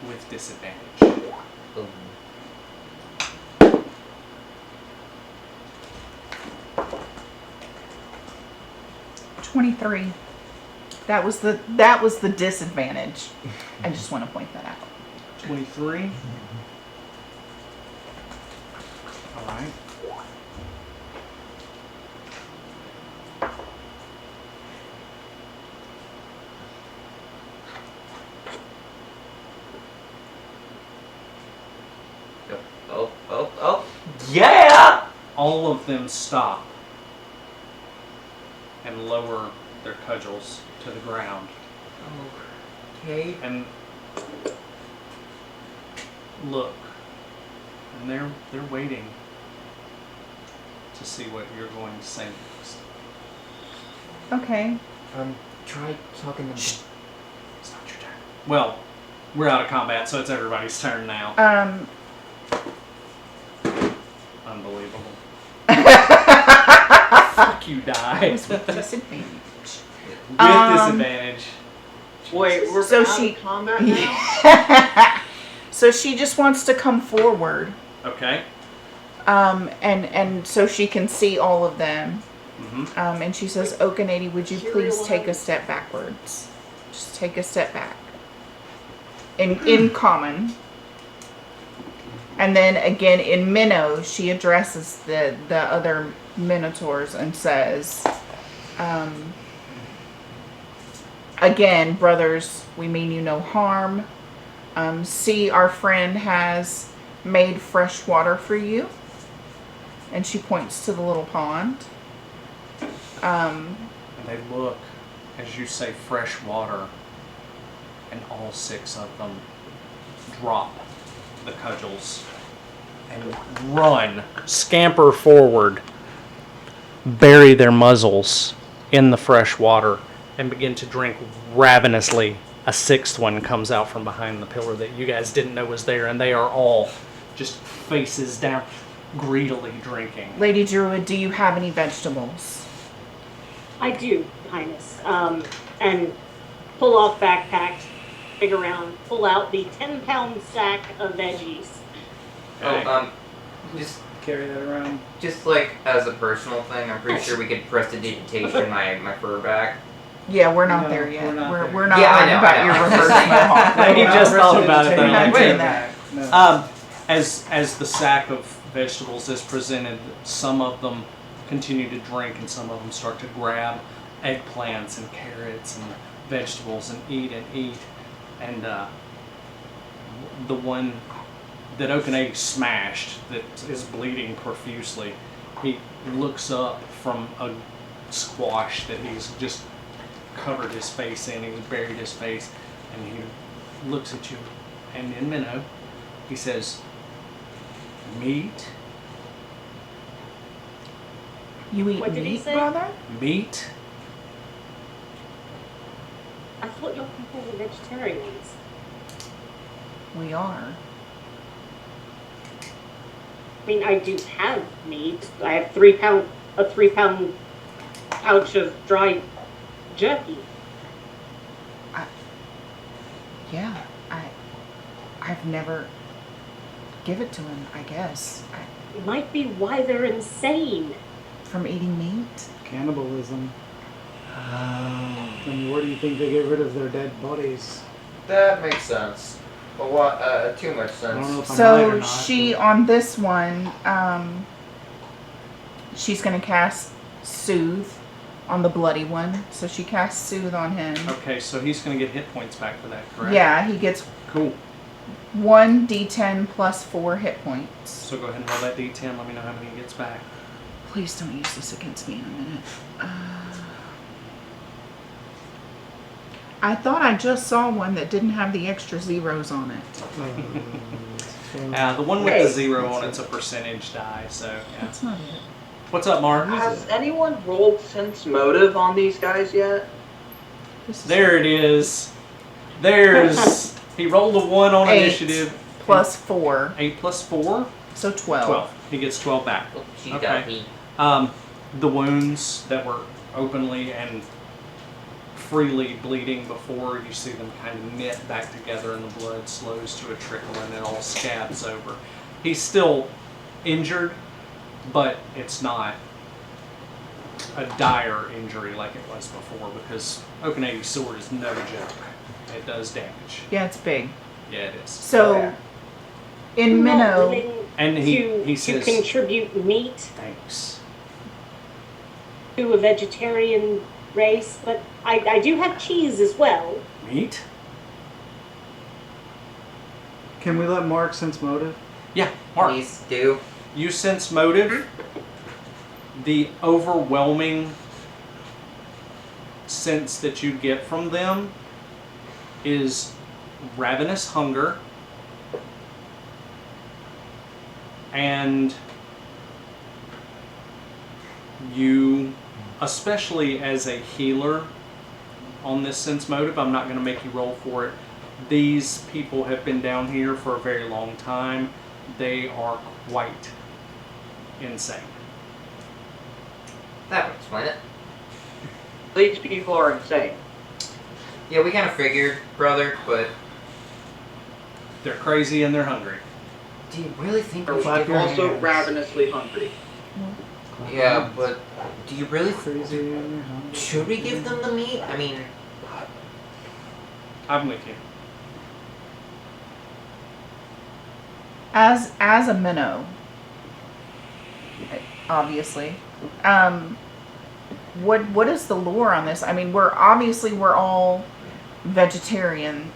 Speaker 1: with disadvantage.
Speaker 3: Ooh.
Speaker 2: 23. That was the disadvantage. I just want to point that out.
Speaker 1: 23. All right.
Speaker 3: Oh. Yeah!
Speaker 1: All of them stop and lower their cudgels to the ground.
Speaker 3: Okay.
Speaker 1: And look. And they're waiting to see what you're going to say next.
Speaker 2: Okay.
Speaker 3: Try talking to
Speaker 1: Shh. It's not your turn. Well, we're out of combat, so it's everybody's turn now. Unbelievable. Fuck you, die.
Speaker 2: With disadvantage.
Speaker 1: With disadvantage.
Speaker 5: Wait, we're
Speaker 2: So
Speaker 5: out
Speaker 2: she-
Speaker 5: of combat now?
Speaker 2: So she just wants to come forward,
Speaker 1: Okay.
Speaker 2: and so she can see all of them.
Speaker 1: Mm-hmm.
Speaker 2: And she says, "Okanady, would you please take a step backwards?" Just take a step back. In common. And then again in Minnow, she addresses the other Minotaurs and says, again, brothers, we mean you no harm. See, our friend has made fresh water for you. And she points to the little pond.
Speaker 1: And they look, as you say, fresh water, and all 6 of them drop the cudgels and run, scamper forward, bury their muzzles in the fresh water, and begin to drink ravenously. A 6th one comes out from behind the pillar that you guys didn't know was there, and they are all just faces down, greedily drinking.
Speaker 2: Lady Druid, do you have any vegetables?
Speaker 6: I do, Highness. And pull off backpack, dig around, pull out the 10-pound sack of veggies.
Speaker 1: Okay.
Speaker 3: Oh, just
Speaker 4: Carry that around.
Speaker 3: just like as a personal thing, I'm pretty sure we could prestidigitation my fur back.
Speaker 2: Yeah, we're not
Speaker 4: No,
Speaker 2: there yet.
Speaker 4: we're not there.
Speaker 2: We're not
Speaker 3: Yeah, I
Speaker 2: worried
Speaker 3: know,
Speaker 2: about
Speaker 3: I know.
Speaker 2: your
Speaker 3: I'm just
Speaker 2: reverse
Speaker 3: saying.
Speaker 2: mohawk.
Speaker 1: He just thought about it.
Speaker 2: We're not
Speaker 1: Wait.
Speaker 2: doing that.
Speaker 4: No.
Speaker 1: As the sack of vegetables is presented, some of them continue to drink, and some of them start to grab eggplants and carrots and vegetables and eat. And the one that Okanegi smashed, that is bleeding profusely, he looks up from a squash that he's just covered his face in. He's buried his face, and he looks at you, and in Minnow, he says, "Meat,
Speaker 2: You eat
Speaker 6: What did he
Speaker 2: meat,
Speaker 6: say?
Speaker 2: brother?
Speaker 1: meat."
Speaker 6: I thought your people were vegetarians.
Speaker 2: We are.
Speaker 6: I mean, I do have meat. I have 3-pound pouch of dry jerky.
Speaker 2: Yeah, I've never give it to him, I guess.
Speaker 6: It might be why they're insane.
Speaker 2: From eating meat?
Speaker 4: Cannibalism. I mean, where do you think they get rid of their dead bodies?
Speaker 3: That makes sense. But what? Too much
Speaker 4: I don't know
Speaker 3: sense.
Speaker 4: if I'm right or
Speaker 2: So
Speaker 4: not,
Speaker 2: she,
Speaker 4: but-
Speaker 2: on this one, she's gonna cast Soothe on the bloody one. So she casts Soothe on him.
Speaker 1: Okay, so he's going to get hit points back for that, correct?
Speaker 2: Yeah, he gets
Speaker 1: Cool.
Speaker 2: 1d10 plus 4 hit points.
Speaker 1: So go ahead and roll that d10. Let me know how many he gets back.
Speaker 2: Please don't use this against me in a minute. I thought I just saw one that didn't have the extra zeros on it.
Speaker 1: The one with
Speaker 5: Hey.
Speaker 1: the 0 on it's a percentage die, so yeah.
Speaker 2: That's not it.
Speaker 1: What's up, Mark?
Speaker 5: Has anyone rolled sense motive on these guys yet?
Speaker 2: This is
Speaker 1: There it is. There's. He rolled a 1 on
Speaker 2: 8
Speaker 1: initiative.
Speaker 2: plus 4,
Speaker 1: 8 plus 4?
Speaker 2: so 12.
Speaker 1: 12. He gets 12 back.
Speaker 3: Oh, she
Speaker 1: Okay.
Speaker 3: got me.
Speaker 1: The wounds that were openly and freely bleeding before, you see them kind of knit back together and the blood slows to a trickle and it all scabs over. He's still injured, but it's not a dire injury like it was before, because Okanegi's sword is no joke. It does damage.
Speaker 2: Yeah, it's big.
Speaker 1: Yeah, it is.
Speaker 2: So,
Speaker 3: Yeah.
Speaker 2: in
Speaker 6: I'm not
Speaker 2: Minnow,
Speaker 6: willing
Speaker 1: And
Speaker 6: to
Speaker 1: he says,
Speaker 6: contribute meat
Speaker 1: thanks.
Speaker 6: to a vegetarian race, but I do have cheese as well.
Speaker 1: Meat?
Speaker 4: Can we let Mark sense motive?
Speaker 1: Yeah, Mark.
Speaker 3: Please do.
Speaker 1: You sense motive. The overwhelming sense that you get from them is ravenous hunger and you, especially as a healer on this sense motive, I'm not going to make you roll for it. These people have been down here for a very long time. They are quite insane.
Speaker 3: That would explain it.
Speaker 5: These people are insane.
Speaker 3: Yeah, we kind of figured, brother, but
Speaker 1: They're crazy and they're hungry.
Speaker 3: do you really think we
Speaker 5: They're
Speaker 3: should
Speaker 4: Clap
Speaker 3: give
Speaker 4: your
Speaker 3: them?
Speaker 5: also
Speaker 4: hands.
Speaker 5: ravenously hungry.
Speaker 3: Yeah, but do you really
Speaker 4: Crazy in your house.
Speaker 3: should we give them the meat? I mean,
Speaker 1: I'm with you.
Speaker 2: As a minnow, obviously, what is the lore on this? I mean, we're all vegetarian.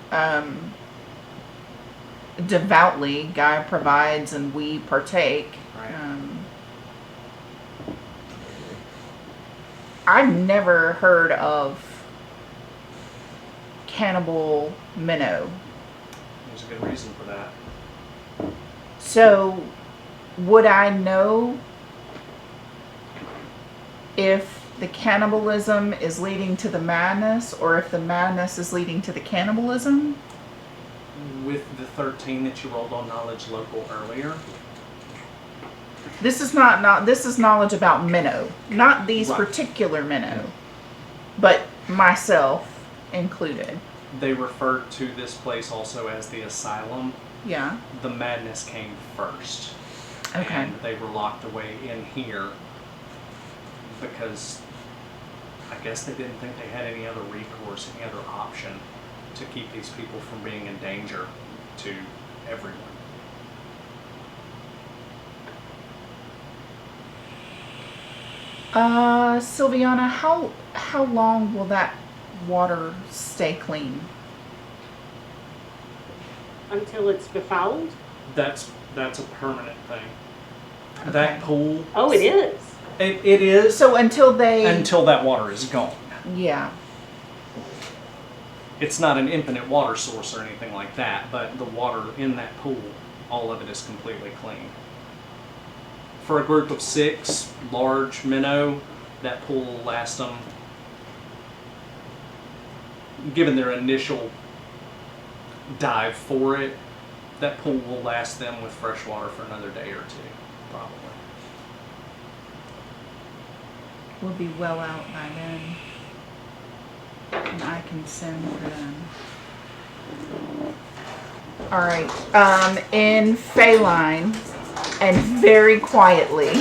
Speaker 2: Devoutly, Guy provides and we partake.
Speaker 1: Right.
Speaker 2: I've never heard of cannibal minnow.
Speaker 1: There's a good reason for that.
Speaker 2: So, would I know if the cannibalism is leading to the madness, or if the madness is leading to the cannibalism?
Speaker 1: With the 13 that you rolled on knowledge local earlier,
Speaker 2: This is not this is knowledge about minnow, not these
Speaker 1: Right.
Speaker 2: particular minnow, but myself included.
Speaker 1: they referred to this place also as the asylum.
Speaker 2: Yeah.
Speaker 1: The madness came first.
Speaker 2: Okay.
Speaker 1: And they were locked away in here because I guess they didn't think they had any other recourse, any other option to keep these people from being in danger to everyone.
Speaker 2: Sylviana, how long will that water stay clean?
Speaker 6: Until it's befouled?
Speaker 1: That's a permanent thing.
Speaker 2: Okay.
Speaker 1: That pool,
Speaker 6: Oh, it is.
Speaker 1: it is
Speaker 2: So until
Speaker 1: that water is gone.
Speaker 2: yeah.
Speaker 1: It's not an infinite water source or anything like that, but the water in that pool, all of it is completely clean. For a group of 6 large minnow, that pool will last them, given their initial dive for it, that pool will last them with fresh water for another day or 2, probably.
Speaker 2: We'll be well out by then. And I can send for them. Alright, in Feline, and very quietly,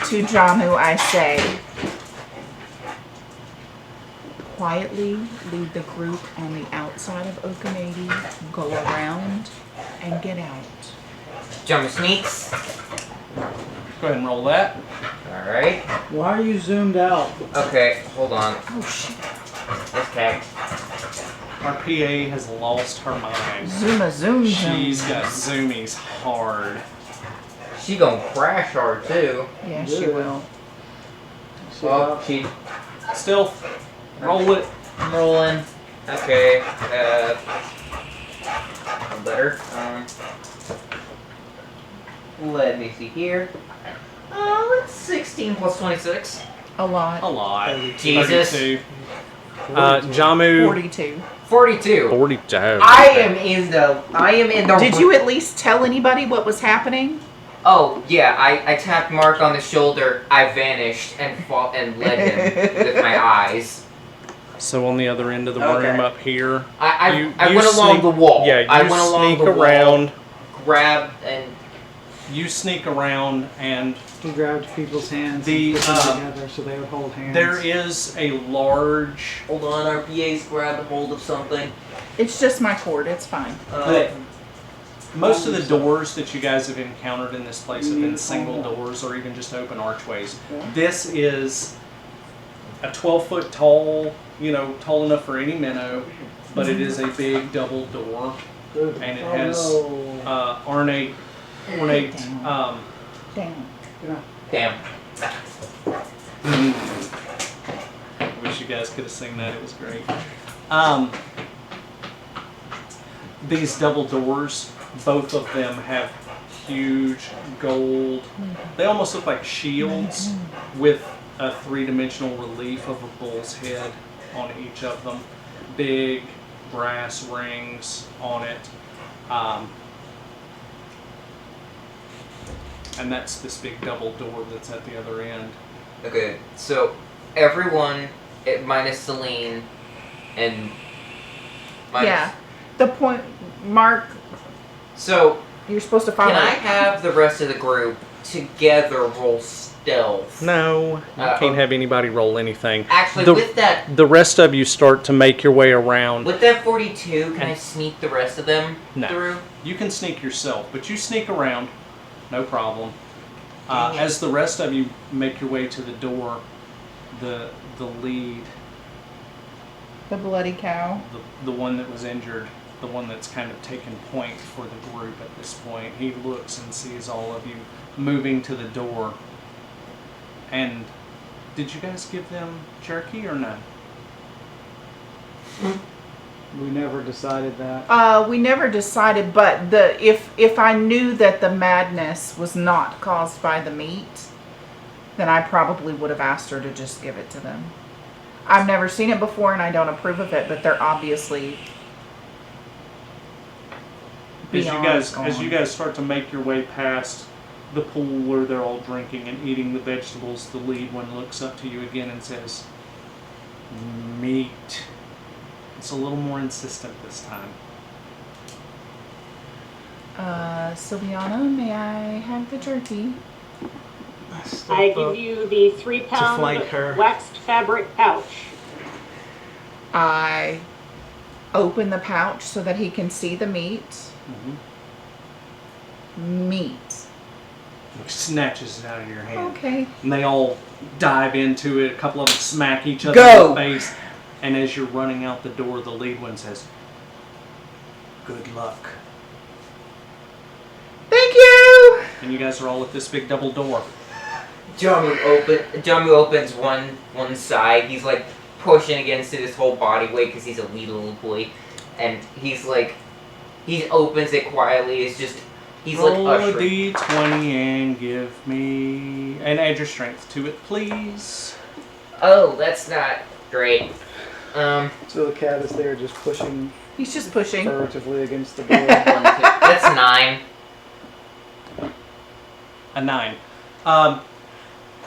Speaker 2: to Jamu I say, quietly lead the group on the outside of Okanady, go around, and get out.
Speaker 3: Jump sneaks.
Speaker 1: Go ahead and roll that.
Speaker 3: Alright.
Speaker 4: Why are you zoomed out?
Speaker 3: Okay, hold on.
Speaker 2: Oh shit.
Speaker 3: Okay.
Speaker 1: Our PA has lost her mind.
Speaker 2: Zoom zoom.
Speaker 1: She's got zoomies hard.
Speaker 3: She gonna crash hard too.
Speaker 2: Yeah, she
Speaker 4: Good.
Speaker 2: will.
Speaker 3: Oh, she
Speaker 1: Stealth, roll it.
Speaker 3: I'm rolling. Okay. Better. Let me see here. It's 16 plus 26.
Speaker 2: A lot.
Speaker 1: A lot.
Speaker 3: Jesus.
Speaker 1: 32. Jamu.
Speaker 2: 42.
Speaker 3: 42.
Speaker 1: 42.
Speaker 3: I am in the.
Speaker 2: Did you at least tell anybody what was happening?
Speaker 3: Oh yeah, I tapped Mark on the shoulder. I vanished and led him with my eyes.
Speaker 1: So on the other end of the
Speaker 3: Okay.
Speaker 1: room up here.
Speaker 3: I
Speaker 1: you
Speaker 3: went along
Speaker 1: sneak-
Speaker 3: the wall.
Speaker 1: Yeah, you
Speaker 3: I went along
Speaker 1: sneak
Speaker 3: the wall,
Speaker 1: around.
Speaker 3: grabbed and
Speaker 1: You sneak around, and
Speaker 4: He grabbed people's hands
Speaker 1: The,
Speaker 4: and put them together so they would hold hands.
Speaker 1: there is a large.
Speaker 3: hold on. Our PA's grabbed a hold of something.
Speaker 2: It's just my cord. It's fine.
Speaker 1: Most of the doors that you guys have encountered in this place have been single doors or even just open archways. This is a 12-foot tall, tall enough for any minnow, but it is a big double door,
Speaker 4: Good.
Speaker 1: and it
Speaker 4: Oh,
Speaker 1: has
Speaker 4: no.
Speaker 1: ornate.
Speaker 2: Down.
Speaker 3: Damn.
Speaker 1: Wish you guys could have seen that. It was great. These double doors, both of them have huge gold. They almost look like shields with a 3-dimensional relief of a bull's head on each of them. Big brass rings on it. And that's this big double door that's at the other end.
Speaker 3: Okay, so everyone, minus Celine, and minus,
Speaker 2: Yeah. The point, Mark,
Speaker 3: So
Speaker 2: you're supposed to follow.
Speaker 3: can I have the rest of the group together roll stealth.
Speaker 1: No, you can't have anybody roll anything.
Speaker 3: Actually, with that,
Speaker 1: the rest of you start to make your way around.
Speaker 3: with that 42, can I sneak the rest of them
Speaker 1: No.
Speaker 3: through?
Speaker 1: You can sneak yourself, but you sneak around, no problem.
Speaker 3: Dang it.
Speaker 1: As the rest of you make your way to the door, the lead,
Speaker 2: The bloody cow.
Speaker 1: the one that was injured, the one that's kind of taken point for the group at this point, he looks and sees all of you moving to the door. And did you guys give them jerky or no?
Speaker 4: We never decided that.
Speaker 2: We never decided, but if I knew that the madness was not caused by the meat, then I probably would have asked her to just give it to them. I've never seen it before and I don't approve of it, but they're obviously
Speaker 1: As you guys start to make your way past the pool where they're all drinking and eating the vegetables, the lead one looks up to you again and says, "Meat." It's a little more insistent this time.
Speaker 2: Sylviana, may I have the jerky?
Speaker 6: I give you the 3-pound
Speaker 4: flank her.
Speaker 6: waxed fabric pouch.
Speaker 2: I open the pouch so that he can see the meat. Meat.
Speaker 1: He snatches it out of your hand.
Speaker 2: Okay.
Speaker 1: And they all dive into it. A couple of them smack each other
Speaker 2: Go!
Speaker 1: in the face. And as you're running out the door, the lead one says, "Good luck."
Speaker 2: Thank you!
Speaker 1: And you guys are all at this big double door.
Speaker 3: Jamu opens one side. He's like pushing against it his whole body weight because he's a wee little boy, and he opens it quietly. He's
Speaker 1: Roll
Speaker 3: like
Speaker 1: a
Speaker 3: ushering.
Speaker 1: d20 and give me... And add your strength to it, please.
Speaker 3: Oh, that's not great.
Speaker 4: So the cat is there just pushing
Speaker 2: He's just pushing.
Speaker 4: furtively against the door.
Speaker 3: That's 9.
Speaker 1: A 9.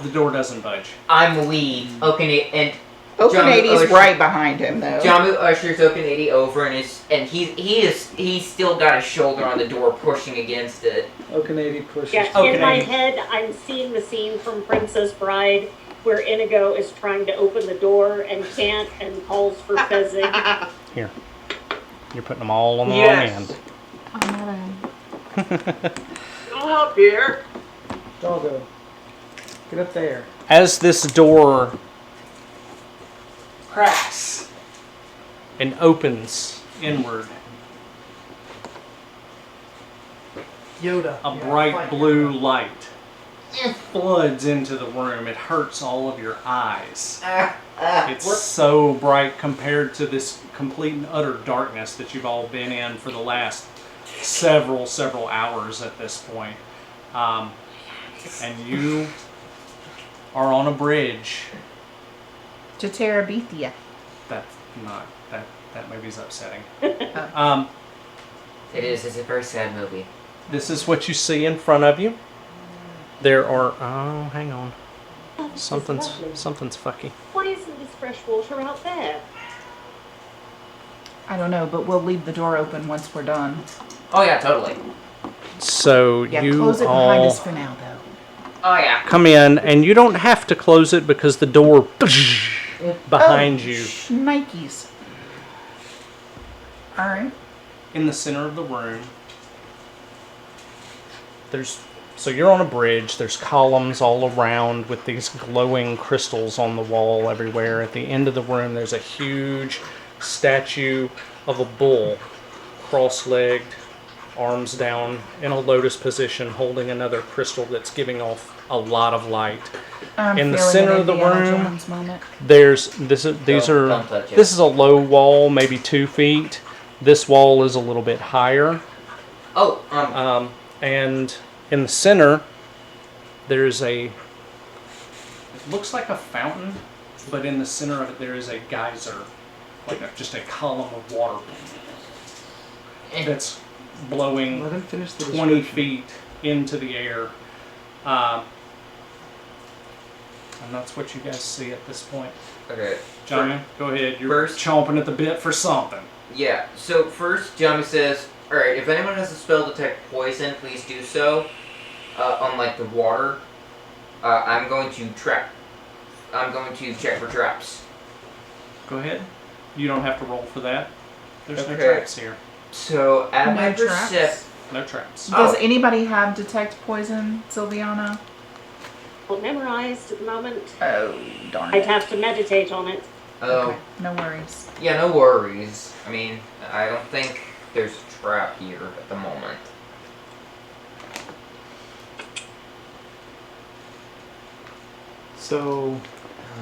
Speaker 1: The door doesn't budge.
Speaker 3: I'm lead. Okay, and
Speaker 2: Okanadi's right behind him, though.
Speaker 3: Jamu ushers Okanadi over, and he's still got his shoulder on the door, pushing against it.
Speaker 4: Okanadi pushes.
Speaker 6: Yeah,
Speaker 1: Okay.
Speaker 6: in my head, I'm seeing the scene from Princess Bride where Inigo is trying to open the door and can't and calls for Fezzik.
Speaker 1: Here. You're putting them all on the
Speaker 5: Yes.
Speaker 1: wrong end.
Speaker 2: I'm not
Speaker 5: Go up here.
Speaker 4: Doggo. Get up there.
Speaker 1: As this door cracks and opens inward,
Speaker 4: Yoda.
Speaker 1: a bright blue light floods into the room. It hurts all of your eyes. It's so bright compared to this complete and utter darkness that you've all been in for the last several hours at this point. And you are on a bridge.
Speaker 2: to Terabithia.
Speaker 1: That's not, that movie's upsetting.
Speaker 3: It is. It's a very sad movie.
Speaker 1: This is what you see in front of you. There are, oh, hang on. Something's fucky.
Speaker 6: Why isn't this fresh water out there?
Speaker 2: I don't know, but we'll leave the door open once we're done.
Speaker 3: Oh yeah, totally.
Speaker 1: So
Speaker 2: Yeah,
Speaker 1: you
Speaker 2: close it behind
Speaker 1: all
Speaker 2: us for now, though.
Speaker 3: Oh yeah.
Speaker 1: come in, and you don't have to close it because the door behind you.
Speaker 2: Nikes. All right.
Speaker 1: In the center of the room, so you're on a bridge. There's columns all around with these glowing crystals on the wall everywhere. At the end of the room, there's a huge statue of a bull, cross-legged, arms down in a lotus position, holding another crystal that's giving off a lot of light.
Speaker 2: I'm
Speaker 1: In the
Speaker 2: feeling
Speaker 1: center
Speaker 2: an
Speaker 1: of the
Speaker 2: Indiana
Speaker 1: room,
Speaker 2: Jones moment.
Speaker 1: This
Speaker 3: Don't touch it.
Speaker 1: is a low wall, maybe 2 feet. This wall is a little bit higher.
Speaker 3: Oh,
Speaker 1: And in the center, there's it looks like a fountain, but in the center of it there is a geyser, just a column of water that's blowing
Speaker 4: Let him finish the
Speaker 1: 20
Speaker 4: description.
Speaker 1: feet into the air. And that's what you guys see at this point.
Speaker 3: okay.
Speaker 1: Johnny, go ahead. You're
Speaker 3: First-
Speaker 1: chomping at the bit for something.
Speaker 3: Yeah. So first, Jamu says, "All right, if anyone has a spell detect poison, please do so." On like the water, I'm going to trap. I'm going to check for traps.
Speaker 1: Go ahead. You don't have to roll for that. There's no
Speaker 3: Okay.
Speaker 1: traps here.
Speaker 3: So at my
Speaker 2: No traps?
Speaker 3: percept.
Speaker 1: No traps.
Speaker 2: Does
Speaker 3: Oh.
Speaker 2: anybody have detect poison, Sylviana?
Speaker 6: Well, memorized at the moment.
Speaker 2: Oh, darn
Speaker 6: I'd
Speaker 2: it.
Speaker 6: have to meditate on it.
Speaker 3: Oh,
Speaker 2: Okay, no worries.
Speaker 3: yeah, no worries. I mean, I don't think there's a trap here at the moment.
Speaker 4: So,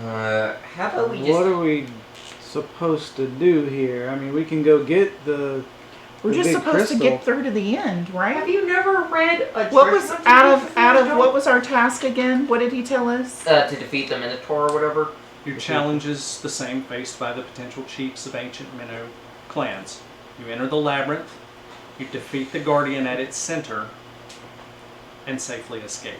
Speaker 3: How about we
Speaker 4: what
Speaker 3: just?
Speaker 4: are we supposed to do here? I mean, we can go get the.
Speaker 2: We're
Speaker 4: the
Speaker 2: just
Speaker 4: big
Speaker 2: supposed to
Speaker 4: crystal.
Speaker 2: get through to the end, right?
Speaker 3: Have you never read a
Speaker 2: What
Speaker 3: treasure
Speaker 2: was
Speaker 3: hunting
Speaker 2: out
Speaker 3: book
Speaker 2: of
Speaker 3: before,
Speaker 2: what was our task again? What did he tell us?
Speaker 3: to defeat the Minotaur or whatever?
Speaker 1: Your challenge is the same faced by the potential chiefs of ancient Minnow clans. You enter the labyrinth, you defeat the guardian at its center, and safely escape.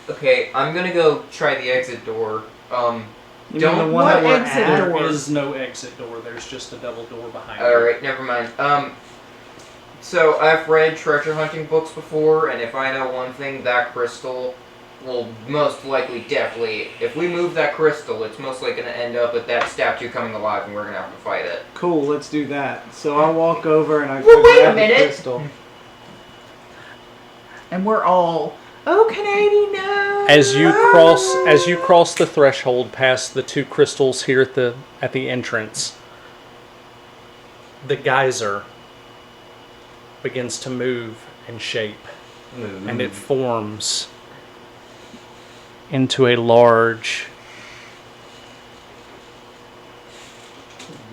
Speaker 3: Okay, I'm gonna go try the exit door.
Speaker 4: You
Speaker 3: Don't-
Speaker 4: mean the one
Speaker 2: What
Speaker 4: that we're
Speaker 2: exit
Speaker 4: at?
Speaker 2: door?
Speaker 1: There is no exit door, there's just a double door behind you.
Speaker 3: Alright, never mind. So I've read treasure hunting books before, and if I know one thing, that crystal will most likely, definitely, if we move that crystal, it's most likely gonna end up with that statue coming alive, and we're gonna have to fight it.
Speaker 4: Cool, let's do that. So I walk over and I
Speaker 3: Well, wait a
Speaker 4: grab the
Speaker 3: minute.
Speaker 4: crystal.
Speaker 2: And we're all, oh, Canadian, no.
Speaker 1: As you cross the threshold past the two crystals here at the entrance, the geyser begins to move and shape, and it forms into a large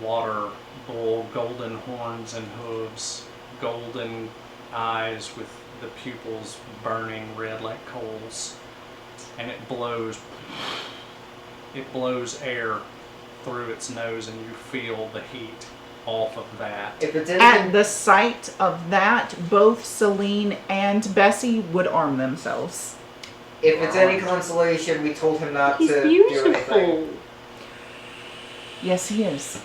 Speaker 1: water bull, golden horns and hooves, golden eyes with the pupils burning red like coals, and it blows air through its nose, and you feel the heat off of that.
Speaker 3: If it's
Speaker 2: At
Speaker 3: anything,
Speaker 2: the sight of that, both Celine and Bessie would arm themselves.
Speaker 3: if it's any consolation, we told him not
Speaker 6: He's
Speaker 3: to do anything.
Speaker 6: beautiful.
Speaker 2: Yes, he is.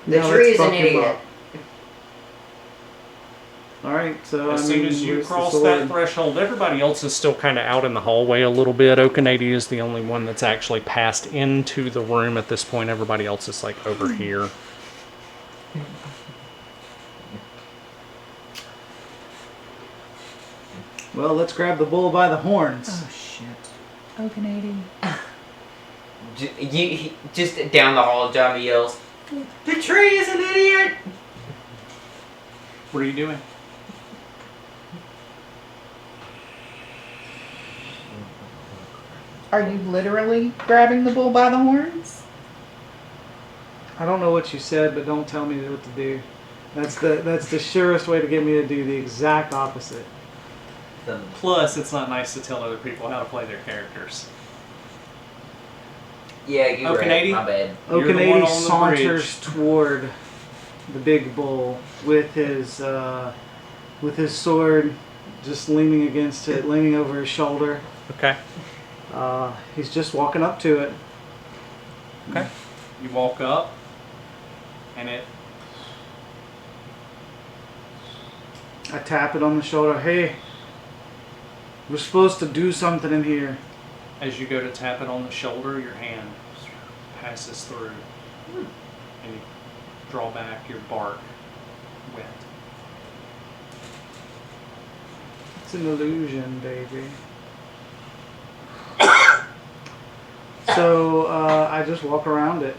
Speaker 3: The
Speaker 4: Now
Speaker 3: tree
Speaker 4: let's
Speaker 3: is an
Speaker 4: fuck him
Speaker 3: idiot.
Speaker 4: up. Alright, so
Speaker 1: As
Speaker 4: I
Speaker 1: soon
Speaker 4: mean,
Speaker 1: as you
Speaker 4: where's the
Speaker 1: cross
Speaker 4: sword?
Speaker 1: that threshold, everybody else is still kind of out in the hallway a little bit. Okanady is the only one that's actually passed into the room at this point. Everybody else is like over here.
Speaker 4: Well, let's grab the bull by the horns.
Speaker 2: Oh, shit. Oh, Canadian.
Speaker 3: Just down the hall, Johnny yells, "The tree is an idiot!"
Speaker 1: What are you doing?
Speaker 2: Are you literally grabbing the bull by the horns?
Speaker 4: I don't know what you said, but don't tell me what to do. That's the surest way to get me to do the exact opposite.
Speaker 1: Plus, it's not nice to tell other people how to play their characters.
Speaker 3: Yeah, you're right.
Speaker 1: Okanady?
Speaker 3: My bad.
Speaker 1: You're the one
Speaker 4: Okanady
Speaker 1: on the
Speaker 4: saunters toward the big bull with his sword just leaning against it, leaning over his shoulder.
Speaker 1: Okay.
Speaker 4: He's just walking up to it.
Speaker 1: Okay. You walk up, and
Speaker 4: I tap it on the shoulder. Hey, we're supposed to do something in here.
Speaker 1: as you go to tap it on the shoulder, your hand passes through, and you draw back your bark wet.
Speaker 4: It's an illusion, baby. So I just walk around it.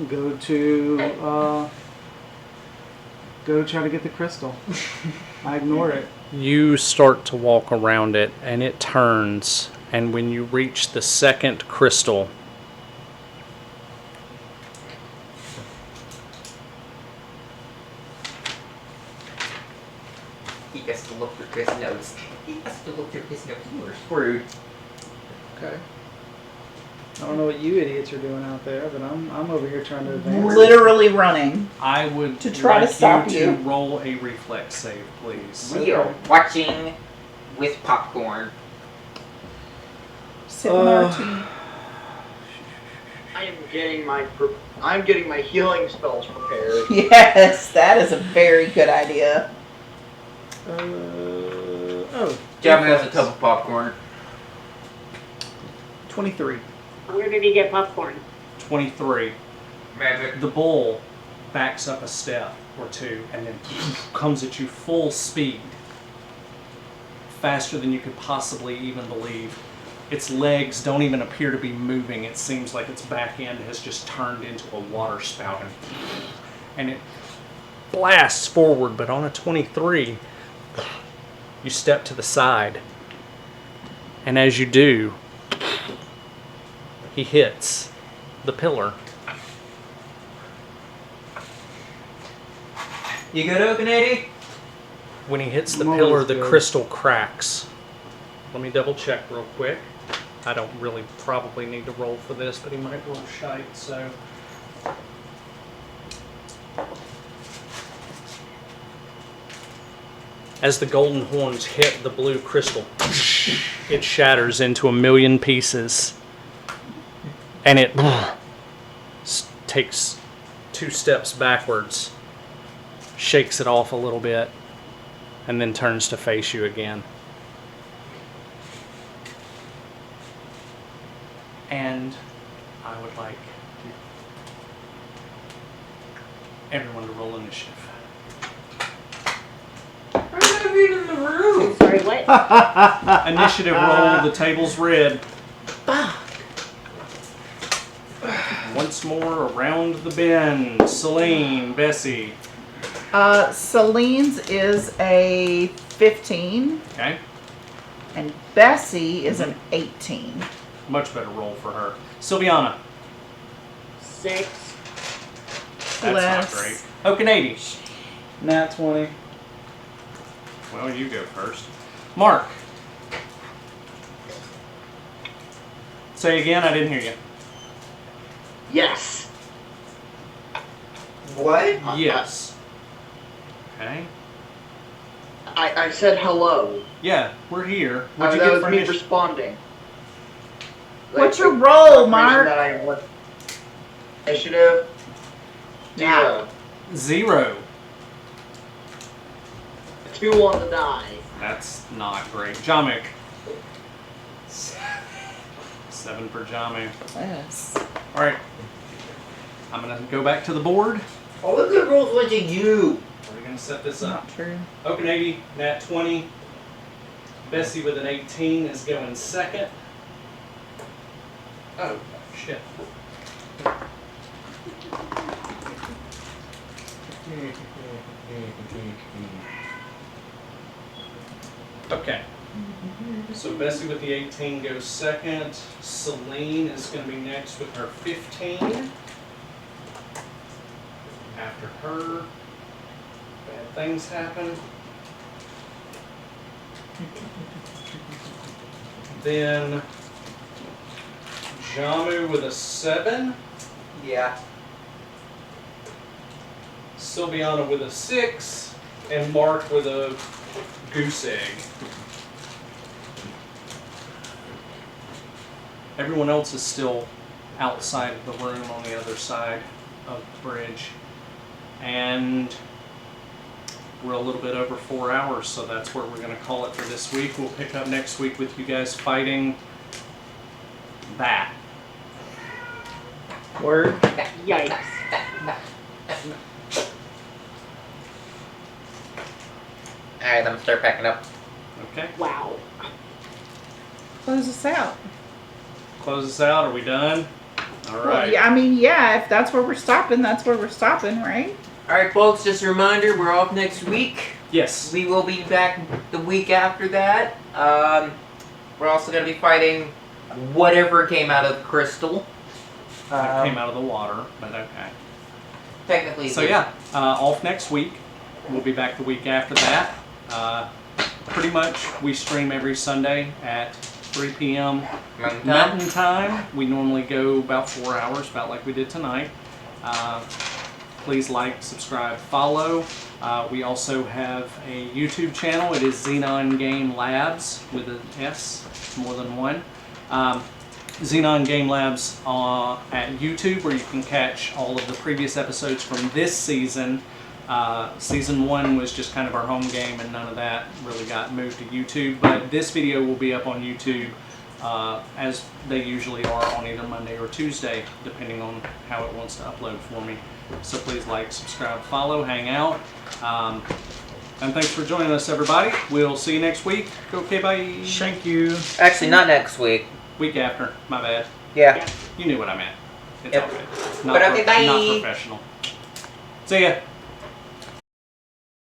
Speaker 4: Go try to get the crystal. I ignore it.
Speaker 1: You start to walk around it, and it turns, and when you reach the second crystal,
Speaker 3: He has to look through his notes. He has to look through his notes. You were screwed.
Speaker 4: Okay. I don't know what you idiots are doing out there, but I'm over here trying to advance.
Speaker 2: Literally running.
Speaker 1: I would
Speaker 2: To try to
Speaker 1: like
Speaker 2: stop
Speaker 1: you
Speaker 2: you.
Speaker 1: to roll a reflex save, please.
Speaker 3: We are watching with popcorn.
Speaker 2: Sipping our tea.
Speaker 5: I'm getting my healing spells prepared.
Speaker 2: Yes, that is a very good idea.
Speaker 4: Oh,
Speaker 3: Jamie has a tub of popcorn.
Speaker 2: 23.
Speaker 6: Where did he get popcorn?
Speaker 1: 23.
Speaker 3: Magic.
Speaker 1: The bull backs up a step or two and then comes at you full speed. Faster than you could possibly even believe. Its legs don't even appear to be moving. It seems like its back end has just turned into a water spout. And it blasts forward, but on a 23, you step to the side. And as you do, he hits the pillar.
Speaker 3: You good, Okanady?
Speaker 1: When he hits the
Speaker 4: I'm
Speaker 1: pillar,
Speaker 4: always
Speaker 1: the
Speaker 4: good.
Speaker 1: crystal cracks. Let me double check real quick. I don't really probably need to roll for this, but he might roll shite, so. As the golden horns hit the blue crystal, it shatters into a million pieces. And it takes 2 steps backwards, shakes it off a little bit, and then turns to face you again. And I would like everyone to roll initiative.
Speaker 3: I'm not even in the room.
Speaker 6: Sorry, what?
Speaker 1: Initiative roll, the table's red. Once more around the bend. Celine, Bessie.
Speaker 2: Celine's is a 15,
Speaker 1: Okay,
Speaker 2: and Bessie is an 18.
Speaker 1: much better roll for her. Sylviana.
Speaker 6: 6.
Speaker 1: That's
Speaker 2: Less.
Speaker 1: not great. Okanady.
Speaker 4: Nat 20.
Speaker 1: Well, you go first. Mark. Say again, I didn't hear you.
Speaker 5: Yes.
Speaker 3: What?
Speaker 1: Yes. Okay.
Speaker 5: I said hello.
Speaker 1: Yeah, we're here. What'd you
Speaker 5: That
Speaker 1: get
Speaker 5: was
Speaker 1: for
Speaker 5: me
Speaker 1: initiative?
Speaker 5: responding.
Speaker 2: What's your
Speaker 5: the
Speaker 2: roll,
Speaker 5: confirmation
Speaker 2: Mark?
Speaker 5: that I was- Initiative.
Speaker 2: Yeah.
Speaker 1: 0.
Speaker 5: 2 on the die.
Speaker 1: That's not great. Jamik. 7 for Jamu.
Speaker 2: Yes.
Speaker 1: All right. I'm going to go back to the board.
Speaker 3: All the good rolls went to you.
Speaker 1: We're going to set this up.
Speaker 2: Not true.
Speaker 1: Okanady, nat 20. Bessie with an 18 is going second. Oh, shit. Okay. So Bessie with the 18 goes second. Celine is going to be next with her 15. After her, bad things happen. Then Jamu with a 7.
Speaker 3: Yeah.
Speaker 1: Sylviana with a 6. And Mark with a goose egg. Everyone else is still outside of the room on the other side of the bridge. And we're a little bit over 4 hours, so that's where we're going to call it for this week. We'll pick up next week with you guys fighting that.
Speaker 4: Word.
Speaker 6: Yikes.
Speaker 3: Alright, I'm gonna start packing up.
Speaker 1: Okay,
Speaker 6: Wow.
Speaker 2: Close us out.
Speaker 1: close us out. Are we done? All
Speaker 2: Well,
Speaker 1: right.
Speaker 2: yeah, I mean, yeah, if that's where we're stopping, that's where we're stopping, right?
Speaker 3: Alright, folks, just a reminder, we're off next week.
Speaker 1: Yes.
Speaker 3: We will be back the week after that. We're also going to be fighting whatever came out of the crystal.
Speaker 1: That came out of the water, but okay.
Speaker 3: Technically.
Speaker 1: So yeah, off next week. We'll be back the week after that. Pretty much, we stream every Sunday at 3 p.m. Mountain Time. We normally go about 4 hours, about like we did tonight. Please like, subscribe, follow. We also have a YouTube channel. It is Xenon Game Labs with an S, more than one. Xenon Game Labs at YouTube, where you can catch all of the previous episodes from this season. Season 1 was just kind of our home game, and none of that really got moved to YouTube. But this video will be up on YouTube as they usually are on either Monday or Tuesday, depending on how it wants to upload for me. So please like, subscribe, follow, hang out. And thanks for joining us, everybody. We'll see you next week. Okay, bye.
Speaker 4: Thank you.
Speaker 3: Actually, not next week.
Speaker 1: Week after. My bad.
Speaker 3: Yeah.
Speaker 1: You knew what I meant. It's
Speaker 3: Yep.
Speaker 1: all good.
Speaker 3: But okay, bye.
Speaker 1: Not professional. See ya.